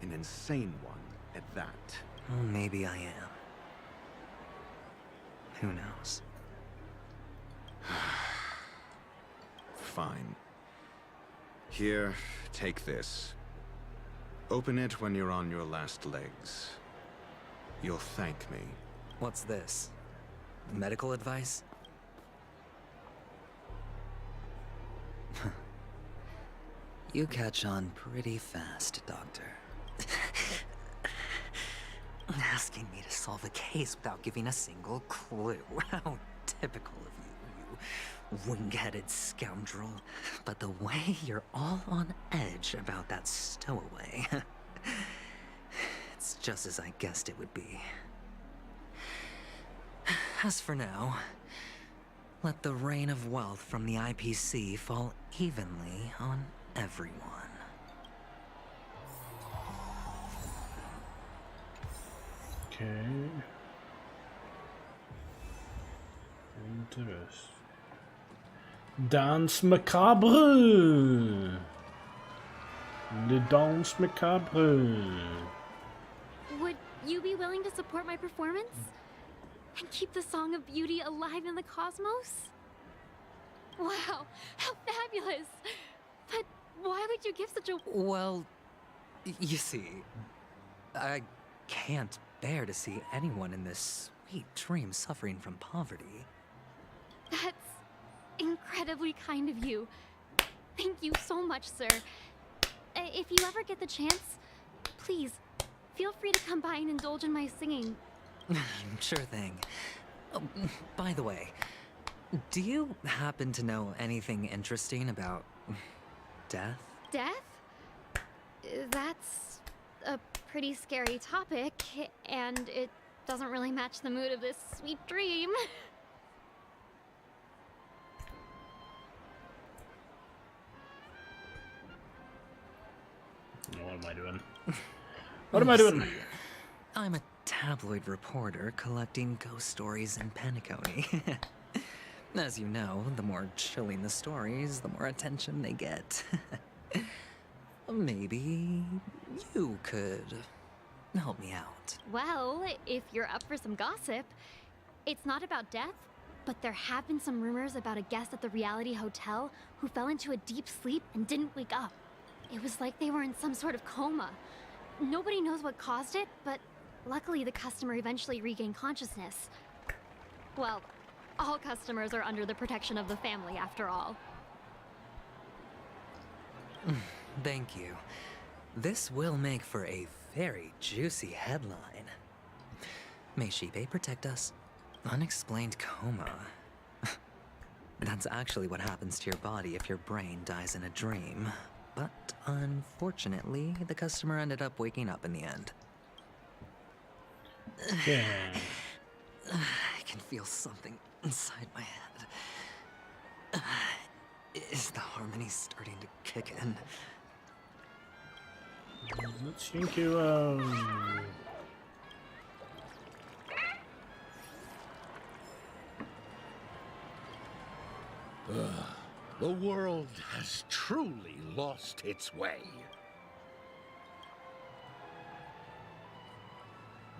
Speaker 17: An insane one at that.
Speaker 9: Well, maybe I am. Who knows?
Speaker 17: Fine. Here, take this. Open it when you're on your last legs. You'll thank me.
Speaker 9: What's this? Medical advice? You catch on pretty fast, Doctor. Asking me to solve a case without giving a single clue. How typical of you, you wing-headed scoundrel. But the way you're all on edge about that stowaway, it's just as I guessed it would be. As for now, let the rain of wealth from the IPC fall evenly on everyone.
Speaker 1: Okay. Interest. Danse macabre. Le danse macabre.
Speaker 22: Would you be willing to support my performance? And keep the Song of Beauty alive in the cosmos? Wow, how fabulous! But why would you give such a...
Speaker 9: Well, you see, I can't bear to see anyone in this sweet dream suffering from poverty.
Speaker 22: That's incredibly kind of you. Thank you so much, sir. If you ever get the chance, please, feel free to come by and indulge in my singing.
Speaker 9: Sure thing. Oh, by the way, do you happen to know anything interesting about death?
Speaker 22: Death? That's a pretty scary topic, and it doesn't really match the mood of this sweet dream.
Speaker 1: What am I doing? What am I doing?
Speaker 9: I'm a tabloid reporter collecting ghost stories in Penacony. As you know, the more chilling the stories, the more attention they get. Maybe you could help me out.
Speaker 22: Well, if you're up for some gossip, it's not about death, but there have been some rumors about a guest at the Reality Hotel who fell into a deep sleep and didn't wake up. It was like they were in some sort of coma. Nobody knows what caused it, but luckily the customer eventually regained consciousness. Well, all customers are under the protection of the family, after all.
Speaker 9: Thank you. This will make for a very juicy headline. May Shibe protect us. Unexplained coma. That's actually what happens to your body if your brain dies in a dream. But unfortunately, the customer ended up waking up in the end.
Speaker 1: Yeah.
Speaker 9: I can feel something inside my head. Is the harmony starting to kick in?
Speaker 1: Let's think you.
Speaker 6: The world has truly lost its way.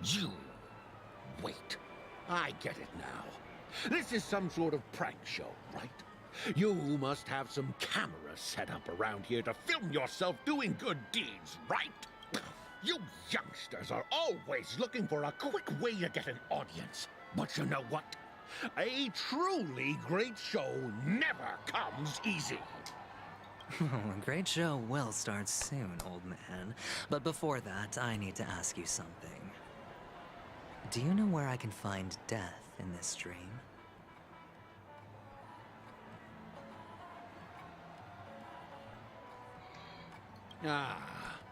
Speaker 6: You. Wait. I get it now. This is some sort of prank show, right? You must have some cameras set up around here to film yourself doing good deeds, right? You youngsters are always looking for a quick way to get an audience. But you know what? A truly great show never comes easy.
Speaker 9: A great show will start soon, old man. But before that, I need to ask you something. Do you know where I can find death in this dream?
Speaker 6: Ah,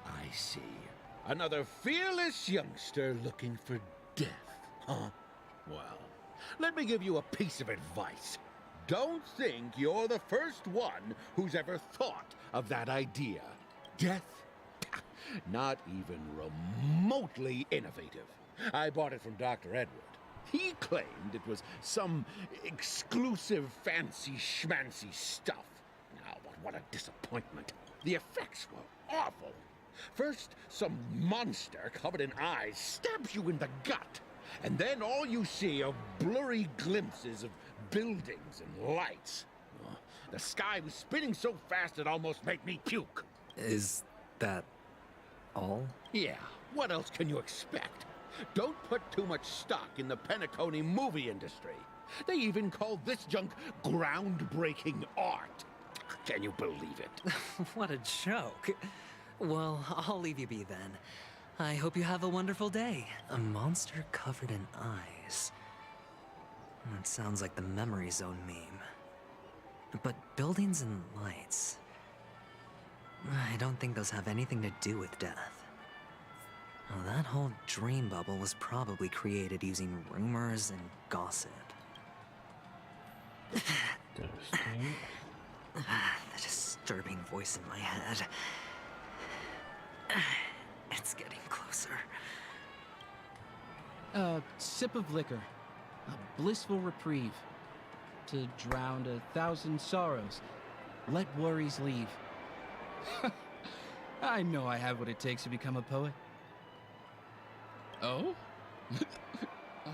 Speaker 6: I see. Another fearless youngster looking for death, huh? Well, let me give you a piece of advice. Don't think you're the first one who's ever thought of that idea. Death? Not even remotely innovative. I bought it from Dr. Edward. He claimed it was some exclusive fancy schmancy stuff. Now, what a disappointment. The effects were awful. First, some monster covered in eyes stabs you in the gut. And then all you see are blurry glimpses of buildings and lights. Oh, the sky was spinning so fast it almost made me puke.
Speaker 9: Is that all?
Speaker 6: Yeah, what else can you expect? Don't put too much stock in the Penacony movie industry. They even call this junk groundbreaking art. Can you believe it?
Speaker 9: What a joke. Well, I'll leave you be then. I hope you have a wonderful day. A monster covered in eyes. That sounds like the Memory Zone meme. But buildings and lights... I don't think those have anything to do with death. Well, that whole dream bubble was probably created using rumors and gossip. The disturbing voice in my head. It's getting closer.
Speaker 15: A sip of liquor. A blissful reprieve. To drown 1,000 sorrows. Let worries leave. I know I have what it takes to become a poet. Oh? Oh.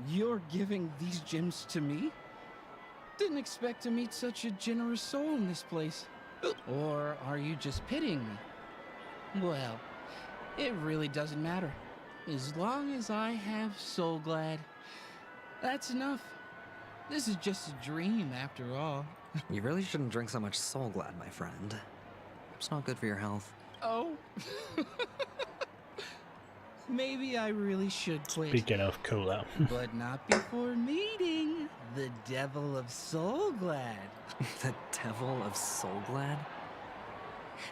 Speaker 15: You're giving these gems to me? Didn't expect to meet such a generous soul in this place. Or are you just pitying me? Well, it really doesn't matter. As long as I have Soul Glad, that's enough. This is just a dream after all.
Speaker 9: You really shouldn't drink so much Soul Glad, my friend. It's not good for your health.
Speaker 15: Oh? Maybe I really should quit.
Speaker 1: Speaking of cola.
Speaker 15: But not before meeting the Devil of Soul Glad.
Speaker 9: The Devil of Soul Glad?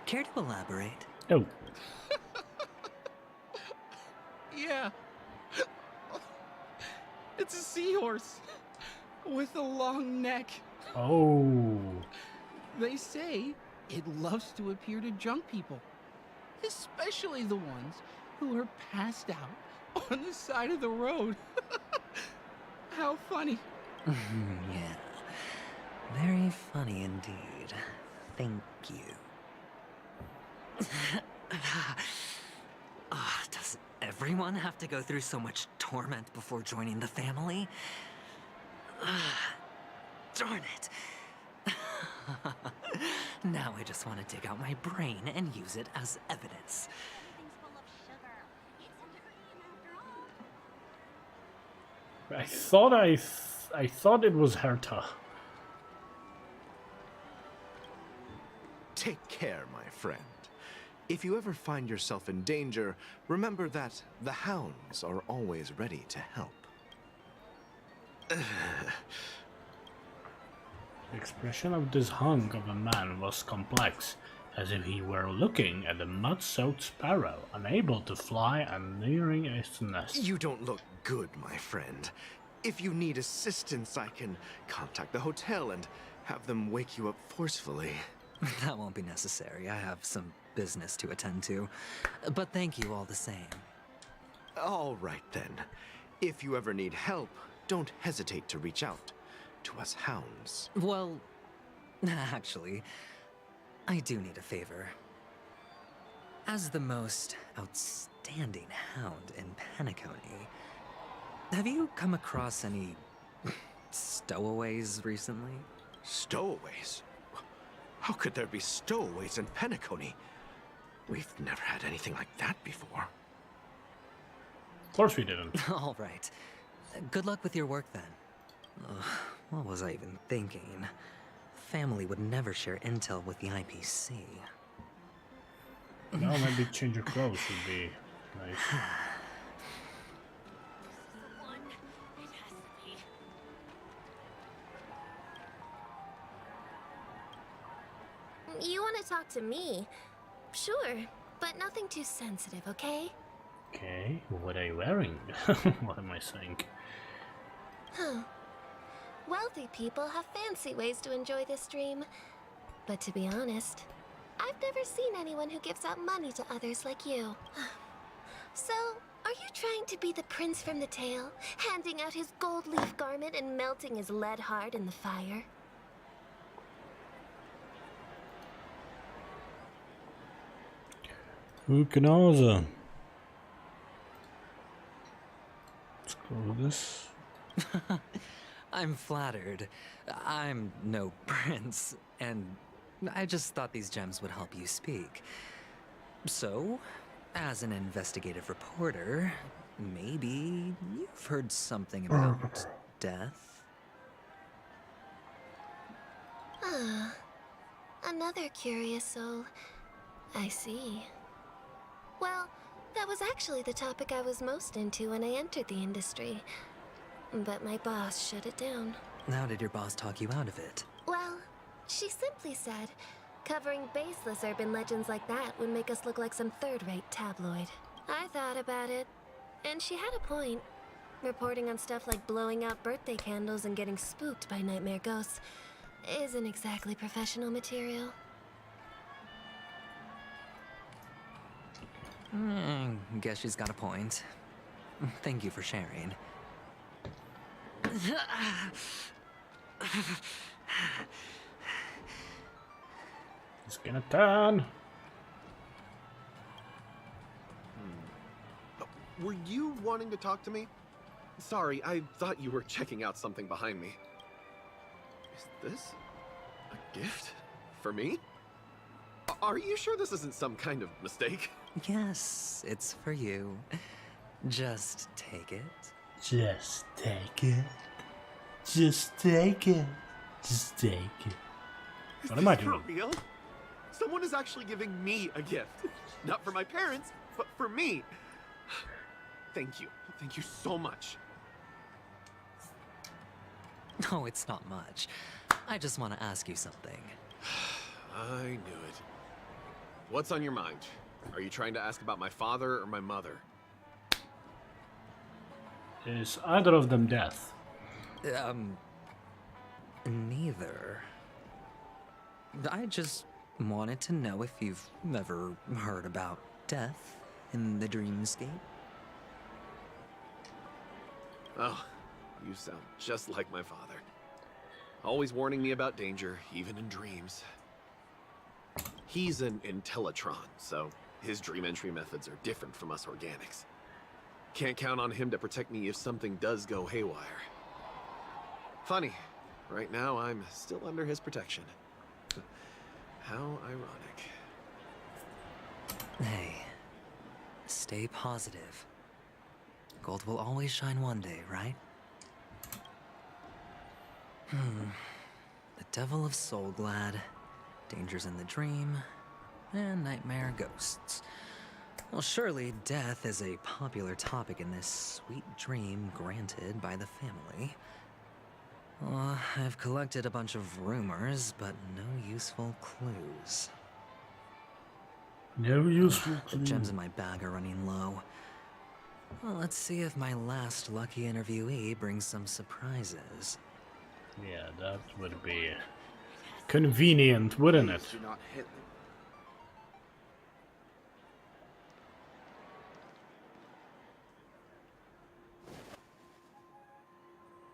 Speaker 9: Care to elaborate?
Speaker 1: Oh.
Speaker 15: Yeah. It's a seahorse with a long neck.
Speaker 1: Oh.
Speaker 15: They say it loves to appear to drunk people, especially the ones who are passed out on the side of the road. How funny.
Speaker 9: Yeah. Very funny indeed. Thank you. Does everyone have to go through so much torment before joining the family? Darn it. Now I just want to dig out my brain and use it as evidence.
Speaker 1: I thought it was Herta.
Speaker 17: Take care, my friend. If you ever find yourself in danger, remember that the hounds are always ready to help.
Speaker 1: The expression of this hunk of a man was complex, as if he were looking at a mud-soaked sparrow, unable to fly and nearing its nest.
Speaker 18: You don't look good, my friend. If you need assistance, I can contact the hotel and have them wake you up forcefully.
Speaker 9: That won't be necessary. I have some business to attend to. But thank you all the same.
Speaker 18: All right, then. If you ever need help, don't hesitate to reach out to us hounds.
Speaker 9: Well, actually, I do need a favor. As the most outstanding hound in Penacony, have you come across any stowaways recently?
Speaker 18: Stowaways? How could there be stowaways in Penacony? We've never had anything like that before.
Speaker 1: Of course we didn't.
Speaker 9: All right. Good luck with your work then. Ugh, what was I even thinking? Family would never share intel with the IPC.
Speaker 1: No, maybe change your clothes would be nice.
Speaker 12: You want to talk to me? Sure, but nothing too sensitive, okay?
Speaker 1: Okay, what are you wearing? What am I saying?
Speaker 12: Huh. Wealthy people have fancy ways to enjoy this dream. But to be honest, I've never seen anyone who gives out money to others like you. So, are you trying to be the prince from the tale, handing out his gold leaf garment and melting his lead heart in the fire?
Speaker 1: Who knows? Let's go with this.
Speaker 9: I'm flattered. I'm no prince, and I just thought these gems would help you speak. So, as an investigative reporter, maybe you've heard something about death?
Speaker 12: Ah, another curious soul. I see. Well, that was actually the topic I was most into when I entered the industry. But my boss shut it down.
Speaker 9: How did your boss talk you out of it?
Speaker 12: Well, she simply said, covering baseless urban legends like that would make us look like some third-rate tabloid. I thought about it, and she had a point. Reporting on stuff like blowing out birthday candles and getting spooked by nightmare ghosts isn't exactly professional material.
Speaker 9: Guess she's got a point. Thank you for sharing.
Speaker 1: It's gonna turn.
Speaker 19: Were you wanting to talk to me? Sorry, I thought you were checking out something behind me. Is this a gift for me? Are you sure this isn't some kind of mistake?
Speaker 9: Yes, it's for you. Just take it.
Speaker 1: Just take it. Just take it. Just take it. What am I doing?
Speaker 19: For real? Someone is actually giving me a gift. Not for my parents, but for me. Thank you. Thank you so much.
Speaker 9: No, it's not much. I just want to ask you something.
Speaker 19: I knew it. What's on your mind? Are you trying to ask about my father or my mother?
Speaker 1: Is either of them death?
Speaker 9: Neither. I just wanted to know if you've ever heard about death in the dreamscape.
Speaker 19: Oh, you sound just like my father. Always warning me about danger, even in dreams. He's an Intellitron, so his dream entry methods are different from us organics. Can't count on him to protect me if something does go haywire. Funny, right now I'm still under his protection. How ironic.
Speaker 9: Hey, stay positive. Gold will always shine one day, right? The Devil of Soulglad, Dangers in the Dream, and Nightmare Ghosts. Well, surely death is a popular topic in this sweet dream granted by the family. I've collected a bunch of rumors, but no useful clues.
Speaker 1: No useful
Speaker 9: The
Speaker 1: clues.
Speaker 9: gems in my bag are running low. Well, let's see if my last lucky interviewee brings some surprises.
Speaker 1: Yeah, that would be convenient, wouldn't it?
Speaker 19: Do not hit them.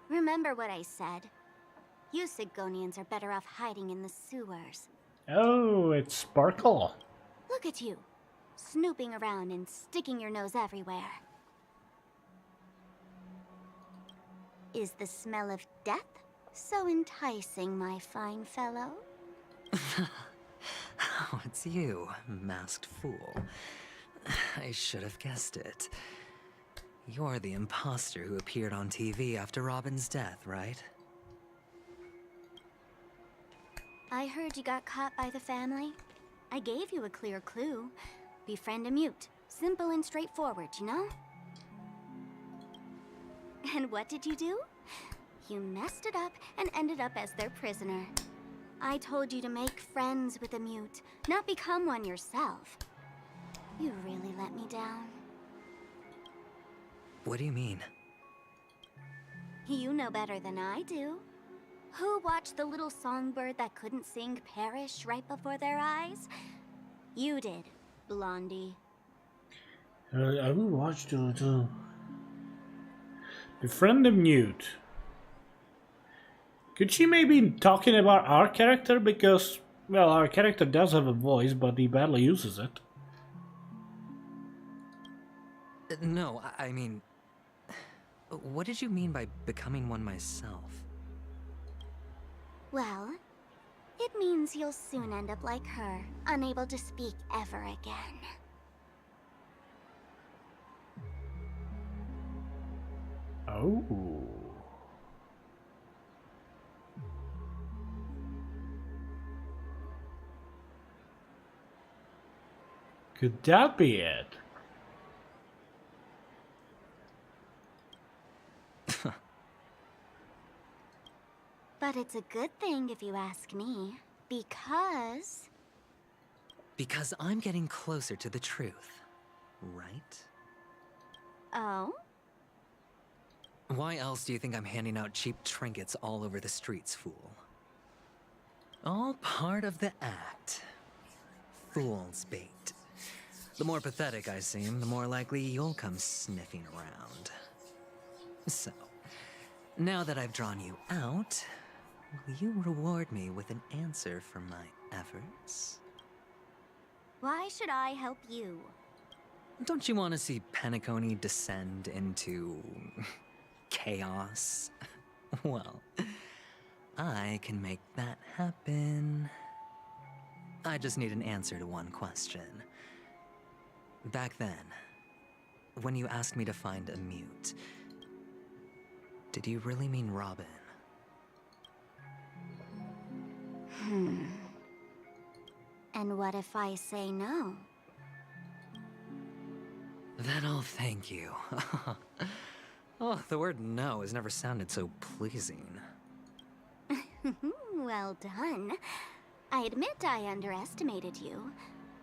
Speaker 3: Remember what I said. You Sigonians are better off hiding in the sewers.
Speaker 1: Oh, it's Sparkle.
Speaker 3: Look at you, snooping around and sticking your nose everywhere. Is the smell of death so enticing, my fine fellow?
Speaker 9: Oh, it's you, masked fool. I should have guessed it. You're the imposter who appeared on TV after Robin's death, right?
Speaker 3: I heard you got caught by the family. I gave you a clear clue. Befriend a mute. Simple and straightforward, you know? And what did you do? You messed it up and ended up as their prisoner. I told you to make friends with a mute, not become one yourself. You really let me down.
Speaker 9: What do you mean?
Speaker 3: You know better than I do. Who watched the little songbird that couldn't sing perish right before their eyes? You did, Blondie.
Speaker 1: I will watch the little... Befriend the mute. Could she maybe be talking about our character? Because, well, our character does have a voice, but he barely uses it.
Speaker 9: No, I mean... What did you mean by becoming one myself?
Speaker 3: Well, it means you'll soon end up like her, unable to speak ever again.
Speaker 1: Oh. Could that be it?
Speaker 3: But it's a good thing if you ask me, because...
Speaker 9: Because I'm getting closer to the truth, right?
Speaker 3: Oh?
Speaker 9: Why else do you think I'm handing out cheap trinkets all over the streets, fool? All part of the act. Fool's bait. The more pathetic I seem, the more likely you'll come sniffing around. So, now that I've drawn you out, will you reward me with an answer for my efforts?
Speaker 3: Why should I help you?
Speaker 9: Don't you want to see Penacony descend into... chaos? Well, I can make that happen. I just need an answer to one question. Back then, when you asked me to find a mute, did you really mean Robin?
Speaker 3: And what if I say no?
Speaker 9: Then I'll thank you. Oh, the word no has never sounded so pleasing.
Speaker 3: Well done. I admit I underestimated you,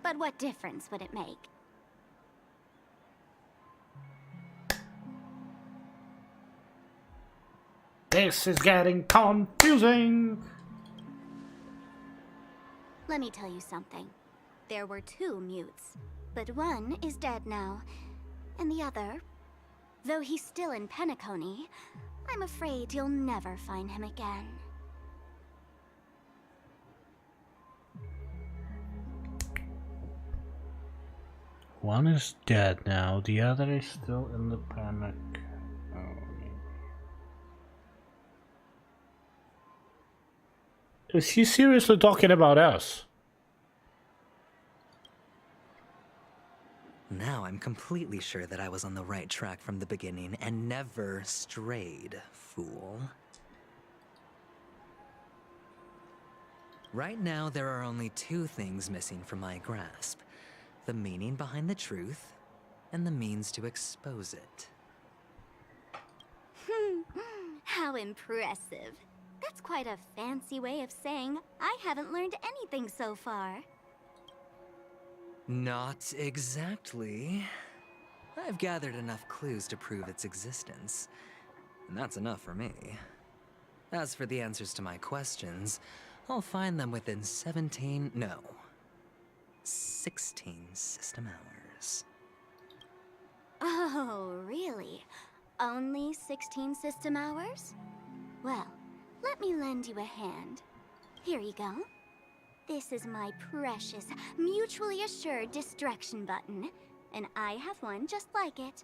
Speaker 3: but what difference would it make?
Speaker 1: This is getting confusing.
Speaker 3: Let me tell you something. There were 2 mutes, but one is dead now, and the other, though he's still in Penacony, I'm afraid you'll never find him again.
Speaker 1: One is dead now, the other is still in the panic. Is he seriously talking about us?
Speaker 9: Now I'm completely sure that I was on the right track from the beginning and never strayed, fool. Right now, there are only 2 things missing from my grasp. The meaning behind the truth, and the means to expose it.
Speaker 3: How impressive. That's quite a fancy way of saying I haven't learned anything so far.
Speaker 9: Not exactly. I've gathered enough clues to prove its existence, and that's enough for me. As for the answers to my questions, I'll find them within 16 system hours.
Speaker 3: Oh, really? Only 16 system hours? Well, let me lend you a hand. Here you go. This is my precious, mutually assured distraction button, and I have one just like it.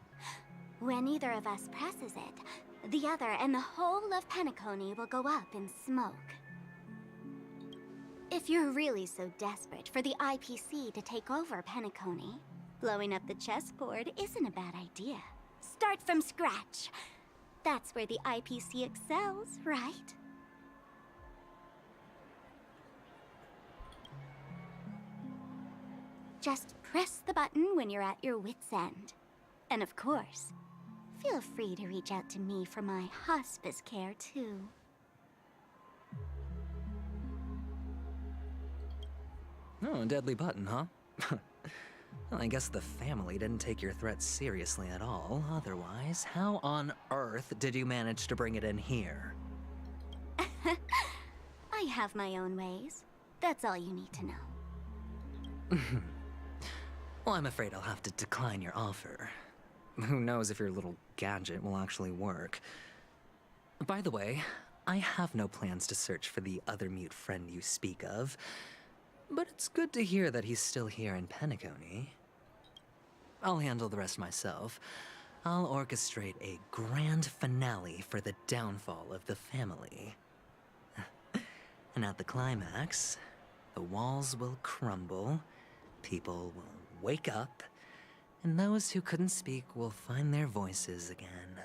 Speaker 3: When either of us presses it, the other and the whole of Penacony will go up in smoke. If you're really so desperate for the IPC to take over Penacony, blowing up the chessboard isn't a bad idea. Start from scratch. That's where the IPC excels, right? Just press the button when you're at your wit's end. And of course, feel free to reach out to me for my hospice care, too.
Speaker 9: Oh, a deadly button, huh? Well, I guess the family didn't take your threat seriously at all. Otherwise, how on earth did you manage to bring it in here?
Speaker 3: I have my own ways. That's all you need to know.
Speaker 9: Well, I'm afraid I'll have to decline your offer. Who knows if your little gadget will actually work. By the way, I have no plans to search for the other mute friend you speak of, but it's good to hear that he's still here in Penacony. I'll handle the rest myself. I'll orchestrate a grand finale for the downfall of the family. And at the climax, the walls will crumble, people will wake up, and those who couldn't speak will find their voices again.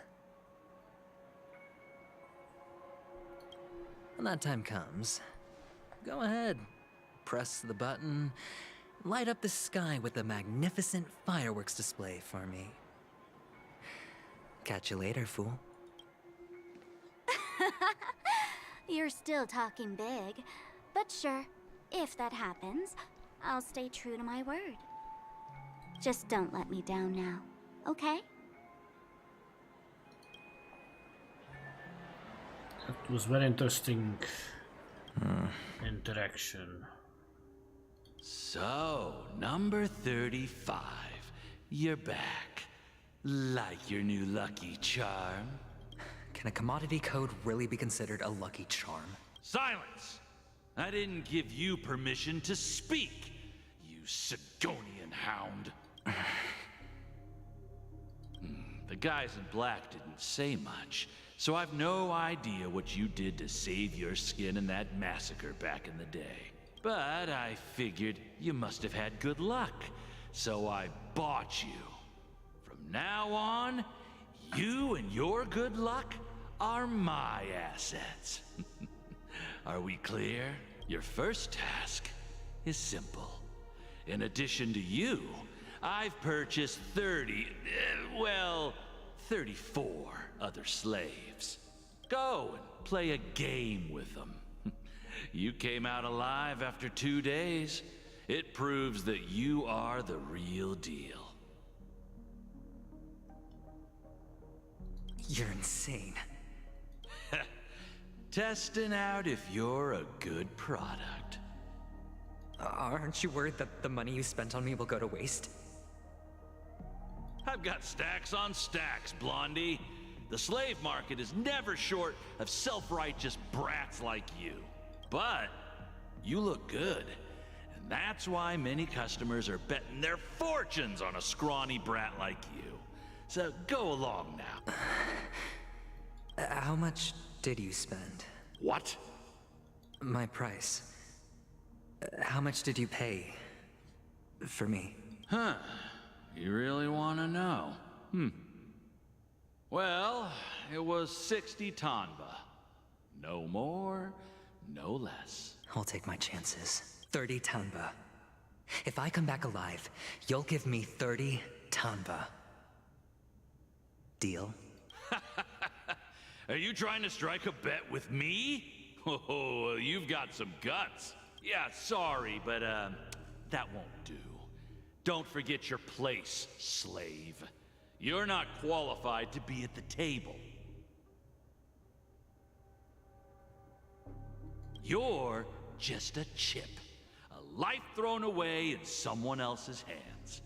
Speaker 9: When that time comes, go ahead, press the button, light up the sky with a magnificent fireworks display for me. Catch you later, fool.
Speaker 3: You're still talking big, but sure, if that happens, I'll stay true to my word. Just don't let me down now, okay?
Speaker 1: That was very interesting interaction.
Speaker 4: So, number 35. You're back. Like your new lucky charm?
Speaker 9: Can a commodity code really be considered a lucky charm?
Speaker 4: Silence! I didn't give you permission to speak, you Sigonian hound. The guys in black didn't say much, so I've no idea what you did to save your skin in that massacre back in the day. But I figured you must have had good luck, so I bought you. From now on, you and your good luck are my assets. Are we clear? Your first task is simple. In addition to you, I've purchased 34 other slaves. Go and play a game with them. You came out alive after 2 days. It proves that you are the real deal.
Speaker 9: You're insane.
Speaker 4: Testing out if you're a good product.
Speaker 9: Aren't you worried that the money you spent on me will go to waste?
Speaker 4: I've got stacks on stacks, Blondie. The slave market is never short of self-righteous brats like you. But you look good, and that's why many customers are betting their fortunes on a scrawny brat like you. So go along now.
Speaker 9: How much did you spend?
Speaker 4: What?
Speaker 9: My price. How much did you pay for me?
Speaker 4: Huh. You really want to know? Well, it was 60 tanba. No more, no less.
Speaker 9: I'll take my chances. 30 tanba. If I come back alive, you'll give me 30 tanba. Deal?
Speaker 4: Are you trying to strike a bet with me? Oh, you've got some guts. Yeah, sorry, but that won't do. Don't forget your place, slave. You're not qualified to be at the table. You're just a chip. A life thrown away in someone else's hands.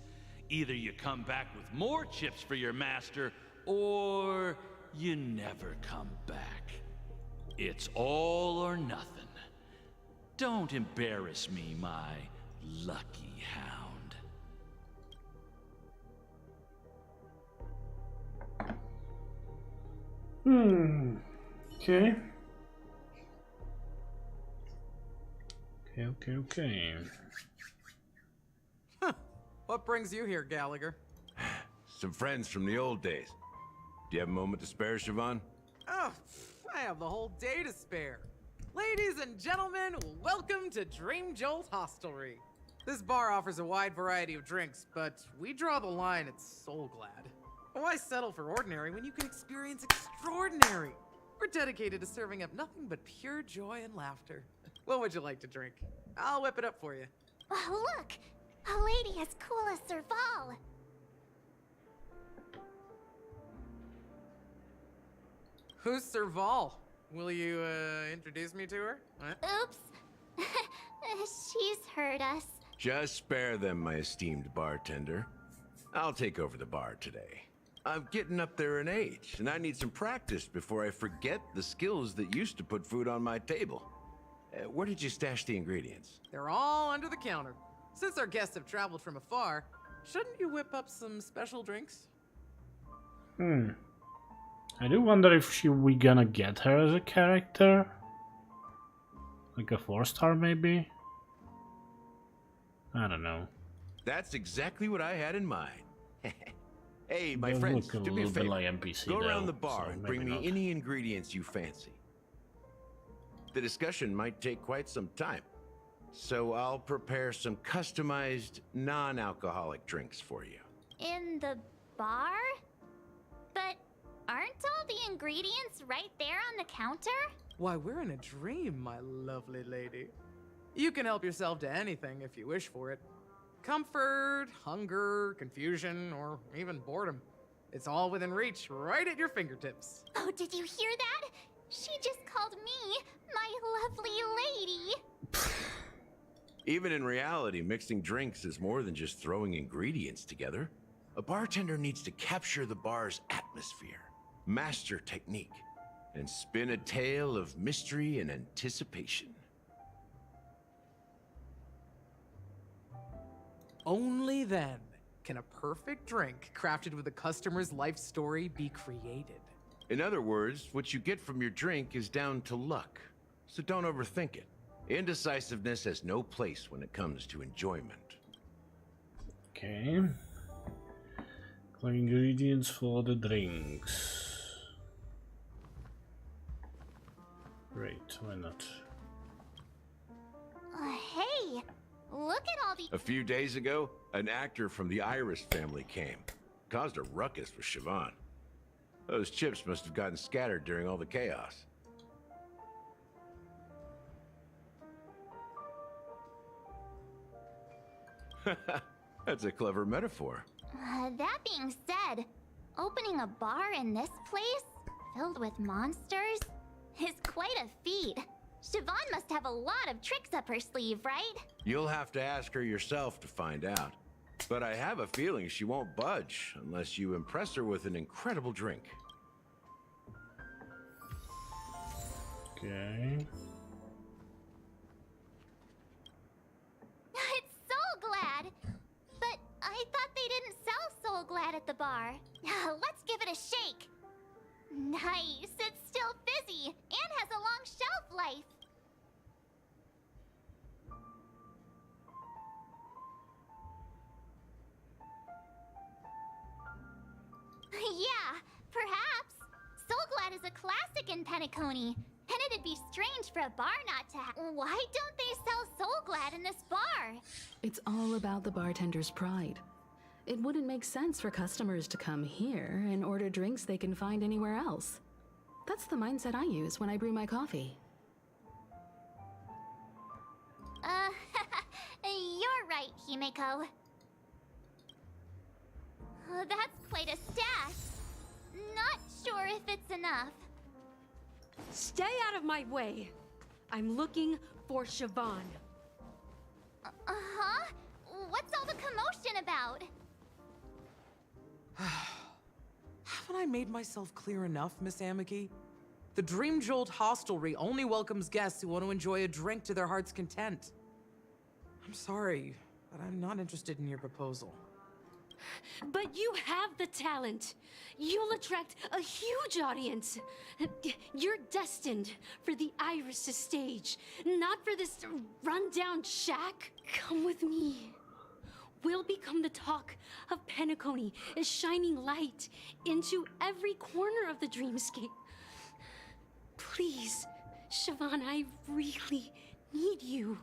Speaker 4: Either you come back with more chips for your master, or you never come back. It's all or nothing. Don't embarrass me, my lucky hound.
Speaker 1: Okay. Okay.
Speaker 16: What brings you here, Gallagher?
Speaker 8: Some friends from the old days. Do you have a moment to spare, Siobhan?
Speaker 16: Oh, I have the whole day to spare. Ladies and gentlemen, welcome to Dream Jolt Hostelry. This bar offers a wide variety of drinks, but we draw the line at Soul Glad. Why settle for ordinary when you can experience extraordinary? We're dedicated to serving up nothing but pure joy and laughter. What would you like to drink? I'll whip it up for you.
Speaker 3: Oh, look! A lady as cool as Serval!
Speaker 16: Who's Serval? Will you, introduce me to her?
Speaker 3: Oops. She's heard us.
Speaker 8: Just spare them, my esteemed bartender. I'll take over the bar today. I'm getting up there in age, and I need some practice before I forget the skills that used to put food on my table. Where did you stash the ingredients?
Speaker 16: They're all under the counter. Since our guests have traveled from afar, shouldn't you whip up some special drinks?
Speaker 1: I do wonder if we gonna get her as a character. Like a 4-star maybe? I don't know.
Speaker 8: That's exactly what I had in mind. Hey, my
Speaker 1: Does
Speaker 8: friends,
Speaker 1: look a
Speaker 8: do me a
Speaker 1: little bit
Speaker 8: favor.
Speaker 1: like NPC
Speaker 8: Go around
Speaker 1: though,
Speaker 8: the bar
Speaker 1: so
Speaker 8: and
Speaker 1: maybe
Speaker 8: bring me
Speaker 1: not.
Speaker 8: any ingredients you fancy. The discussion might take quite some time, so I'll prepare some customized, non-alcoholic drinks for you.
Speaker 3: In the bar? But aren't all the ingredients right there on the counter?
Speaker 16: Why, we're in a dream, my lovely lady. You can help yourself to anything if you wish for it. Comfort, hunger, confusion, or even boredom. It's all within reach, right at your fingertips.
Speaker 3: Oh, did you hear that? She just called me my lovely lady.
Speaker 8: Even in reality, mixing drinks is more than just throwing ingredients together. A bartender needs to capture the bar's atmosphere, master technique, and spin a tale of mystery and anticipation.
Speaker 16: Only then can a perfect drink crafted with a customer's life story be created.
Speaker 8: In other words, what you get from your drink is down to luck, so don't overthink it. Indecisiveness has no place when it comes to enjoyment.
Speaker 1: Okay. Collect ingredients for the drinks. Great, why not?
Speaker 3: Hey, look at all the...
Speaker 8: A few days ago, an actor from the Iris family came. Caused a ruckus with Siobhan. Those chips must have gotten scattered during all the chaos. That's a clever metaphor.
Speaker 3: That being said, opening a bar in this place, filled with monsters, is quite a feat. Siobhan must have a lot of tricks up her sleeve, right?
Speaker 8: You'll have to ask her yourself to find out. But I have a feeling she won't budge unless you impress her with an incredible drink.
Speaker 1: Okay.
Speaker 3: It's Soul Glad! But I thought they didn't sell Soul Glad at the bar. Let's give it a shake. Nice, it's still fizzy and has a long shelf life. Yeah, perhaps. Soul Glad is a classic in Penacony, and it'd be strange for a bar not to have. Why don't they sell Soul Glad in this bar?
Speaker 10: It's all about the bartender's pride. It wouldn't make sense for customers to come here and order drinks they can find anywhere else. That's the mindset I use when I brew my coffee.
Speaker 3: You're right, Himeko. That's quite a stash. Not sure if it's enough.
Speaker 20: Stay out of my way. I'm looking for Siobhan.
Speaker 3: Uh-huh? What's all the commotion about?
Speaker 16: Haven't I made myself clear enough, Miss Amiki? The Dream Jolt Hostelry only welcomes guests who want to enjoy a drink to their heart's content. I'm sorry, but I'm not interested in your proposal.
Speaker 20: But you have the talent. You'll attract a huge audience. You're destined for the Iris' stage, not for this rundown shack. Come with me. We'll become the talk of Penacony, a shining light into every corner of the dreamscape. Please, Siobhan, I really need you.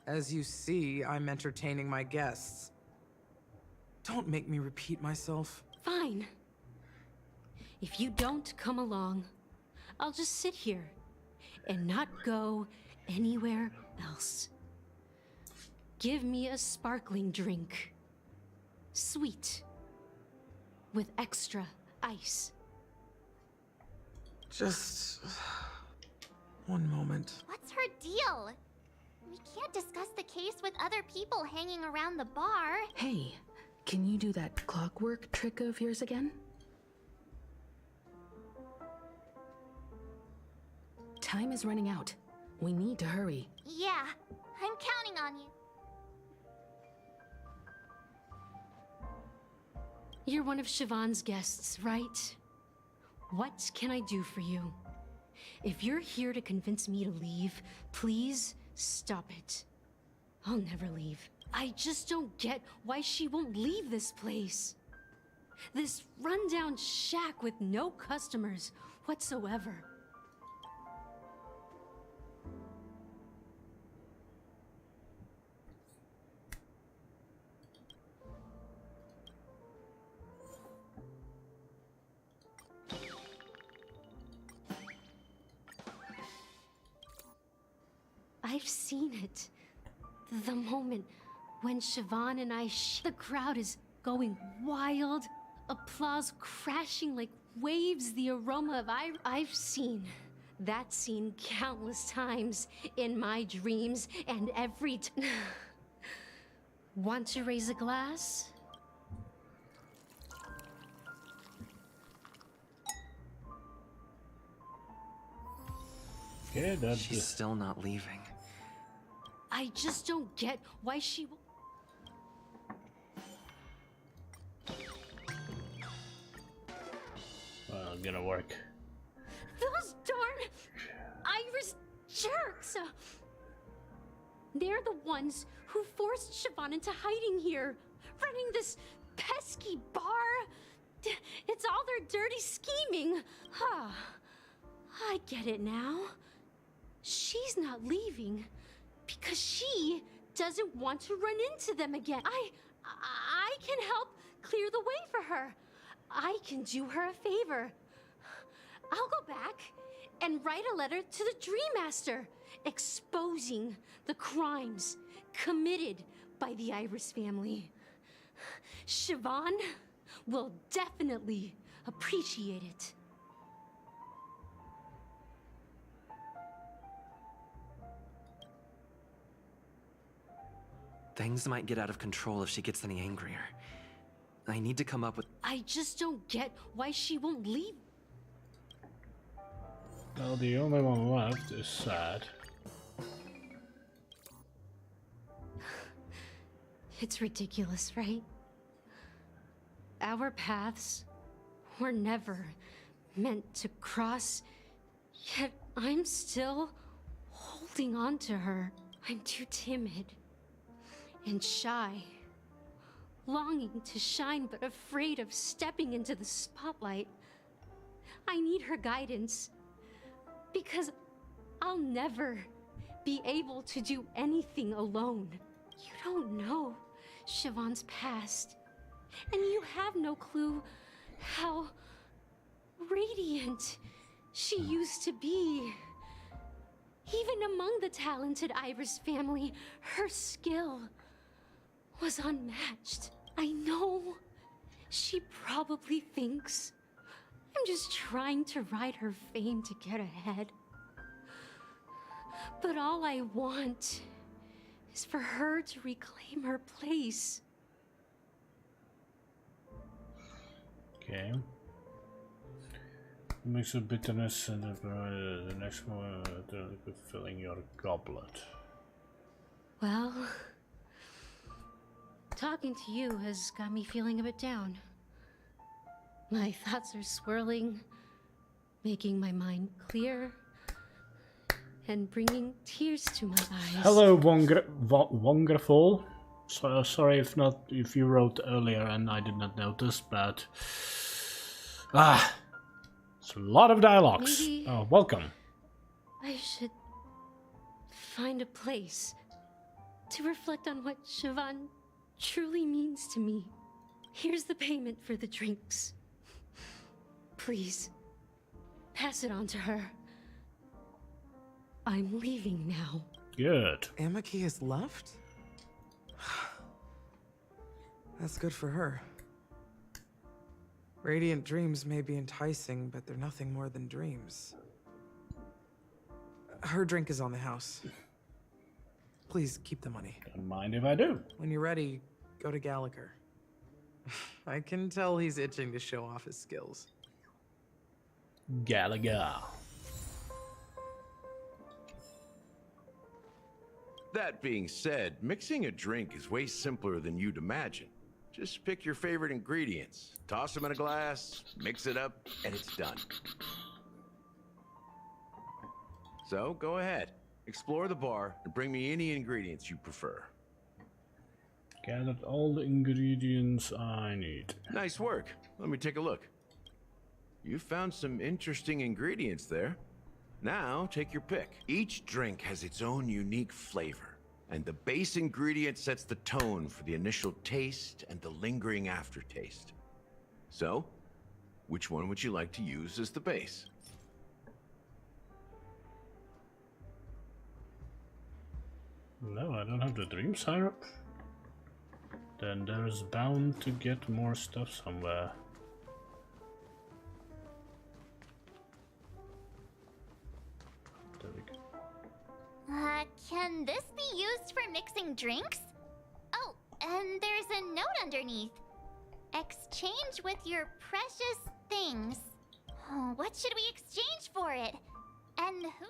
Speaker 16: As you see, I'm entertaining my guests. Don't make me repeat myself.
Speaker 20: Fine. If you don't come along, I'll just sit here and not go anywhere else. Give me a sparkling drink. Sweet. With extra ice.
Speaker 16: Just one moment.
Speaker 3: What's her deal? We can't discuss the case with other people hanging around the bar.
Speaker 10: Hey, can you do that clockwork trick of yours again? Time is running out. We need to hurry.
Speaker 3: Yeah, I'm counting on you.
Speaker 20: You're one of Siobhan's guests, right? What can I do for you? If you're here to convince me to leave, please stop it. I'll never leave. I just don't get why she won't leave this place. This rundown shack with no customers whatsoever. I've seen it. The moment when Siobhan and I the crowd is going wild, applause crashing like waves, the aroma of I've seen that scene countless times in my dreams and every Want to raise a glass?
Speaker 1: Okay, that's...
Speaker 9: She's still not leaving.
Speaker 20: I just don't get why she...
Speaker 1: Well, gonna work.
Speaker 20: Those darn Iris jerks! They're the ones who forced Siobhan into hiding here, running this pesky bar. It's all their dirty scheming. Huh. I get it now. She's not leaving because she doesn't want to run into them again. I can help clear the way for her. I can do her a favor. I'll go back and write a letter to the Dream Master exposing the crimes committed by the Iris family. Siobhan will definitely appreciate it.
Speaker 9: Things might get out of control if she gets any angrier. I need to come up with...
Speaker 20: I just don't get why she won't leave.
Speaker 1: Well, the only one left is sad.
Speaker 20: It's ridiculous, right? Our paths were never meant to cross, yet I'm still holding on to her. I'm too timid and shy, longing to shine but afraid of stepping into the spotlight. I need her guidance, because I'll never be able to do anything alone. You don't know Siobhan's past, and you have no clue how radiant she used to be. Even among the talented Iris family, her skill was unmatched. I know she probably thinks I'm just trying to ride her fame to get ahead. But all I want is for her to reclaim her place.
Speaker 1: Okay. Mix of bitterness and the next one filling your goblet.
Speaker 20: Well, talking to you has got me feeling a bit down. My thoughts are swirling, making my mind clear, and bringing tears to my eyes.
Speaker 1: Hello, wonderful. So, sorry if you wrote earlier and I did not notice, but it's a lot of dialogues.
Speaker 20: Maybe
Speaker 1: oh, welcome.
Speaker 20: I should find a place to reflect on what Siobhan truly means to me. Here's the payment for the drinks. Please, pass it on to her. I'm leaving now.
Speaker 1: Good.
Speaker 7: Amaki has left? That's good for her. Radiant dreams may be enticing, but they're nothing more than dreams. Her drink is on the house. Please keep the money.
Speaker 1: Don't mind if I do.
Speaker 7: When you're ready, go to Gallagher.
Speaker 16: I can tell he's itching to show off his skills.
Speaker 1: Gallagher.
Speaker 8: That being said, mixing a drink is way simpler than you'd imagine. Just pick your favorite ingredients, toss them in a glass, mix it up, and it's done. So, go ahead. Explore the bar and bring me any ingredients you prefer.
Speaker 1: Gathered all the ingredients I need.
Speaker 8: Nice work. Let me take a look. You found some interesting ingredients there. Now, take your pick. Each drink has its own unique flavor, and the base ingredient sets the tone for the initial taste and the lingering aftertaste. So, which one would you like to use as the base?
Speaker 1: No, I don't have the dream syrup. Then there's bound to get more stuff somewhere. There we go.
Speaker 3: Can this be used for mixing drinks? Oh, and there's a note underneath. Exchange with your precious things. Oh, what should we exchange for it? And who?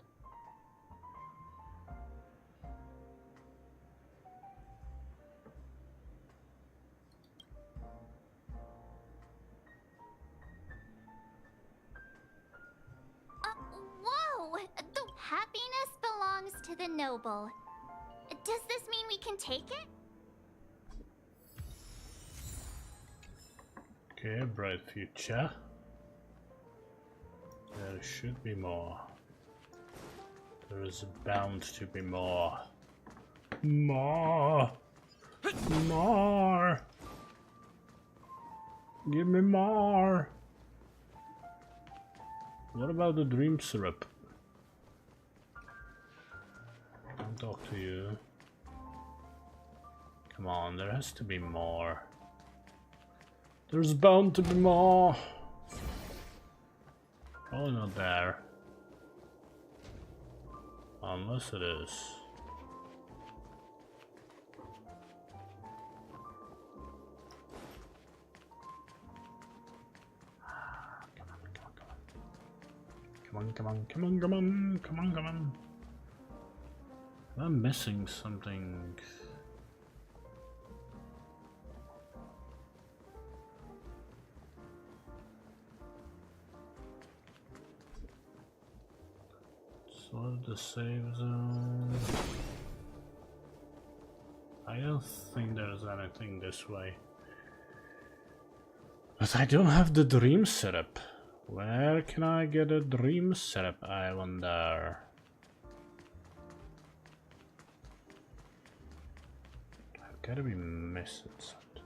Speaker 3: Whoa! The happiness belongs to the noble. Does this mean we can take it?
Speaker 1: Okay, bright future. There should be more. There is bound to be more. More! More! Give me more! What about the dream syrup? I'll talk to you. Come on, there has to be more. There's bound to be more. Probably not there. Unless it is. Come on, come on, come on, come on, come on, come on. I'm missing something. Sort the save zone. I don't think there's anything this way. But I don't have the dream setup. Where can I get a dream setup, I wonder? I've gotta be missing something.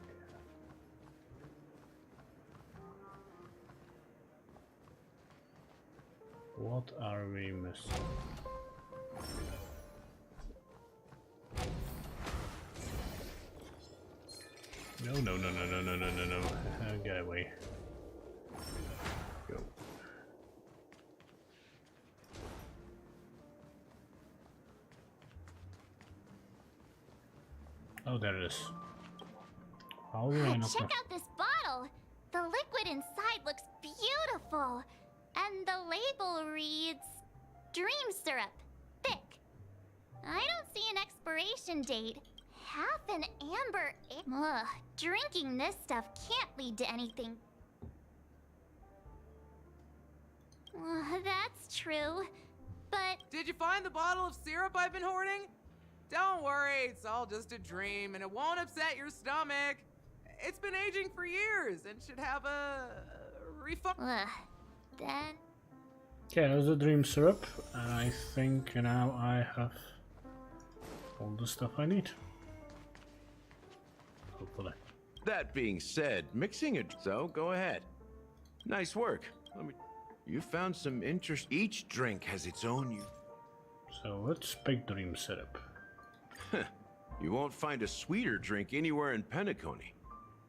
Speaker 1: What are we missing? No, no, no, no, no, no, no, no, no. Get away. Go. Oh, there it is. How will I not
Speaker 3: Check out this bottle! The liquid inside looks beautiful! And the label reads... Dream syrup. Thick. I don't see an expiration date. Half an amber... Ugh, drinking this stuff can't lead to anything. That's true. But...
Speaker 16: Did you find the bottle of syrup I've been hoarding? Don't worry, it's all just a dream and it won't upset your stomach. It's been aging for years and should have a refund.
Speaker 3: Then...
Speaker 1: Okay, there's the dream syrup, and I think now I have all the stuff I need. Hopefully.
Speaker 8: That being said, mixing it, so go ahead. Nice work. You found some interest. Each drink has its own.
Speaker 1: So let's pick dream syrup.
Speaker 8: You won't find a sweeter drink anywhere in Penacony.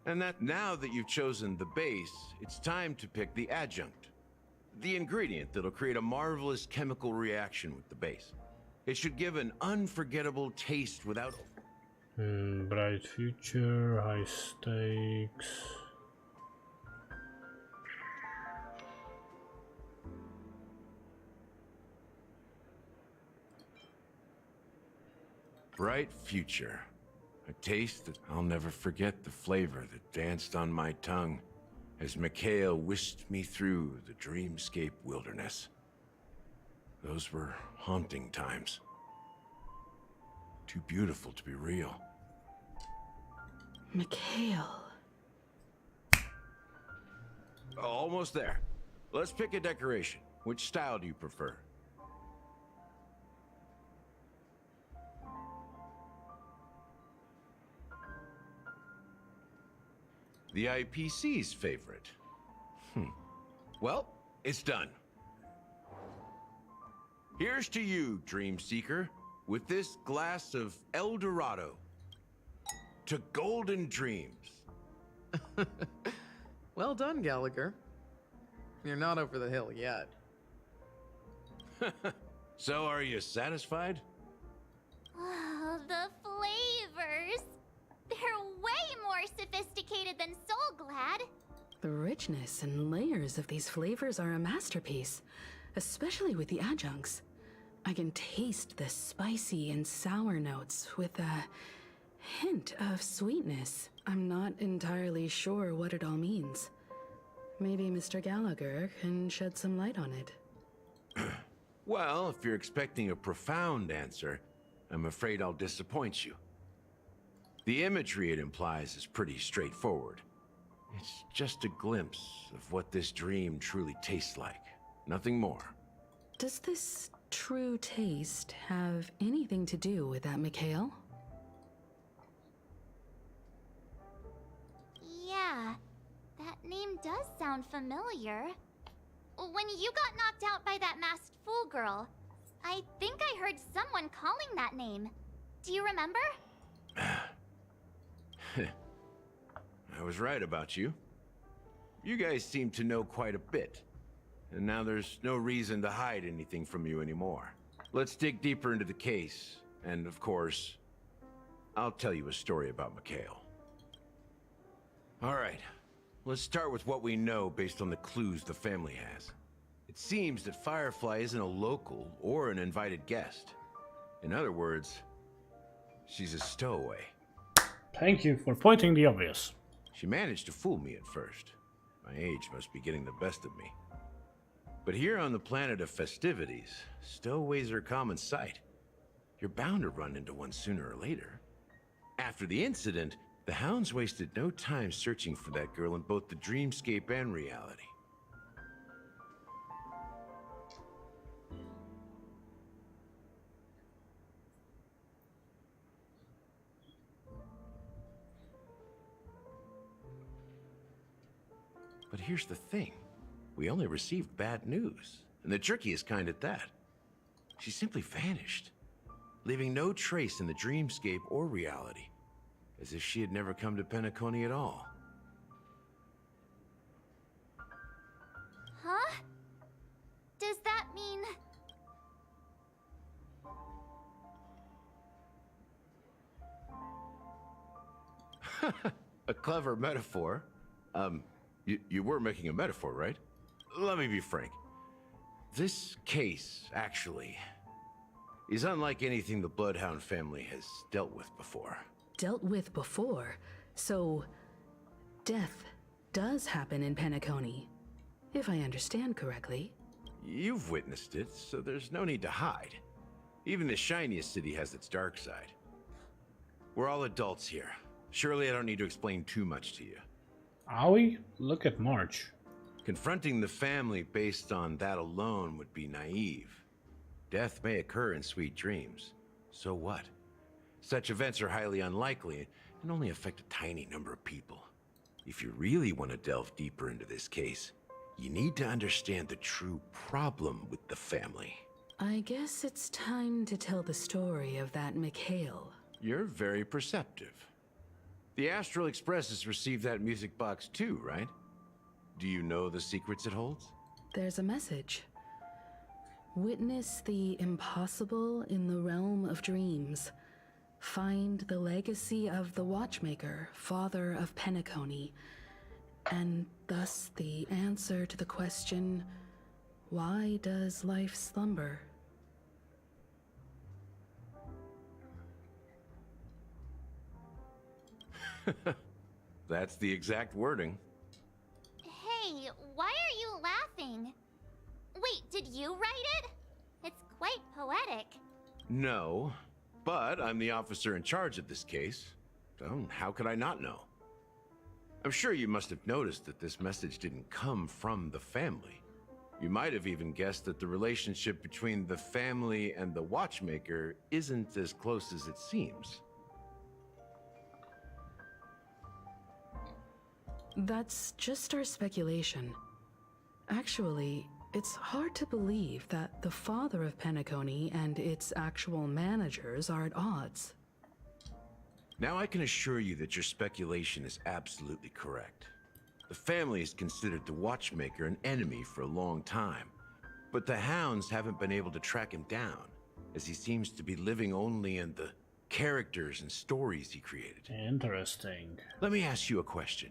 Speaker 8: And that now that you've chosen the base, it's time to pick the adjunct. The ingredient that'll create a marvelous chemical reaction with the base. It should give an unforgettable taste without...
Speaker 1: Bright future, high stakes...
Speaker 8: Bright future. A taste that I'll never forget, the flavor that danced on my tongue as Mikhail whisked me through the dreamscape wilderness. Those were haunting times. Too beautiful to be real.
Speaker 10: Mikhail.
Speaker 8: Almost there. Let's pick a decoration. Which style do you prefer? The IPC's favorite. Well, it's done. Here's to you, Dream Seeker, with this glass of El Dorado. To golden dreams.
Speaker 16: Well done, Gallagher. You're not over the hill yet.
Speaker 8: So, are you satisfied?
Speaker 3: Oh, the flavors! They're way more sophisticated than Soul Glad.
Speaker 10: The richness and layers of these flavors are a masterpiece, especially with the adjuncts. I can taste the spicy and sour notes with a hint of sweetness. I'm not entirely sure what it all means. Maybe Mr. Gallagher can shed some light on it.
Speaker 8: Well, if you're expecting a profound answer, I'm afraid I'll disappoint you. The imagery it implies is pretty straightforward. It's just a glimpse of what this dream truly tastes like. Nothing more.
Speaker 10: Does this true taste have anything to do with that Mikhail?
Speaker 3: Yeah, that name does sound familiar. When you got knocked out by that masked fool girl, I think I heard someone calling that name. Do you remember?
Speaker 8: I was right about you. You guys seem to know quite a bit. And now there's no reason to hide anything from you anymore. Let's dig deeper into the case. And of course, I'll tell you a story about Mikhail. All right, let's start with what we know based on the clues the family has. It seems that Firefly isn't a local or an invited guest. In other words, she's a stowaway.
Speaker 1: Thank you for pointing the obvious.
Speaker 8: She managed to fool me at first. My age must be getting the best of me. But here on the planet of festivities, stowaways are a common sight. You're bound to run into one sooner or later. After the incident, the hounds wasted no time searching for that girl in both the dreamscape and reality. But here's the thing. We only received bad news. And the trickiest kind at that. She simply vanished, leaving no trace in the dreamscape or reality, as if she had never come to Penacony at all.
Speaker 3: Huh? Does that mean...
Speaker 8: A clever metaphor. You were making a metaphor, right? Let me be frank. This case, actually, is unlike anything the Bloodhound family has dealt with before.
Speaker 10: Dealt with before? So, death does happen in Penacony, if I understand correctly.
Speaker 8: You've witnessed it, so there's no need to hide. Even the shiniest city has its dark side. We're all adults here. Surely I don't need to explain too much to you.
Speaker 1: Are we? Look at March.
Speaker 8: Confronting the family based on that alone would be naive. Death may occur in sweet dreams. So what? Such events are highly unlikely and only affect a tiny number of people. If you really want to delve deeper into this case, you need to understand the true problem with the family.
Speaker 10: I guess it's time to tell the story of that Mikhail.
Speaker 8: You're very perceptive. The Astral Express has received that music box too, right? Do you know the secrets it holds?
Speaker 10: There's a message. Witness the impossible in the realm of dreams. Find the legacy of the Watchmaker, father of Penacony, and thus the answer to the question, why does life slumber?
Speaker 8: That's the exact wording.
Speaker 3: Hey, why are you laughing? Wait, did you write it? It's quite poetic.
Speaker 8: No, but I'm the officer in charge of this case, so how could I not know? I'm sure you must have noticed that this message didn't come from the family. You might have even guessed that the relationship between the family and the Watchmaker isn't as close as it seems.
Speaker 10: That's just our speculation. Actually, it's hard to believe that the father of Penacony and its actual managers are at odds.
Speaker 8: Now I can assure you that your speculation is absolutely correct. The family has considered the Watchmaker an enemy for a long time, but the Hounds haven't been able to track him down, as he seems to be living only in the characters and stories he created.
Speaker 1: Interesting.
Speaker 8: Let me ask you a question.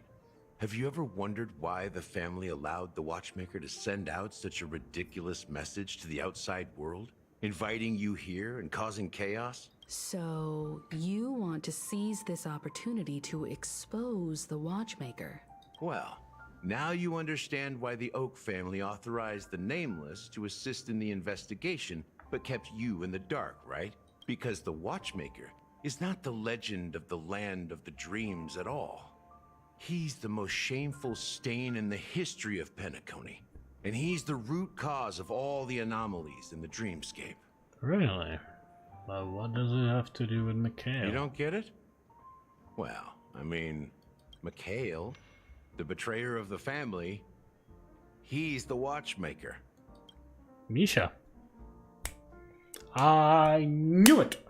Speaker 8: Have you ever wondered why the family allowed the Watchmaker to send out such a ridiculous message to the outside world, inviting you here and causing chaos?
Speaker 10: So, you want to seize this opportunity to expose the Watchmaker?
Speaker 8: Well, now you understand why the Oak family authorized the Nameless to assist in the investigation, but kept you in the dark, right? Because the Watchmaker is not the legend of the Land of the Dreams at all. He's the most shameful stain in the history of Penacony, and he's the root cause of all the anomalies in the dreamscape.
Speaker 1: Really? Well, what does it have to do with Mikhail?
Speaker 8: You don't get it? Well, I mean, Mikhail, the betrayer of the family, he's the Watchmaker.
Speaker 1: Misha. I knew it!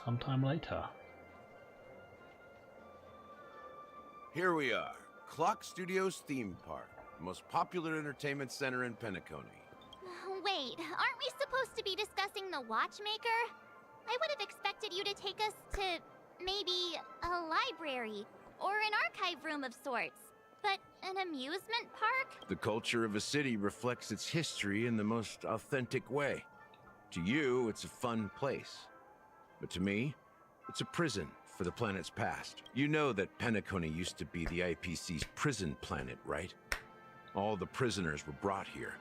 Speaker 1: Sometime later.
Speaker 8: Here we are, Clock Studios theme park, the most popular entertainment center in Penacony.
Speaker 3: Wait, aren't we supposed to be discussing the Watchmaker? I would have expected you to take us to maybe a library or an archive room of sorts. But an amusement park?
Speaker 8: The culture of a city reflects its history in the most authentic way. To you, it's a fun place. But to me, it's a prison for the planet's past. You know that Penacony used to be the IPC's prison planet, right? All the prisoners were brought here,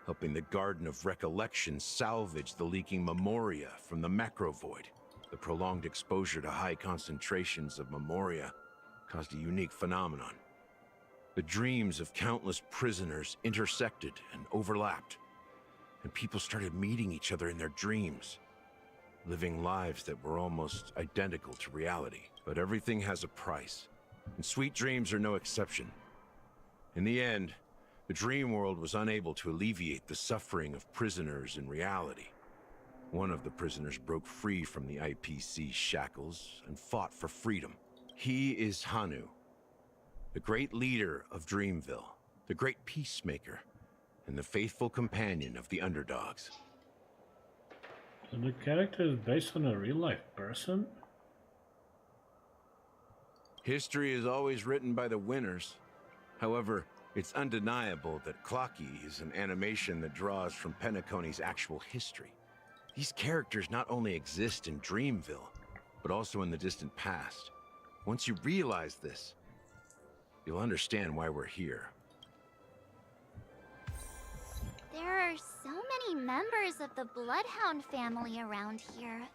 Speaker 8: helping the Garden of Recollection salvage the leaking memoria from the macrovoid. The prolonged exposure to high concentrations of memoria caused a unique phenomenon. The dreams of countless prisoners intersected and overlapped, and people started meeting each other in their dreams, living lives that were almost identical to reality. But everything has a price, and sweet dreams are no exception. In the end, the dream world was unable to alleviate the suffering of prisoners in reality. One of the prisoners broke free from the IPC shackles and fought for freedom. He is Hanu, the great leader of Dreamville, the great peacemaker, and the faithful companion of the underdogs.
Speaker 1: So the character is based on a real-life person?
Speaker 8: History is always written by the winners. However, it's undeniable that Clocky is an animation that draws from Penacony's actual history. These characters not only exist in Dreamville, but also in the distant past. Once you realize this, you'll understand why we're here.
Speaker 3: There are so many members of the Bloodhound family around here.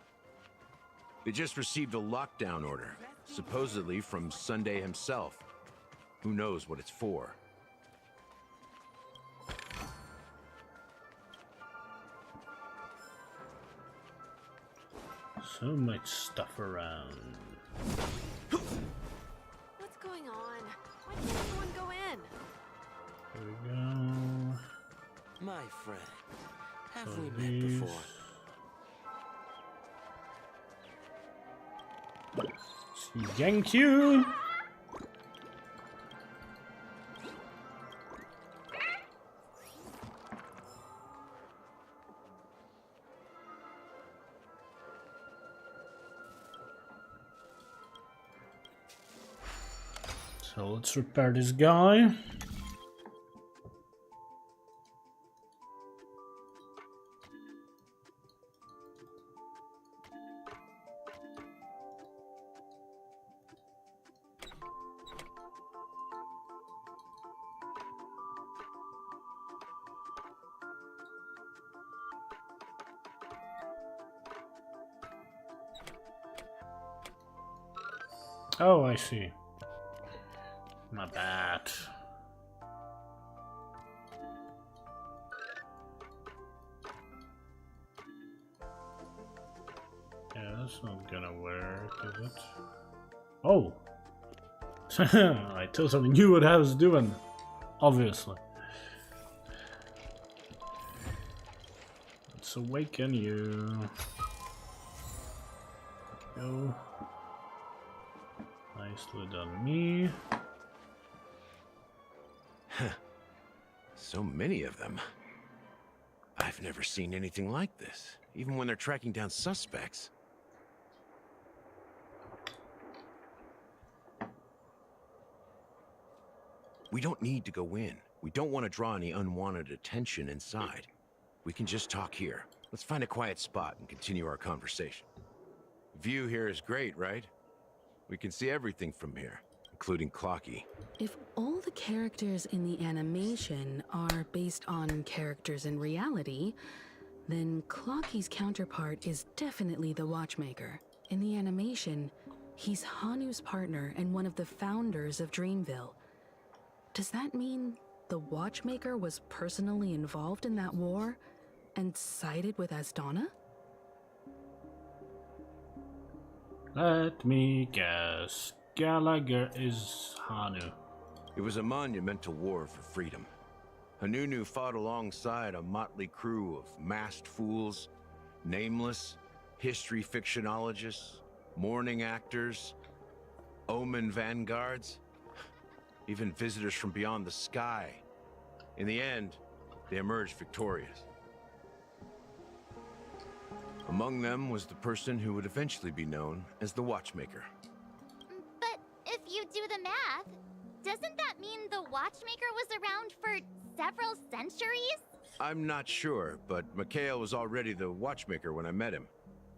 Speaker 8: They just received a lockdown order, supposedly from Sunday himself. Who knows what it's for?
Speaker 1: So much stuff around.
Speaker 13: What's going on? Why can't anyone go in?
Speaker 1: Here we go.
Speaker 21: My friend, have
Speaker 1: So
Speaker 21: we
Speaker 1: these-
Speaker 21: met before?
Speaker 1: Thank you. So let's repair this guy. Oh, I see. My bad. Yeah, that's not gonna work, is it? Oh! I totally knew what I was doing. Obviously. Let's awaken you. Go. Nicely done, me.
Speaker 8: So many of them. I've never seen anything like this, even when they're tracking down suspects. We don't need to go in. We don't want to draw any unwanted attention inside. We can just talk here. Let's find a quiet spot and continue our conversation. View here is great, right? We can see everything from here, including Clocky.
Speaker 10: If all the characters in the animation are based on characters in reality, then Clocky's counterpart is definitely the Watchmaker. In the animation, he's Hanu's partner and one of the founders of Dreamville. Does that mean the Watchmaker was personally involved in that war and sided with Asdana?
Speaker 1: Let me guess. Gallagher is Hanu.
Speaker 8: It was a monumental war for freedom. Hanunu fought alongside a motley crew of masked fools, nameless, history fictionologists, mourning actors, omen vanguards, even visitors from beyond the sky. In the end, they emerged victorious. Among them was the person who would eventually be known as the Watchmaker.
Speaker 3: But if you do the math, doesn't that mean the Watchmaker was around for several centuries?
Speaker 8: I'm not sure, but Mikhail was already the Watchmaker when I met him,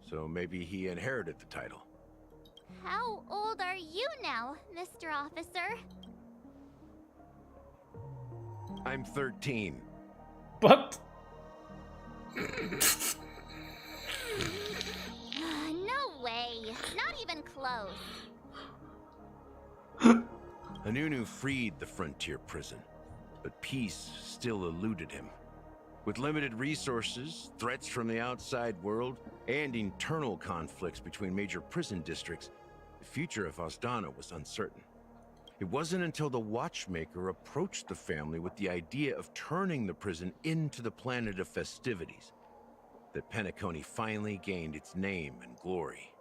Speaker 8: so maybe he inherited the title.
Speaker 3: How old are you now, Mr. Officer?
Speaker 8: I'm 13.
Speaker 1: What?
Speaker 3: No way. Not even close.
Speaker 8: Hanunu freed the frontier prison, but peace still eluded him. With limited resources, threats from the outside world, and internal conflicts between major prison districts, the future of Asdana was uncertain. It wasn't until the Watchmaker approached the family with the idea of turning the prison into the planet of festivities that Penacony finally gained its name and glory.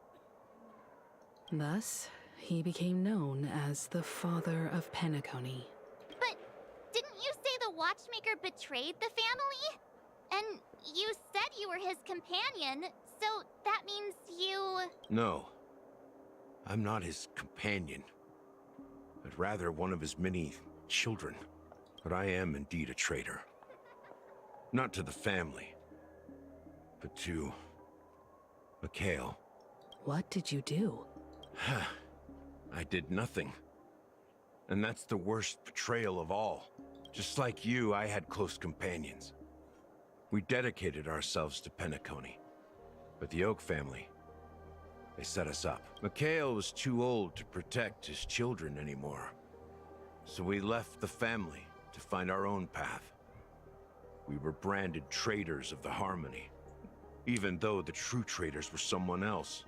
Speaker 10: Thus, he became known as the Father of Penacony.
Speaker 3: But didn't you say the Watchmaker betrayed the family? And you said you were his companion, so that means you...
Speaker 8: No, I'm not his companion, but rather one of his many children. But I am indeed a traitor. Not to the family, but to Mikhail.
Speaker 10: What did you do?
Speaker 8: I did nothing. And that's the worst betrayal of all. Just like you, I had close companions. We dedicated ourselves to Penacony. But the Oak family, they set us up. Mikhail was too old to protect his children anymore. So we left the family to find our own path. We were branded traitors of the Harmony, even though the true traitors were someone else.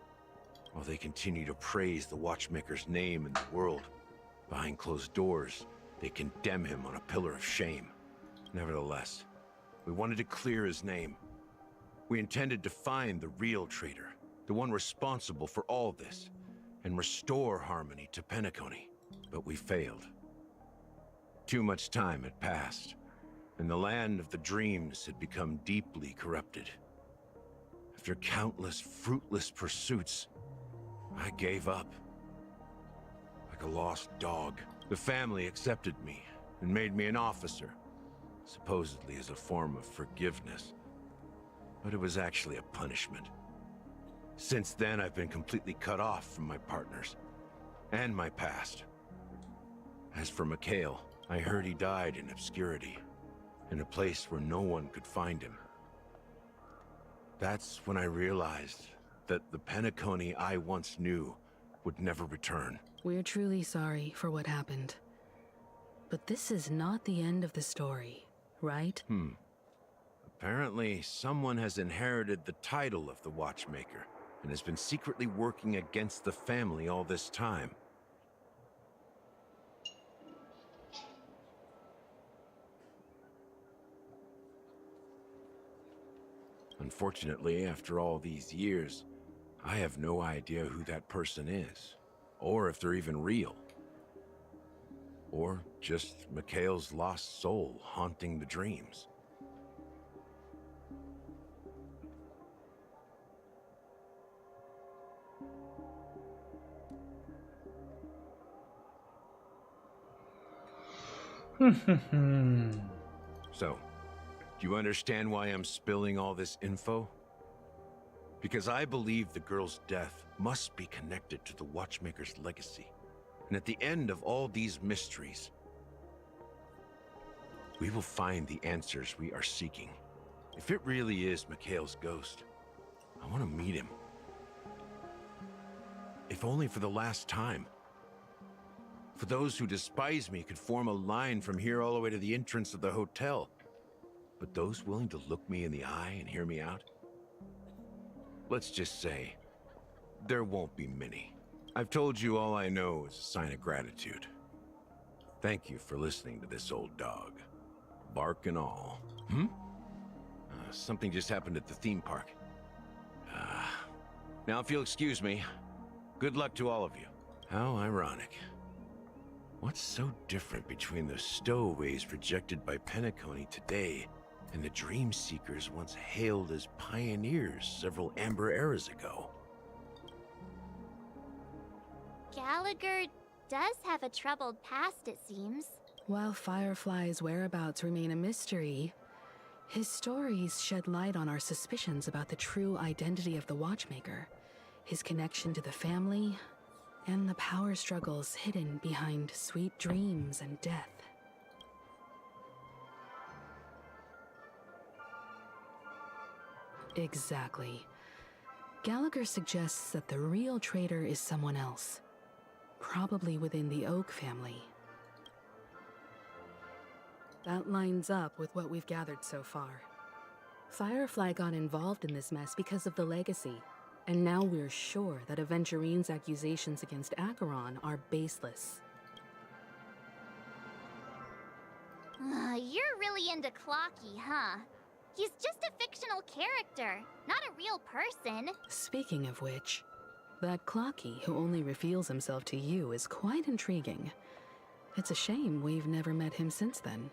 Speaker 8: While they continue to praise the Watchmaker's name in the world, behind closed doors, they condemn him on a pillar of shame. Nevertheless, we wanted to clear his name. We intended to find the real traitor, the one responsible for all this, and restore harmony to Penacony. But we failed. Too much time had passed, and the land of the dreams had become deeply corrupted. After countless fruitless pursuits, I gave up. Like a lost dog. The family accepted me and made me an officer, supposedly as a form of forgiveness. But it was actually a punishment. Since then, I've been completely cut off from my partners and my past. As for Mikhail, I heard he died in obscurity, in a place where no one could find him. That's when I realized that the Penacony I once knew would never return.
Speaker 10: We're truly sorry for what happened. But this is not the end of the story, right?
Speaker 8: Apparently, someone has inherited the title of the Watchmaker and has been secretly working against the family all this time. Unfortunately, after all these years, I have no idea who that person is, or if they're even real. Or just Mikhail's lost soul haunting the dreams. So, do you understand why I'm spilling all this info? Because I believe the girl's death must be connected to the Watchmaker's legacy. And at the end of all these mysteries, we will find the answers we are seeking. If it really is Mikhail's ghost, I want to meet him. If only for the last time. For those who despise me could form a line from here all the way to the entrance of the hotel. But those willing to look me in the eye and hear me out? Let's just say, there won't be many. I've told you all I know is a sign of gratitude. Thank you for listening to this old dog. Bark and all. Something just happened at the theme park. Now if you'll excuse me, good luck to all of you. How ironic. What's so different between the stowaways projected by Penacony today and the dream seekers once hailed as pioneers several amber eras ago?
Speaker 3: Gallagher does have a troubled past, it seems.
Speaker 10: While Firefly's whereabouts remain a mystery, his stories shed light on our suspicions about the true identity of the Watchmaker, his connection to the family, and the power struggles hidden behind sweet dreams and death. Exactly. Gallagher suggests that the real traitor is someone else, probably within the Oak family. That lines up with what we've gathered so far. Firefly got involved in this mess because of the legacy, and now we're sure that Aventurine's accusations against Acheron are baseless.
Speaker 3: You're really into Clocky, huh? He's just a fictional character, not a real person.
Speaker 10: Speaking of which, that Clocky who only reveals himself to you is quite intriguing. It's a shame we've never met him since then.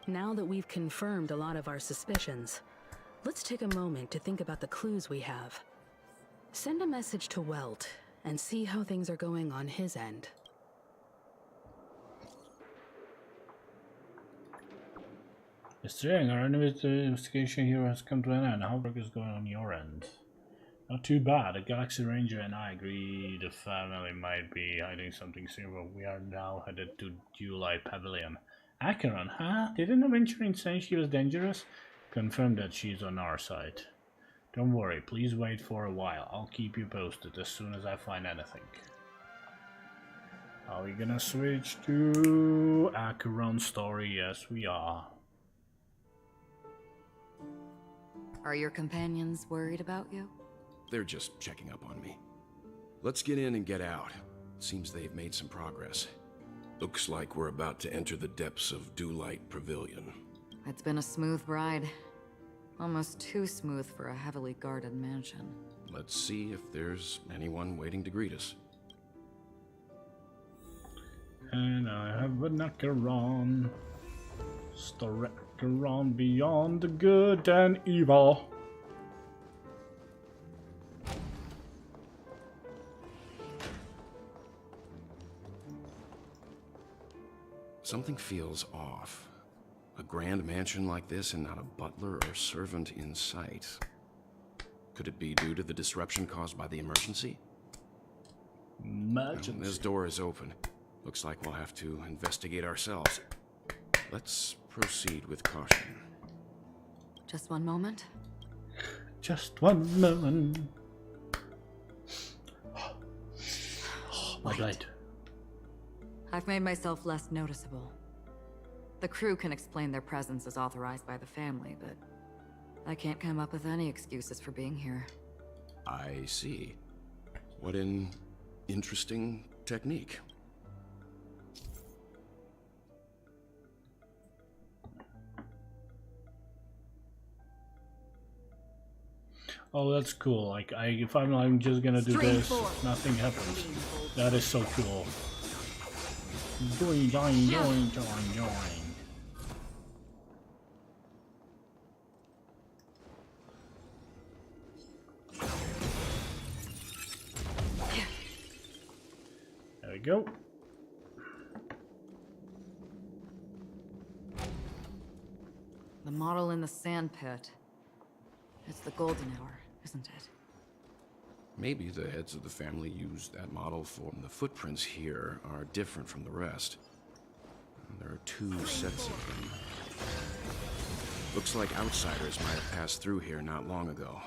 Speaker 10: Now that we've confirmed a lot of our suspicions, let's take a moment to think about the clues we have. Send a message to Welt and see how things are going on his end.
Speaker 1: String, our investigation here has come to an end. How work is going on your end? Not too bad. The Galaxy Ranger and I agree the family might be hiding something soon, but we are now headed to July Pavilion. Acheron, huh? Didn't Aventurine say she was dangerous? Confirm that she's on our side. Don't worry, please wait for a while. I'll keep you posted as soon as I find anything. Are we gonna switch to Acheron's story? Yes, we are.
Speaker 2: Are your companions worried about you?
Speaker 11: They're just checking up on me. Let's get in and get out. Seems they've made some progress. Looks like we're about to enter the depths of Dewlight Pavilion.
Speaker 2: It's been a smooth ride. Almost too smooth for a heavily guarded mansion.
Speaker 11: Let's see if there's anyone waiting to greet us.
Speaker 1: And I have an Acheron. Star Acheron beyond the good and evil.
Speaker 11: Something feels off. A grand mansion like this and not a butler or servant in sight. Could it be due to the disruption caused by the emergency?
Speaker 1: Emergency.
Speaker 11: This door is open. Looks like we'll have to investigate ourselves. Let's proceed with caution.
Speaker 2: Just one moment.
Speaker 1: Just one moment. My light.
Speaker 2: I've made myself less noticeable. The crew can explain their presence as authorized by the family, but I can't come up with any excuses for being here.
Speaker 11: I see. What an interesting technique.
Speaker 1: Oh, that's cool. Like, if I'm just gonna do this, nothing happens. That is so cool. Join, join, join, join, join. There we go.
Speaker 2: The model in the sand pit. It's the Golden Hour, isn't it?
Speaker 11: Maybe the heads of the family used that model for the footprints here are different from the rest. There are two sets of them. Looks like outsiders might have passed through here not long ago.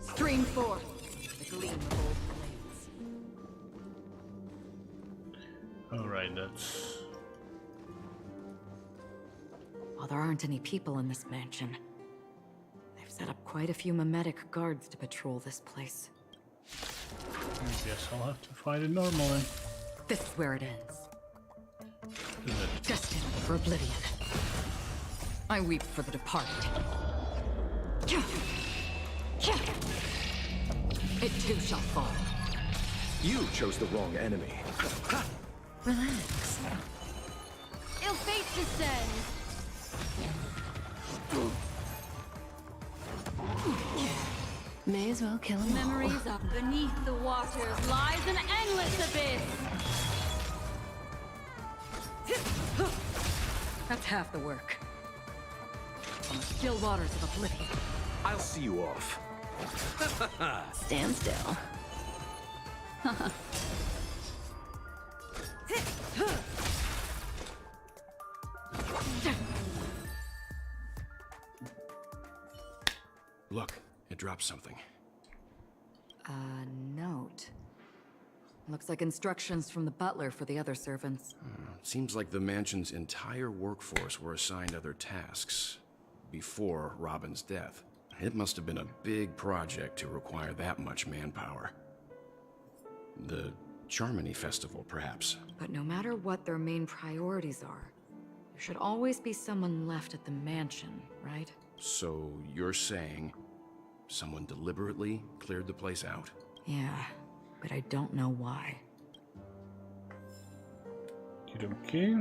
Speaker 2: Stream forth the gleam of old blades.
Speaker 1: Alright, that's...
Speaker 2: While there aren't any people in this mansion, they've set up quite a few mimetic guards to patrol this place.
Speaker 1: I guess I'll have to fight it normally.
Speaker 2: This is where it ends.
Speaker 1: Is it?
Speaker 2: Destined for oblivion. I weep for the departed. It too shall fall.
Speaker 19: You chose the wrong enemy.
Speaker 2: Relax.
Speaker 20: Ill fate descends.
Speaker 2: May as well kill him.
Speaker 20: Memories of beneath the waters lies an endless abyss.
Speaker 2: That's half the work. On the still waters of oblivion.
Speaker 19: I'll see you off.
Speaker 2: Stand still.
Speaker 11: Look, it dropped something.
Speaker 2: A note. Looks like instructions from the butler for the other servants.
Speaker 11: Seems like the mansion's entire workforce were assigned other tasks before Robin's death. It must have been a big project to require that much manpower. The Charmony Festival, perhaps.
Speaker 2: But no matter what their main priorities are, there should always be someone left at the mansion, right?
Speaker 11: So you're saying someone deliberately cleared the place out?
Speaker 2: Yeah, but I don't know why.
Speaker 1: Okay.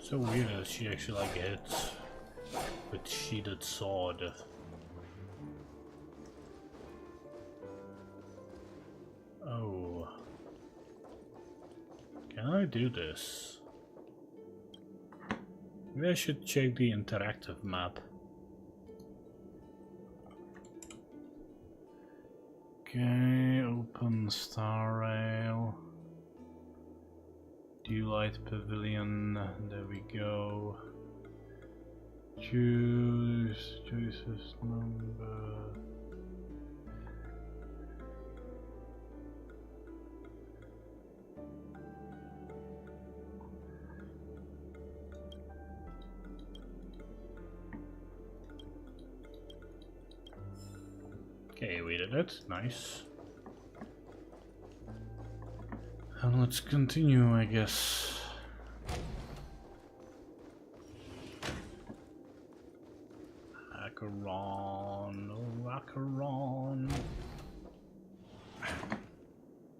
Speaker 1: So weird that she actually like hits with sheathed sword. Oh. Can I do this? Maybe I should check the interactive map. Okay, open Star Rail. Dewlight Pavilion, there we go. Chooses number. Okay, we did it. Nice. And let's continue, I guess. Acheron, oh Acheron.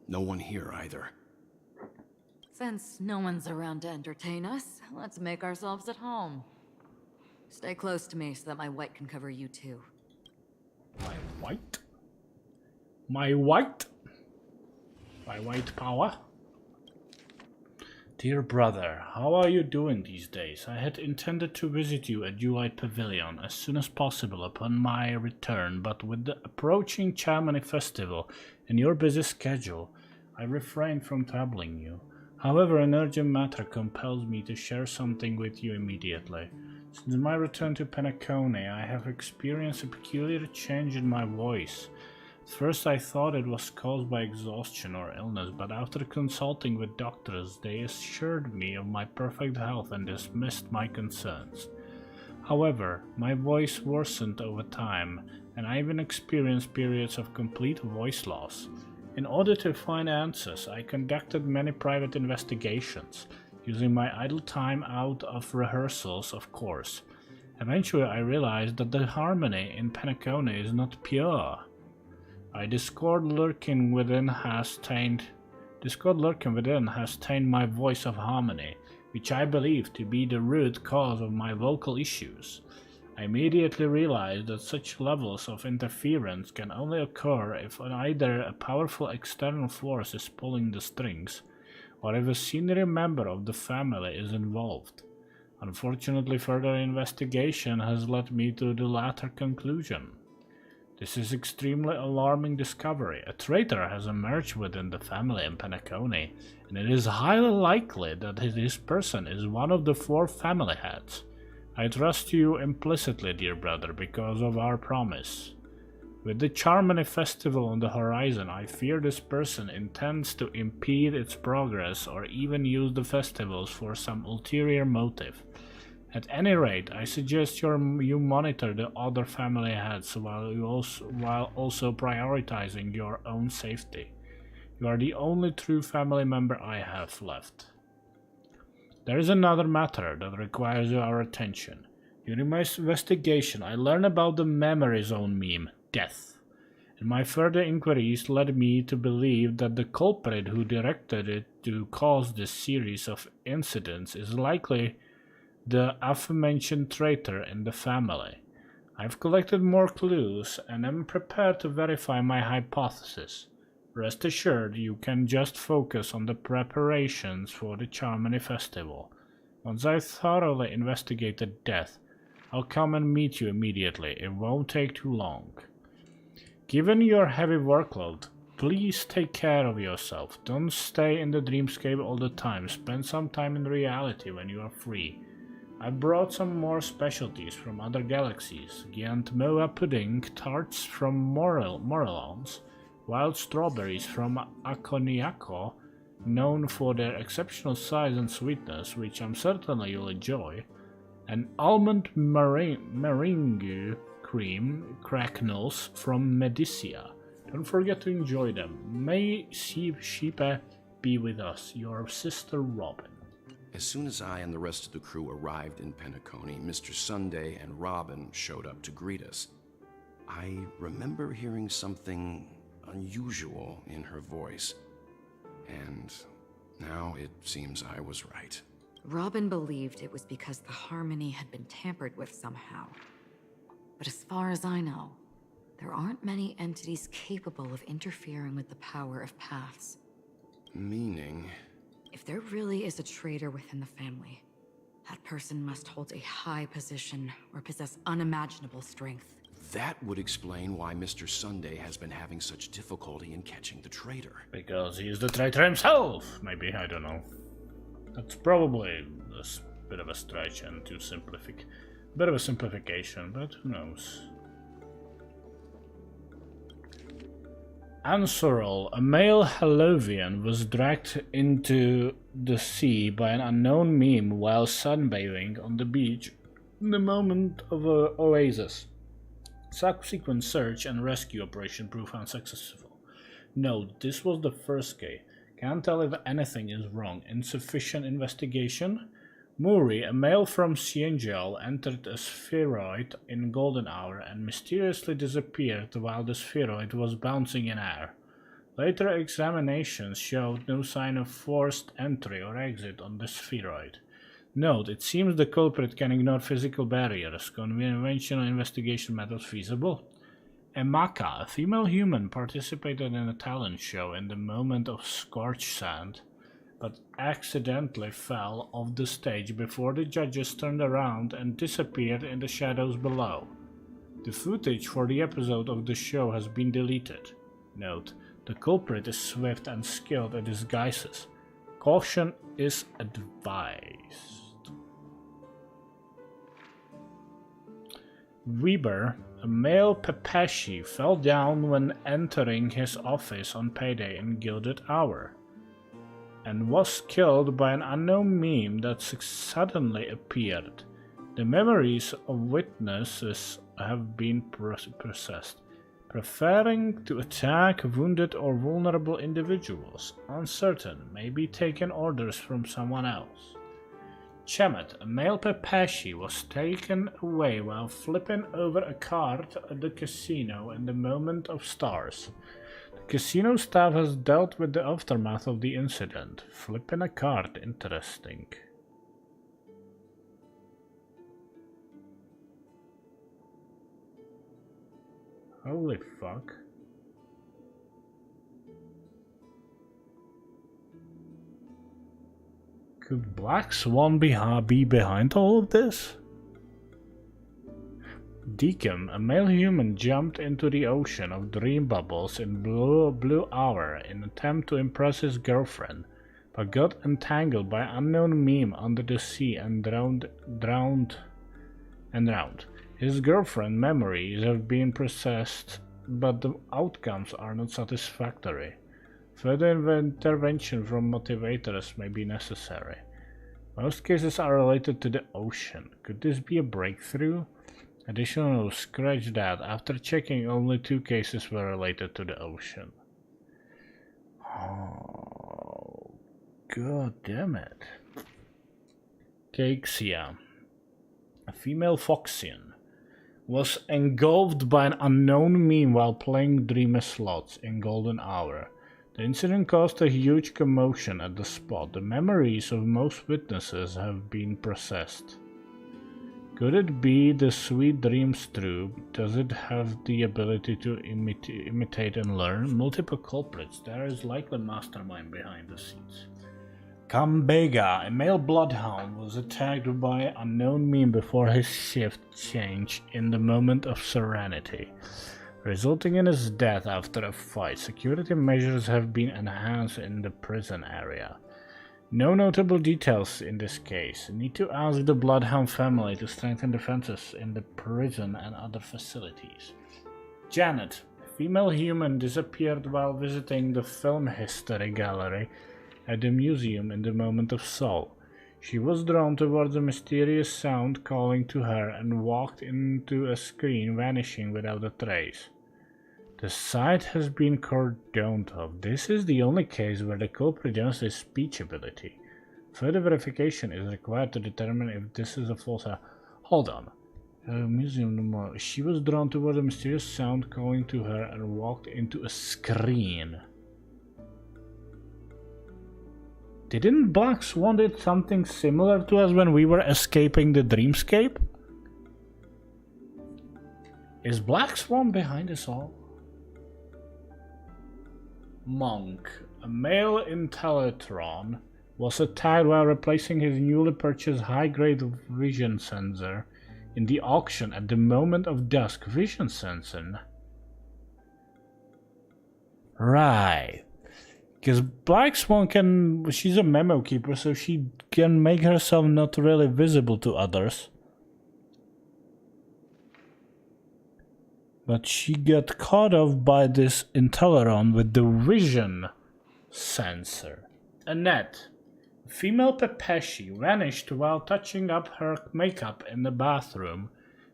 Speaker 11: No one here either.
Speaker 2: Since no one's around to entertain us, let's make ourselves at home. Stay close to me so that my white can cover you too.
Speaker 1: My white? My white? My white power? Dear brother, how are you doing these days? I had intended to visit you at Dewlight Pavilion as soon as possible upon my return, but with the approaching Charmony Festival and your busy schedule, I refrained from troubling you. However, an urgent matter compels me to share something with you immediately. Since my return to Penacony, I have experienced a peculiar change in my voice. At first I thought it was caused by exhaustion or illness, but after consulting with doctors, they assured me of my perfect health and dismissed my concerns. However, my voice worsened over time, and I even experienced periods of complete voice loss. In order to find answers, I conducted many private investigations, using my idle time out of rehearsals, of course. Eventually I realized that the harmony in Penacony is not pure. Discord lurking within has tainted my voice of harmony, which I believe to be the root cause of my vocal issues. I immediately realized that such levels of interference can only occur if either a powerful external force is pulling the strings, or if a senior member of the family is involved. Unfortunately, further investigation has led me to the latter conclusion. This is extremely alarming discovery. A traitor has emerged within the family in Penacony, and it is highly likely that this person is one of the 4 family heads. I trust you implicitly, dear brother, because of our promise. With the Charmony Festival on the horizon, I fear this person intends to impede its progress or even use the festivals for some ulterior motive. At any rate, I suggest you monitor the other family heads while also prioritizing your own safety. You are the only true family member I have left. There is another matter that requires our attention. During my investigation, I learned about the memory zone meme, Death. And my further inquiries led me to believe that the culprit who directed it to cause this series of incidents is likely the aforementioned traitor in the family. I've collected more clues and am prepared to verify my hypothesis. Rest assured, you can just focus on the preparations for the Charmony Festival. Once I've thoroughly investigated Death, I'll come and meet you immediately. It won't take too long. Given your heavy workload, please take care of yourself. Don't stay in the dreamscape all the time. Spend some time in reality when you are free. I brought some more specialties from other galaxies. Giant Moa pudding, tarts from Morelons, wild strawberries from Aconiaco, known for their exceptional size and sweetness, which I'm certain you'll enjoy, and almond meringue cream cracknels from Medicia. Don't forget to enjoy them. May Sheepa be with us, your sister Robin.
Speaker 11: As soon as I and the rest of the crew arrived in Penacony, Mr. Sunday and Robin showed up to greet us. I remember hearing something unusual in her voice, and now it seems I was right.
Speaker 2: Robin believed it was because the harmony had been tampered with somehow. But as far as I know, there aren't many entities capable of interfering with the power of paths.
Speaker 11: Meaning?
Speaker 2: If there really is a traitor within the family, that person must hold a high position or possess unimaginable strength.
Speaker 11: That would explain why Mr. Sunday has been having such difficulty in catching the traitor.
Speaker 1: Because he is the traitor himself! Maybe, I don't know. That's probably a bit of a stretch and too simplific. A bit of a simplification, but who knows. Ansorol, a male Halovian, was dragged into the sea by an unknown meme while sunbathing on the beach in the moment of an oasis. Subsequent search and rescue operation proved unsuccessful. Note, this was the first case. Can't tell if anything is wrong. Insufficient investigation? Muri, a male from Ciengial, entered a spheroid in golden hour and mysteriously disappeared while the spheroid was bouncing in air. Later examinations showed no sign of forced entry or exit on the spheroid. Note, it seems the culprit can ignore physical barriers. Conventional investigation methods feasible? Emaka, a female human, participated in a talent show in the moment of scorched sand, but accidentally fell off the stage before the judges turned around and disappeared in the shadows below. The footage for the episode of the show has been deleted. Note, the culprit is swift and skilled at disguises. Caution is advised. Weber, a male Pepeshi, fell down when entering his office on payday in Gilded Hour, and was killed by an unknown meme that suddenly appeared. The memories of witnesses have been processed, preferring to attack wounded or vulnerable individuals. Uncertain, may be taken orders from someone else. Chemet, a male Pepeshi, was taken away while flipping over a card at the casino in the moment of stars. The casino staff has dealt with the aftermath of the incident. Flipping a card, interesting. Holy fuck. Could Black Swan be behind all of this? Deacon, a male human, jumped into the ocean of dream bubbles in blue hour in an attempt to impress his girlfriend, but got entangled by an unknown meme under the sea and drowned. His girlfriend's memories have been processed, but the outcomes are not satisfactory. Further intervention from motivators may be necessary. Most cases are related to the ocean. Could this be a breakthrough? Additional scratch that. After checking, only 2 cases were related to the ocean. Oh, god damn it. Caixia, a female Foxian, was engulfed by an unknown meme while playing Dreamer slots in Golden Hour. The incident caused a huge commotion at the spot. The memories of most witnesses have been processed. Could it be the Sweet Dreams Troop? Does it have the ability to imitate and learn? Multiple culprits. There is likely mastermind behind the scenes. Kambega, a male bloodhound, was attacked by an unknown meme before his shift changed in the moment of serenity, resulting in his death after a fight. Security measures have been enhanced in the prison area. No notable details in this case. Need to ask the Bloodhound family to strengthen defenses in the prison and other facilities. Janet, a female human, disappeared while visiting the film history gallery at the museum in the moment of Soul. She was drawn towards a mysterious sound calling to her and walked into a screen, vanishing without a trace. The site has been cordoned off. This is the only case where the culprit demonstrates speech ability. Further verification is required to determine if this is a false. Hold on. Museum. She was drawn toward a mysterious sound calling to her and walked into a screen. Didn't Black Swan did something similar to us when we were escaping the dreamscape? Is Black Swan behind us all? Monk, a male Intellatron, was attacked while replacing his newly purchased high-grade vision sensor in the auction at the moment of dusk. Vision sensor? Right. Because Black Swan can... she's a memo keeper, so she can make herself not really visible to others. But she got caught off by this Intellatron with the vision sensor. Annette, a female Pepeshi, vanished while touching up her makeup in the bathroom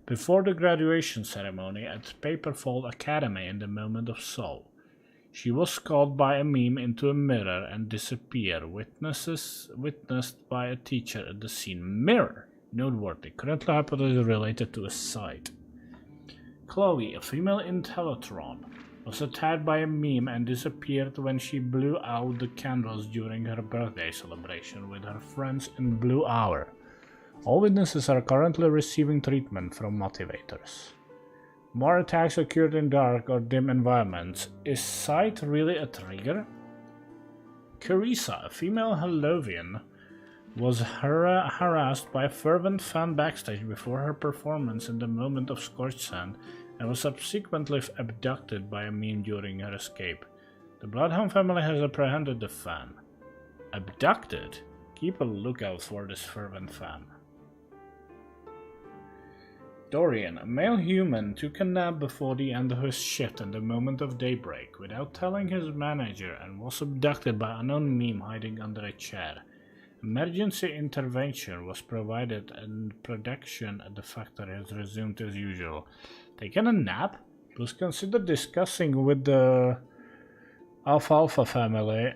Speaker 1: before the graduation ceremony at Paperfold Academy in the moment of Soul. She was caught by a meme into a mirror and disappeared. Witnessed by a teacher at the scene. Mirror. Noteworthy. Currently hypothesis related to a site. Chloe, a female Intellatron, was attacked by a meme and disappeared when she blew out the candles during her birthday celebration with her friends in Blue Hour. All witnesses are currently receiving treatment from motivators. More attacks occurred in dark or dim environments. Is sight really a trigger? Carissa, a female Hallovian, was harassed by a fervent fan backstage before her performance in the moment of Scorched Sand and was subsequently abducted by a meme during her escape. The Bloodhound family has apprehended the fan. Abducted? Keep a lookout for this fervent fan. Dorian, a male human, took a nap before the end of his shift in the moment of daybreak without telling his manager and was abducted by an unknown meme hiding under a chair. Emergency intervention was provided and production at the factory has resumed as usual. Taking a nap? Please consider discussing with the Alfalfa family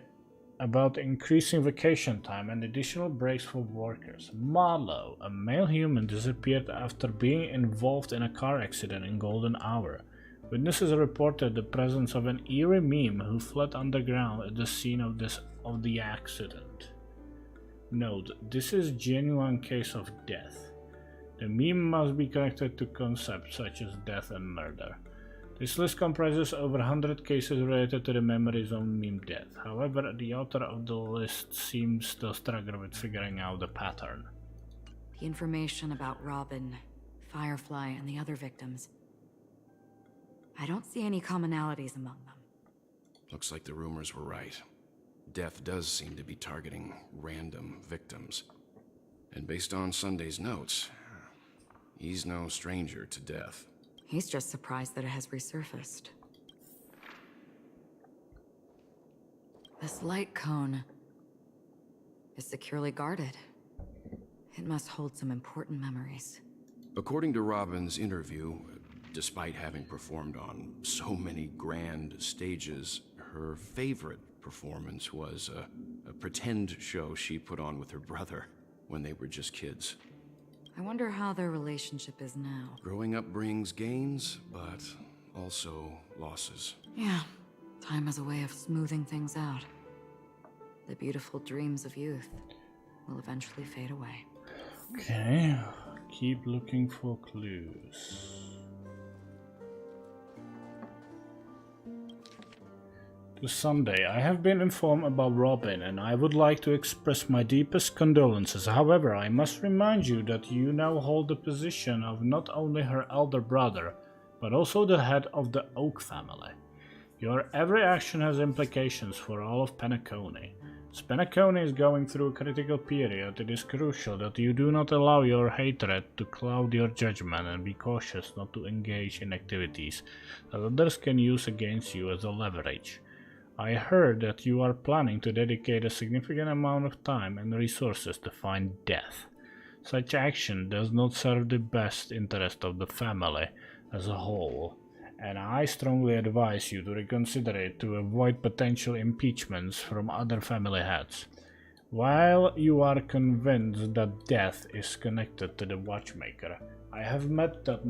Speaker 1: about increasing vacation time and additional breaks for workers. Marlowe, a male human, disappeared after being involved in a car accident in Golden Hour. Witnesses reported the presence of an eerie meme who fled underground at the scene of the accident. Note, this is a genuine case of death. The meme must be connected to concepts such as death and murder. This list comprises over 100 cases related to the memories of meme death. However, the author of the list seems to struggle with figuring out the pattern.
Speaker 2: The information about Robin, Firefly, and the other victims. I don't see any commonalities among them.
Speaker 11: Looks like the rumors were right. Death does seem to be targeting random victims. And based on Sunday's notes, he's no stranger to death.
Speaker 2: He's just surprised that it has resurfaced. This light cone is securely guarded. It must hold some important memories.
Speaker 11: According to Robin's interview, despite having performed on so many grand stages, her favorite performance was a pretend show she put on with her brother when they were just kids.
Speaker 2: I wonder how their relationship is now.
Speaker 11: Growing up brings gains, but also losses.
Speaker 2: Yeah, time has a way of smoothing things out. The beautiful dreams of youth will eventually fade away.
Speaker 1: Okay, keep looking for clues. To Sunday, I have been informed about Robin, and I would like to express my deepest condolences. However, I must remind you that you now hold the position of not only her elder brother, but also the head of the Oak family. Your every action has implications for all of Penacony. As Penacony is going through a critical period, it is crucial that you do not allow your hatred to cloud your judgment and be cautious not to engage in activities that others can use against you as a leverage. I heard that you are planning to dedicate a significant amount of time and resources to find death. Such action does not serve the best interest of the family as a whole, and I strongly advise you to reconsider it to avoid potential impeachments from other family heads. While you are convinced that death is connected to the watchmaker, I have met that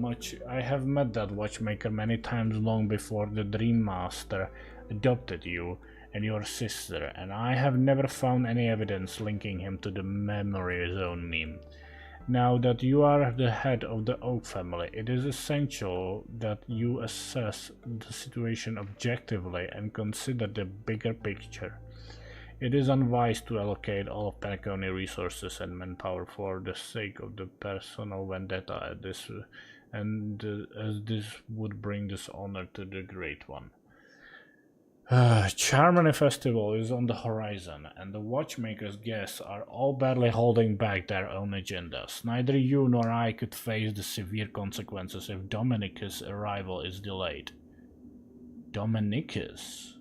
Speaker 1: watchmaker many times long before the Dream Master adopted you and your sister, and I have never found any evidence linking him to the memory zone meme. Now that you are the head of the Oak family, it is essential that you assess the situation objectively and consider the bigger picture. It is unwise to allocate all of Penacony resources and manpower for the sake of the personal vendetta as this would bring dishonor to the Great One. Charmony Festival is on the horizon, and the Watchmaker's guests are all badly holding back their own agendas. Neither you nor I could face the severe consequences if Dominicus' arrival is delayed. Dominicus?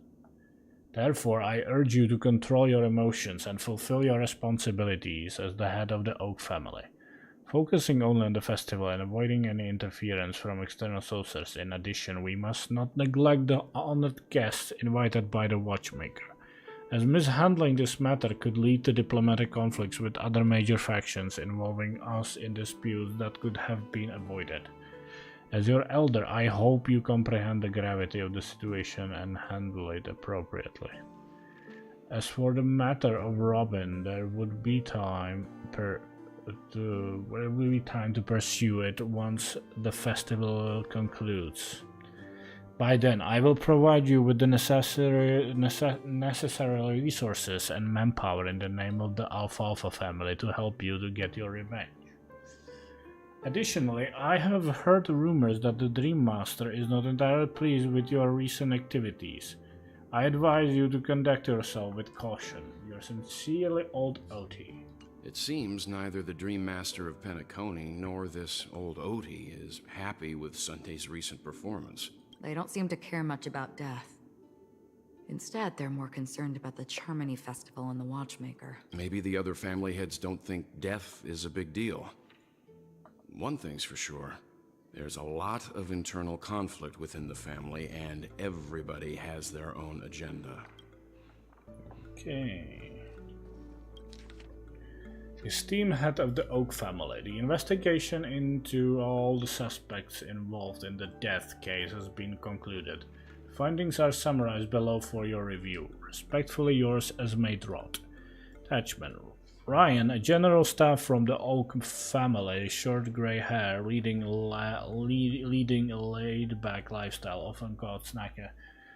Speaker 1: Therefore, I urge you to control your emotions and fulfill your responsibilities as the head of the Oak family, focusing only on the festival and avoiding any interference from external sources. In addition, we must not neglect the honored guests invited by the Watchmaker, as mishandling this matter could lead to diplomatic conflicts with other major factions involving us in disputes that could have been avoided. As your elder, I hope you comprehend the gravity of the situation and handle it appropriately. As for the matter of Robin, there would be time to pursue it once the festival concludes. By then, I will provide you with the necessary resources and manpower in the name of the Alfalfa family to help you to get your revenge. Additionally, I have heard rumors that the Dream Master is not entirely pleased with your recent activities. I advise you to conduct yourself with caution. Your sincerely, Old Oti.
Speaker 11: It seems neither the Dream Master of Penacony nor this old Oti is happy with Sunday's recent performance.
Speaker 2: They don't seem to care much about death. Instead, they're more concerned about the Charmony Festival and the Watchmaker.
Speaker 11: Maybe the other family heads don't think death is a big deal. One thing's for sure. There's a lot of internal conflict within the family, and everybody has their own agenda.
Speaker 1: Okay. Esteemed head of the Oak family, the investigation into all the suspects involved in the death case has been concluded. Findings are summarized below for your review. Respectfully yours, Esmate Rod. Attachment. Ryan, a general staff from the Oak family, short grey hair, leading a laid-back lifestyle, often called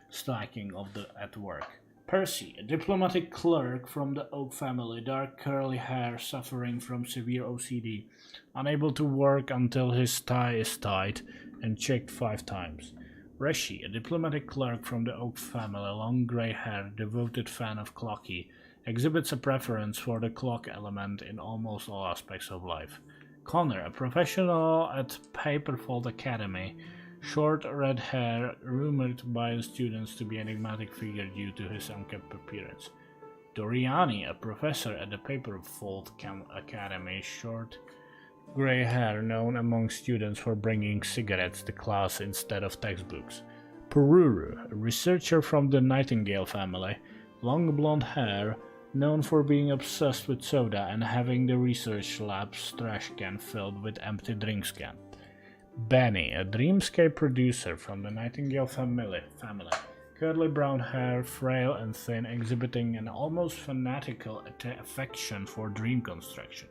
Speaker 1: slacking at work. Percy, a diplomatic clerk from the Oak family, dark curly hair, suffering from severe OCD, unable to work until his tie is tied and checked 5 times. Reshi, a diplomatic clerk from the Oak family, long grey hair, devoted fan of Clocky, exhibits a preference for the clock element in almost all aspects of life. Connor, a professional at Paperfold Academy, short red hair, rumored by students to be an enigmatic figure due to his unkempt appearance. Doriani, a professor at the Paperfold Academy, short grey hair, known among students for bringing cigarettes to class instead of textbooks. Pururu, a researcher from the Nightingale family, long blonde hair, known for being obsessed with soda and having the research lab's trash can filled with empty drinks cans. Benny, a dreamscape producer from the Nightingale family, curly brown hair, frail and thin, exhibiting an almost fanatical affection for dream construction.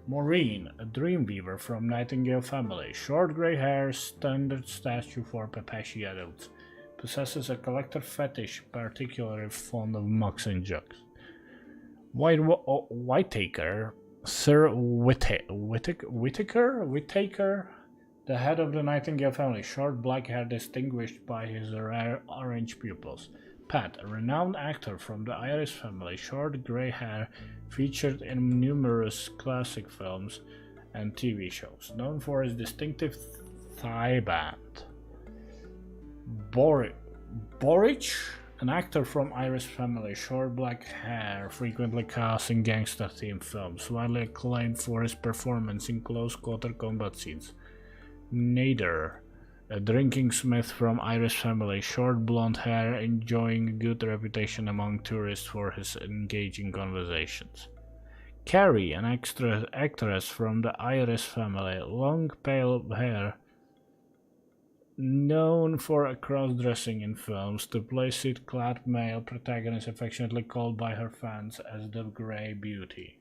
Speaker 1: Maureen, a dreamweaver from Nightingale family, short grey hair, standard stature for Pepeshi adults, possesses a collector fetish, particularly fond of mugs and jugs. Whitaker, Sir Whitaker, the head of the Nightingale family, short black hair distinguished by his rare orange pupils. Pat, a renowned actor from the Irish family, short grey hair, featured in numerous classic films and TV shows, known for his distinctive thigh band. Borich, an actor from Irish family, short black hair, frequently cast in gangster-themed films, widely acclaimed for his performance in close-quarter combat scenes. Nader, a drinking smith from Irish family, short blonde hair, enjoying a good reputation among tourists for his engaging conversations. Carrie, an actress from the Irish family, long pale hair, known for cross-dressing in films, to play suit-clad male protagonist affectionately called by her fans as the Grey Beauty.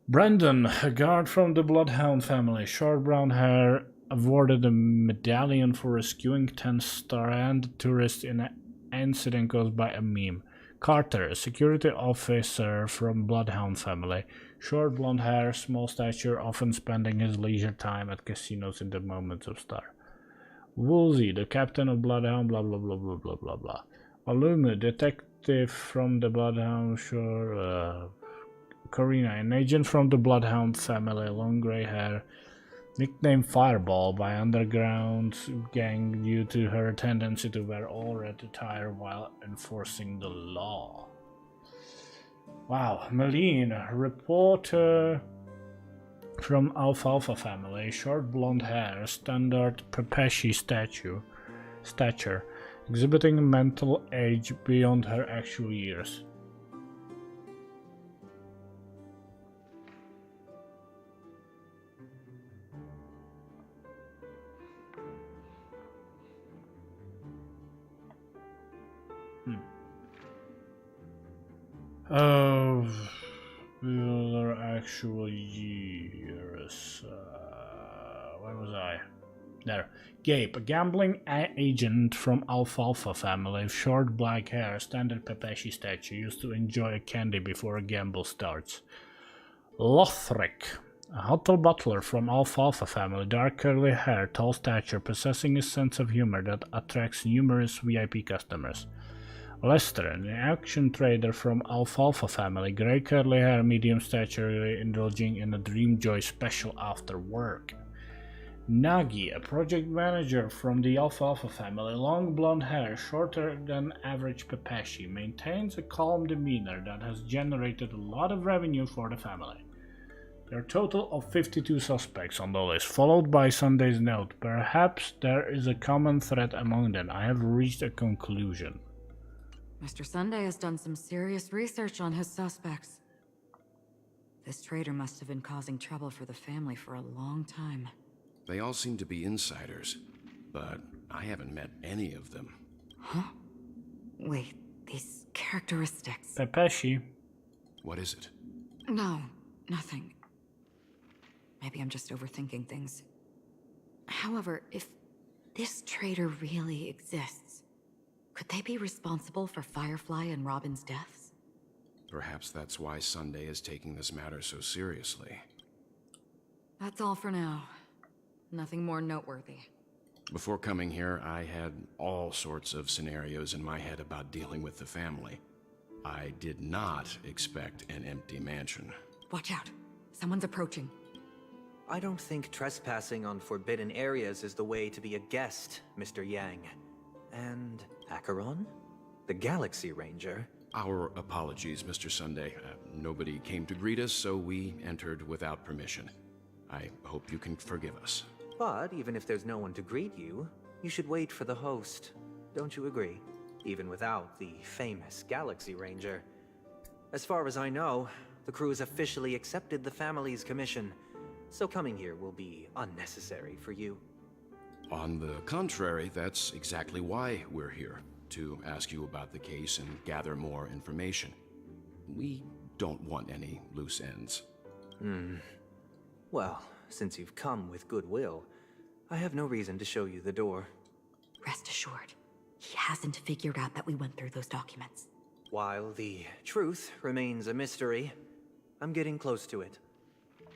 Speaker 1: Brandon, a guard from the Bloodhound family, short brown hair, awarded a medallion for rescuing 10 stranded tourists in an incident caused by a meme. Carter, a security officer from Bloodhound family, short blonde hair, small stature, often spending his leisure time at casinos in the moments of star. Woolsey, the captain of Bloodhound, blah blah blah blah blah blah blah. Alumu, detective from the Bloodhound shore. Corina, an agent from the Bloodhound family, long grey hair, nicknamed Fireball by underground gang due to her tendency to wear all red attire while enforcing the law. Wow, Meline, reporter from Alfalfa family, short blonde hair, standard Pepeshi stature, exhibiting mental age beyond her actual years. Their actual years. Where was I? There. Gabe, a gambling agent from Alfalfa family, short black hair, standard Pepeshi statue, used to enjoy a candy before a gamble starts. Lothric, a hotel butler from Alfalfa family, dark curly hair, tall stature, possessing a sense of humor that attracts numerous VIP customers. Lester, an auction trader from Alfalfa family, grey curly hair, medium stature, indulging in a Dreamjoy special after work. Nagi, a project manager from the Alfalfa family, long blonde hair, shorter than average Pepeshi, maintains a calm demeanor that has generated a lot of revenue for the family. There are a total of 52 suspects on the list, followed by Sunday's note. Perhaps there is a common thread among them. I have reached a conclusion.
Speaker 2: Mr. Sunday has done some serious research on his suspects. This traitor must have been causing trouble for the family for a long time.
Speaker 11: They all seem to be insiders, but I haven't met any of them.
Speaker 2: Huh? Wait, these characteristics...
Speaker 1: Pepeshi.
Speaker 11: What is it?
Speaker 2: No, nothing. Maybe I'm just overthinking things. However, if this traitor really exists, could they be responsible for Firefly and Robin's deaths?
Speaker 11: Perhaps that's why Sunday is taking this matter so seriously.
Speaker 2: That's all for now. Nothing more noteworthy.
Speaker 11: Before coming here, I had all sorts of scenarios in my head about dealing with the family. I did not expect an empty mansion.
Speaker 2: Watch out. Someone's approaching.
Speaker 5: I don't think trespassing on forbidden areas is the way to be a guest, Mr. Yang. And Acheron? The Galaxy Ranger?
Speaker 11: Our apologies, Mr. Sunday. Nobody came to greet us, so we entered without permission. I hope you can forgive us.
Speaker 5: But even if there's no one to greet you, you should wait for the host. Don't you agree? Even without the famous Galaxy Ranger. As far as I know, the crew has officially accepted the family's commission, so coming here will be unnecessary for you.
Speaker 11: On the contrary, that's exactly why we're here, to ask you about the case and gather more information. We don't want any loose ends.
Speaker 5: Well, since you've come with goodwill, I have no reason to show you the door.
Speaker 2: Rest assured, He hasn't figured out that we went through those documents.
Speaker 5: While the truth remains a mystery, I'm getting close to it.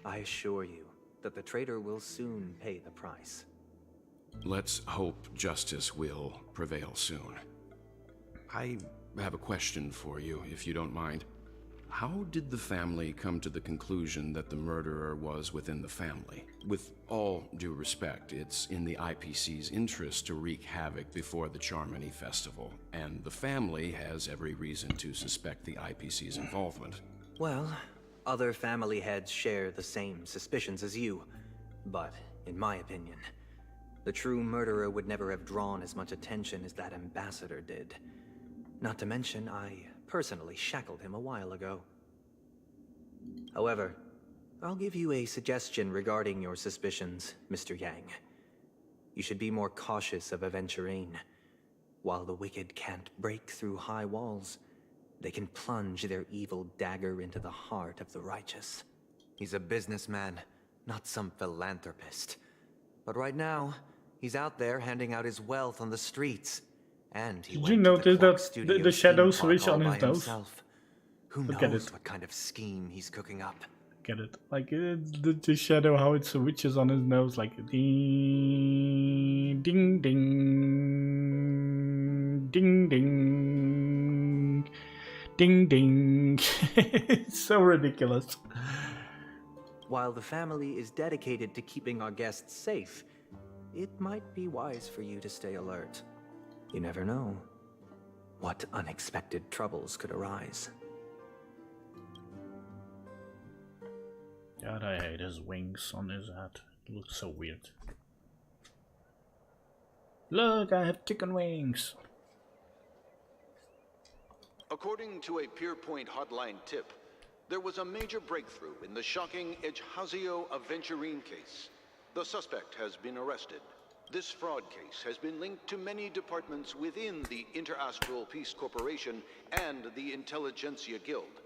Speaker 5: I assure you that the traitor will soon pay the price.
Speaker 11: Let's hope justice will prevail soon. I have a question for you, if you don't mind. How did the family come to the conclusion that the murderer was within the family? With all due respect, it's in the IPC's interest to wreak havoc before the Charmony Festival, and the family has every reason to suspect the IPC's involvement.
Speaker 5: Well, other family heads share the same suspicions as you, but in my opinion, the true murderer would never have drawn as much attention as that ambassador did. Not to mention, I personally shackled him a while ago. However, I'll give you a suggestion regarding your suspicions, Mr. Yang. You should be more cautious of Aventurine. While the wicked can't break through high walls, they can plunge their evil dagger into the heart of the righteous. He's a businessman, not some philanthropist. But right now, he's out there handing out his wealth on the streets. And he
Speaker 1: Did you notice that the shadow switch on his nose?
Speaker 5: Who knows what kind of scheme he's cooking up?
Speaker 1: Get it? Like the shadow, how it switches on his nose, like ding, ding, ding, ding, ding, ding, ding. It's so ridiculous.
Speaker 5: While the family is dedicated to keeping our guests safe, it might be wise for you to stay alert. You never know what unexpected troubles could arise.
Speaker 1: God, I hate his wings on his hat. It looks so weird. Look, I have chicken wings.
Speaker 14: According to a Pierpoint hotline tip, there was a major breakthrough in the shocking Ejhazio Aventurine case. The suspect has been arrested. This fraud case has been linked to many departments within the Interastral Peace Corporation and the Intelligentsia Guild,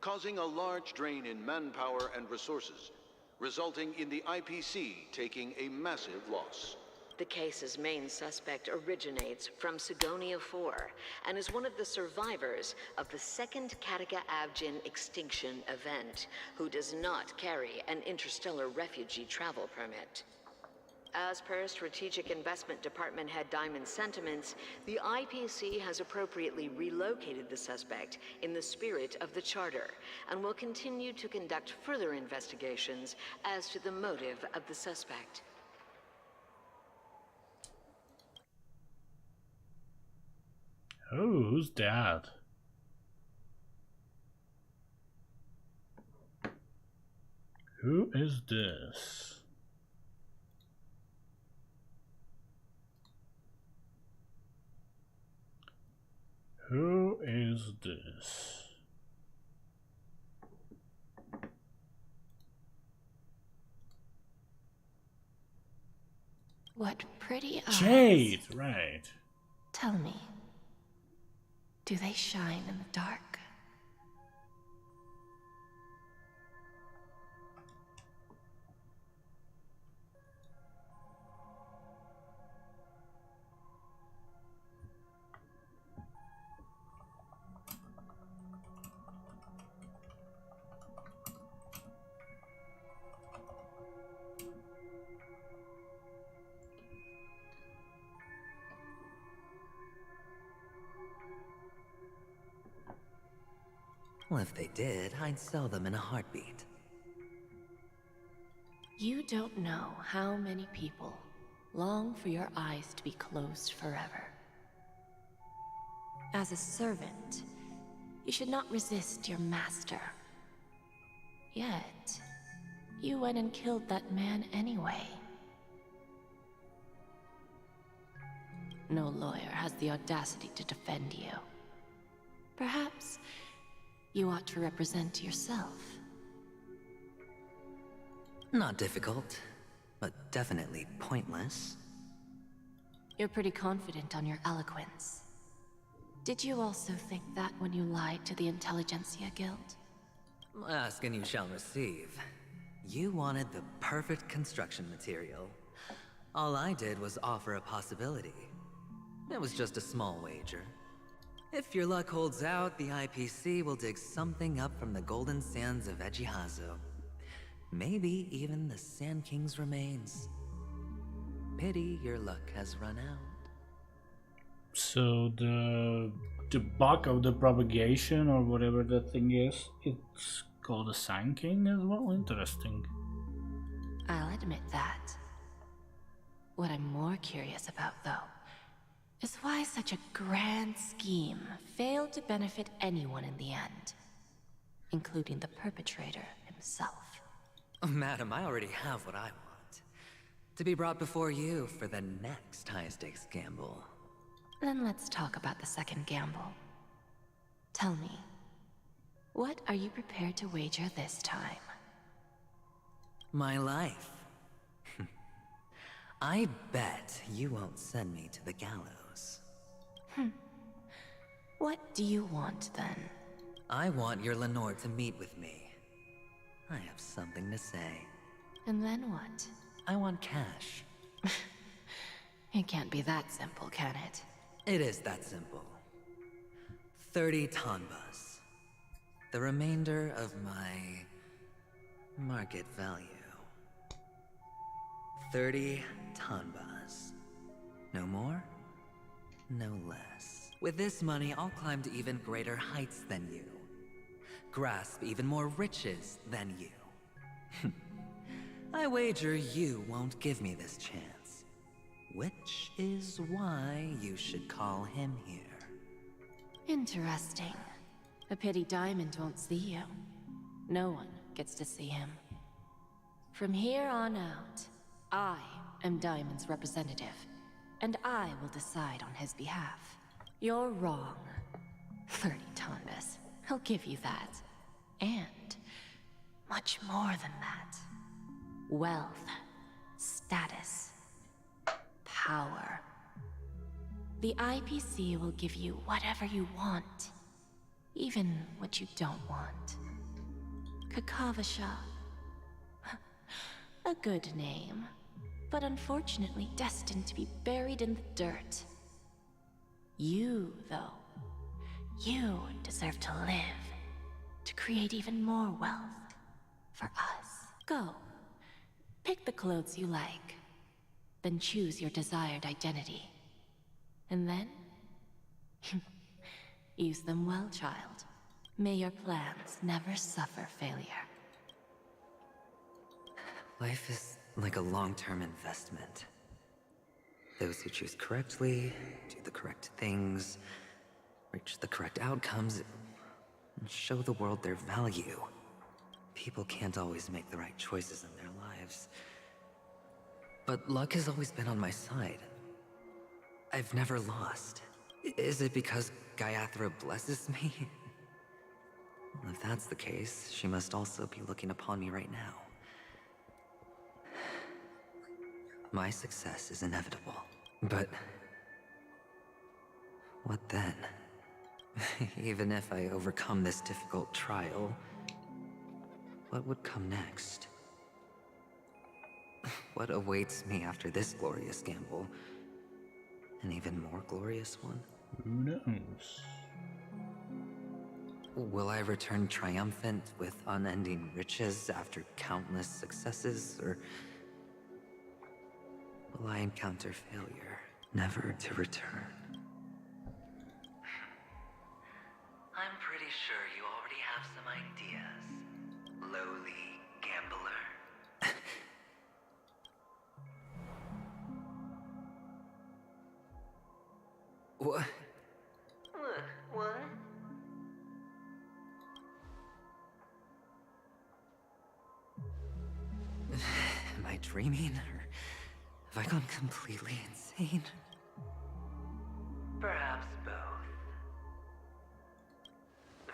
Speaker 14: causing a large drain in manpower and resources, resulting in the IPC taking a massive loss.
Speaker 22: The case's main suspect originates from Sigonia 4 and is one of the survivors of the second Kataka Avgin extinction event, who does not carry an interstellar refugee travel permit. As per Strategic Investment Department head Diamond's sentiments, the IPC has appropriately relocated the suspect in the spirit of the Charter and will continue to conduct further investigations as to the motive of the suspect.
Speaker 1: Oh, who's that? Who is this? Who is this?
Speaker 23: What pretty eyes.
Speaker 1: Jade, right.
Speaker 23: Tell me, do they shine in the dark?
Speaker 9: Well, if they did, I'd sell them in a heartbeat.
Speaker 23: You don't know how many people long for your eyes to be closed forever. As a servant, you should not resist your master. Yet, you went and killed that man anyway. No lawyer has the audacity to defend you. Perhaps you ought to represent yourself.
Speaker 9: Not difficult, but definitely pointless.
Speaker 23: You're pretty confident on your eloquence. Did you also think that when you lied to the Intelligentsia Guild?
Speaker 9: Ask and you shall receive. You wanted the perfect construction material. All I did was offer a possibility. It was just a small wager. If your luck holds out, the IPC will dig something up from the golden sands of Ejihazo. Maybe even the Sand King's remains. Pity your luck has run out.
Speaker 1: So the bug of the propagation or whatever that thing is, it's called a Sand King as well? Interesting.
Speaker 23: I'll admit that. What I'm more curious about, though, is why such a grand scheme failed to benefit anyone in the end, including the perpetrator himself.
Speaker 9: Oh, madam, I already have what I want. To be brought before you for the next high-stakes gamble.
Speaker 23: Then let's talk about the second gamble. Tell me, what are you prepared to wager this time?
Speaker 9: My life. I bet you won't send me to the gallows.
Speaker 23: What do you want, then?
Speaker 9: I want your Lenore to meet with me. I have something to say.
Speaker 23: And then what?
Speaker 9: I want cash.
Speaker 23: It can't be that simple, can it?
Speaker 9: It is that simple. 30 tanbas. The remainder of my market value. 30 tanbas. No more, no less. With this money, I'll climb to even greater heights than you. Grasp even more riches than you. I wager you won't give me this chance. Which is why you should call him here.
Speaker 23: Interesting. A pity Diamond won't see you. No one gets to see him. From here on out, I am Diamond's representative, and I will decide on his behalf. You're wrong. 30 tanbas. I'll give you that. And much more than that. Wealth, status, power. The IPC will give you whatever you want, even what you don't want. Kakavasha. A good name, but unfortunately destined to be buried in the dirt. You, though, you deserve to live, to create even more wealth for us. Go. Pick the clothes you like, then choose your desired identity. And then, use them well, child. May your plans never suffer failure.
Speaker 9: Life is like a long-term investment. Those who choose correctly, do the correct things, reach the correct outcomes, and show the world their value. People can't always make the right choices in their lives. But luck has always been on my side. I've never lost. Is it because Gayathra blesses me? If that's the case, she must also be looking upon me right now. My success is inevitable. But what then? Even if I overcome this difficult trial, what would come next? What awaits me after this glorious gamble? An even more glorious one?
Speaker 1: Who knows?
Speaker 9: Will I return triumphant with unending riches after countless successes, or will I encounter failure, never to return? I'm pretty sure you already have some ideas, lowly gambler. What? What? Am I dreaming, or have I gone completely insane? Perhaps both.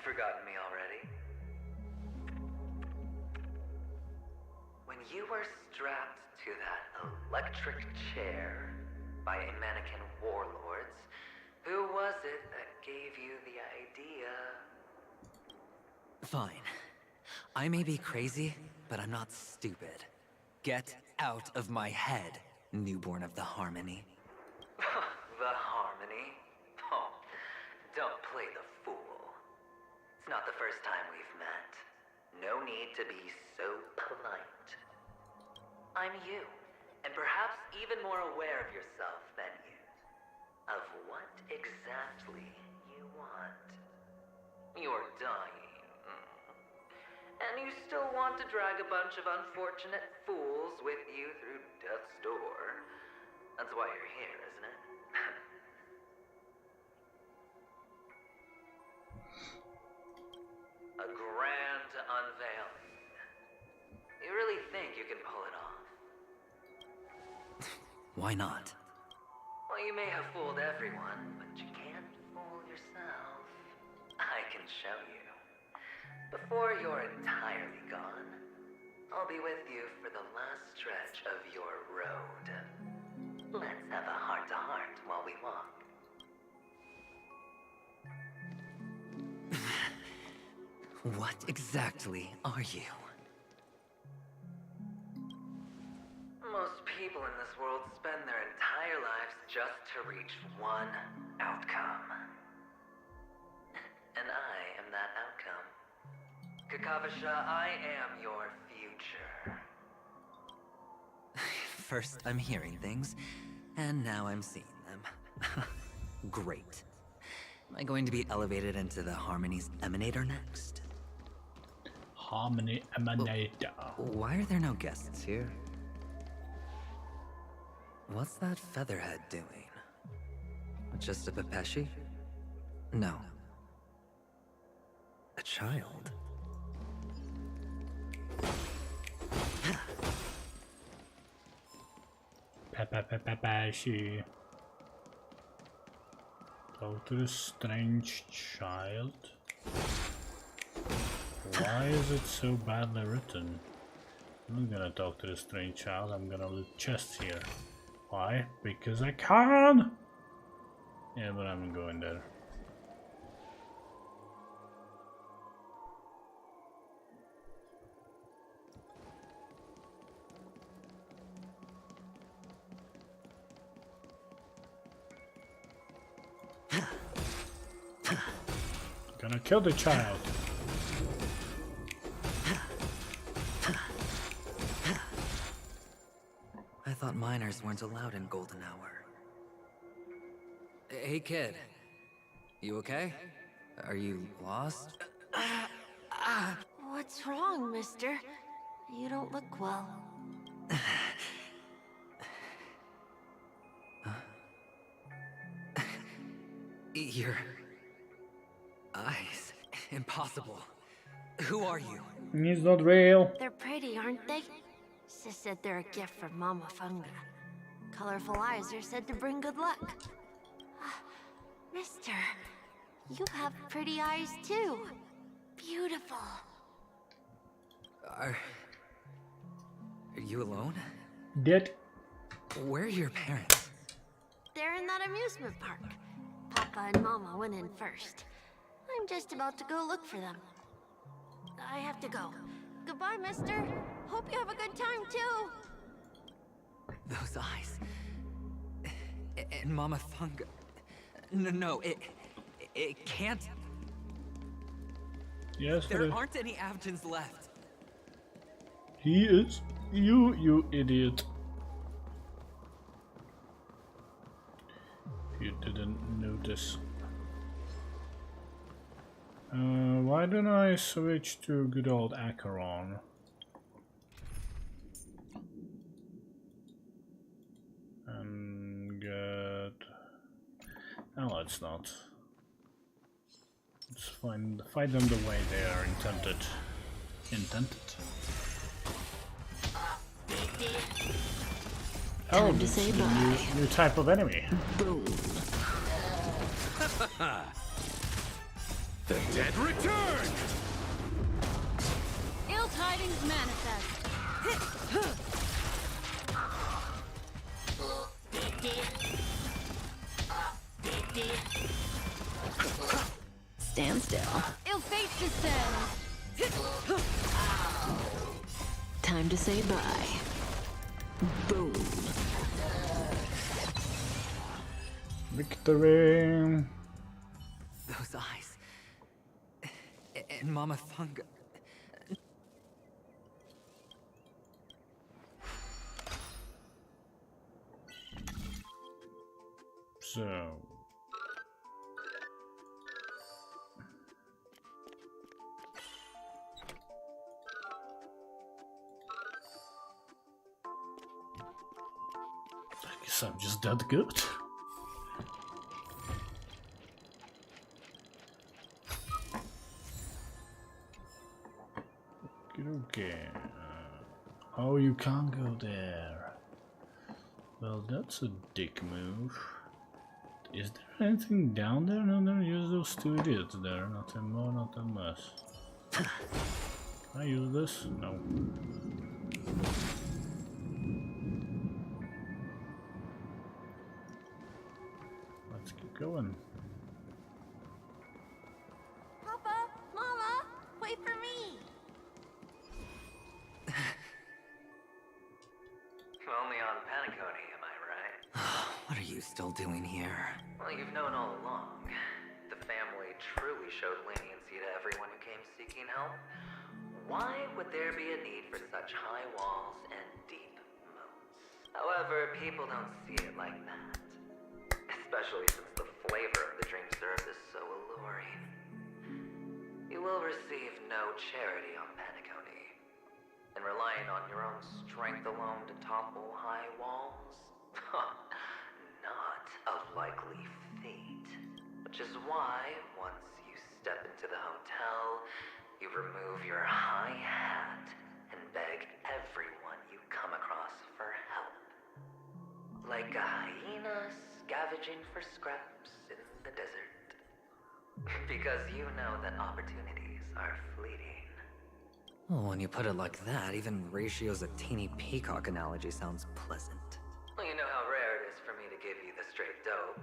Speaker 9: Forgotten me already? When you were strapped to that electric chair by a mannequin warlords, who was it that gave you the idea? Fine. I may be crazy, but I'm not stupid. Get out of my head, newborn of the Harmony. The Harmony? play the fool. It's not the first time we've met. No need to be so polite. I'm you, and perhaps even more aware of yourself than you. Of what exactly you want. You're dying. And you still want to drag a bunch of unfortunate fools with you through death's door. That's why you're here, isn't it? A grand unveiling. You really think you can pull it off? Why not? Well, you may have fooled everyone, but you can't fool yourself. I can show you. Before you're entirely gone, I'll be with you for the last stretch of your road. Let's have a heart-to-heart while we walk. What exactly are you? Most people in this world spend their entire lives just to reach one outcome. And I am that outcome. Kakavasha, I am your future. First, I'm hearing things, and now I'm seeing them. Great. Am I going to be elevated into the Harmony's Emanator next?
Speaker 1: Harmony Emanator.
Speaker 9: Why are there no guests here? What's that featherhead doing? Just a Pepeshi? No. A child?
Speaker 1: Pepeshi. Talk to the strange child. Why is it so badly written? I'm not gonna talk to the strange child, I'm gonna loot chests here. Why? Because I can! Yeah, but I'm going there. Gonna kill the child.
Speaker 9: I thought miners weren't allowed in Golden Hour. Hey kid, you okay? Are you lost?
Speaker 13: What's wrong, mister? You don't look well.
Speaker 9: Your eyes. Impossible. Who are you?
Speaker 1: He's not real.
Speaker 13: They're pretty, aren't they? Sis said they're a gift from Mama Funga. Colorful eyes are said to bring good luck. Mister, you have pretty eyes too. Beautiful.
Speaker 9: Are you alone?
Speaker 1: Dead.
Speaker 9: Where are your parents?
Speaker 13: They're in that amusement park. Papa and Mama went in first. I'm just about to go look for them. I have to go. Goodbye, mister. Hope you have a good time, too.
Speaker 9: Those eyes. And Mama Funga. No, it can't.
Speaker 1: Yes,
Speaker 9: there aren't any Avgens left.
Speaker 1: He is. You idiot. You didn't notice. Why don't I switch to good old Acheron? And get... No, let's not. Let's fight them the way they are intended. Oh, this is a new type of enemy.
Speaker 13: Boom.
Speaker 8: The dead return!
Speaker 20: Ill tidings manifest.
Speaker 13: Stand still.
Speaker 20: Ill fate descends.
Speaker 13: Time to say bye. Boom.
Speaker 1: Victory!
Speaker 9: Those eyes. And Mama Funga.
Speaker 1: So... I guess I'm just that good. Okay. Oh, you can't go there. Well, that's a dick move. Is there anything down there? No, no, use those two idiots there. Nothing more, nothing less. Can I use this? No. Let's keep going.
Speaker 13: Papa, Mama, wait for me.
Speaker 9: Only on Paniconi, am I right? What are you still doing here?
Speaker 6: Well, you've known all along. The family truly showed leniency to everyone who came seeking help. Why would there be a need for such high walls and deep moats? However, people don't see it like that. Especially since the flavor of the drink served is so alluring. You will receive no charity on Paniconi. And relying on your own strength alone to topple high walls? Not a likely fate. Which is why, once you step into the hotel, you remove your high hat and beg everyone you come across for help. Like a hyena scavenging for scraps in the desert. Because you know that opportunities are fleeting.
Speaker 9: Well, when you put it like that, even Ratio's a teeny peacock analogy sounds pleasant.
Speaker 6: Well, you know how rare it is for me to give you the straight dope.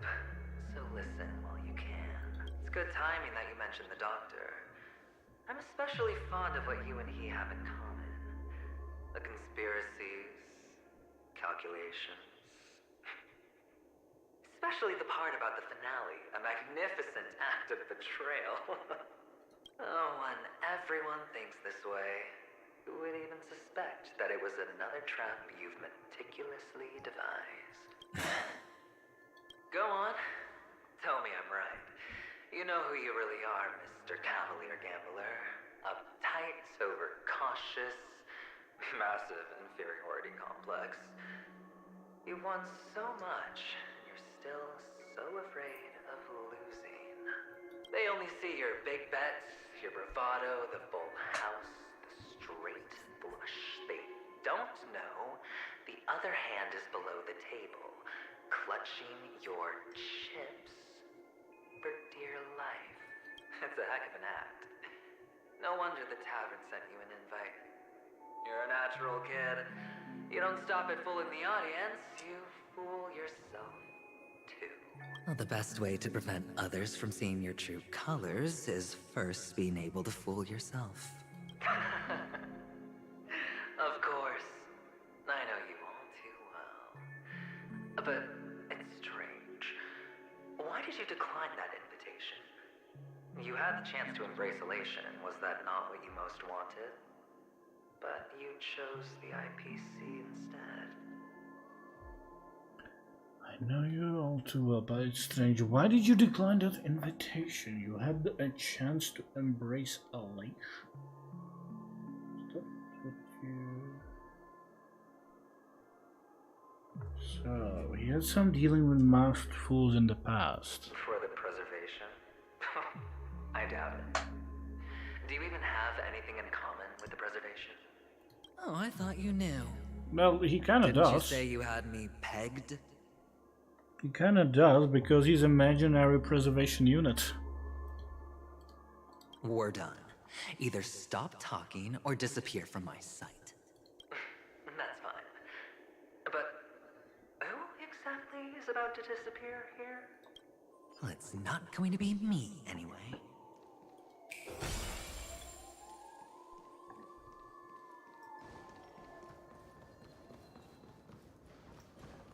Speaker 6: So listen while you can. It's good timing that you mentioned the doctor. I'm especially fond of what you and he have in common. The conspiracies, calculations. Especially the part about the finale, a magnificent act of betrayal. Oh, when everyone thinks this way, who would even suspect that it was another trap you've meticulously devised? Go on. Tell me I'm right. You know who you really are, Mr. Cavalier Gambler. Uptight, overcautious, massive inferiority complex. You want so much, and you're still so afraid of losing. They only see your big bets, your bravado, the full house, the straight flush. They don't know the other hand is below the table, clutching your chips for dear life. It's a heck of an act. No wonder the tavern sent you an invite. You're a natural kid. You don't stop at fooling the audience, you fool yourself too.
Speaker 9: Well, the best way to prevent others from seeing your true colors is first being able to fool yourself.
Speaker 6: Of course. I know you all too well. But it's strange. Why did you decline that invitation? You had the chance to embrace elation. Was that not what you most wanted? But you chose the IPC instead.
Speaker 1: I know you all too well, but it's strange. Why did you decline that invitation? You had a chance to embrace elation. So, he had some dealing with masked fools in the past.
Speaker 6: For the preservation? I doubt it. Do you even have anything in common with the preservation?
Speaker 9: Oh, I thought you knew.
Speaker 1: Well, he kinda
Speaker 9: Didn't
Speaker 1: does.
Speaker 9: you say you had me pegged?
Speaker 1: He kinda does, because he's an imaginary preservation unit.
Speaker 9: We're done. Either stop talking or disappear from my sight.
Speaker 6: That's fine. But who exactly is about to disappear here?
Speaker 9: Well, it's not going to be me, anyway.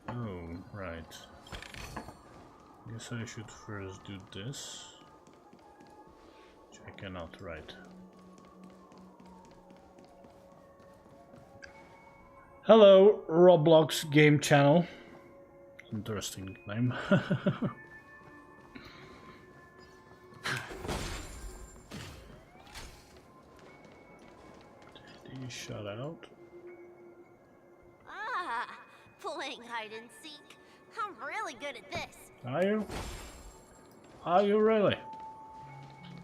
Speaker 1: Oh, right. Guess I should first do this. cannot, right. Hello, Roblox game channel. Interesting name. Did you shut out?
Speaker 13: Ah, playing hide and seek. I'm really good at this.
Speaker 1: Are you? Are you really?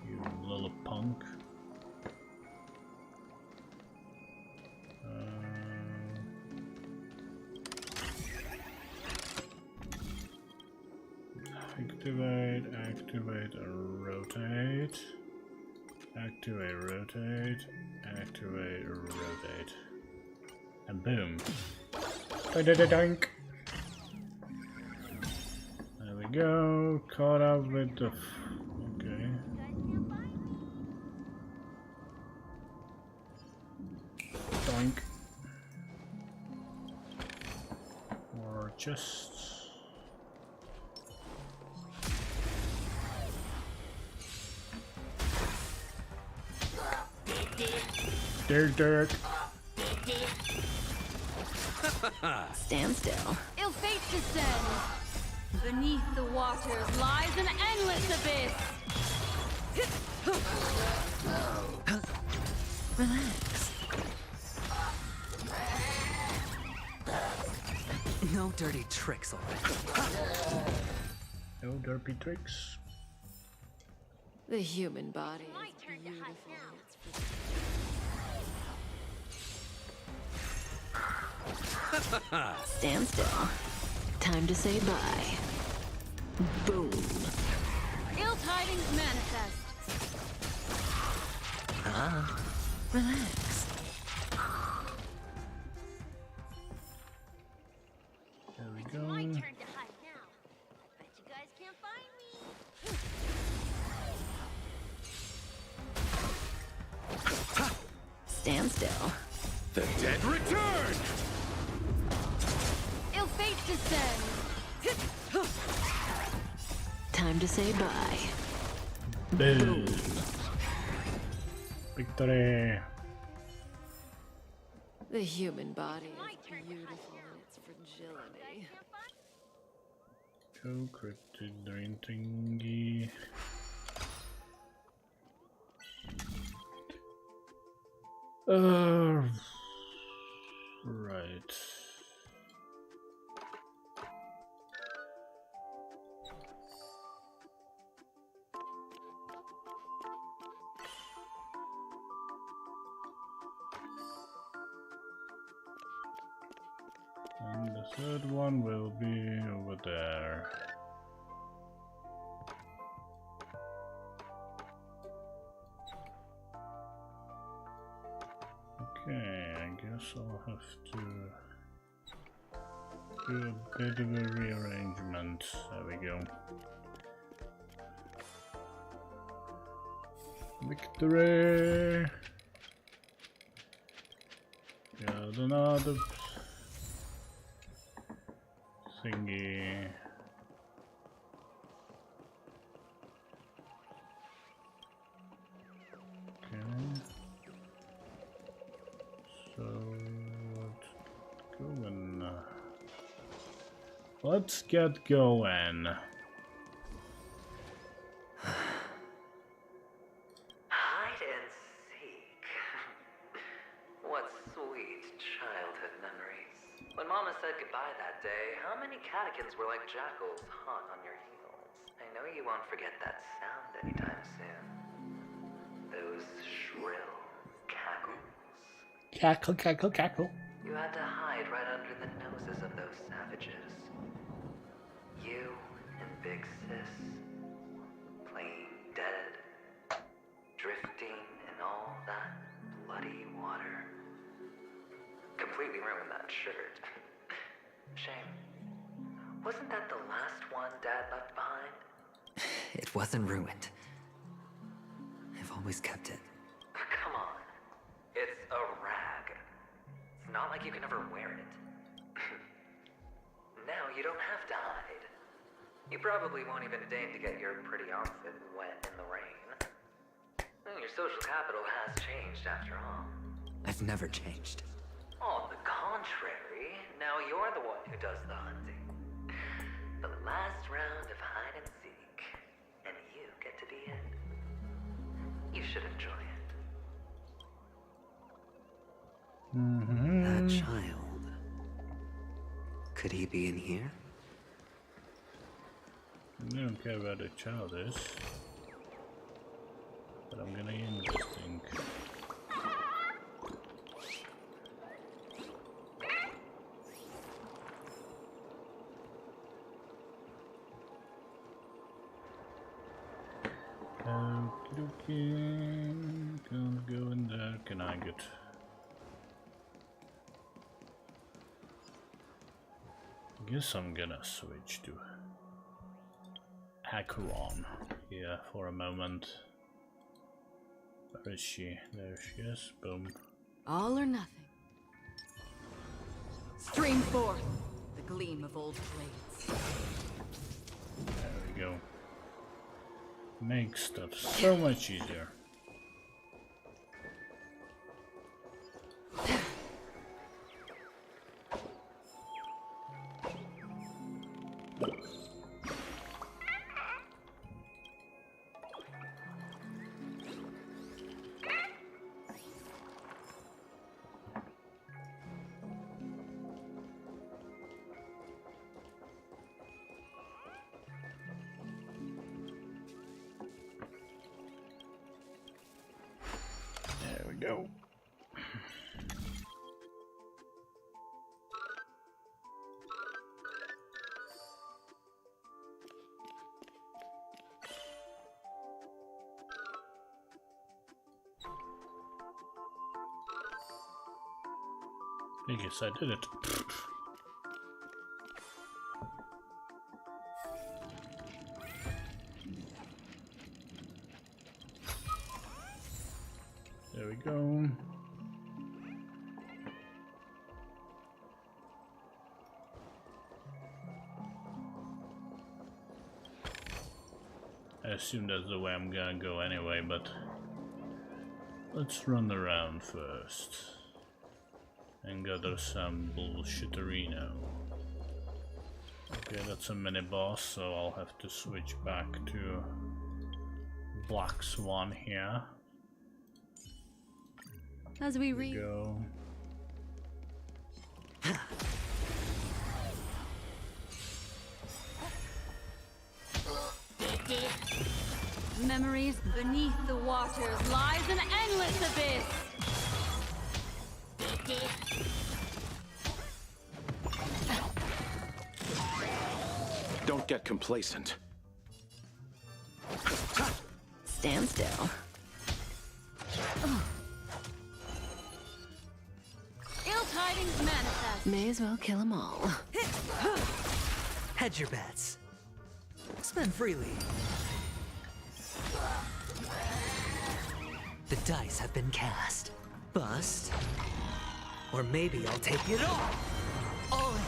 Speaker 1: You little punk. Activate, activate, rotate. Activate, rotate. Activate, rotate. And boom. Da-da-da-dunk. There we go. Caught up with the... okay. Doink. Or just... Dirt.
Speaker 2: Stand still.
Speaker 20: Ill fate descends. Beneath the waters lies an endless abyss.
Speaker 9: Relax. No dirty tricks already.
Speaker 1: No dirty tricks.
Speaker 23: The human body is beautiful.
Speaker 2: Stand still. Time to say bye. Boom.
Speaker 20: Ill tidings manifest.
Speaker 9: Relax.
Speaker 1: There we go.
Speaker 13: My turn to hide now. Bet you guys can't find me.
Speaker 2: Stand still.
Speaker 8: The dead return!
Speaker 20: Ill fate descends.
Speaker 2: Time to say bye.
Speaker 1: Boom. Victory.
Speaker 23: The human body is beautiful in its fragility.
Speaker 1: Go cryptid drain thingy. Right. And the third one will be over there. Okay, I guess I'll have to do a bit of a rearrangement. There we go. Victory! Got another thingy. Okay. So let's get going.
Speaker 6: Hide and seek. What sweet childhood memories. When Mama said goodbye that day, how many catechins were like jackals hot on your heels? I know you won't forget that sound anytime soon. Those shrill cackles.
Speaker 1: Cackle, cackle, cackle.
Speaker 6: You had to hide right under the noses of those savages. You and Big Sis, playing dead, drifting in all that bloody water. Completely ruined that shirt. Shame. Wasn't that the last one Dad left behind?
Speaker 9: It wasn't ruined. I've always kept it.
Speaker 6: Come on. It's a rag. It's not like you can ever wear it. Now you don't have to hide. You probably won't even deign to get your pretty outfit wet in the rain. Your social capital has changed after all.
Speaker 9: I've never changed.
Speaker 6: On the contrary, now you're the one who does the hunting. The last round of hide and seek, and you get to be it. You should enjoy it.
Speaker 9: That child. Could he be in here?
Speaker 1: I don't care where the child is, but I'm gonna end this thing. Can't go in there. Can I get? Guess I'm gonna switch to Acheron here for a moment. Where is she? There she is. Boom.
Speaker 2: All or nothing. Stream forth the gleam of old blades.
Speaker 1: There we go. Makes stuff so much easier. There we go. I guess I did it. There we go. I assume that's the way I'm gonna go anyway, but let's run around first and gather some bullshitterino. Okay, that's a mini boss, so I'll have to switch back to Black Swan here.
Speaker 2: As we read.
Speaker 1: Go.
Speaker 20: Memories beneath the waters lies an endless abyss.
Speaker 11: Don't get complacent.
Speaker 22: Stand still.
Speaker 20: Ill tidings manifest.
Speaker 22: May as well kill them all.
Speaker 9: Hedge your bets. Spend freely. The dice have been cast. Bust. Or maybe I'll take it all. All in.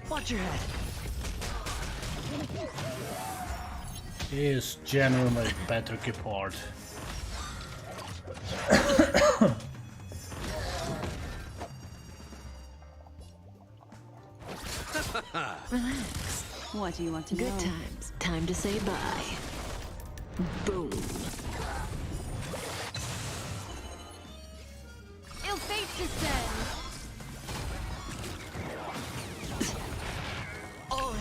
Speaker 9: Watch your head.
Speaker 1: He is generally better keyboard.
Speaker 22: Relax.
Speaker 20: What do you want to know?
Speaker 22: Good times. Time to say bye. Boom.
Speaker 20: Ill fate descends.
Speaker 9: All in.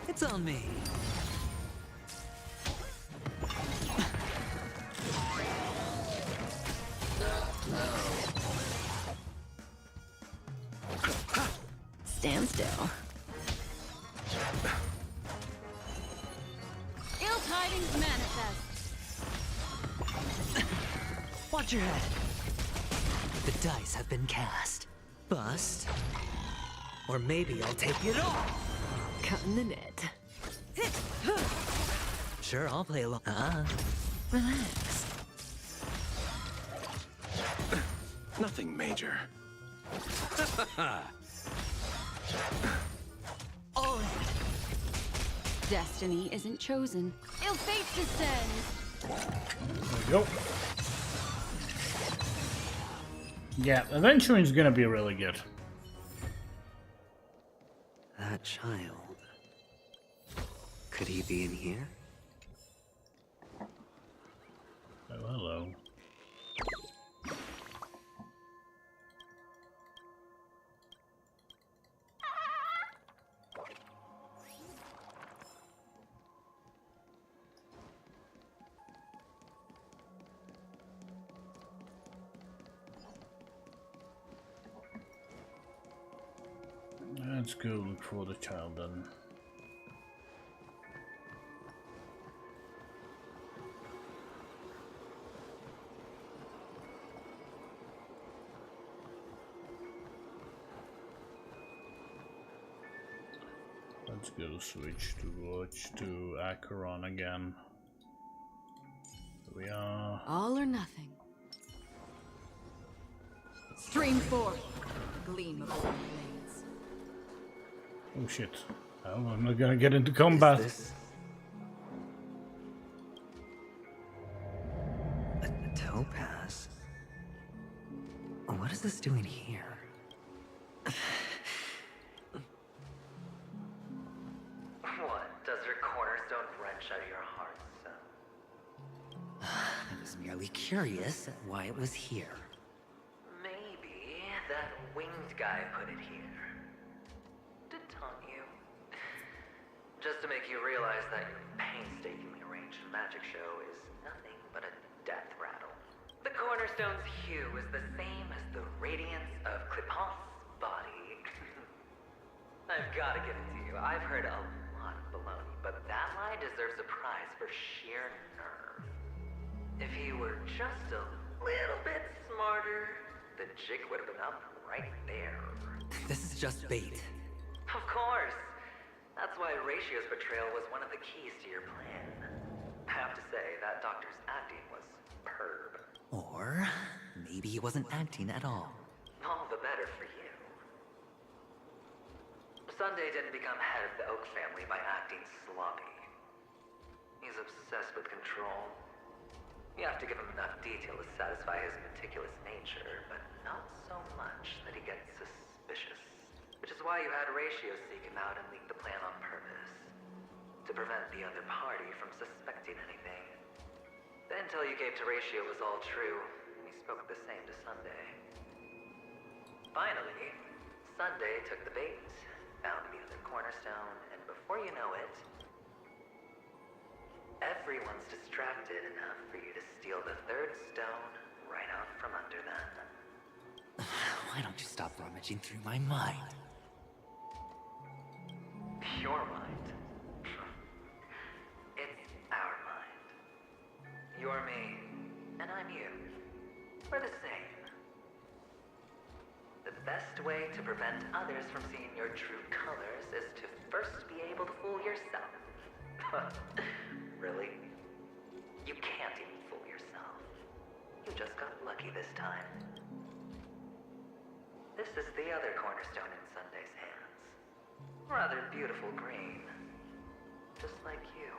Speaker 9: It's on me.
Speaker 22: Stand still.
Speaker 20: Ill tidings manifest.
Speaker 9: Watch your head. The dice have been cast. Bust. Or maybe I'll take it all.
Speaker 22: Cutting the net.
Speaker 9: Sure, I'll play along.
Speaker 22: Relax.
Speaker 8: Nothing major.
Speaker 20: Oh. Destiny isn't chosen. Ill fate descends.
Speaker 1: There we go. Yeah, Adventuring is gonna be really good.
Speaker 9: That child. Could he be in here?
Speaker 1: Oh, hello. Let's go look for the child then. Let's go switch to watch to Acheron again. Here we are.
Speaker 2: All or nothing. Stream forth. Gleam of all blades.
Speaker 1: Oh shit. Oh, I'm not gonna get into combat.
Speaker 9: A topaz? What is this doing here?
Speaker 6: What? Does your cornerstone wrench out your heart, son?
Speaker 9: I was merely curious at why it was here.
Speaker 6: Maybe that winged guy put it here. To taunt you. Just to make you realize that your painstakingly arranged magic show is nothing but a death rattle. The cornerstone's hue is the same as the radiance of Clipant's body. I've gotta give it to you. I've heard a lot of baloney, but that lie deserves a prize for sheer nerve. If he were just a little bit smarter, the jig would have been up right there.
Speaker 9: This is just bait.
Speaker 6: Of course. That's why Ratio's betrayal was one of the keys to your plan. I have to say, that doctor's acting was superb.
Speaker 9: Or maybe he wasn't acting at all.
Speaker 6: All the better for you. Sunday didn't become head of the Oak family by acting sloppy. He's obsessed with control. You have to give him enough detail to satisfy his meticulous nature, but not so much that he gets suspicious. Which is why you had Ratio seek him out and leak the plan on purpose. To prevent the other party from suspecting anything. The intel you gave to Ratio was all true. He spoke the same to Sunday. Finally, Sunday took the bait, found the other cornerstone, and before you know it, everyone's distracted enough for you to steal the third stone right out from under them.
Speaker 9: Why don't you stop rummaging through my mind?
Speaker 6: Your mind. It's our mind. You're me, and I'm you. We're the same. The best way to prevent others from seeing your true colors is to first be able to fool yourself. Really? You can't even fool yourself. You just got lucky this time. This is the other cornerstone in Sunday's hands. Rather beautiful green. Just like you.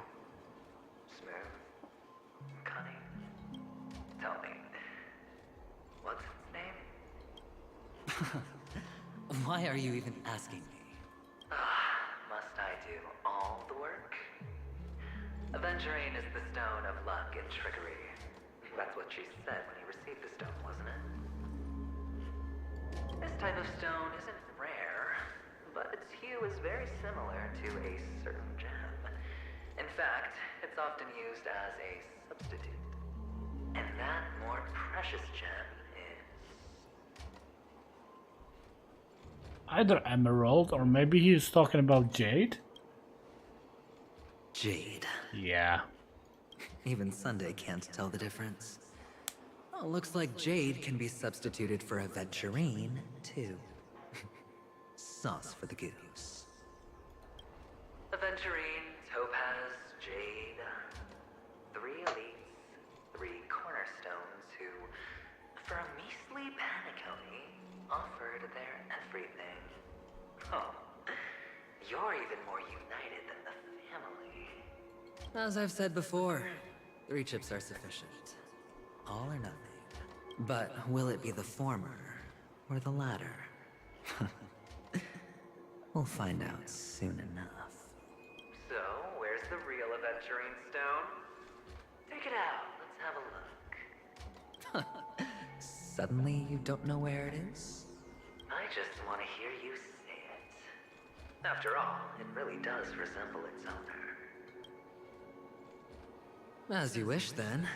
Speaker 6: Smooth. Cunning. Tell me, what's its name?
Speaker 9: Why are you even asking me?
Speaker 6: Must I do all the work? Aventurine is the stone of luck and trickery. That's what she said when you received the stone, wasn't it? This type of stone isn't rare, but its hue is very similar to a certain gem. In fact, it's often used as a substitute. And that more precious gem is...
Speaker 1: Either emerald or maybe he's talking about jade?
Speaker 9: Jade.
Speaker 1: Yeah.
Speaker 9: Even Sunday can't tell the difference. Oh, looks like jade can be substituted for aventurine, too. Sauce for the goose.
Speaker 6: Aventurine, topaz, jade. Oh, you're even more united than the family.
Speaker 9: As I've said before, 3 chips are sufficient. All or nothing. But will it be the former or the latter? We'll find out soon enough.
Speaker 6: So, where's the real Aventurine Stone? Take it out. Let's have a look.
Speaker 9: Suddenly you don't know where it is?
Speaker 6: I just want to hear you say it. After all, it really does resemble its owner.
Speaker 9: As you wish, then.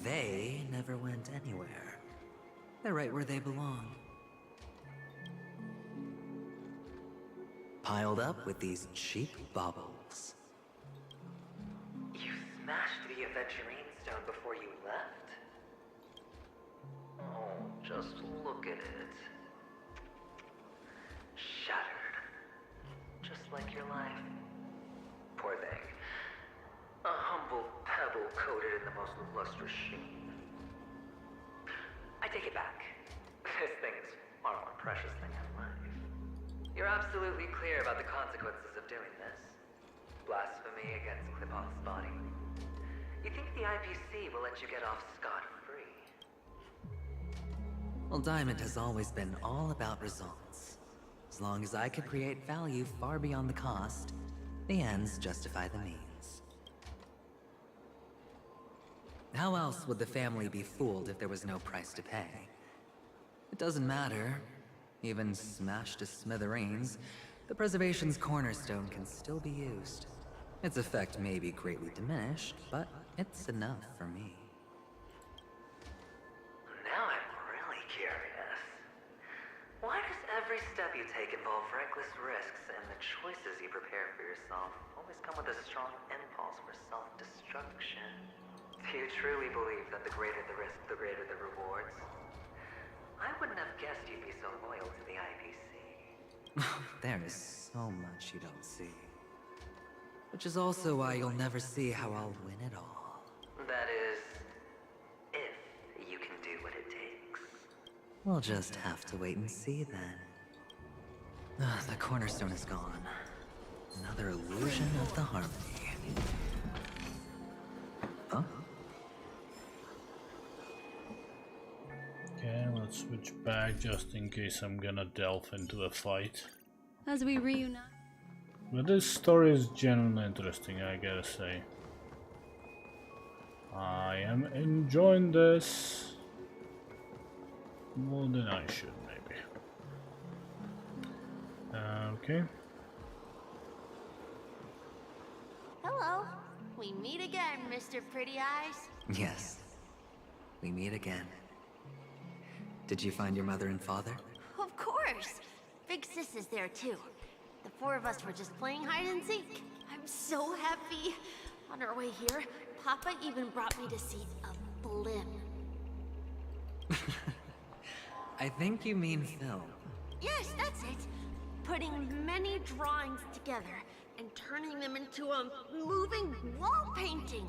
Speaker 9: They never went anywhere. They're right where they belong. Piled up with these cheap baubles.
Speaker 6: You smashed the Aventurine Stone before you left? Oh, just look at it. Shattered. Just like your life. Poor thing. A humble pebble coated in the most lustrous sheen. I take it back. This thing is far more precious than your life. You're absolutely clear about the consequences of doing this. Blasphemy against Klipoth's body. You think the IPC will let you get off scot-free?
Speaker 9: Well, Diamond has always been all about results. As long as I could create value far beyond the cost, the ends justify the means. How else would the family be fooled if there was no price to pay? It doesn't matter. Even smashed to smithereens, the preservation's cornerstone can still be used. Its effect may be greatly diminished, but it's enough for me.
Speaker 6: Now I'm really curious. Why does every step you take involve reckless risks, and the choices you prepare for yourself always come with a strong impulse for self-destruction? Do you truly believe that the greater the risk, the greater the rewards? I wouldn't have guessed you'd be so loyal to the IPC.
Speaker 9: There is so much you don't see. Which is also why you'll never see how I'll win it all.
Speaker 6: That is, if you can do what it takes.
Speaker 9: We'll just have to wait and see then. The cornerstone is gone. Another illusion of the harmony. Huh?
Speaker 1: Okay, let's switch back just in case I'm gonna delve into a fight.
Speaker 20: As we reunite.
Speaker 1: But this story is genuinely interesting, I gotta say. I am enjoying this more than I should, maybe. Okay.
Speaker 13: Hello. We meet again, Mr. Pretty Eyes.
Speaker 9: Yes. We meet again. Did you find your mother and father?
Speaker 13: Of course. Big Sis is there too. The 4 of us were just playing hide and seek. I'm so happy. On our way here, Papa even brought me to see a blimp.
Speaker 9: I think you mean film.
Speaker 13: Yes, that's it. Putting many drawings together and turning them into a moving wall painting.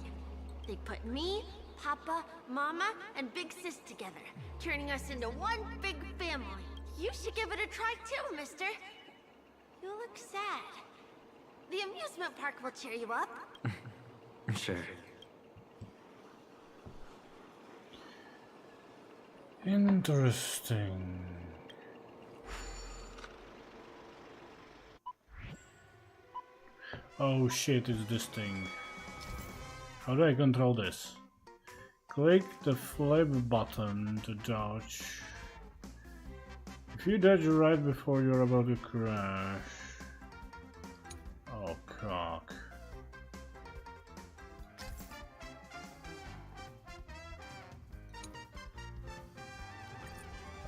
Speaker 13: They put me, Papa, Mama, and Big Sis together, turning us into one big family. You should give it a try too, mister. You look sad. The amusement park will cheer you up.
Speaker 9: Sure.
Speaker 1: Interesting. Oh shit, it's this thing. How do I control this? Click the flip button to dodge. If you dodge right before you're about to crash. Oh cock.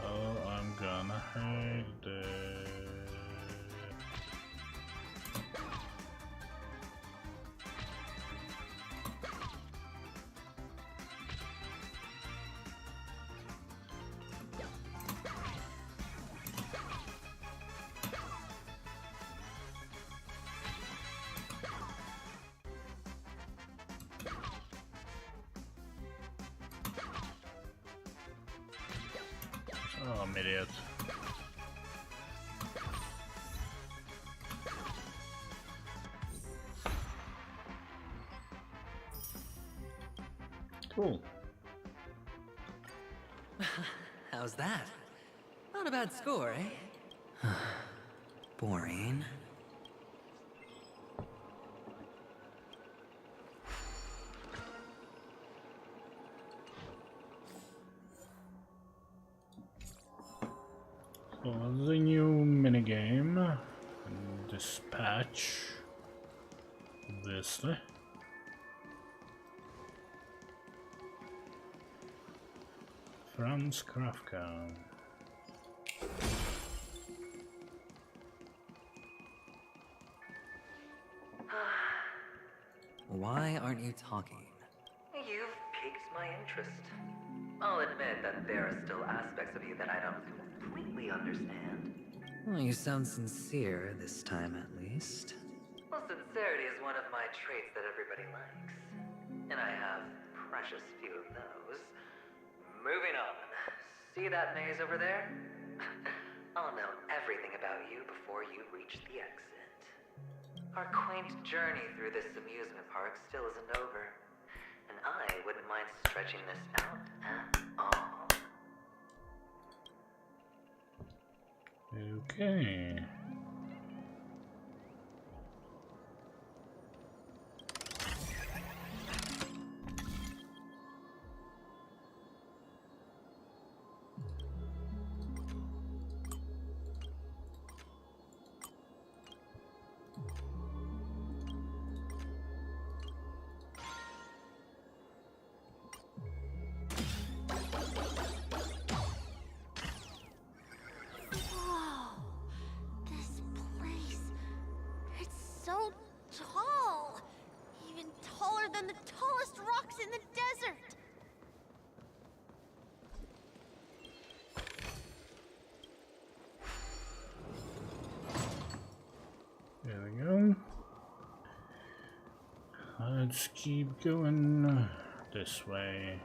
Speaker 1: Oh, I'm gonna hate this. Oh, I'm an idiot. Cool.
Speaker 9: How's that? Not a bad score, eh? Boring.
Speaker 1: So there's a new minigame. Dispatch. Obviously. Franz Kafka.
Speaker 9: Why aren't you talking?
Speaker 6: You've piqued my interest. I'll admit that there are still aspects of you that I don't completely understand.
Speaker 9: Well, you sound sincere this time, at least.
Speaker 6: Well, sincerity is one of my traits that everybody likes. And I have precious few of those. Moving on. See that maze over there? I'll know everything about you before you reach the exit. Our quaint journey through this amusement park still isn't over. And I wouldn't mind stretching this out at all.
Speaker 1: Okay.
Speaker 13: So tall! Even taller than the tallest rocks in the desert!
Speaker 1: There we go. Let's keep going this way.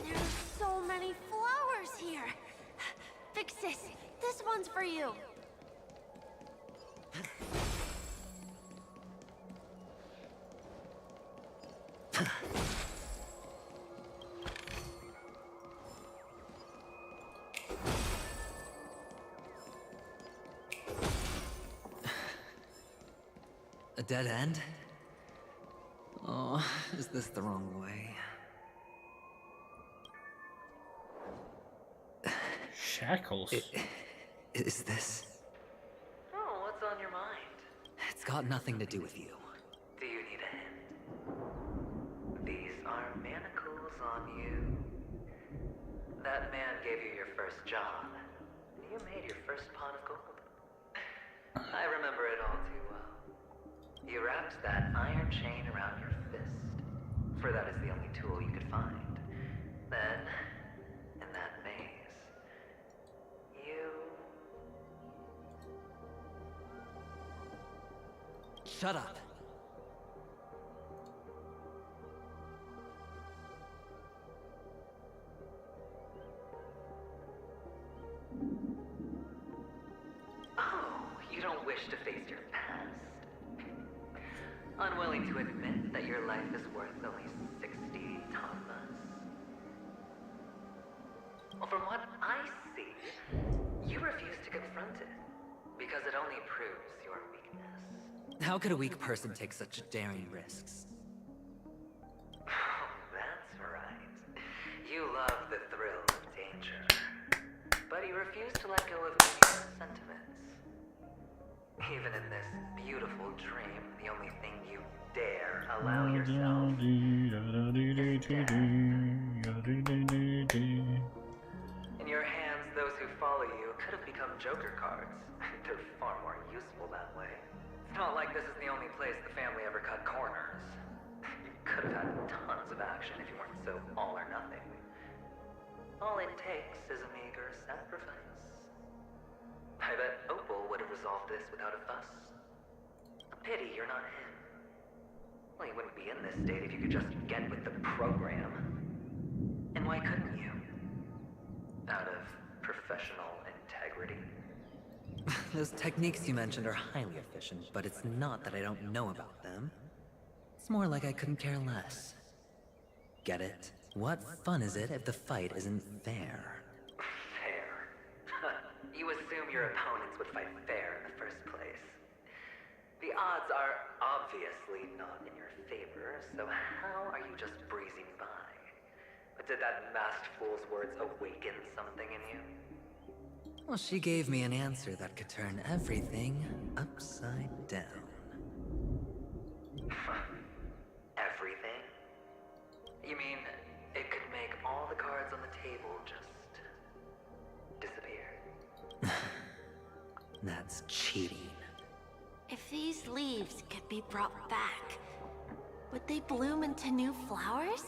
Speaker 13: There's so many flowers here! Fix this! This one's for you!
Speaker 9: A dead end? Oh, is this the wrong way?
Speaker 1: Shackles?
Speaker 9: Is this?
Speaker 6: Oh, what's on your mind?
Speaker 9: It's got nothing to do with you.
Speaker 6: Do you need a hint? These are manacles on you. That man gave you your first job, and you made your first pot of gold. I remember it all too well. You wrapped that iron chain around your fist, for that is the only tool you could find. Then, in that maze, you...
Speaker 9: Shut up.
Speaker 6: Oh, you don't wish to face your past? Unwilling to admit that your life is worth only 60 tamas? Well, from what I see, you refuse to confront it, because it only proves your weakness.
Speaker 9: How could a weak person take such daring risks?
Speaker 6: Oh, that's right. You love the thrill of danger, but you refuse to let go of your sentiments. Even in this beautiful dream, the only thing you dare allow yourself is death. In your hands, those who follow you could have become joker cards. They're far more useful that way. It's not like this is the only place the family ever cut corners. You could have had tons of action if you weren't so all or nothing. All it takes is a meager sacrifice. I bet Opal would have resolved this without a fuss. A pity you're not him. Well, you wouldn't be in this state if you could just get with the program. And why couldn't you? Out of professional integrity?
Speaker 9: Those techniques you mentioned are highly efficient, but it's not that I don't know about them. It's more like I couldn't care less. Get it? What fun is it if the fight isn't fair?
Speaker 6: Fair. You assume your opponents would fight fair in the first place. The odds are obviously not in your favor, so how are you just breezing by? But did that masked fool's words awaken something in you?
Speaker 9: Well, she gave me an answer that could turn everything upside down.
Speaker 6: Everything? You mean it could make all the cards on the table just disappear?
Speaker 9: That's cheating.
Speaker 13: If these leaves could be brought back, would they bloom into new flowers?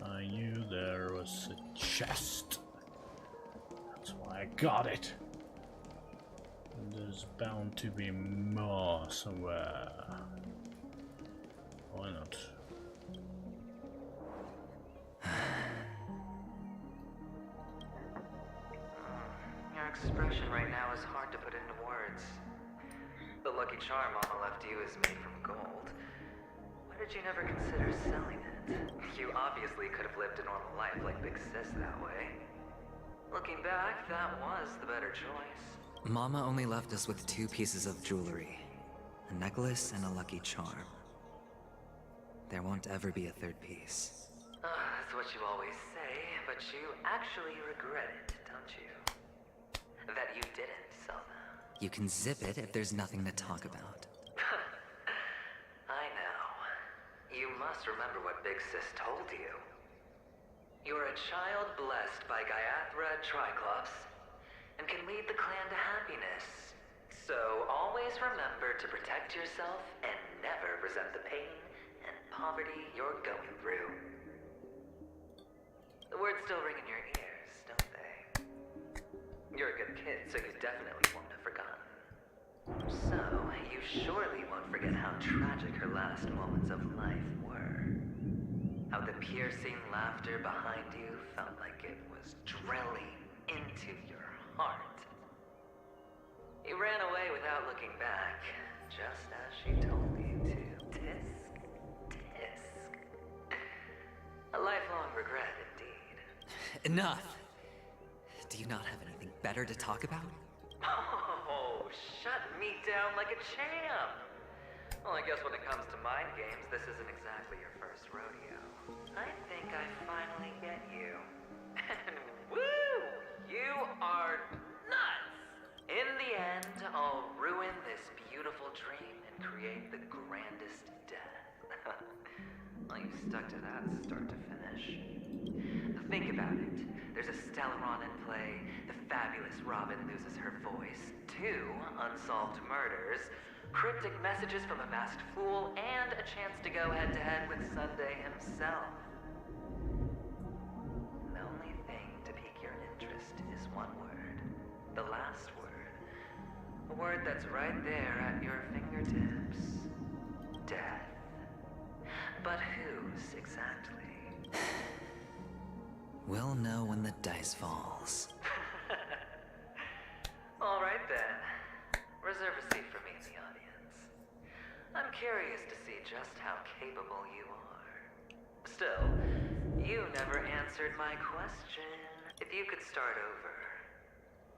Speaker 1: I knew there was a chest. That's why I got it. And there's bound to be more somewhere. Why not?
Speaker 6: Your expression right now is hard to put into words. The lucky charm Mama left you is made from gold. Why did you never consider selling it? You obviously could have lived a normal life like Big Sis that way. Looking back, that was the better choice.
Speaker 9: Mama only left us with 2 pieces of jewelry. A necklace and a lucky charm. There won't ever be a 3rd piece.
Speaker 6: That's what you always say, but you actually regret it, don't you? That you didn't sell them.
Speaker 9: You can zip it if there's nothing to talk about.
Speaker 6: I know. You must remember what Big Sis told you. You're a child blessed by Gaiathra Triclops, and can lead the clan to happiness. So always remember to protect yourself and never resent the pain and poverty you're going through. The words still ring in your ears, don't they? You're a good kid, so you definitely won't have forgotten. So, you surely won't forget how tragic her last moments of life were. How the piercing laughter behind you felt like it was drilling into your heart. You ran away without looking back, just as she told you to. Tisk, tisk. A lifelong regret, indeed.
Speaker 9: Enough! Do you not have anything better to talk about?
Speaker 6: Oh, shut me down like a champ! Well, I guess when it comes to mind games, this isn't exactly your first rodeo. I think I finally get you. And woo! You are nuts! In the end, I'll ruin this beautiful dream and create the grandest death. Well, you stuck to that start to finish. Think about it. There's a Stellaron in play, the fabulous Robin loses her voice, 2 unsolved murders, cryptic messages from a masked fool, and a chance to go head-to-head with Sunday himself. The only thing to pique your interest is one word. The last word. A word that's right there at your fingertips. Death. But whose exactly?
Speaker 9: We'll know when the dice falls.
Speaker 6: All right then. Reserve a seat for me in the audience. I'm curious to see just how capable you are. Still, you never answered my question. If you could start over,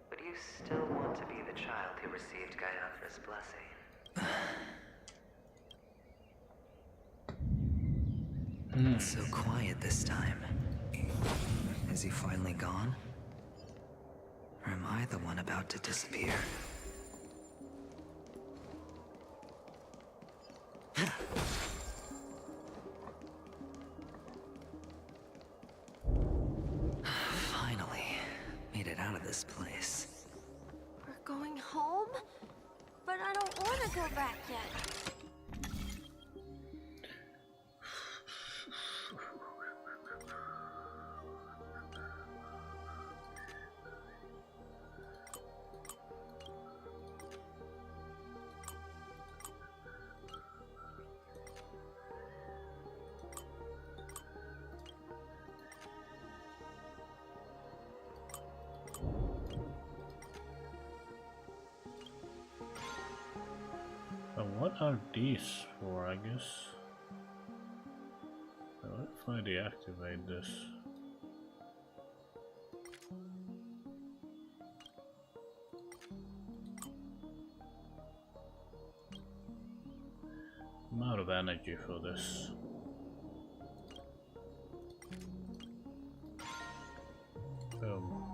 Speaker 6: would you still want to be the child who received Gaiathra's blessing?
Speaker 9: It's so quiet this time. Is he finally gone? Or am I the one about to disappear? Finally, made it out of this place.
Speaker 13: We're going home? But I don't want to go back yet.
Speaker 1: What are these for, I guess? What if I deactivate this? I'm out of energy for this. Boom.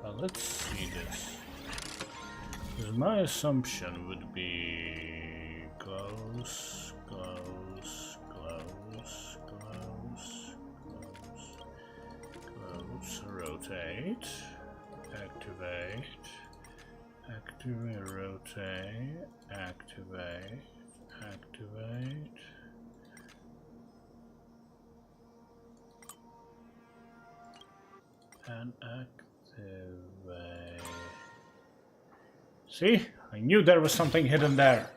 Speaker 1: Well, let's see this. Because my assumption would be close, close, close, close, close, close, rotate, activate, activate, rotate, activate, activate. And activate. See? I knew there was something hidden there.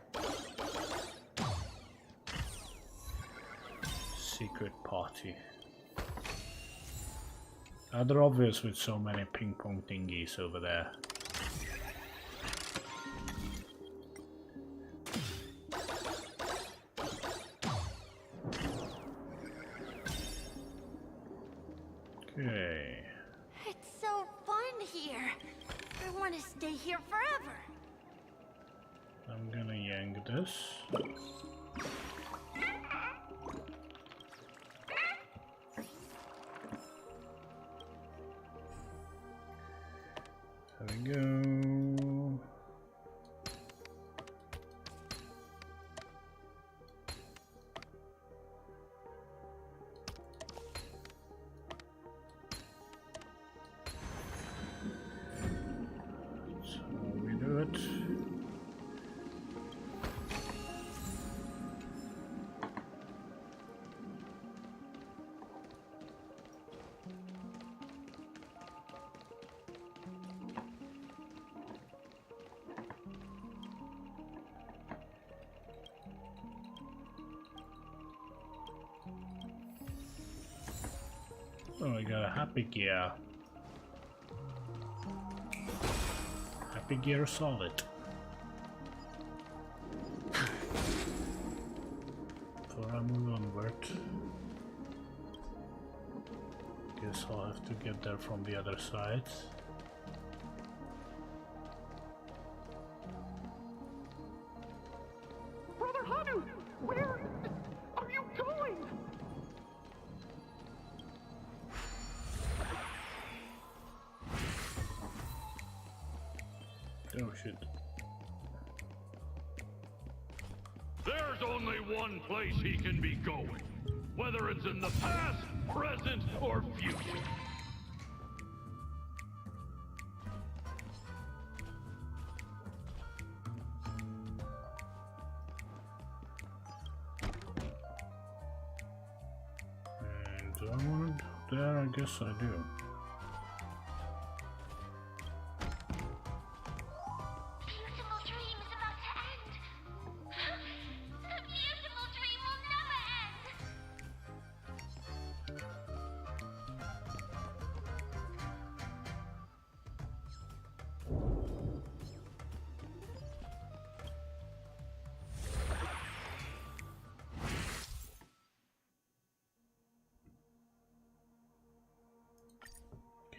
Speaker 1: Secret party. Rather obvious with so many ping pong thingies over there. Okay.
Speaker 13: It's so fun here. I want to stay here forever.
Speaker 1: I'm gonna yank this. There we go. That's how we do it. Oh, we got a happy gear. Happy gear solid. Before I move onward, guess I'll have to get there from the other side.
Speaker 15: Brother Hanu, where are you going?
Speaker 1: Oh shit.
Speaker 17: There's only one place he can be going, whether it's in the past, present, or future.
Speaker 1: And do I want to do there? I guess I do.
Speaker 3: Beautiful dream is about to end. The beautiful dream will never end.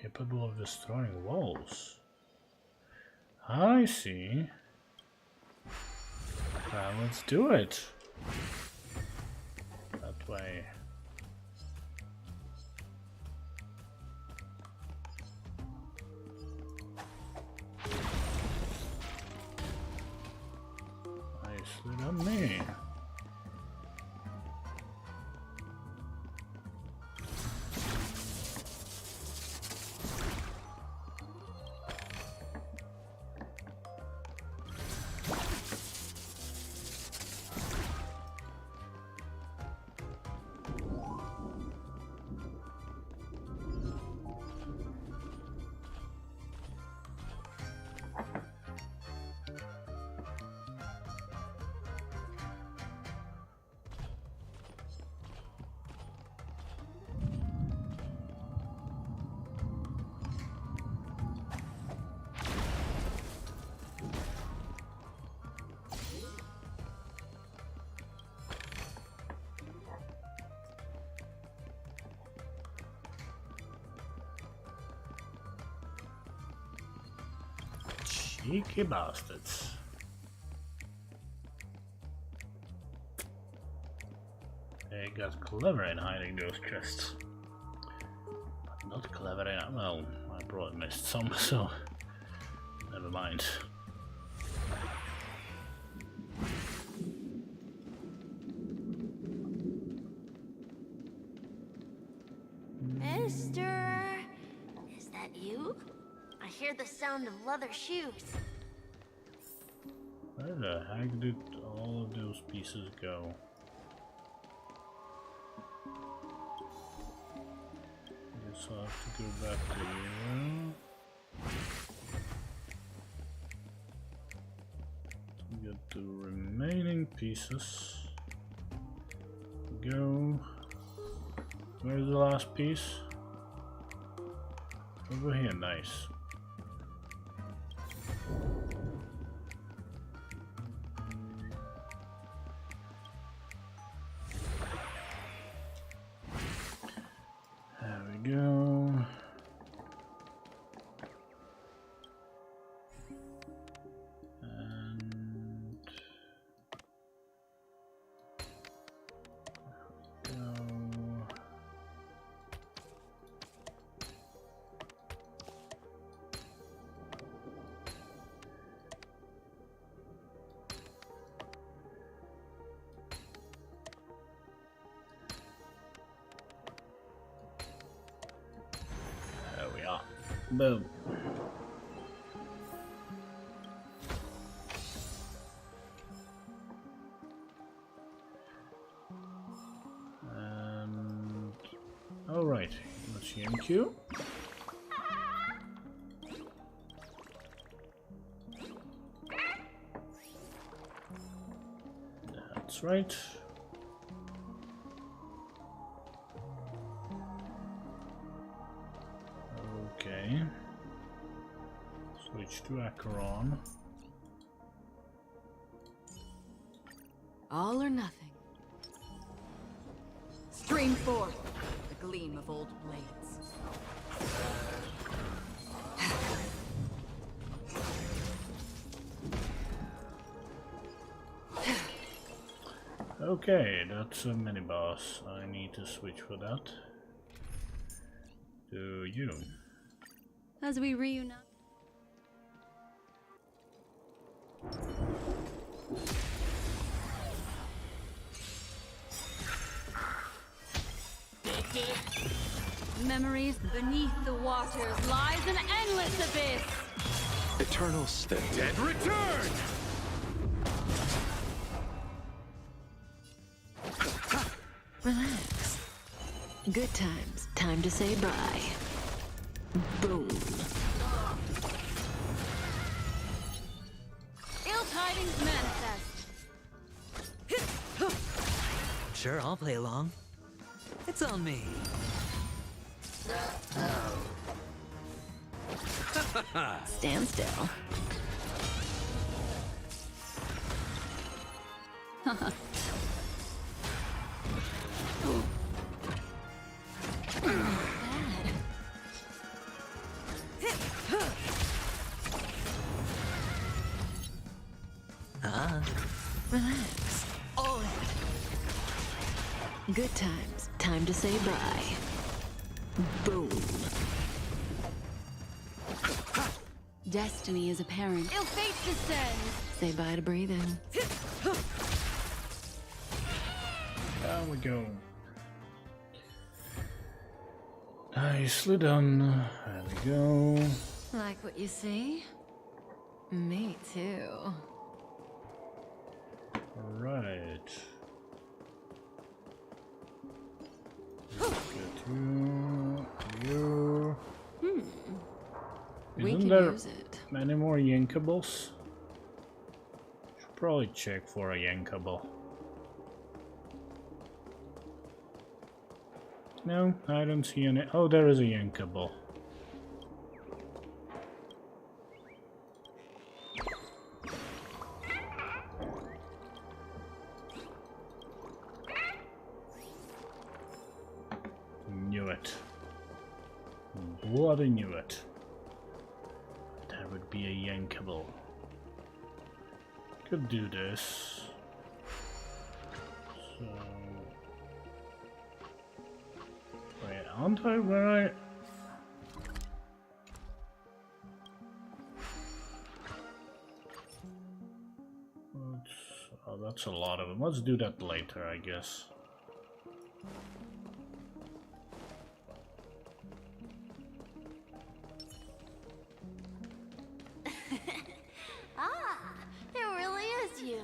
Speaker 1: Capable of destroying walls. I see. Well, let's do it. That way. Nicely done me. Cheeky bastards. They got clever in hiding those chests. But not clever in... well, I probably missed some, so... never mind.
Speaker 13: Mister, is that you? I hear the sound of leather shoes.
Speaker 1: Where the heck did all of those pieces go? Guess I'll have to go back to here. To get the remaining pieces. Go. Where's the last piece? Over here, nice. There we go. Boom. All right, let's Q. That's right. Okay. Switch to Acheron.
Speaker 2: All or nothing. Stream forth the gleam of old blades.
Speaker 1: Okay, that's a mini boss. I need to switch for that. To you.
Speaker 20: As we reunite. Memories beneath the waters lies an endless abyss.
Speaker 19: Eternal state.
Speaker 17: Dead return!
Speaker 22: Relax. Good times. Time to say bye. Boom.
Speaker 20: Ill tidings manifest.
Speaker 9: Sure, I'll play along. It's on me.
Speaker 22: Stand still. Relax.
Speaker 9: All in.
Speaker 22: Good times. Time to say bye. Boom.
Speaker 20: Destiny is apparent. Ill fate descends.
Speaker 22: Say bye to breathing.
Speaker 1: There we go. Nicely done. There we go.
Speaker 22: Like what you see? Me too.
Speaker 1: Right. Get you.
Speaker 22: We
Speaker 1: Isn't
Speaker 22: can
Speaker 1: there
Speaker 22: use it.
Speaker 1: many more Yankables? Should probably check for a Yankable. No, I don't see any. Oh, there is a Yankable. Knew it. Bloody knew it. There would be a yankable. Could do this. So wait, aren't I where I? Oh, that's a lot of them. Let's do that later, I guess.
Speaker 13: Ah, it really is you.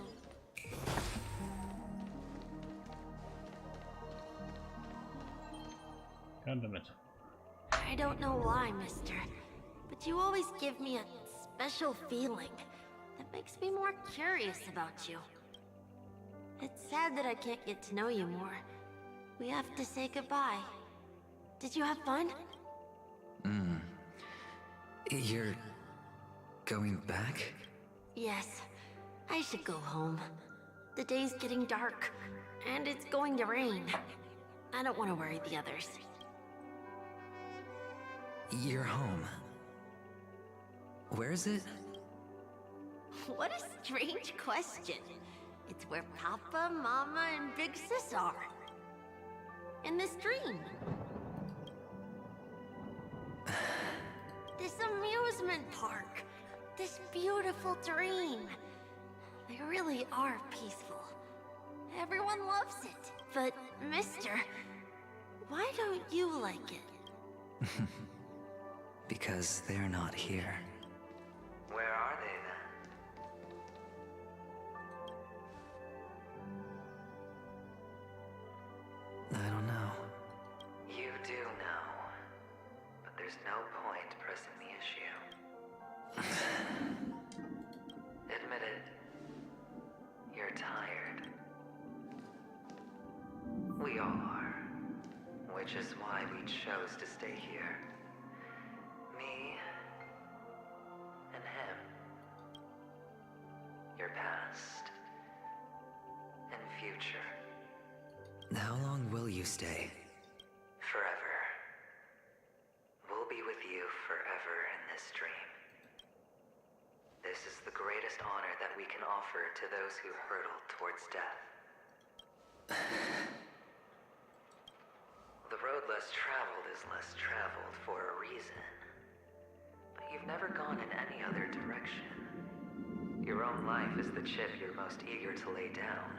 Speaker 1: God damn it.
Speaker 13: I don't know why, mister, but you always give me a special feeling that makes me more curious about you. It's sad that I can't get to know you more. We have to say goodbye. Did you have fun?
Speaker 9: You're going back?
Speaker 13: Yes. I should go home. The day's getting dark, and it's going to rain. I don't want to worry the others.
Speaker 9: You're home. Where is it?
Speaker 13: What a strange question. It's where Papa, Mama, and Big Sis are. In this dream. This amusement park. This beautiful dream. They really are peaceful. Everyone loves it. But, mister, why don't you like it?
Speaker 9: Because they're not here.
Speaker 6: Where are they then?
Speaker 9: I don't know.
Speaker 6: You do know. But there's no point pressing the issue. Admit it. You're tired. We all are. Which is why we chose to stay here. Me and him. Your past and future.
Speaker 9: How long will you stay?
Speaker 6: Forever. We'll be with you forever in this dream. This is the greatest honor that we can offer to those who hurtle towards death. The road less traveled is less traveled for a reason. But you've never gone in any other direction. Your own life is the chip you're most eager to lay down.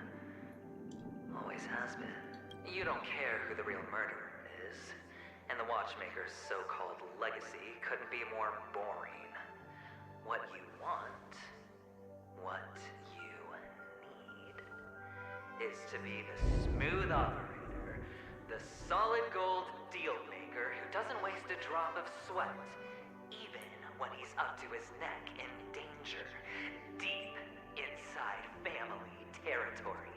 Speaker 6: Always has been. You don't care who the real murderer is, and the Watchmaker's so-called legacy couldn't be more boring. What you want, what you need, is to be the smooth operator, the solid gold deal maker who doesn't waste a drop of sweat, even when he's up to his neck in danger, deep inside family territory.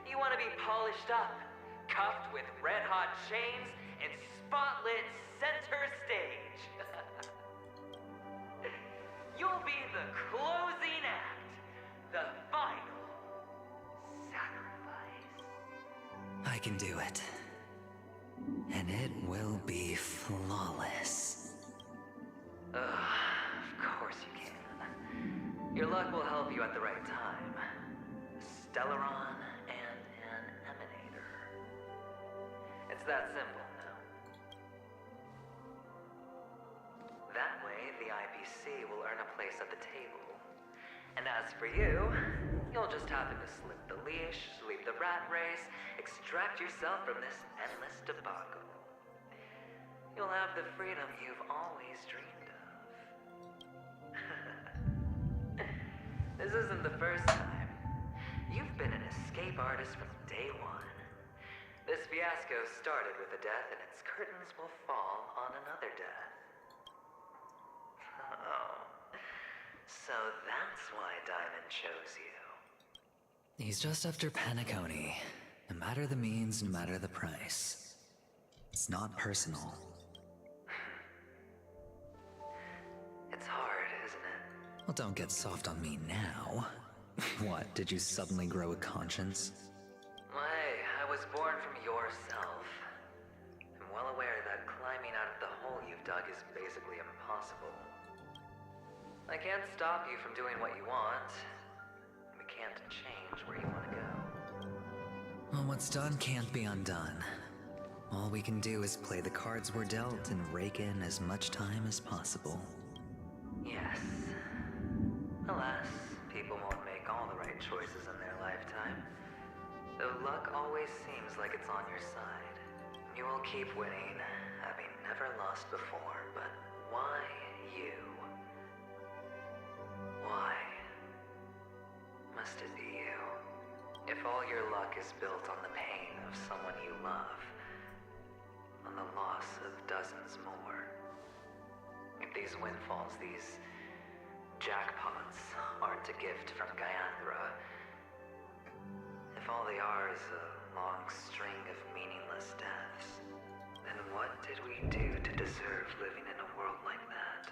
Speaker 6: You want to be polished up, cuffed with red-hot chains, and spotlit center stage. You'll be the closing act, the final sacrifice.
Speaker 9: I can do it. And it will be flawless.
Speaker 6: Of course you can. Your luck will help you at the right time. Stellaron and an emanator. It's that simple now. That way, the IPC will earn a place at the table. And as for you, you'll just happen to slip the leash, sweep the rat race, extract yourself from this endless debacle. You'll have the freedom you've always dreamed of. This isn't the first time. You've been an escape artist from day one. This fiasco started with a death, and its curtains will fall on another death. Oh. So that's why Diamond chose you.
Speaker 9: He's just after Paniconi. No matter the means, no matter the price. It's not personal.
Speaker 6: It's hard, isn't it?
Speaker 9: Well, don't get soft on me now. What, did you suddenly grow a conscience?
Speaker 6: Hey, I was born from yourself. I'm well aware that climbing out of the hole you've dug is basically impossible. I can't stop you from doing what you want. We can't change where you want to go.
Speaker 9: Well, what's done can't be undone. All we can do is play the cards we're dealt and rake in as much time as possible.
Speaker 6: Yes. Alas, people won't make all the right choices in their lifetime. Though luck always seems like it's on your side. You will keep winning, having never lost before, but why you? Why must it be you? If all your luck is built on the pain of someone you love, on the loss of dozens more. If these windfalls, these jackpots, aren't a gift from Gaianthra, if all they are is a long string of meaningless deaths, then what did we do to deserve living in a world like that?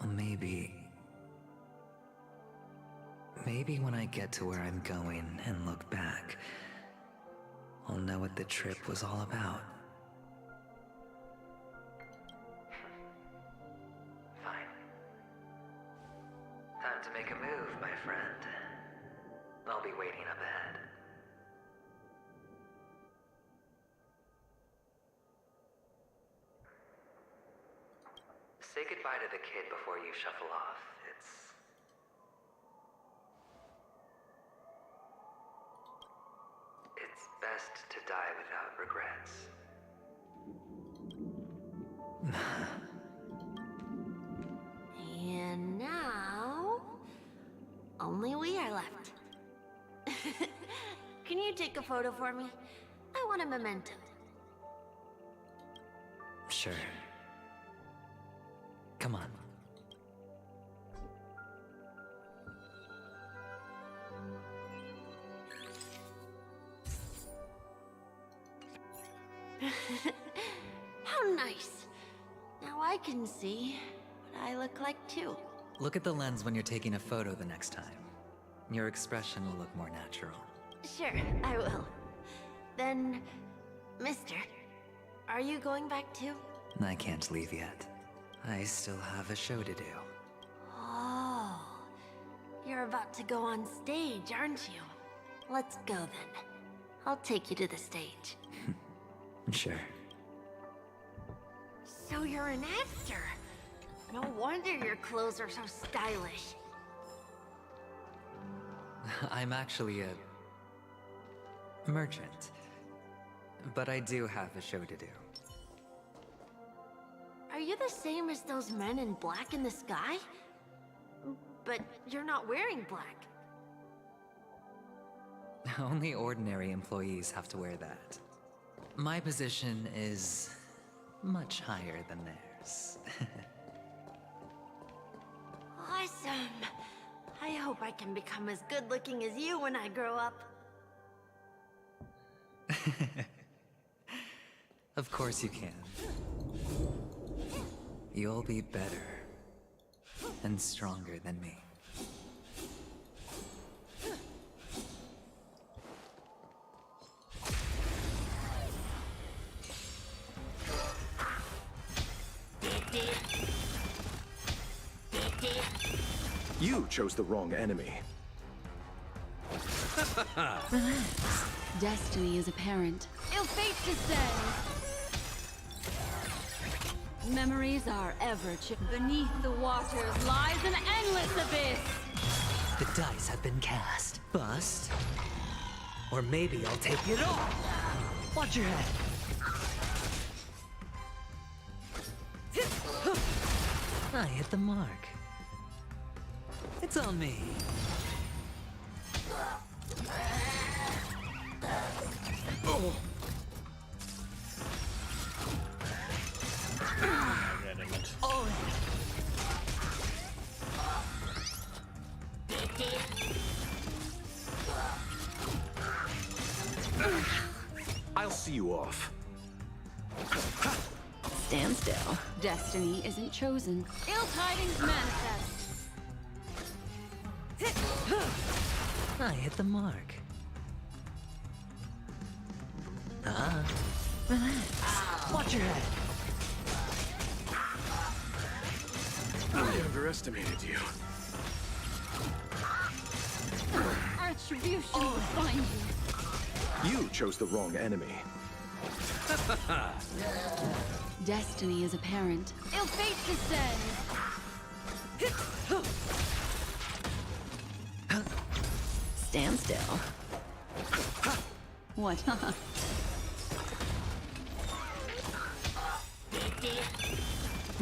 Speaker 9: Well, maybe when I get to where I'm going and look back, I'll know what the trip was all about.
Speaker 6: Fine. Time to make a move, my friend. I'll be waiting up ahead. Say goodbye to the kid before you shuffle off. It's best to die without regrets.
Speaker 13: And now, only we are left. Can you take a photo for me? I want a memento.
Speaker 9: Sure. Come on.
Speaker 13: How nice. Now I can see what I look like too.
Speaker 9: Look at the lens when you're taking a photo the next time. Your expression will look more natural.
Speaker 13: Sure, I will. Then, mister, are you going back too?
Speaker 9: I can't leave yet. I still have a show to do.
Speaker 13: Oh, you're about to go on stage, aren't you? Let's go then. I'll take you to the stage.
Speaker 9: Sure.
Speaker 13: So you're an actor. No wonder your clothes are so stylish.
Speaker 9: I'm actually a merchant. But I do have a show to do.
Speaker 13: Are you the same as those men in black in the sky? But you're not wearing black.
Speaker 9: Only ordinary employees have to wear that. My position is much higher than theirs.
Speaker 13: Awesome. I hope I can become as good looking as you when I grow up.
Speaker 9: Of course you can. You'll be better and stronger than me.
Speaker 4: You chose the wrong enemy.
Speaker 12: Relax. Destiny is apparent. Ill fate descends. Memories are ever beneath the waters lies an endless abyss.
Speaker 9: The dice have been cast. Bust. Or maybe I'll take it all. Watch your head. I hit the mark. It's on me.
Speaker 1: Oh.
Speaker 9: Oh.
Speaker 4: I'll see you off.
Speaker 12: Stand still. Destiny isn't chosen. Ill tidings manifest.
Speaker 9: I hit the mark. Relax. Watch your head.
Speaker 4: underestimated you.
Speaker 12: Retribution will find you.
Speaker 4: You chose the wrong enemy.
Speaker 12: Destiny is apparent. Ill fate descends. Stand still. What?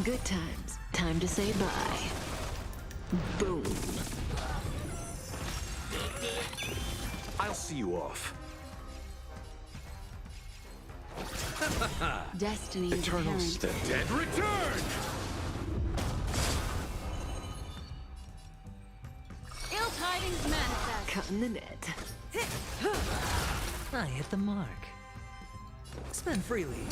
Speaker 12: Good times. Time to say bye. Boom.
Speaker 4: I'll see you off.
Speaker 12: Destiny is
Speaker 4: Eternal
Speaker 12: apparent.
Speaker 4: step. Dead return!
Speaker 12: Ill tidings manifest.
Speaker 9: Cut in the net. I hit the mark. Spend freely.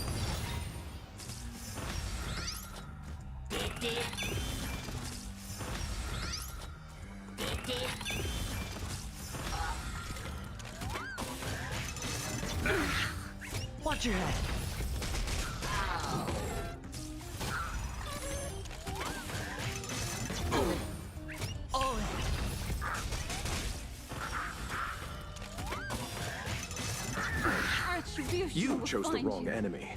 Speaker 9: Watch your head.
Speaker 4: You chose the wrong enemy.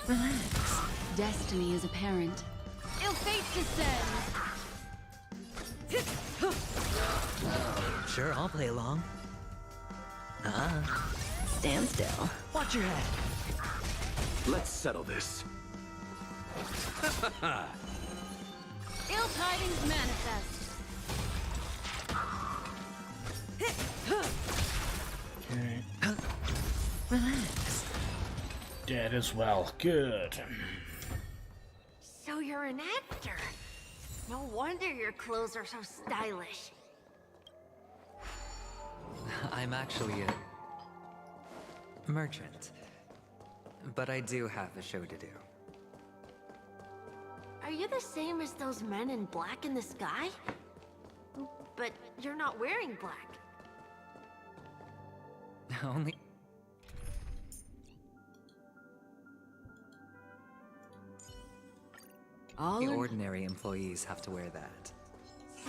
Speaker 12: Relax. Destiny is apparent. Ill fate descends.
Speaker 9: Sure, I'll play along.
Speaker 12: Stand still.
Speaker 9: Watch your head.
Speaker 4: Let's settle this.
Speaker 12: Ill tidings manifest.
Speaker 1: Okay.
Speaker 12: Relax.
Speaker 1: Dead as well. Good.
Speaker 13: So you're an actor. No wonder your clothes are so stylish.
Speaker 9: I'm actually a merchant. But I do have a show to do.
Speaker 13: Are you the same as those men in black in the sky? But you're not wearing black.
Speaker 9: Only... The ordinary employees have to wear that.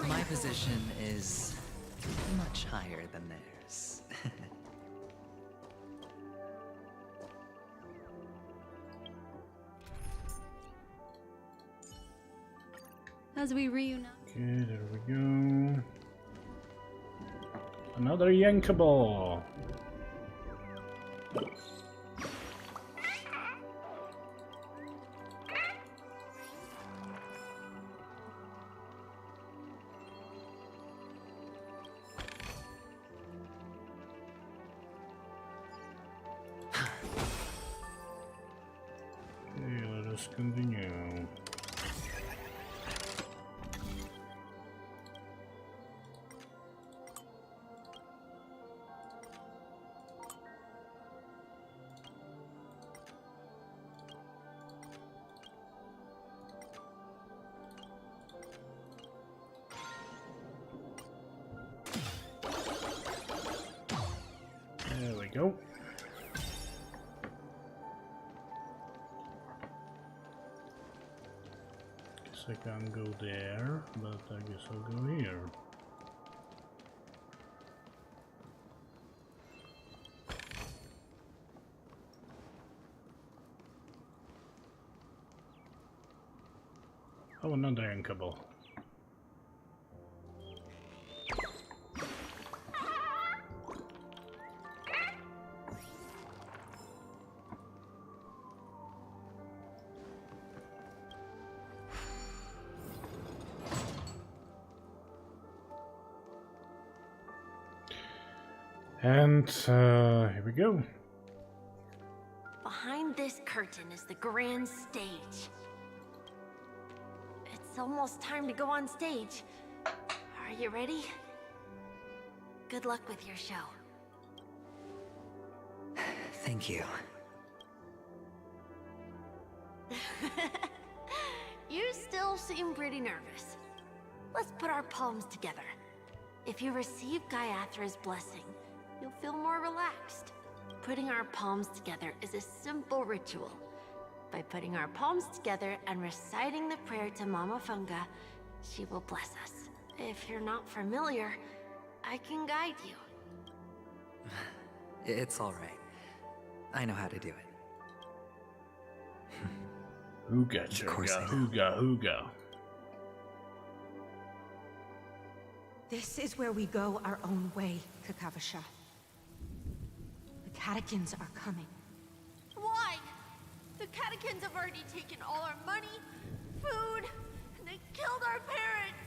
Speaker 9: My position is much higher than theirs.
Speaker 12: As we reunite.
Speaker 1: Okay, there we go. Another yankable. Okay, let us continue. There we go. Guess I can't go there, but I guess I'll go here. Oh, another inkable. And here we go.
Speaker 13: Behind this curtain is the grand stage. It's almost time to go on stage. Are you ready? Good luck with your show.
Speaker 9: Thank you.
Speaker 13: You still seem pretty nervous. Let's put our palms together. If you receive Gaiathra's blessing, you'll feel more relaxed. Putting our palms together is a simple ritual. By putting our palms together and reciting the prayer to Mama Funga, she will bless us. If you're not familiar, I can guide you.
Speaker 9: It's all right. I know how to do it.
Speaker 1: Hooga,
Speaker 9: Of course I know.
Speaker 1: hooga, hooga.
Speaker 7: This is where we go our own way, Kakavasha. The catechins are coming.
Speaker 13: Why? The catechins have already taken all our money, food, and they killed our parents.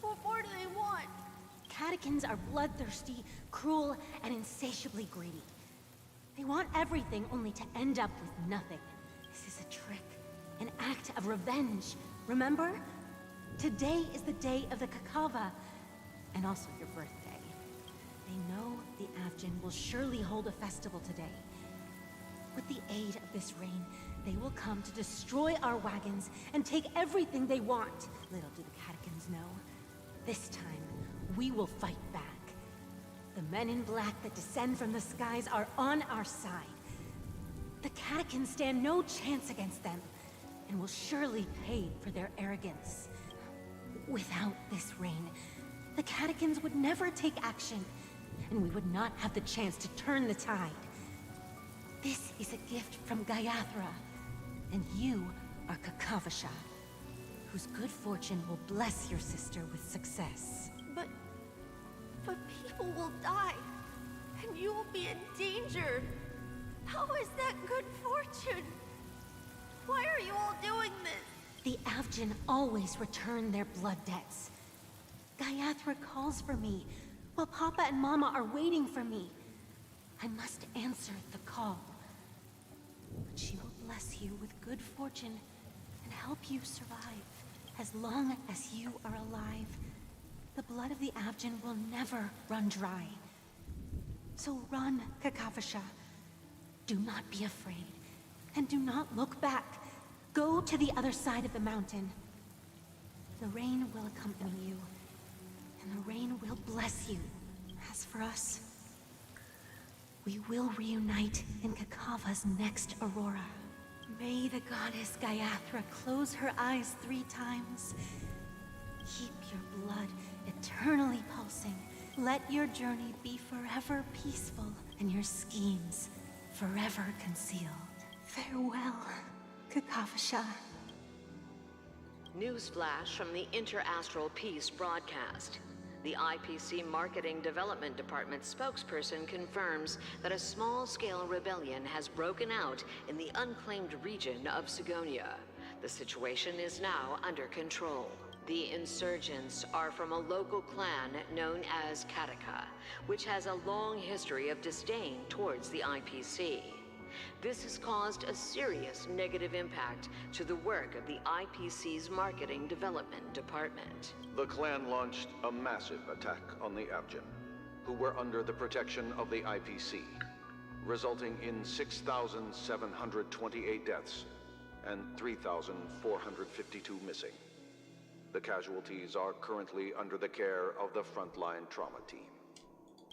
Speaker 13: What more do they want?
Speaker 7: Catechins are bloodthirsty, cruel, and insatiably greedy. They want everything only to end up with nothing. This is a trick, an act of revenge. Remember? Today is the day of the Kakava, and also your birthday. They know the Avgin will surely hold a festival today. With the aid of this rain, they will come to destroy our wagons and take everything they want. Little do the catechins know, this time we will fight back. The men in black that descend from the skies are on our side. The catechins stand no chance against them, and will surely pay for their arrogance. Without this rain, the catechins would never take action, and we would not have the chance to turn the tide. This is a gift from Gaiathra, and you are Kakavasha, whose good fortune will bless your sister with success.
Speaker 13: But people will die, and you will be in danger. How is that good fortune? Why are you all doing this?
Speaker 7: The Avgin always return their blood debts. Gaiathra calls for me, while Papa and Mama are waiting for me. I must answer the call. But she will bless you with good fortune and help you survive. As long as you are alive, the blood of the Avgin will never run dry. So run, Kakavasha. Do not be afraid, and do not look back. Go to the other side of the mountain. The rain will accompany you, and the rain will bless you. As for us, we will reunite in Kakava's next aurora. May the goddess Gaiathra close her eyes 3 times. Keep your blood eternally pulsing. Let your journey be forever peaceful, and your schemes forever concealed. Farewell, Kakavasha.
Speaker 22: Newsflash from the Inter-Astral Peace broadcast. The IPC Marketing Development Department spokesperson confirms that a small-scale rebellion has broken out in the unclaimed region of Sigonia. The situation is now under control. The insurgents are from a local clan known as Kataka, which has a long history of disdain towards the IPC. This has caused a serious negative impact to the work of the IPC's Marketing Development Department.
Speaker 14: The clan launched a massive attack on the Avgin, who were under the protection of the IPC, resulting in 6,728 deaths and 3,452 missing. The casualties are currently under the care of the frontline trauma team.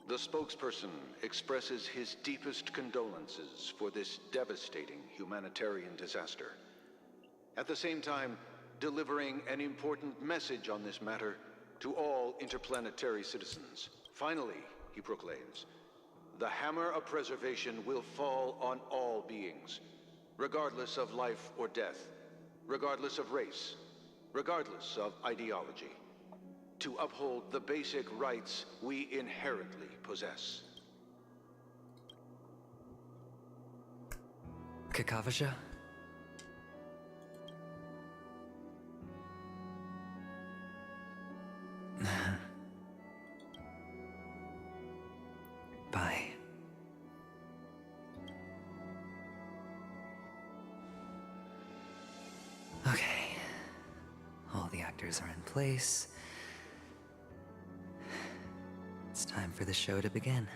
Speaker 14: The spokesperson expresses his deepest condolences for this devastating humanitarian disaster. At the same time, delivering an important message on this matter to all interplanetary citizens. Finally, he proclaims, the hammer of preservation will fall on all beings, regardless of life or death, regardless of race, regardless of ideology, to uphold the basic rights we inherently possess.
Speaker 9: Kakavasha? Bye. Okay. All the actors are in place. It's time for the show to begin.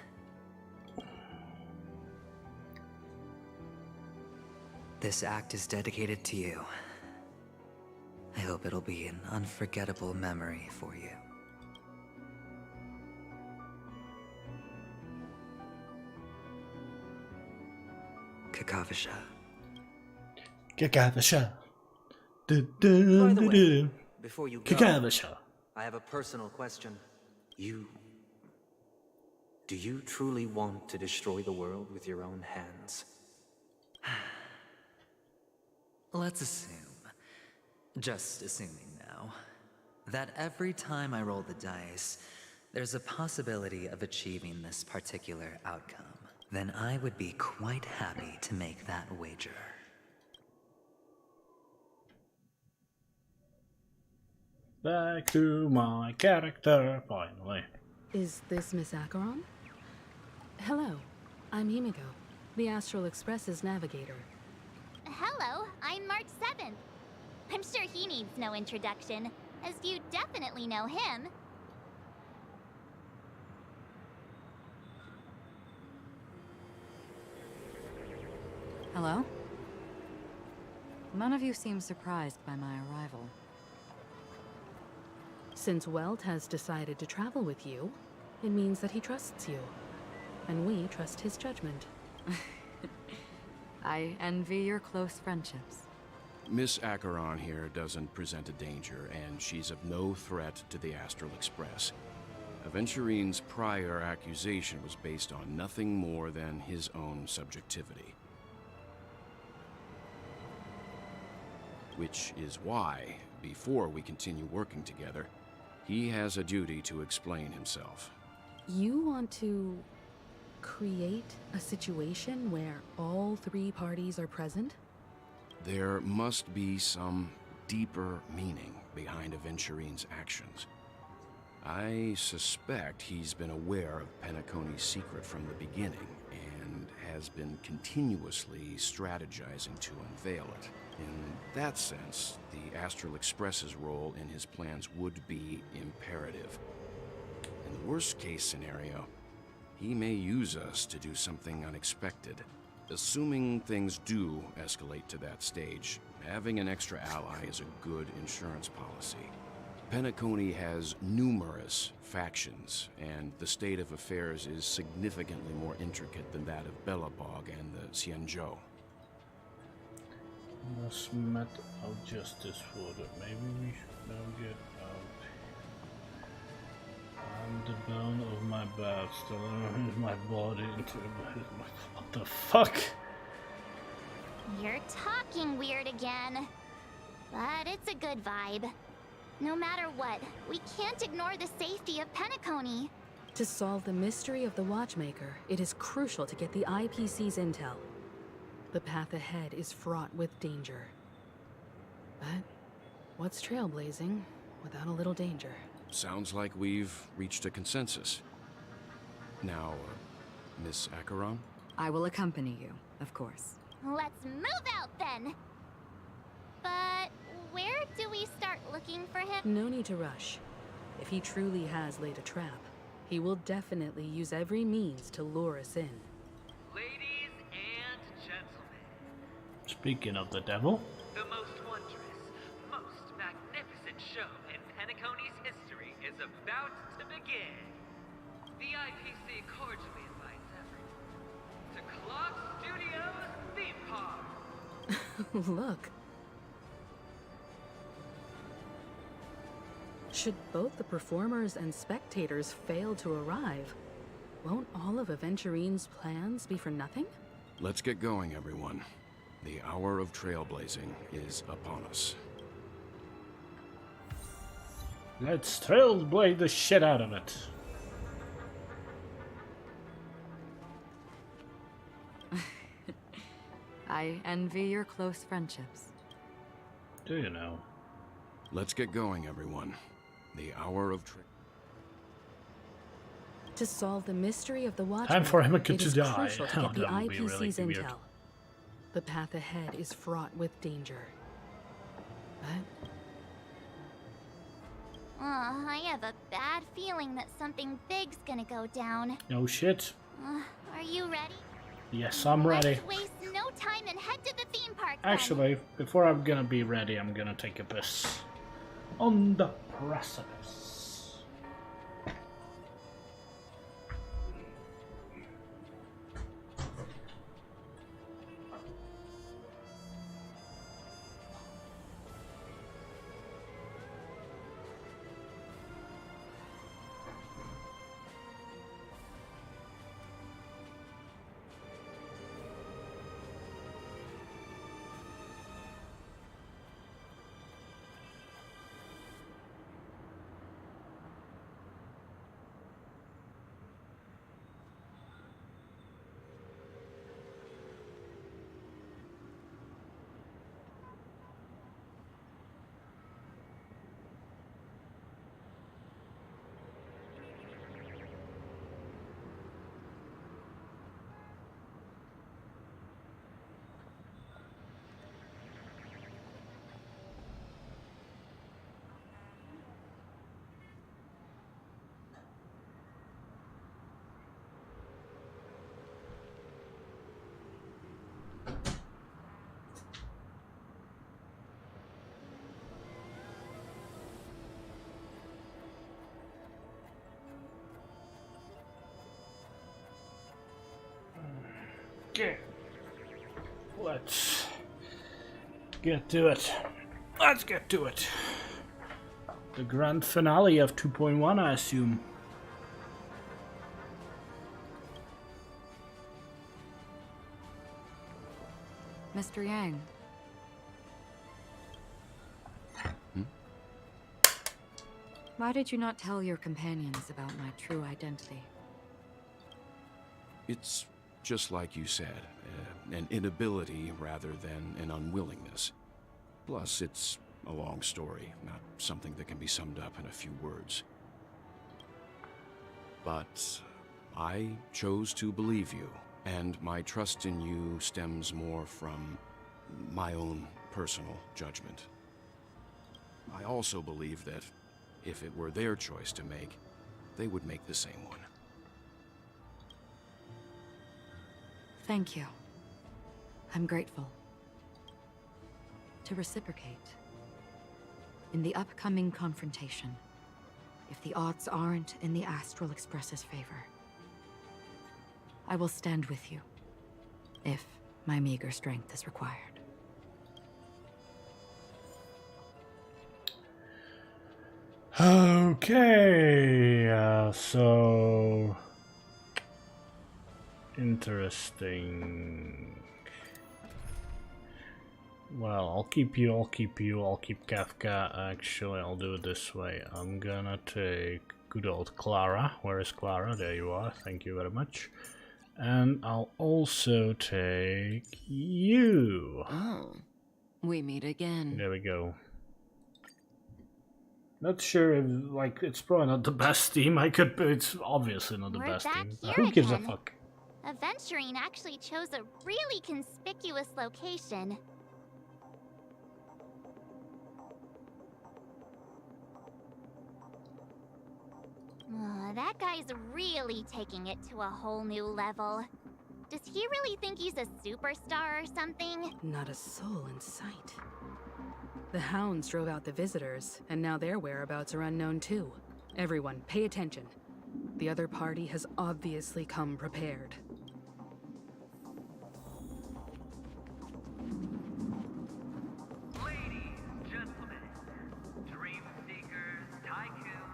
Speaker 9: This act is dedicated to you. I hope it'll be an unforgettable memory for you. Kakavasha.
Speaker 1: Kick out the show.
Speaker 5: By the way, before you
Speaker 1: Kick
Speaker 5: go,
Speaker 1: out the show.
Speaker 5: I have a personal question. Do you truly want to destroy the world with your own hands?
Speaker 9: Let's assume, just assuming now, that every time I roll the dice, there's a possibility of achieving this particular outcome. Then I would be quite happy to make that wager.
Speaker 1: Back to my character, finally.
Speaker 10: Is this Miss Acheron? Hello, I'm Himiko, the Astral Express's navigator.
Speaker 3: Hello, I'm March 7th. I'm sure he needs no introduction, as you definitely know him.
Speaker 2: Hello? None of you seem surprised by my arrival.
Speaker 10: Since Welt has decided to travel with you, it means that he trusts you. And we trust his judgment.
Speaker 2: I envy your close friendships.
Speaker 11: Miss Acheron here doesn't present a danger, and she's of no threat to the Astral Express. Aventurine's prior accusation was based on nothing more than his own subjectivity. Which is why, before we continue working together, he has a duty to explain himself.
Speaker 10: You want to create a situation where all three parties are present?
Speaker 11: There must be some deeper meaning behind Aventurine's actions. I suspect he's been aware of Penacony's secret from the beginning and has been continuously strategizing to unveil it. In that sense, the Astral Express's role in his plans would be imperative. In the worst-case scenario, he may use us to do something unexpected. Assuming things do escalate to that stage, having an extra ally is a good insurance policy. Penacony has numerous factions, and the state of affairs is significantly more intricate than that of Bellabog and the Xianzhou.
Speaker 1: Must met of justice for the maybe we should now get out. And the bone of my back still in my body into what the fuck?
Speaker 3: You're talking weird again. But it's a good vibe. No matter what, we can't ignore the safety of Penacony.
Speaker 10: To solve the mystery of the Watchmaker, it is crucial to get the IPC's intel. The path ahead is fraught with danger. But what's trailblazing without a little danger?
Speaker 11: Sounds like we've reached a consensus. Now, Miss Acheron?
Speaker 2: I will accompany you, of course.
Speaker 3: Let's move out then! But where do we start looking for him?
Speaker 10: No need to rush. If he truly has laid a trap, he will definitely use every means to lure us in.
Speaker 16: Ladies and gentlemen,
Speaker 1: Speaking of the devil,
Speaker 16: the most wondrous, most magnificent show in Penacony's history is about to begin. The IPC cordially invites everyone to Clock Studios Theme Park.
Speaker 10: Look. Should both the performers and spectators fail to arrive, won't all of Aventurine's plans be for nothing?
Speaker 11: Let's get going, everyone. The hour of trailblazing is upon us.
Speaker 1: let's trailblaze the shit out of it.
Speaker 2: I envy your close friendships.
Speaker 1: Do you know?
Speaker 11: Let's get going, everyone. The hour of
Speaker 10: To solve the mystery of the Watchmaker,
Speaker 1: Time for Himiko
Speaker 10: it
Speaker 1: to
Speaker 10: is
Speaker 1: die.
Speaker 10: crucial to
Speaker 1: Oh,
Speaker 10: get the
Speaker 1: that would be really
Speaker 10: IPC's
Speaker 1: weird.
Speaker 10: intel. The path ahead is fraught with danger. But
Speaker 3: I have a bad feeling that something big's gonna go down.
Speaker 1: No shit.
Speaker 3: Are you ready?
Speaker 1: Yes, I'm ready.
Speaker 3: Let's waste no time and head to the theme park then.
Speaker 1: Actually, before I'm gonna be ready, I'm gonna take a piss. On the precipice. Okay. Let's get to it. Let's get to it. The grand finale of 2.1, I assume.
Speaker 2: Mr. Yang. Why did you not tell your companions about my true identity?
Speaker 11: It's just like you said, an inability rather than an unwillingness. Plus, it's a long story, not something that can be summed up in a few words. But I chose to believe you, and my trust in you stems more from my own personal judgment. I also believe that if it were their choice to make, they would make the same one.
Speaker 2: Thank you. I'm grateful. To reciprocate, in the upcoming confrontation, if the odds aren't in the Astral Express's favor, I will stand with you, if my meager strength is required.
Speaker 1: Okay, so interesting. Well, I'll keep you, I'll keep Kafka. Actually, I'll do it this way. I'm gonna take good old Clara. Where is Clara? There you are, thank you very much. And I'll also take you.
Speaker 2: Oh, we meet again.
Speaker 1: There we go. Not sure if, like, it's probably not the best team I could, but it's obviously not the
Speaker 3: We're
Speaker 1: best
Speaker 3: back
Speaker 1: team.
Speaker 3: here
Speaker 1: Who gives a
Speaker 3: again.
Speaker 1: fuck?
Speaker 3: Aventurine actually chose a really conspicuous location. That guy's really taking it to a whole new level. Does he really think he's a superstar or something?
Speaker 10: Not a soul in sight. The hounds drove out the visitors, and now their whereabouts are unknown too. Everyone, pay attention. The other party has obviously come prepared.
Speaker 16: Ladies, gentlemen, dream seekers, tycoons,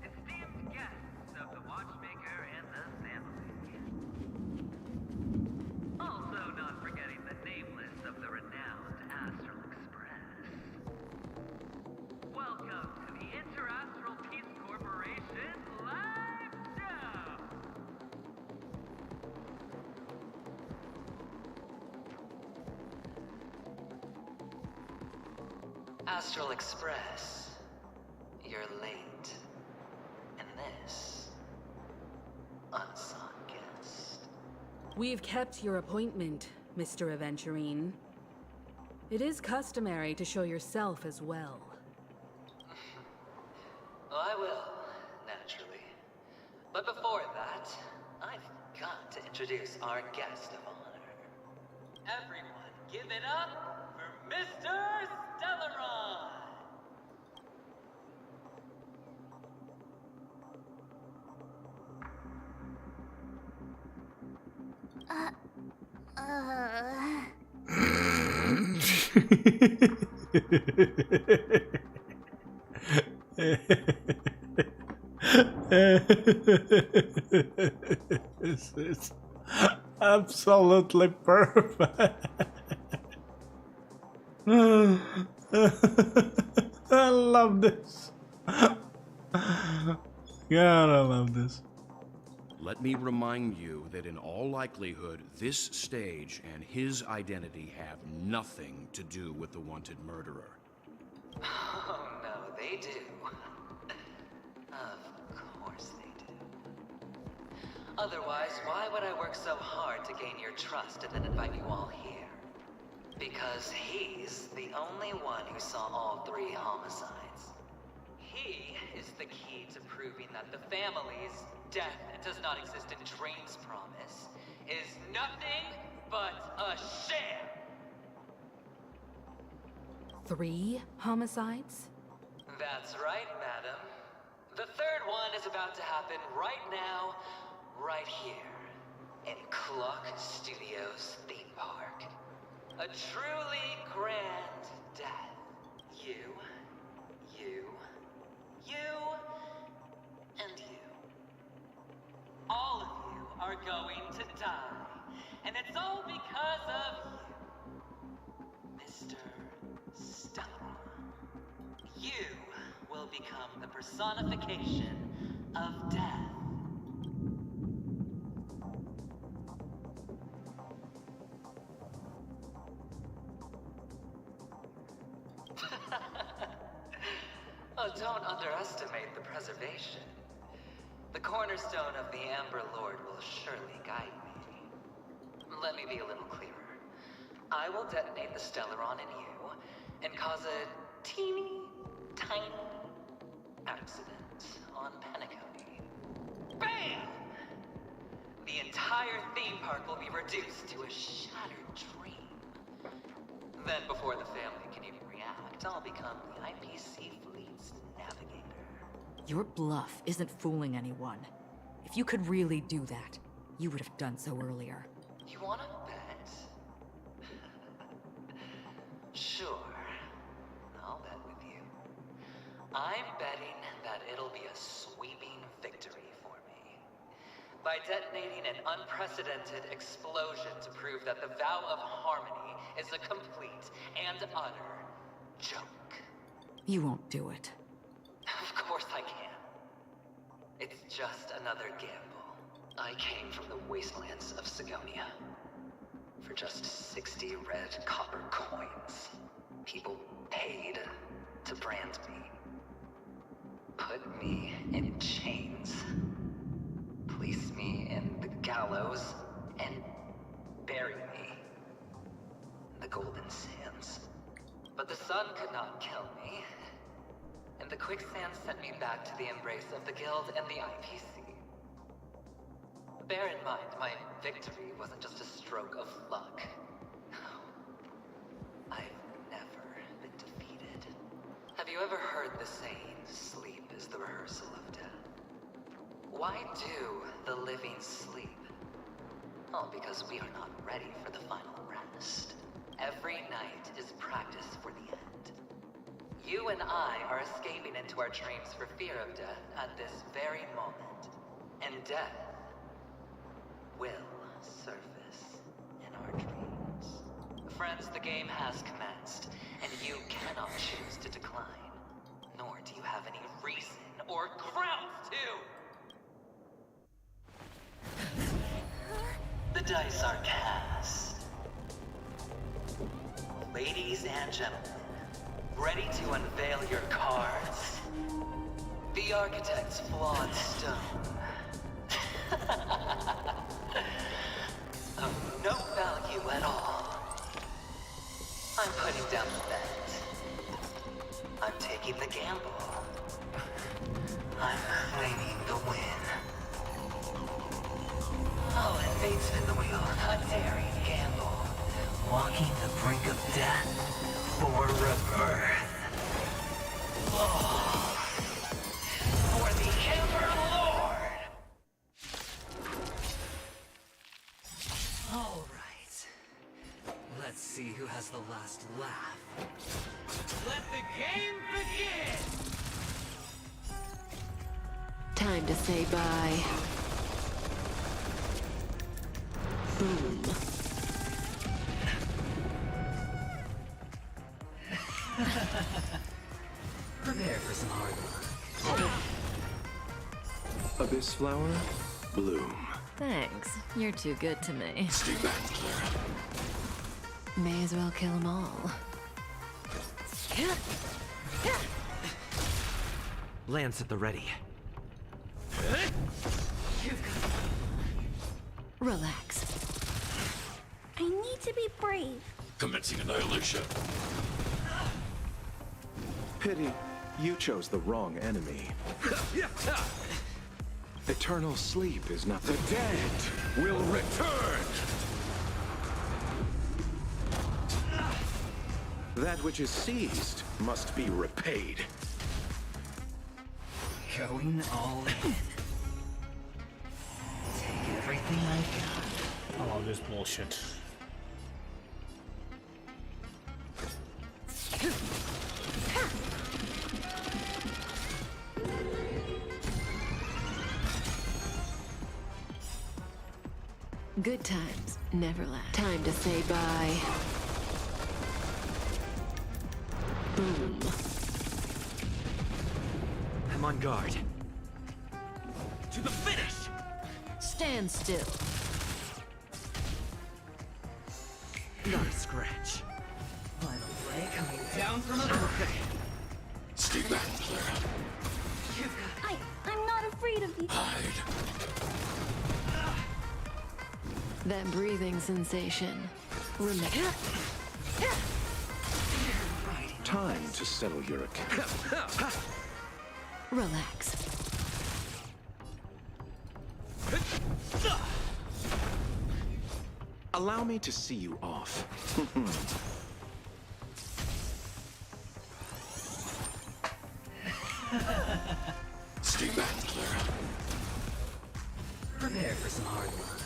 Speaker 16: esteemed guests of the Watchmaker and the family. Also not forgetting the nameless of the renowned Astral Express. Welcome to the Interastral Peace Corporation live show!
Speaker 6: Astral Express, you're late. And this, unsung guest.
Speaker 10: We've kept your appointment, Mr. Aventurine. It is customary to show yourself as well.
Speaker 6: I will, naturally. But before that, I've got to introduce our guest of honor. Everyone, give it up for Mr. Stellaron!
Speaker 1: This is absolutely perfect. I love this. God, I love this.
Speaker 11: Let me remind you that in all likelihood, this stage and his identity have nothing to do with the wanted murderer.
Speaker 6: Oh no, they do. Of course they do. Otherwise, why would I work so hard to gain your trust and then invite you all here? Because he's the only one who saw all 3 homicides. He is the key to proving that the family's death does not exist in Dream's promise is nothing but a sham!
Speaker 10: 3 homicides?
Speaker 6: That's right, madam. The 3rd one is about to happen right now, right here. in Clock Studios theme park. A truly grand death. You, and you. All of you are going to die. And it's all because of you, Mr. Stellar. You will become the personification of death. Oh, don't underestimate the preservation. The cornerstone of the Amber Lord will surely guide me. Let me be a little clearer. I will detonate the Stellaron in you and cause a teeny, tiny accident on Penacony. BAM! The entire theme park will be reduced to a shattered dream. Then, before the family can even react, I'll become the IPC fleet's navigator.
Speaker 2: Your bluff isn't fooling anyone. If you could really do that, you would have done so earlier.
Speaker 6: You wanna bet? Sure. I'll bet with you. I'm betting that it'll be a sweeping victory for me. By detonating an unprecedented explosion to prove that the vow of harmony is a complete and utter joke.
Speaker 2: You won't do it.
Speaker 6: Of course I can. It's just another gamble. I came from the wastelands of Sigonia. For just 60 red copper coins, people paid to brand me. Put me in chains. Place me in the gallows and bury me in the golden sands. But the sun could not kill me. And the quicksand sent me back to the embrace of the Guild and the IPC. Bear in mind, my victory wasn't just a stroke of luck. No. I've never been defeated. Have you ever heard the saying, sleep is the rehearsal of death? Why do the living sleep? Oh, because we are not ready for the final rest. Every night is practice for the end. You and I are escaping into our dreams for fear of death at this very moment. And death will surface in our dreams. Friends, the game has commenced, and you cannot choose to decline. Nor do you have any reason or grounds to! The dice are cast. Ladies and gentlemen, ready to unveil your cards? The architect's flawed stone. Of no value at all. I'm putting down the bet. I'm taking the gamble. I'm claiming the win. Oh, and fate spin the wheel. A daring gamble. Walking the brink of death for rebirth. Oh, for the Ember Lord!
Speaker 9: All right. Let's see who has the last laugh.
Speaker 16: Let the game begin!
Speaker 18: Time to say bye. Boom.
Speaker 9: Prepare for some hard work.
Speaker 4: Abyss flower, bloom.
Speaker 18: Thanks. You're too good to me.
Speaker 4: Stay back, Clara.
Speaker 18: May as well kill them all.
Speaker 5: Lance at the ready.
Speaker 18: Relax.
Speaker 3: I need to be brave.
Speaker 17: Commencing annihilation.
Speaker 4: Pity, you chose the wrong enemy. Eternal sleep is not the dead will return. That which is seized must be repaid.
Speaker 9: Going all in. Take everything I got.
Speaker 1: this bullshit.
Speaker 18: Good times never last. Time to say bye. Boom.
Speaker 16: I'm on guard. To the finish!
Speaker 18: Stand still.
Speaker 16: Not a scratch. Final play coming down from above.
Speaker 4: Stay back, Clara.
Speaker 3: I'm not afraid of you.
Speaker 4: Hide.
Speaker 18: That breathing sensation. Remember.
Speaker 4: Time to settle your account.
Speaker 18: Relax.
Speaker 4: Allow me to see you off. Stay back, Clara.
Speaker 16: Prepare for some hard luck.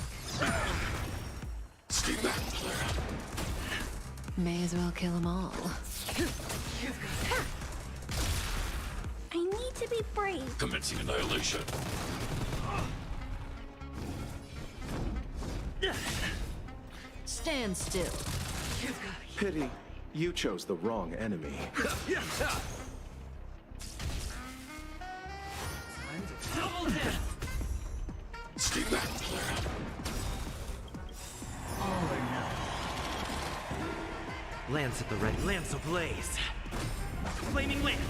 Speaker 4: Stay back, Clara.
Speaker 18: May as well kill them all.
Speaker 3: I need to be brave.
Speaker 4: Commencing annihilation.
Speaker 18: Stand still.
Speaker 4: Pity, you chose the wrong enemy.
Speaker 16: Double down!
Speaker 4: Stay back, Clara.
Speaker 16: All or nothing. Lance at the ready. Lance ablaze. Flaming lance.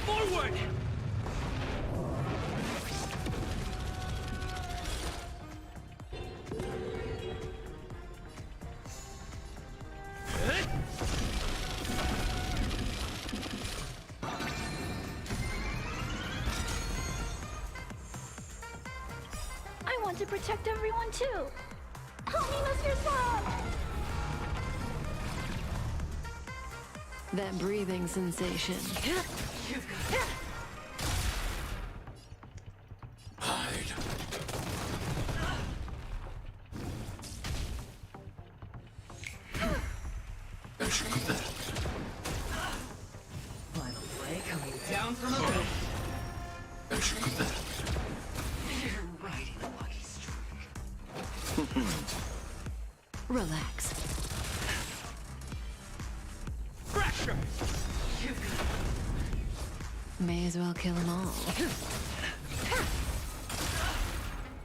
Speaker 16: Forward!
Speaker 3: I want to protect everyone too. Help me, Mr. Slug!
Speaker 18: That breathing sensation.
Speaker 4: Hide. As you command.
Speaker 16: Final play coming down from above.
Speaker 4: As you command.
Speaker 16: You're riding a lucky streak.
Speaker 18: Relax.
Speaker 16: Fracture!
Speaker 18: May as well kill them all.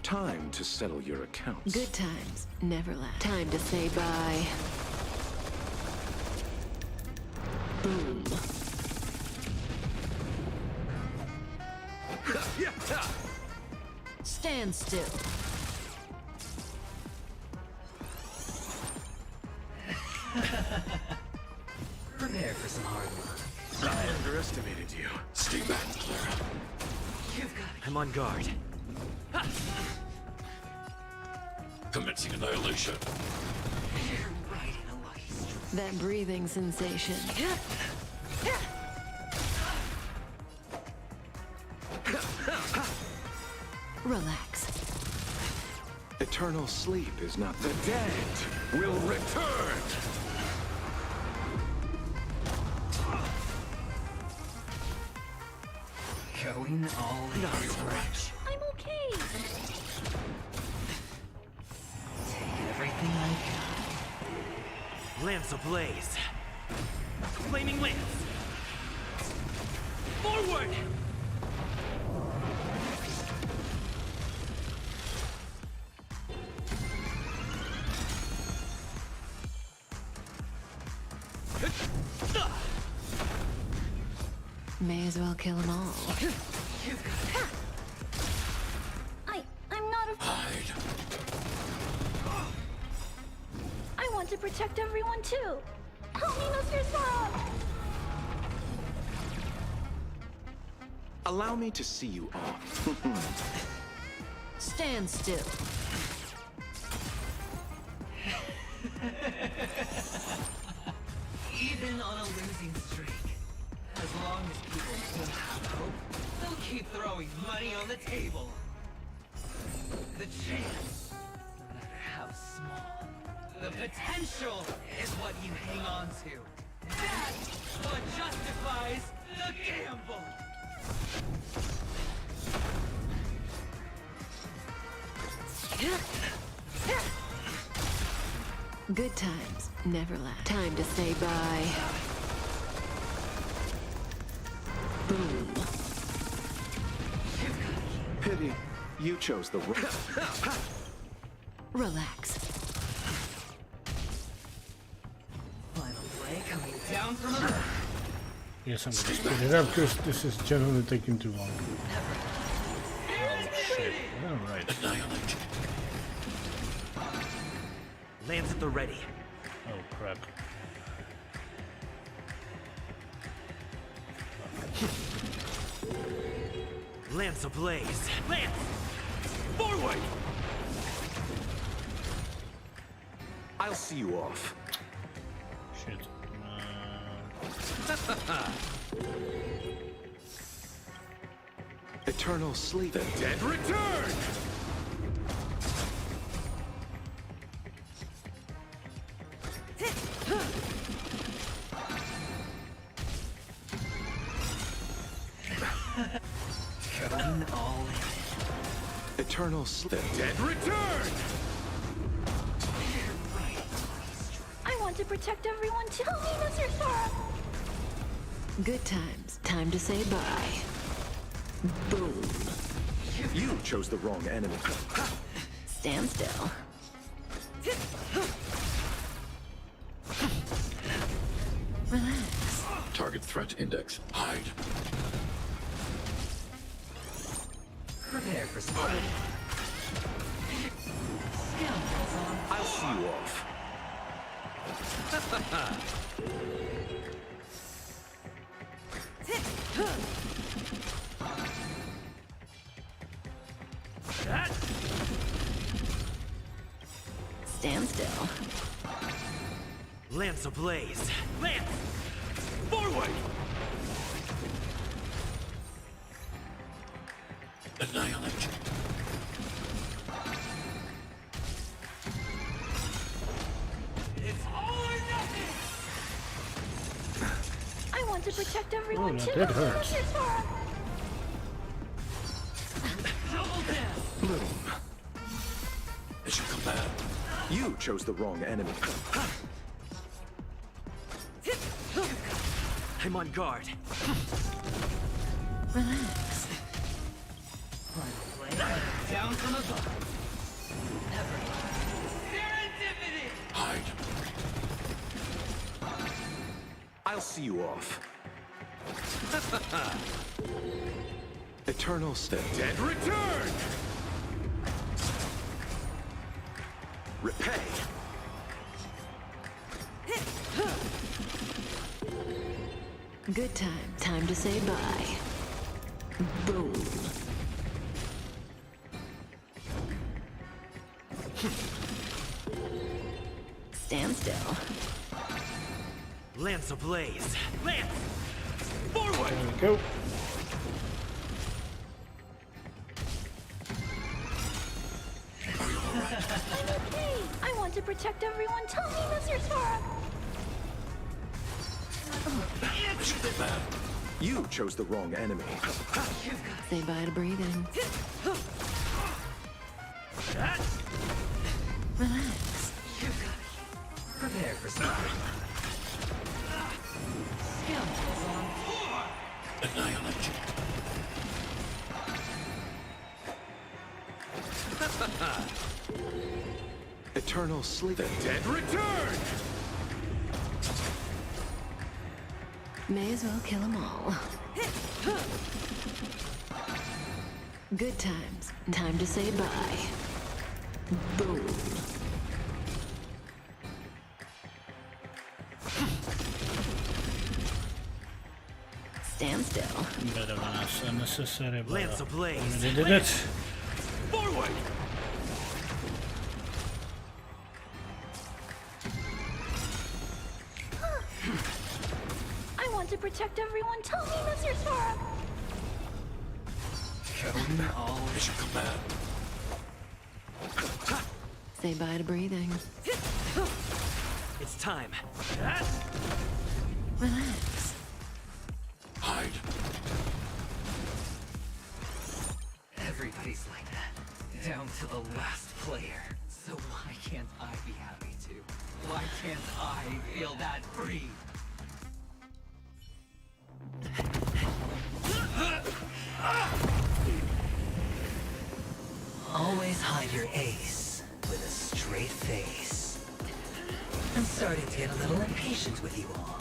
Speaker 4: Time to settle your accounts.
Speaker 18: Good times never last. Time to say bye. Boom. Stand still.
Speaker 16: Prepare for some hard luck.
Speaker 4: I underestimated you. Stay back, Clara.
Speaker 16: I'm on guard.
Speaker 4: Commencing annihilation.
Speaker 16: You're riding a lucky streak.
Speaker 18: That breathing sensation. Relax.
Speaker 4: Eternal sleep is not the dead will return.
Speaker 16: Going all in. Not a scratch.
Speaker 3: I'm okay.
Speaker 16: Take everything I got. Lance ablaze. Flaming lance. Forward!
Speaker 18: May as well kill them all.
Speaker 3: I'm not afraid. I want to protect everyone too. Help me, Mr. Slug!
Speaker 4: Allow me to see you off.
Speaker 18: Stand still.
Speaker 16: Even on a losing streak, as long as people still have hope, they'll keep throwing money on the table. The chance small. The potential is what you hang on to. That's what justifies the gamble.
Speaker 18: Good times never last. Time to say bye. Boom.
Speaker 4: Pity. You chose the wrong.
Speaker 18: Relax.
Speaker 16: Final play coming down from above.
Speaker 1: Yes, I'm gonna speed it up because this is generally taking too long. Oh shit. Alright.
Speaker 5: Lance at the ready.
Speaker 1: Oh crap.
Speaker 5: Lance ablaze. Lance! Forward!
Speaker 4: I'll see you off.
Speaker 1: Shit.
Speaker 4: Eternal sleep.
Speaker 17: The dead return!
Speaker 5: Going all in.
Speaker 4: Eternal sleep.
Speaker 17: The dead return!
Speaker 7: I want to protect everyone too. Tell me, Mr. Sora.
Speaker 18: Good times. Time to say bye. Boom.
Speaker 4: You chose the wrong enemy.
Speaker 18: Stand still. Relax.
Speaker 11: Target threat index. Hide.
Speaker 16: Prepare for Speedy.
Speaker 4: I'll see you off.
Speaker 18: Stand still.
Speaker 5: Lance ablaze. Lance! Forward!
Speaker 11: Annihilate.
Speaker 16: It's all or nothing!
Speaker 7: I want to protect everyone
Speaker 1: that
Speaker 7: too.
Speaker 1: did hurt.
Speaker 7: Mr. Sora.
Speaker 16: Double down!
Speaker 4: Bloom.
Speaker 11: Mission command.
Speaker 4: You chose the wrong enemy.
Speaker 5: I'm on guard.
Speaker 18: Relax.
Speaker 16: Final play down from above. Serendipity!
Speaker 11: Hide.
Speaker 4: I'll see you off. Eternal sleep.
Speaker 17: Dead return!
Speaker 4: Repay.
Speaker 18: Good time. Time to say bye. Boom. Stand still.
Speaker 5: Lance ablaze. Lance! Forward!
Speaker 1: There we go.
Speaker 7: I'm okay. I want to protect everyone. Tell me, Mr. Sora.
Speaker 11: Mission command.
Speaker 4: You chose the wrong enemy.
Speaker 18: Say bye to breathing. Relax.
Speaker 16: Prepare for Speedy.
Speaker 11: Annihilate.
Speaker 4: Eternal sleep.
Speaker 17: The dead return!
Speaker 18: May as well kill them all. Good times. Time to say bye. Boom. Stand still.
Speaker 1: Bit of an unnecessary, but
Speaker 5: Lance ablaze.
Speaker 1: they did it.
Speaker 5: Forward!
Speaker 7: I want to protect everyone. Tell me, Mr. Sora.
Speaker 11: Mission command.
Speaker 18: say bye to breathing.
Speaker 5: It's time.
Speaker 18: Relax.
Speaker 11: Hide.
Speaker 6: Everybody's like that, down to the last player. So why can't I be happy too? Why can't I feel that free?
Speaker 8: Always hide your ace with a straight face. I'm starting to get a little impatient with you all.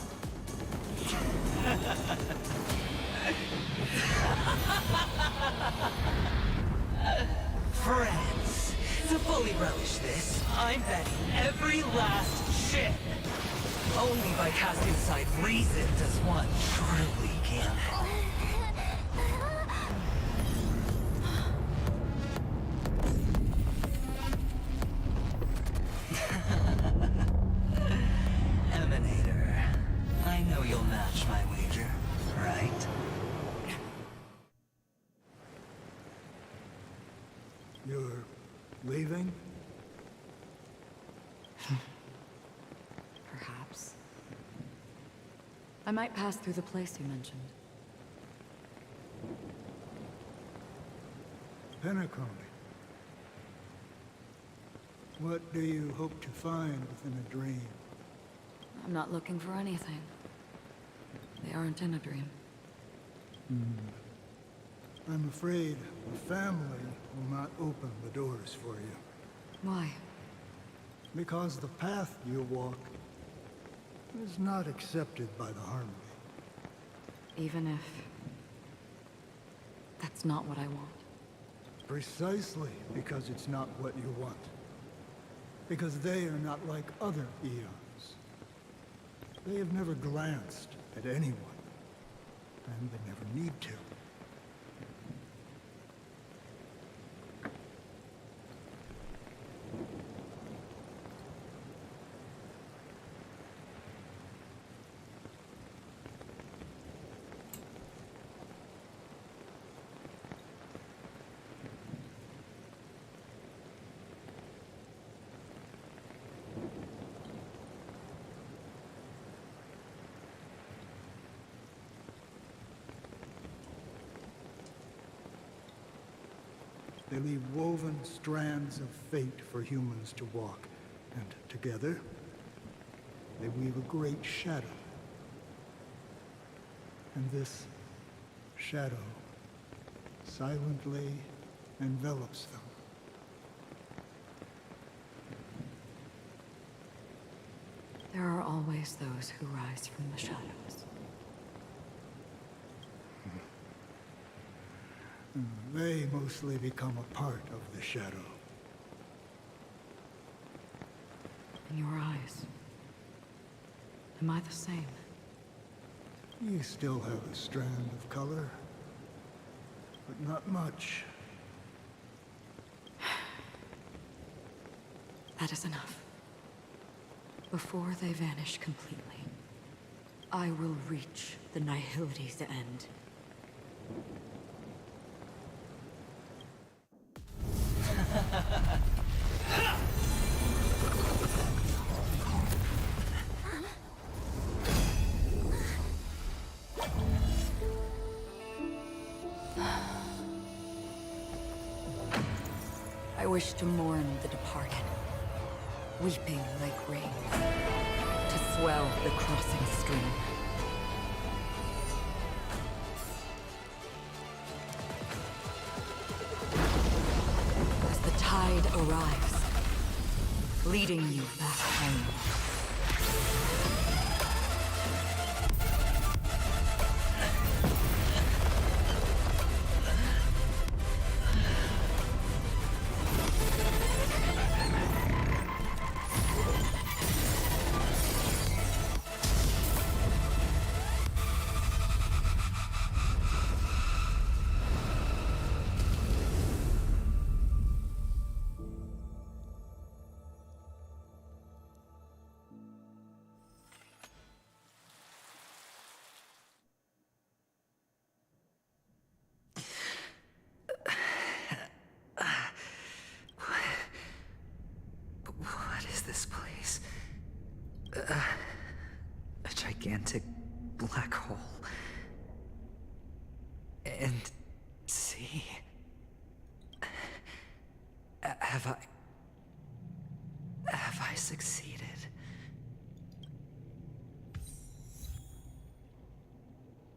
Speaker 8: Friends, to fully relish this, I'm betting every last ship. Only by casting aside reason does one truly gamble. Emanator, I know you'll match my wager, right?
Speaker 21: You're leaving?
Speaker 2: Perhaps. I might pass through the place you mentioned.
Speaker 21: Penacony. What do you hope to find within a dream?
Speaker 2: I'm not looking for anything. They aren't in a dream.
Speaker 21: I'm afraid the family will not open the doors for you.
Speaker 2: Why?
Speaker 21: Because the path you walk is not accepted by the Harmony.
Speaker 2: Even if... that's not what I want.
Speaker 21: Precisely because it's not what you want. Because they are not like other eons. They have never glanced at anyone. And they never need to. They leave woven strands of fate for humans to walk, and together, they weave a great shadow. And this shadow silently envelops them.
Speaker 2: There are always those who rise from the shadows.
Speaker 21: They mostly become a part of the shadow.
Speaker 2: In your eyes, am I the same?
Speaker 21: You still have a strand of color, but not much.
Speaker 2: That is enough. Before they vanish completely, I will reach the Nihility's end. I wish to mourn the departed, weeping like rain, to swell the crossing stream. As the tide arrives, leading you back home.
Speaker 9: this place. A gigantic black hole. And see... Have I succeeded?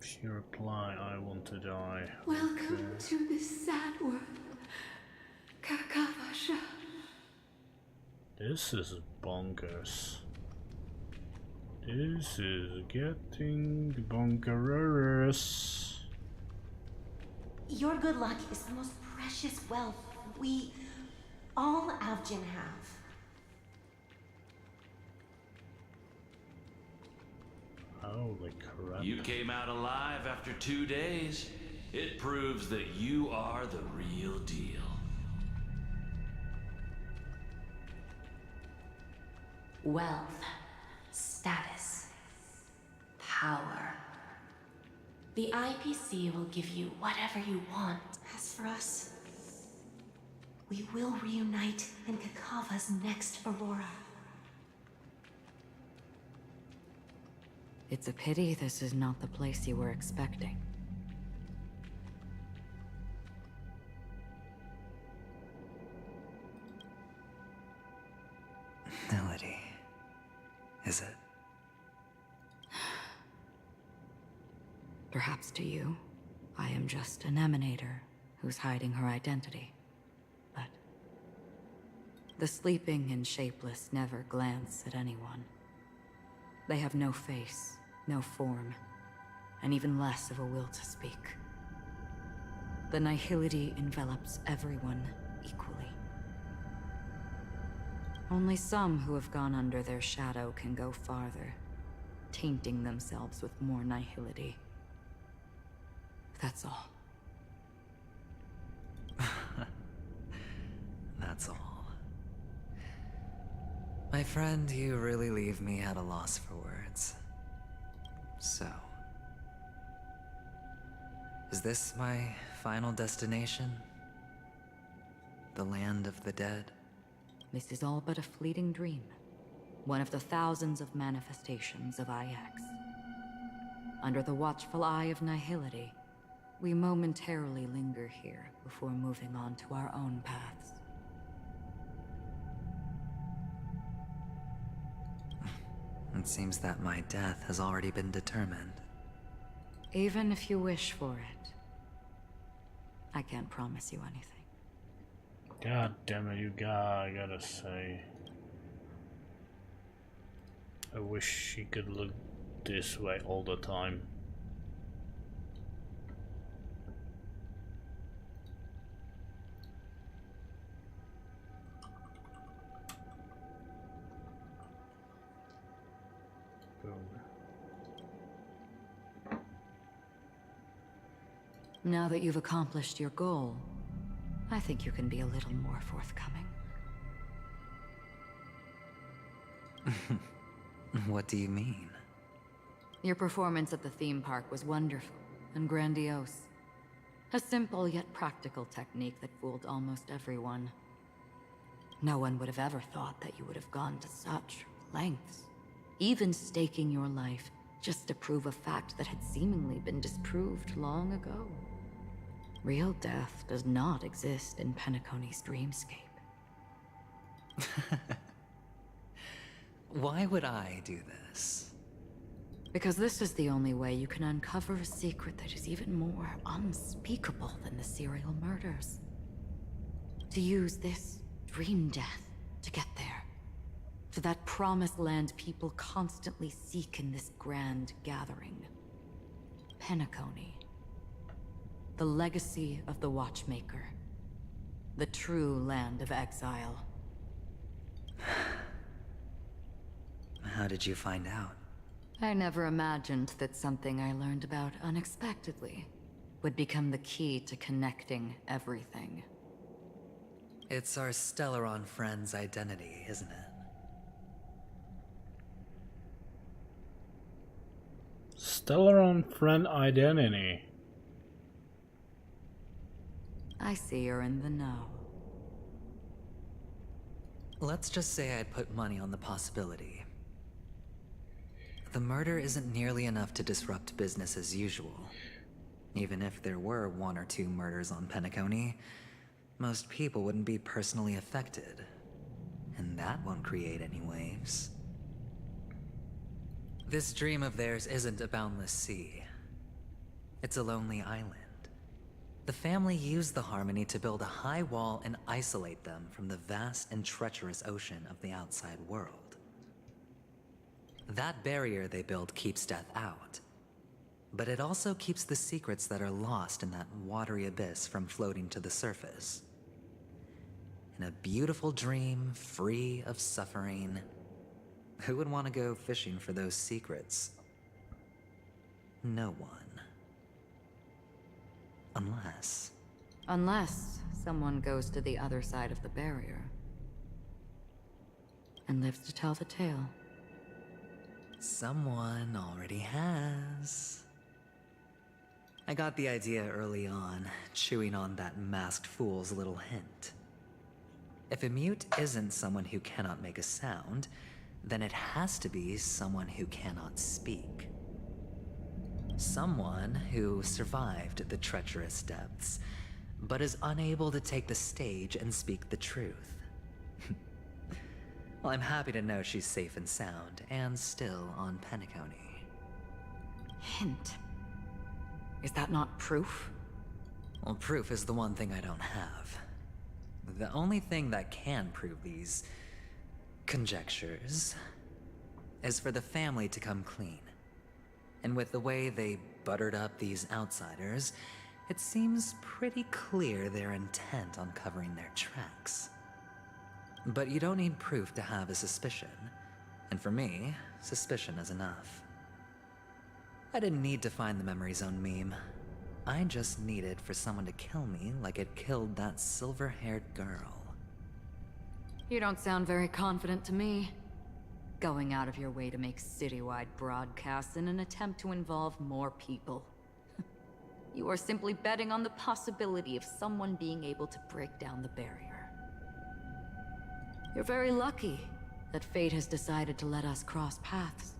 Speaker 1: She replied, I want to die.
Speaker 18: Welcome to this sad world, Kakavasha.
Speaker 1: This is bonkers. This is getting bonkers.
Speaker 7: Your good luck is the most precious wealth we, all Avgin, have.
Speaker 1: Holy crap.
Speaker 15: You came out alive after 2 days. It proves that you are the real deal.
Speaker 7: Wealth, status, power. The IPC will give you whatever you want. As for us, we will reunite in Kakava's next Aurora.
Speaker 2: It's a pity this is not the place you were expecting.
Speaker 9: Melody. Is it?
Speaker 2: Perhaps to you, I am just an emanator who's hiding her identity. But the sleeping and shapeless never glance at anyone. They have no face, no form, and even less of a will to speak. The nihility envelops everyone equally. Only some who have gone under their shadow can go farther, tainting themselves with more nihility. That's all.
Speaker 9: That's all. My friend, you really leave me at a loss for words. So... is this my final destination? The land of the dead?
Speaker 2: This is all but a fleeting dream. One of the thousands of manifestations of IX. Under the watchful eye of nihility, we momentarily linger here before moving on to our own paths.
Speaker 9: It seems that my death has already been determined.
Speaker 2: Even if you wish for it, I can't promise you anything.
Speaker 1: God damn it, I gotta say. I wish she could look this way all the time.
Speaker 2: Now that you've accomplished your goal, I think you can be a little more forthcoming.
Speaker 9: What do you mean?
Speaker 2: Your performance at the theme park was wonderful and grandiose. A simple yet practical technique that fooled almost everyone. No one would have ever thought that you would have gone to such lengths, even staking your life just to prove a fact that had seemingly been disproved long ago. Real death does not exist in Penacony's dreamscape.
Speaker 9: Why would I do this?
Speaker 2: Because this is the only way you can uncover a secret that is even more unspeakable than the serial murders. To use this dream death to get there. To that promised land people constantly seek in this grand gathering. Penacony. The legacy of the Watchmaker. The true land of exile.
Speaker 9: How did you find out?
Speaker 2: I never imagined that something I learned about unexpectedly would become the key to connecting everything.
Speaker 9: It's our Stellaron friend's identity, isn't it?
Speaker 1: Stellaron friend identity.
Speaker 2: I see you're in the know.
Speaker 9: Let's just say I'd put money on the possibility. The murder isn't nearly enough to disrupt business as usual. Even if there were 1 or 2 murders on Penacony, most people wouldn't be personally affected. And that won't create any waves. This dream of theirs isn't a boundless sea. It's a lonely island. The family used the Harmony to build a high wall and isolate them from the vast and treacherous ocean of the outside world. That barrier they built keeps death out, but it also keeps the secrets that are lost in that watery abyss from floating to the surface. In a beautiful dream, free of suffering, who would want to go fishing for those secrets? No one.
Speaker 2: Unless someone goes to the other side of the barrier and lives to tell the tale.
Speaker 9: Someone already has. I got the idea early on, chewing on that masked fool's little hint. If a mute isn't someone who cannot make a sound, then it has to be someone who cannot speak. Someone who survived the treacherous depths, but is unable to take the stage and speak the truth. Well, I'm happy to know she's safe and sound, and still on Penacony.
Speaker 2: Hint? Is that not proof?
Speaker 9: Well, proof is the one thing I don't have. The only thing that can prove these conjectures is for the family to come clean. And with the way they buttered up these outsiders, it seems pretty clear they're intent on covering their tracks. But you don't need proof to have a suspicion. And for me, suspicion is enough. I didn't need to find the Memory Zone meme. I just needed for someone to kill me like it killed that silver-haired girl.
Speaker 2: You don't sound very confident to me. Going out of your way to make citywide broadcasts in an attempt to involve more people. You are simply betting on the possibility of someone being able to break down the barrier. You're very lucky that fate has decided to let us cross paths.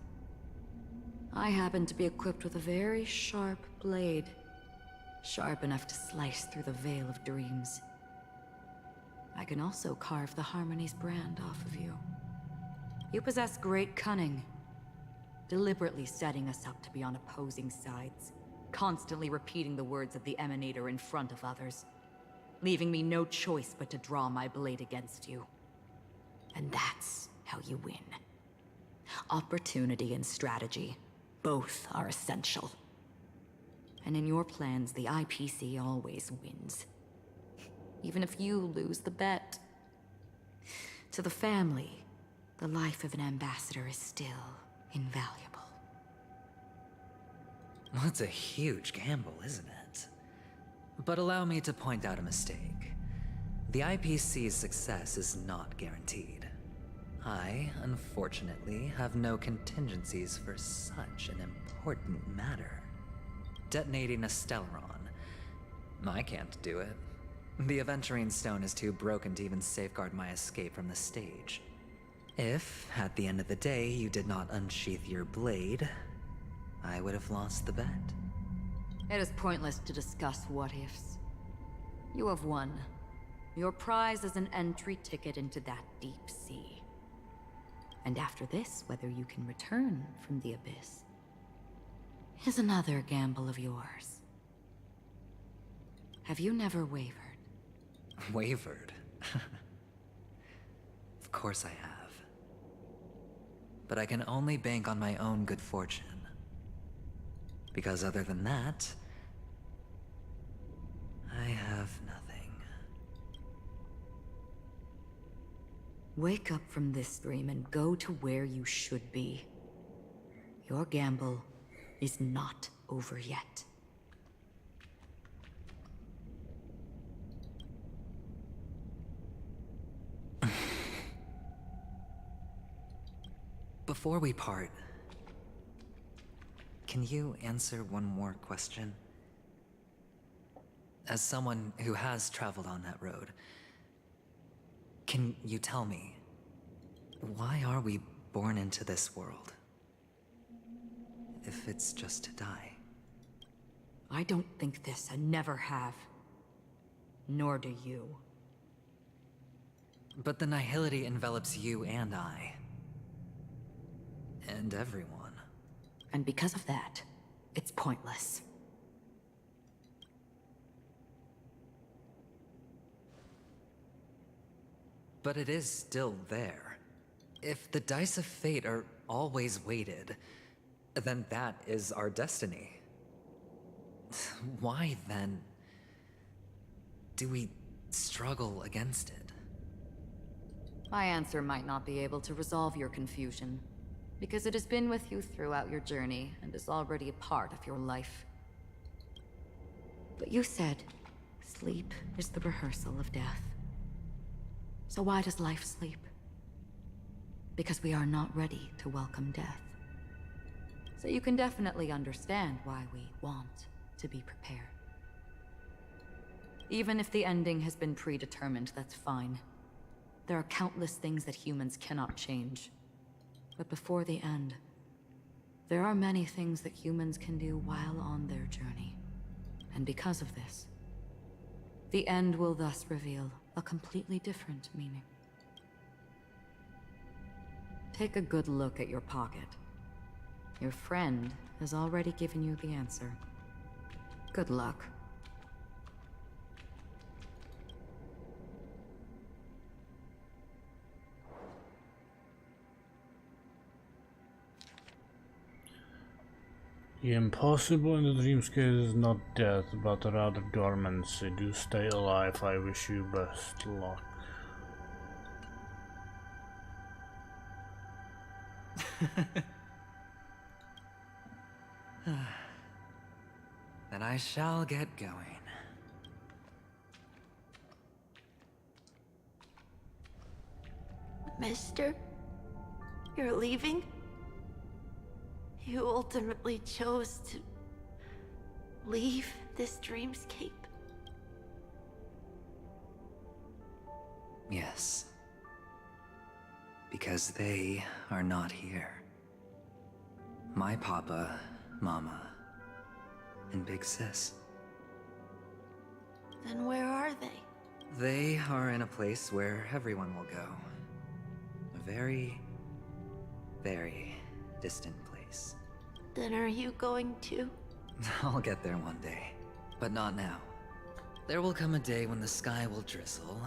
Speaker 2: I happen to be equipped with a very sharp blade. Sharp enough to slice through the veil of dreams. I can also carve the Harmony's brand off of you. You possess great cunning, deliberately setting us up to be on opposing sides, constantly repeating the words of the Emanator in front of others, leaving me no choice but to draw my blade against you. And that's how you win. Opportunity and strategy, both are essential. And in your plans, the IPC always wins. Even if you lose the bet. To the family, the life of an ambassador is still invaluable.
Speaker 9: Well, it's a huge gamble, isn't it? But allow me to point out a mistake. The IPC's success is not guaranteed. I, unfortunately, have no contingencies for such an important matter. Detonating a Stellaron. I can't do it. The Aventurine Stone is too broken to even safeguard my escape from the stage. If, at the end of the day, you did not unsheath your blade, I would have lost the bet.
Speaker 2: It is pointless to discuss what-ifs. You have won. Your prize is an entry ticket into that deep sea. And after this, whether you can return from the abyss is another gamble of yours. Have you never wavered?
Speaker 9: Wavered? Of course I have. But I can only bank on my own good fortune. Because other than that, I have nothing.
Speaker 2: Wake up from this dream and go to where you should be. Your gamble is not over yet.
Speaker 9: Before we part, can you answer one more question? As someone who has traveled on that road, can you tell me Why are we born into this world? If it's just to die.
Speaker 2: I don't think this, and never have. Nor do you.
Speaker 9: But the nihility envelops you and I. And everyone.
Speaker 2: And because of that, it's pointless.
Speaker 9: But it is still there. If the dice of fate are always weighted, then that is our destiny. Why, then, do we struggle against it?
Speaker 2: My answer might not be able to resolve your confusion, because it has been with you throughout your journey and is already a part of your life. But you said, sleep is the rehearsal of death. So why does life sleep? Because we are not ready to welcome death. So you can definitely understand why we want to be prepared. Even if the ending has been predetermined, that's fine. There are countless things that humans cannot change. But before the end, there are many things that humans can do while on their journey. And because of this, the end will thus reveal a completely different meaning. Take a good look at your pocket. Your friend has already given you the answer. Good luck.
Speaker 1: The impossible in the dreamscape is not death, but rather dormancy. Do stay alive. I wish you best luck.
Speaker 9: Then I shall get going.
Speaker 13: Mister? You're leaving? You ultimately chose to leave this dreamscape?
Speaker 9: Yes. Because they are not here. My papa, mama, and big sis.
Speaker 13: Then where are they?
Speaker 9: They are in a place where everyone will go. A very, very distant place.
Speaker 13: Then are you going to?
Speaker 9: I'll get there one day, but not now. There will come a day when the sky will drizzle,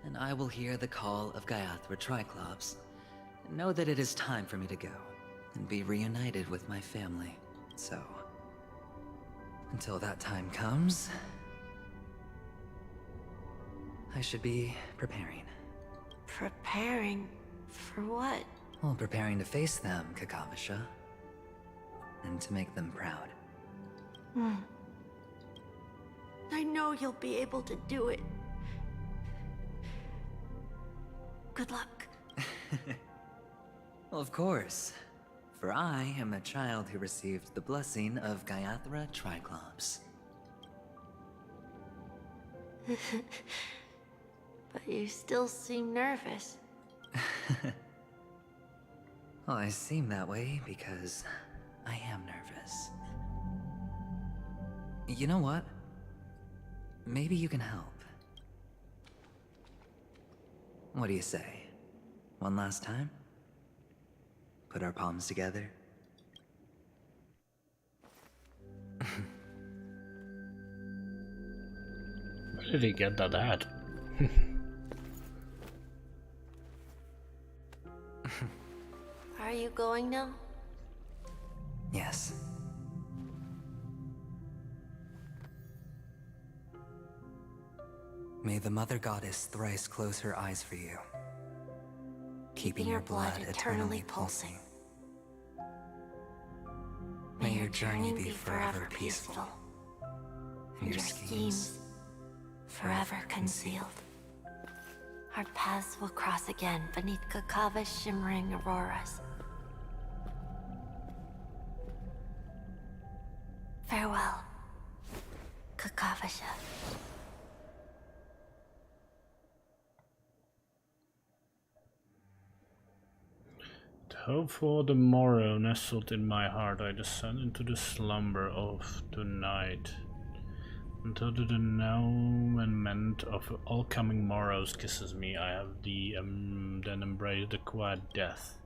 Speaker 9: and I will hear the call of Gaiathra Triclops, and know that it is time for me to go, and be reunited with my family. So, until that time comes, I should be preparing.
Speaker 13: Preparing? For what?
Speaker 9: Well, preparing to face them, Kakavasha. And to make them proud.
Speaker 13: I know you'll be able to do it. Good luck.
Speaker 9: Well, of course. For I am a child who received the blessing of Gaiathra Triclops.
Speaker 13: But you still seem nervous.
Speaker 9: Well, I seem that way because I am nervous. You know what? Maybe you can help. What do you say? One last time? Put our palms together?
Speaker 1: Where did he get that at?
Speaker 13: Are you going now?
Speaker 9: Yes. May the Mother Goddess thrice close her eyes for you, keeping your blood eternally pulsing. May your journey be forever peaceful, and your schemes
Speaker 13: forever concealed. Our paths will cross again beneath Kakava's shimmering auroras. Farewell, Kakavasha.
Speaker 1: Hope for the morrow nestled in my heart, I descend into the slumber of the night. Until the denouement of all coming morrows kisses me, I have then embraced the quiet death.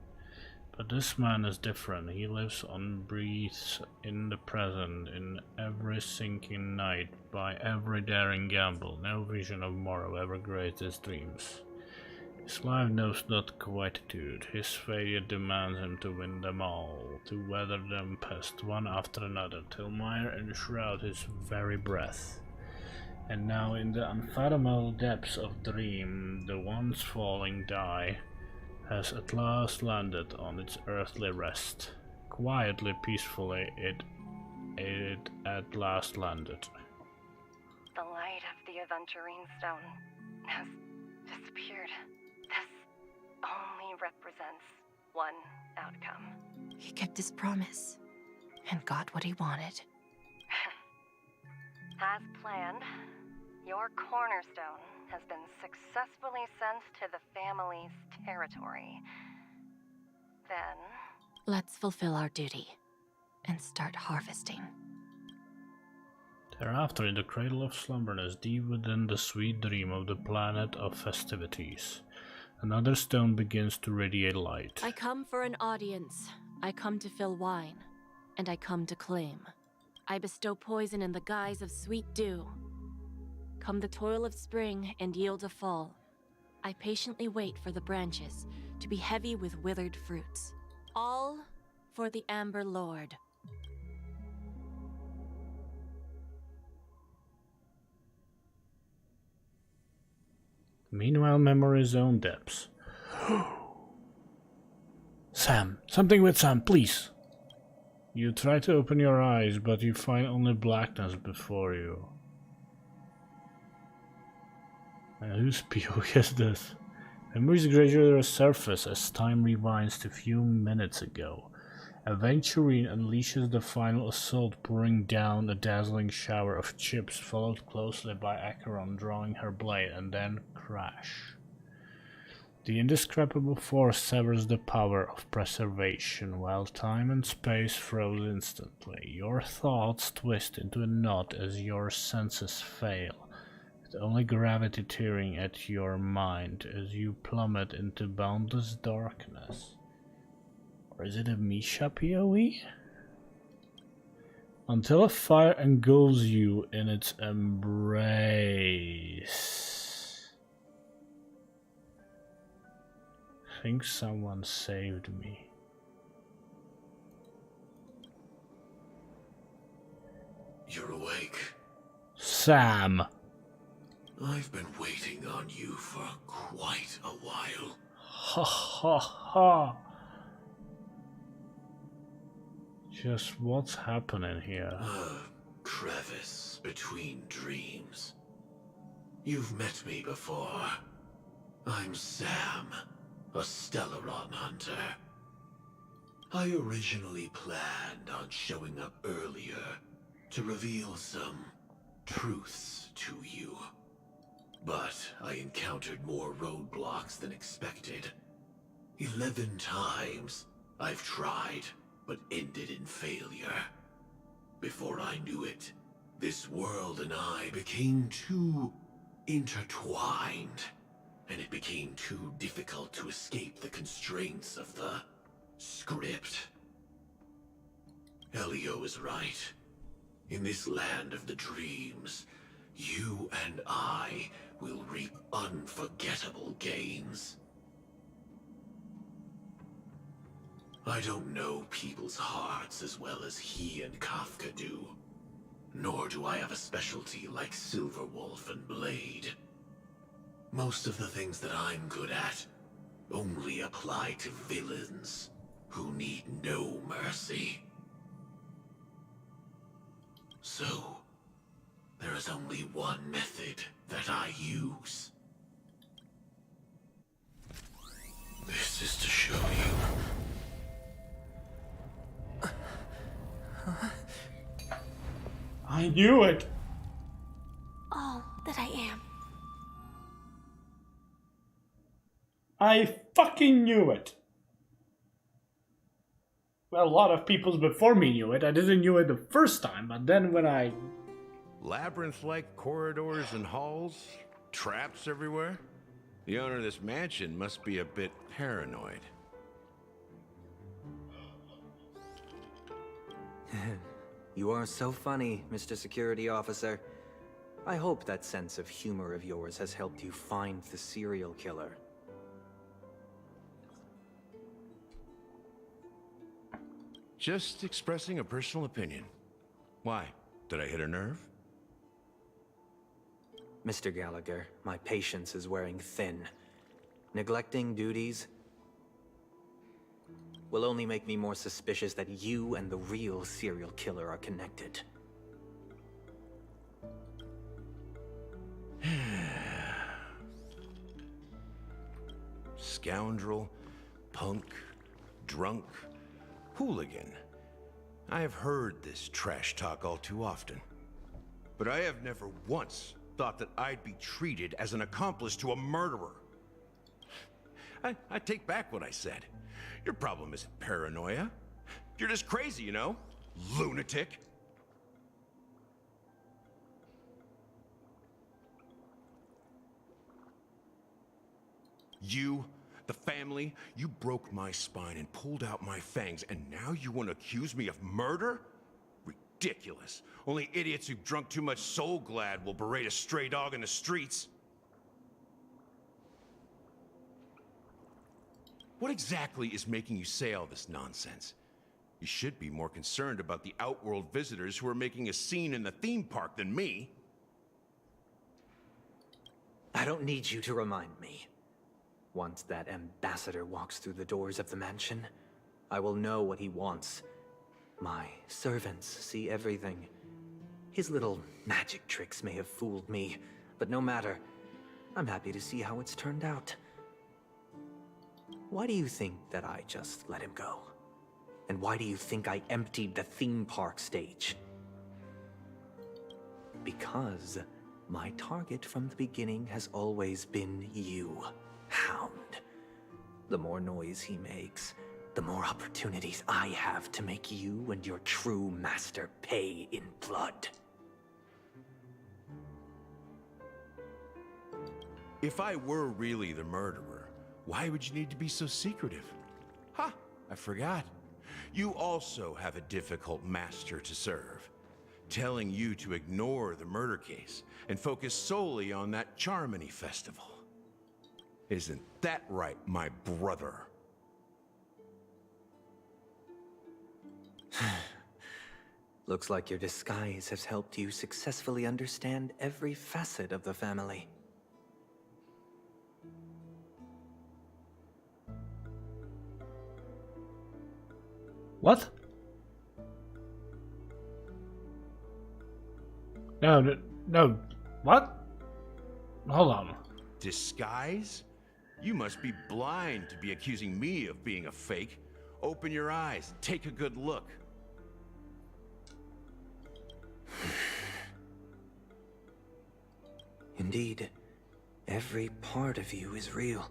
Speaker 1: But this man is different. He lives on, breathes in the present, in every sinking night, by every daring gamble. No vision of morrow ever graced his dreams. His life knows not quietude. His failure demands him to win them all, to weather them past one after another, till mire enshroud his very breath. And now in the unfathomable depths of dream, the once falling die has at last landed on its earthly rest. Quietly, peacefully, it at last landed.
Speaker 19: The light of the Aventurine Stone has disappeared. This only represents one outcome.
Speaker 20: He kept his promise and got what he wanted.
Speaker 19: As planned, your cornerstone has been successfully sent to the family's territory. Then...
Speaker 20: let's fulfill our duty and start harvesting.
Speaker 1: Thereafter, in the cradle of slumberness, deep within the sweet dream of the planet of festivities, another stone begins to radiate light.
Speaker 20: I come for an audience. I come to fill wine, and I come to claim. I bestow poison in the guise of sweet dew. Come the toil of spring and yield a fall. I patiently wait for the branches to be heavy with withered fruits. All for the Amber Lord.
Speaker 1: Meanwhile, memory's own depths. Sam, something with Sam, please. You try to open your eyes, but you find only blackness before you. And whose POV is this? Memories gradually resurface as time rewinds to a few minutes ago. Aventurine unleashes the final assault, pouring down a dazzling shower of chips, followed closely by Acheron drawing her blade, and then crash. The indescribable force severs the power of preservation, while time and space froze instantly. Your thoughts twist into a knot as your senses fail, with only gravity tearing at your mind as you plummet into boundless darkness. Or is it a Misha PoE? Until a fire engulfs you in its embrace. I think someone saved me.
Speaker 23: You're awake.
Speaker 1: Sam!
Speaker 23: I've been waiting on you for quite a while.
Speaker 1: Ha ha ha! Just what's happening here?
Speaker 23: A crevice between dreams. You've met me before. I'm Sam, a Stellaron hunter. I originally planned on showing up earlier to reveal some truths to you. But I encountered more roadblocks than expected. 11 times I've tried, but ended in failure. Before I knew it, this world and I became too intertwined, and it became too difficult to escape the constraints of the script. Elio is right. In this land of the dreams, you and I will reap unforgettable gains. I don't know people's hearts as well as he and Kafka do. Nor do I have a specialty like Silverwolf and Blade. Most of the things that I'm good at only apply to villains who need no mercy. So, there is only one method that I use. This is to show you.
Speaker 1: I knew it!
Speaker 13: All that I am.
Speaker 1: I fucking knew it! Well, a lot of people before me knew it. I didn't know it the first time, but then when I...
Speaker 11: Labyrinth-like corridors and halls? Traps everywhere? The owner of this mansion must be a bit paranoid.
Speaker 5: You are so funny, Mr. Security Officer. I hope that sense of humor of yours has helped you find the serial killer.
Speaker 11: Just expressing a personal opinion. Why? Did I hit a nerve?
Speaker 5: Mr. Gallagher, my patience is wearing thin. Neglecting duties will only make me more suspicious that you and the real serial killer are connected.
Speaker 11: Scoundrel, punk, drunk, hooligan. I have heard this trash talk all too often. But I have never once thought that I'd be treated as an accomplice to a murderer. I take back what I said. Your problem isn't paranoia. You're just crazy, you know? Lunatic. You, the family, you broke my spine and pulled out my fangs, and now you want to accuse me of murder? Ridiculous. Only idiots who've drunk too much Soul Glad will berate a stray dog in the streets. What exactly is making you say all this nonsense? You should be more concerned about the Outworld visitors who are making a scene in the theme park than me.
Speaker 5: I don't need you to remind me. Once that ambassador walks through the doors of the mansion, I will know what he wants. My servants see everything. His little magic tricks may have fooled me, but no matter. I'm happy to see how it's turned out. Why do you think that I just let him go? And why do you think I emptied the theme park stage? Because my target from the beginning has always been you, Hound. The more noise he makes, the more opportunities I have to make you and your true master pay in blood.
Speaker 11: If I were really the murderer, why would you need to be so secretive? Ha! I forgot. You also have a difficult master to serve, telling you to ignore the murder case and focus solely on that Charmony festival. Isn't that right, my brother?
Speaker 5: Looks like your disguise has helped you successfully understand every facet of the family.
Speaker 1: What? No. What? Hold on.
Speaker 11: Disguise? You must be blind to be accusing me of being a fake. Open your eyes, take a good look.
Speaker 5: Indeed, every part of you is real.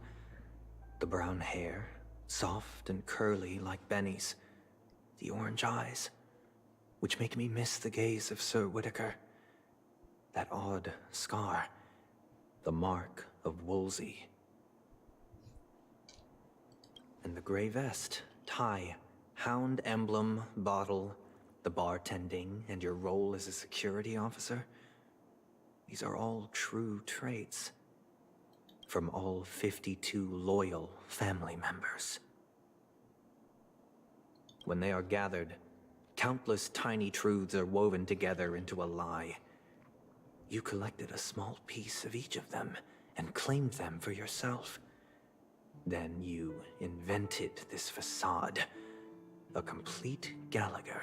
Speaker 5: The brown hair, soft and curly like Benny's. The orange eyes, which make me miss the gaze of Sir Whitaker. That odd scar, the mark of Wolsey. And the gray vest, tie, hound emblem, bottle, the bartending, and your role as a security officer. These are all true traits from all 52 loyal family members. When they are gathered, countless tiny truths are woven together into a lie. You collected a small piece of each of them and claimed them for yourself. Then you invented this facade, a complete Gallagher.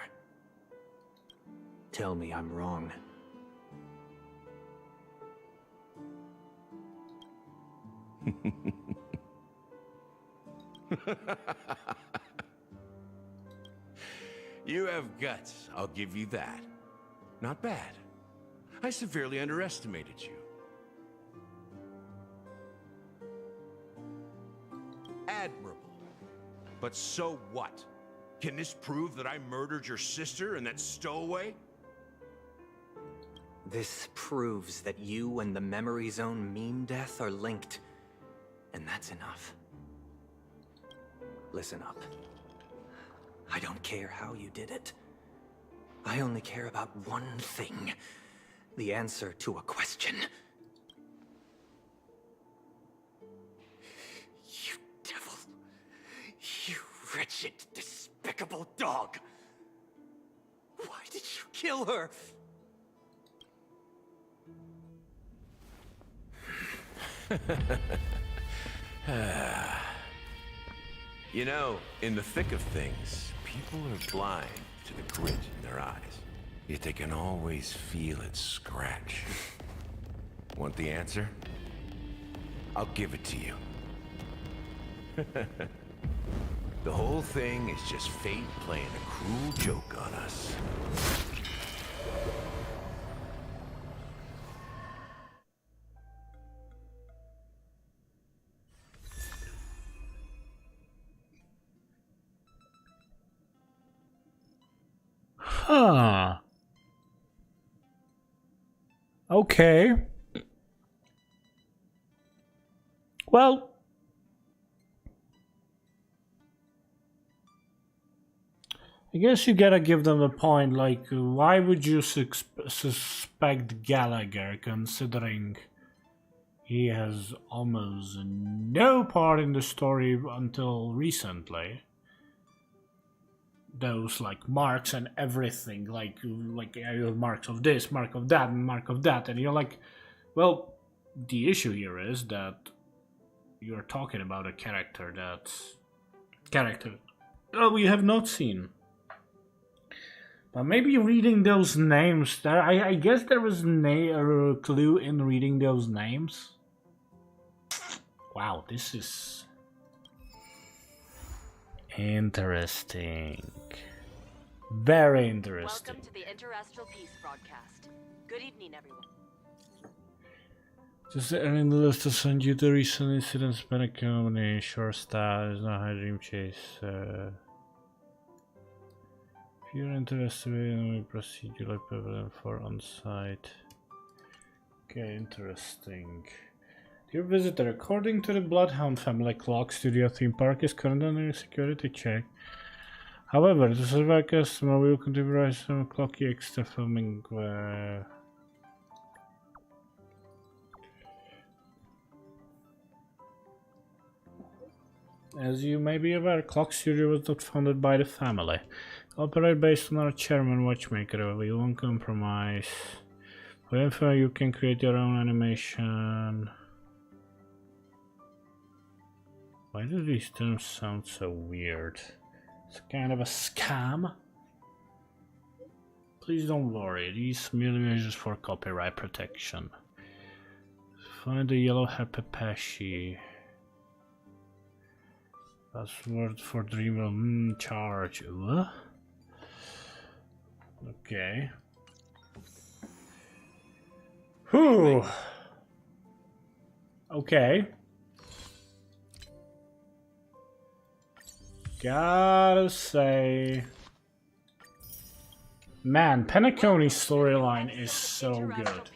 Speaker 5: Tell me I'm wrong.
Speaker 11: You have guts, I'll give you that. Not bad. I severely underestimated you. Admirable. But so what?
Speaker 12: Can this prove that I murdered your sister and that stowaway?
Speaker 5: This proves that you and the Memory Zone meme death are linked. And that's enough. Listen up. I don't care how you did it. I only care about one thing. The answer to a question. You devil. You wretched, despicable dog. Why did you kill her?
Speaker 12: You know, in the thick of things, people are blind to the grit in their eyes. Yet they can always feel it scratch. Want the answer? I'll give it to you. The whole thing is just fate playing a cruel joke on us.
Speaker 1: Huh. Okay. Well, I guess you gotta give them a point, like, why would you suspect Gallagher, considering he has almost no part in the story until recently? Those, like, marks and everything, like marks of this, mark of that, mark of that, and you're like, well, the issue here is that you're talking about a character we have not seen. But maybe reading those names, I guess there was a clue in reading those names. Wow, this is interesting. Very interesting.
Speaker 20: Welcome to the Interastral Peace broadcast. Good evening, everyone.
Speaker 1: Just earning the list to send you the recent incidents, Panic Company, Short Star, is not High Dream Chase. If you're interested in procedural equivalent for on-site. Okay, interesting. Dear visitor, according to the Bloodhound family clock, Studio Theme Park is currently under security check. However, to survive customer, we will continue some clocky extra filming. As you may be aware, Clock Studio was not founded by the family. Operate based on our chairman watchmaker. We won't compromise. For info, you can create your own animation. Why do these terms sound so weird? It's kind of a scam. Please don't worry, these merely measures for copyright protection. Find the yellow happy Pepeshi. Password for Dreamworld charge. What? Okay. Whew. Okay. Gotta say, man, Penacony's storyline is so good.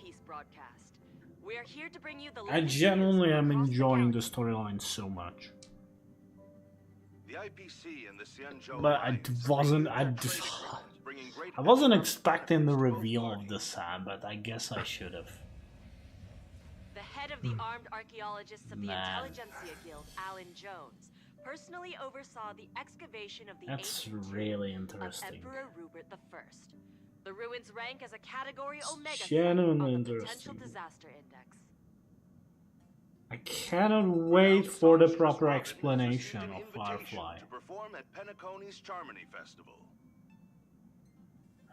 Speaker 1: I genuinely am enjoying the storyline so much. But I wasn't expecting the reveal of the Sam, but I guess I should have.
Speaker 20: The head of the armed archaeologists of the Intelligentsia Guild, Alan Jones, personally oversaw the excavation of the ancient
Speaker 1: really
Speaker 20: tomb
Speaker 1: interesting.
Speaker 20: of Emperor Rupert I. The ruins rank as a Category Omega
Speaker 1: Genuinely
Speaker 20: on the Potential
Speaker 1: interesting.
Speaker 20: Disaster Index.
Speaker 1: I cannot wait for the proper explanation of Firefly.
Speaker 14: To perform at Penacony's Charmony Festival.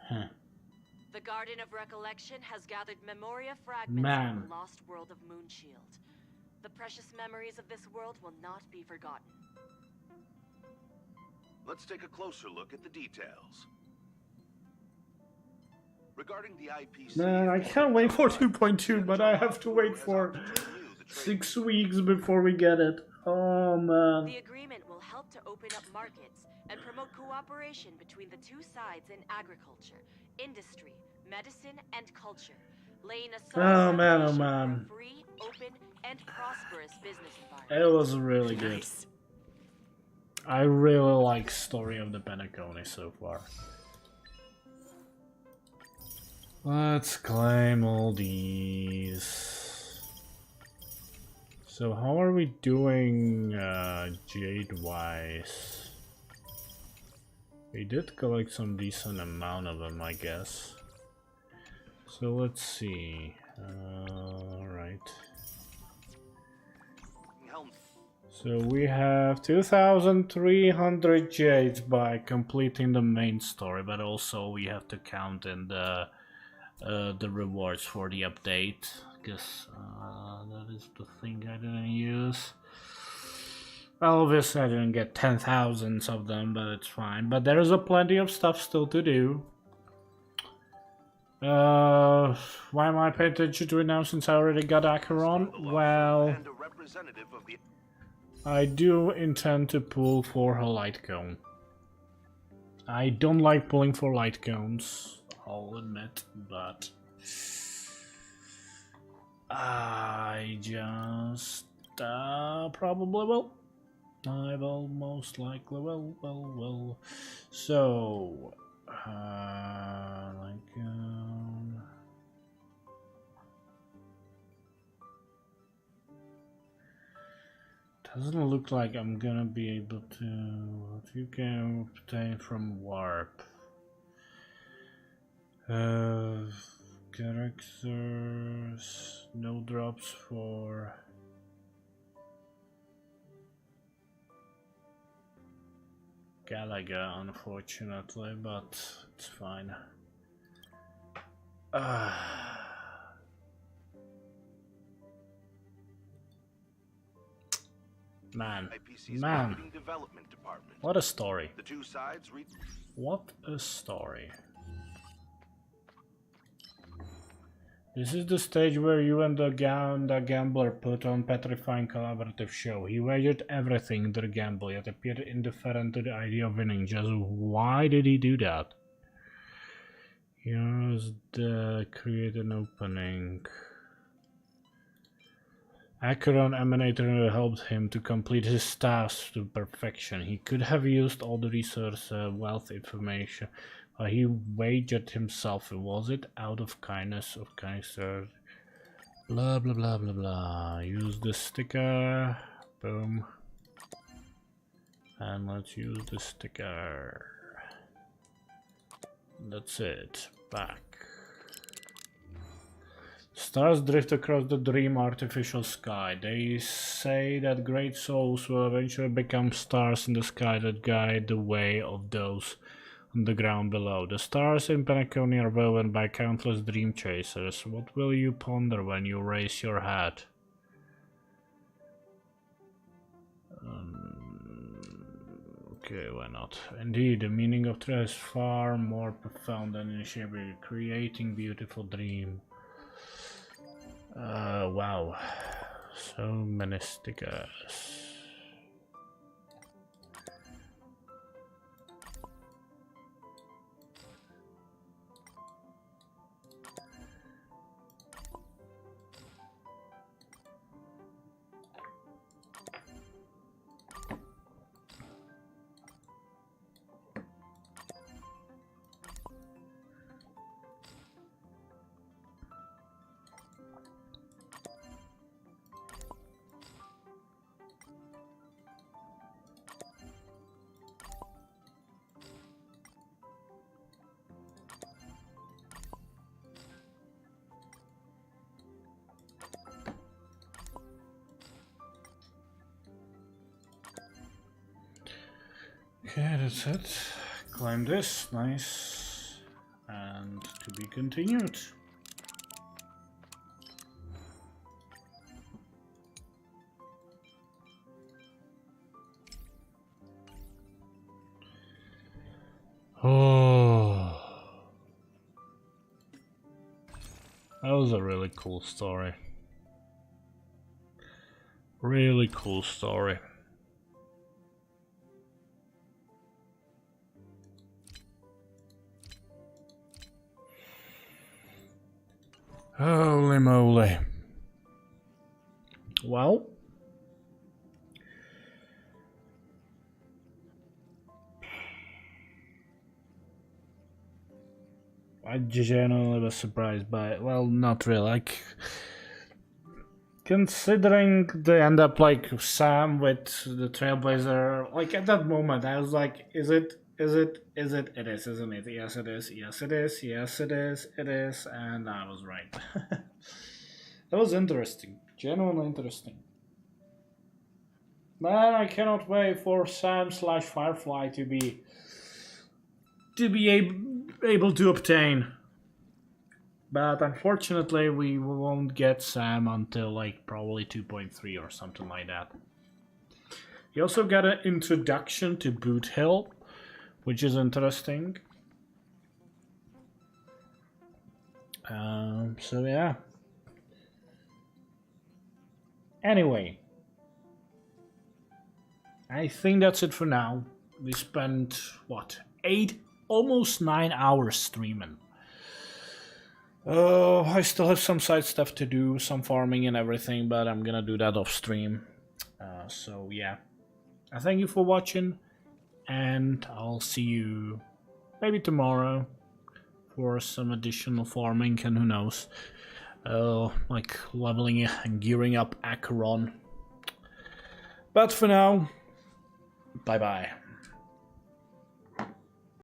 Speaker 1: Huh.
Speaker 20: The Garden of Recollection has gathered Memoria fragments of the lost world of Moonshield. The precious memories of this world will not be forgotten.
Speaker 14: Let's take a closer look at the details. Regarding the IPC...
Speaker 1: Man, I can't wait for 2.2, but I have to wait for 6 weeks before we get it. Oh man.
Speaker 20: The agreement will help to to open up markets and promote cooperation between the two sides in agriculture, industry, medicine, and culture, laying a solid
Speaker 1: Oh
Speaker 20: foundation
Speaker 1: man.
Speaker 20: for a free, open, and prosperous business environment.
Speaker 1: It was really good. I really like Story of the Penacony so far. Let's claim all these. So how are we doing jade-wise? We did collect some decent amount of them, I guess. So let's see. Alright. So we have 2,300 jades by completing the main story, but also we have to count in the rewards for the update, because that is the thing I didn't use. Well, obviously I didn't get 10,000 of them, but it's fine. But there is a plenty of stuff still to do. Why am I paying attention to it now since I already got Acheron? Well, I do intend to pull for her light cone. I don't like pulling for light cones, I'll admit, but I just probably will. I will most likely will. So, light cone. Doesn't look like I'm gonna be able to. What you can obtain from warp. Characters, no drops for Galaga, unfortunately, but it's fine. Man, what a story.
Speaker 14: The two sides
Speaker 1: What a story. This is the stage where you and the gambler put on petrifying collaborative show. He wagered everything to the gamble, yet appeared indifferent to the idea of winning. Just why did he do that? Here's the create an opening. Acheron Emanator helped him to complete his tasks to perfection. He could have used all the resource wealth information, but he wagered himself. Was it out of kindness of kindness? Blah blah blah blah blah. Use the sticker. Boom. And let's use the sticker. That's it. Back. Stars drift across the dream artificial sky. They say that great souls will eventually become stars in the sky that guide the way of those on the ground below. The stars in Penacony are woven by countless dream chasers. What will you ponder when you raise your head? Okay, why not? Indeed, the meaning of truth is far more profound than initially creating beautiful dream. Wow, so many stickers. Okay, that's it. Claim this, nice. And to be continued. Oh, that was a really cool story. Really cool story. Holy moly. Well, I genuinely was surprised by it. Well, not really. Like, considering they end up like Sam with the Trailblazer, like at that moment I was like, is it? It is, isn't it? Yes it is, yes it is, yes it is, it is, and I was right. That was interesting. Genuinely interesting. Man, I cannot wait for Sam/Firefly to be able to obtain. But unfortunately, we won't get Sam until like probably 2.3 or something like that. You also got an introduction to Boot Hill, which is interesting. So yeah. Anyway, I think that's it for now. We spent what, 8, almost 9 hours streaming. Oh, I still have some side stuff to do, some farming and everything, but I'm gonna do that off stream. So yeah, I thank you for watching, and I'll see you maybe tomorrow for some additional farming, and who knows, like leveling and gearing up Acheron. But for now, bye bye.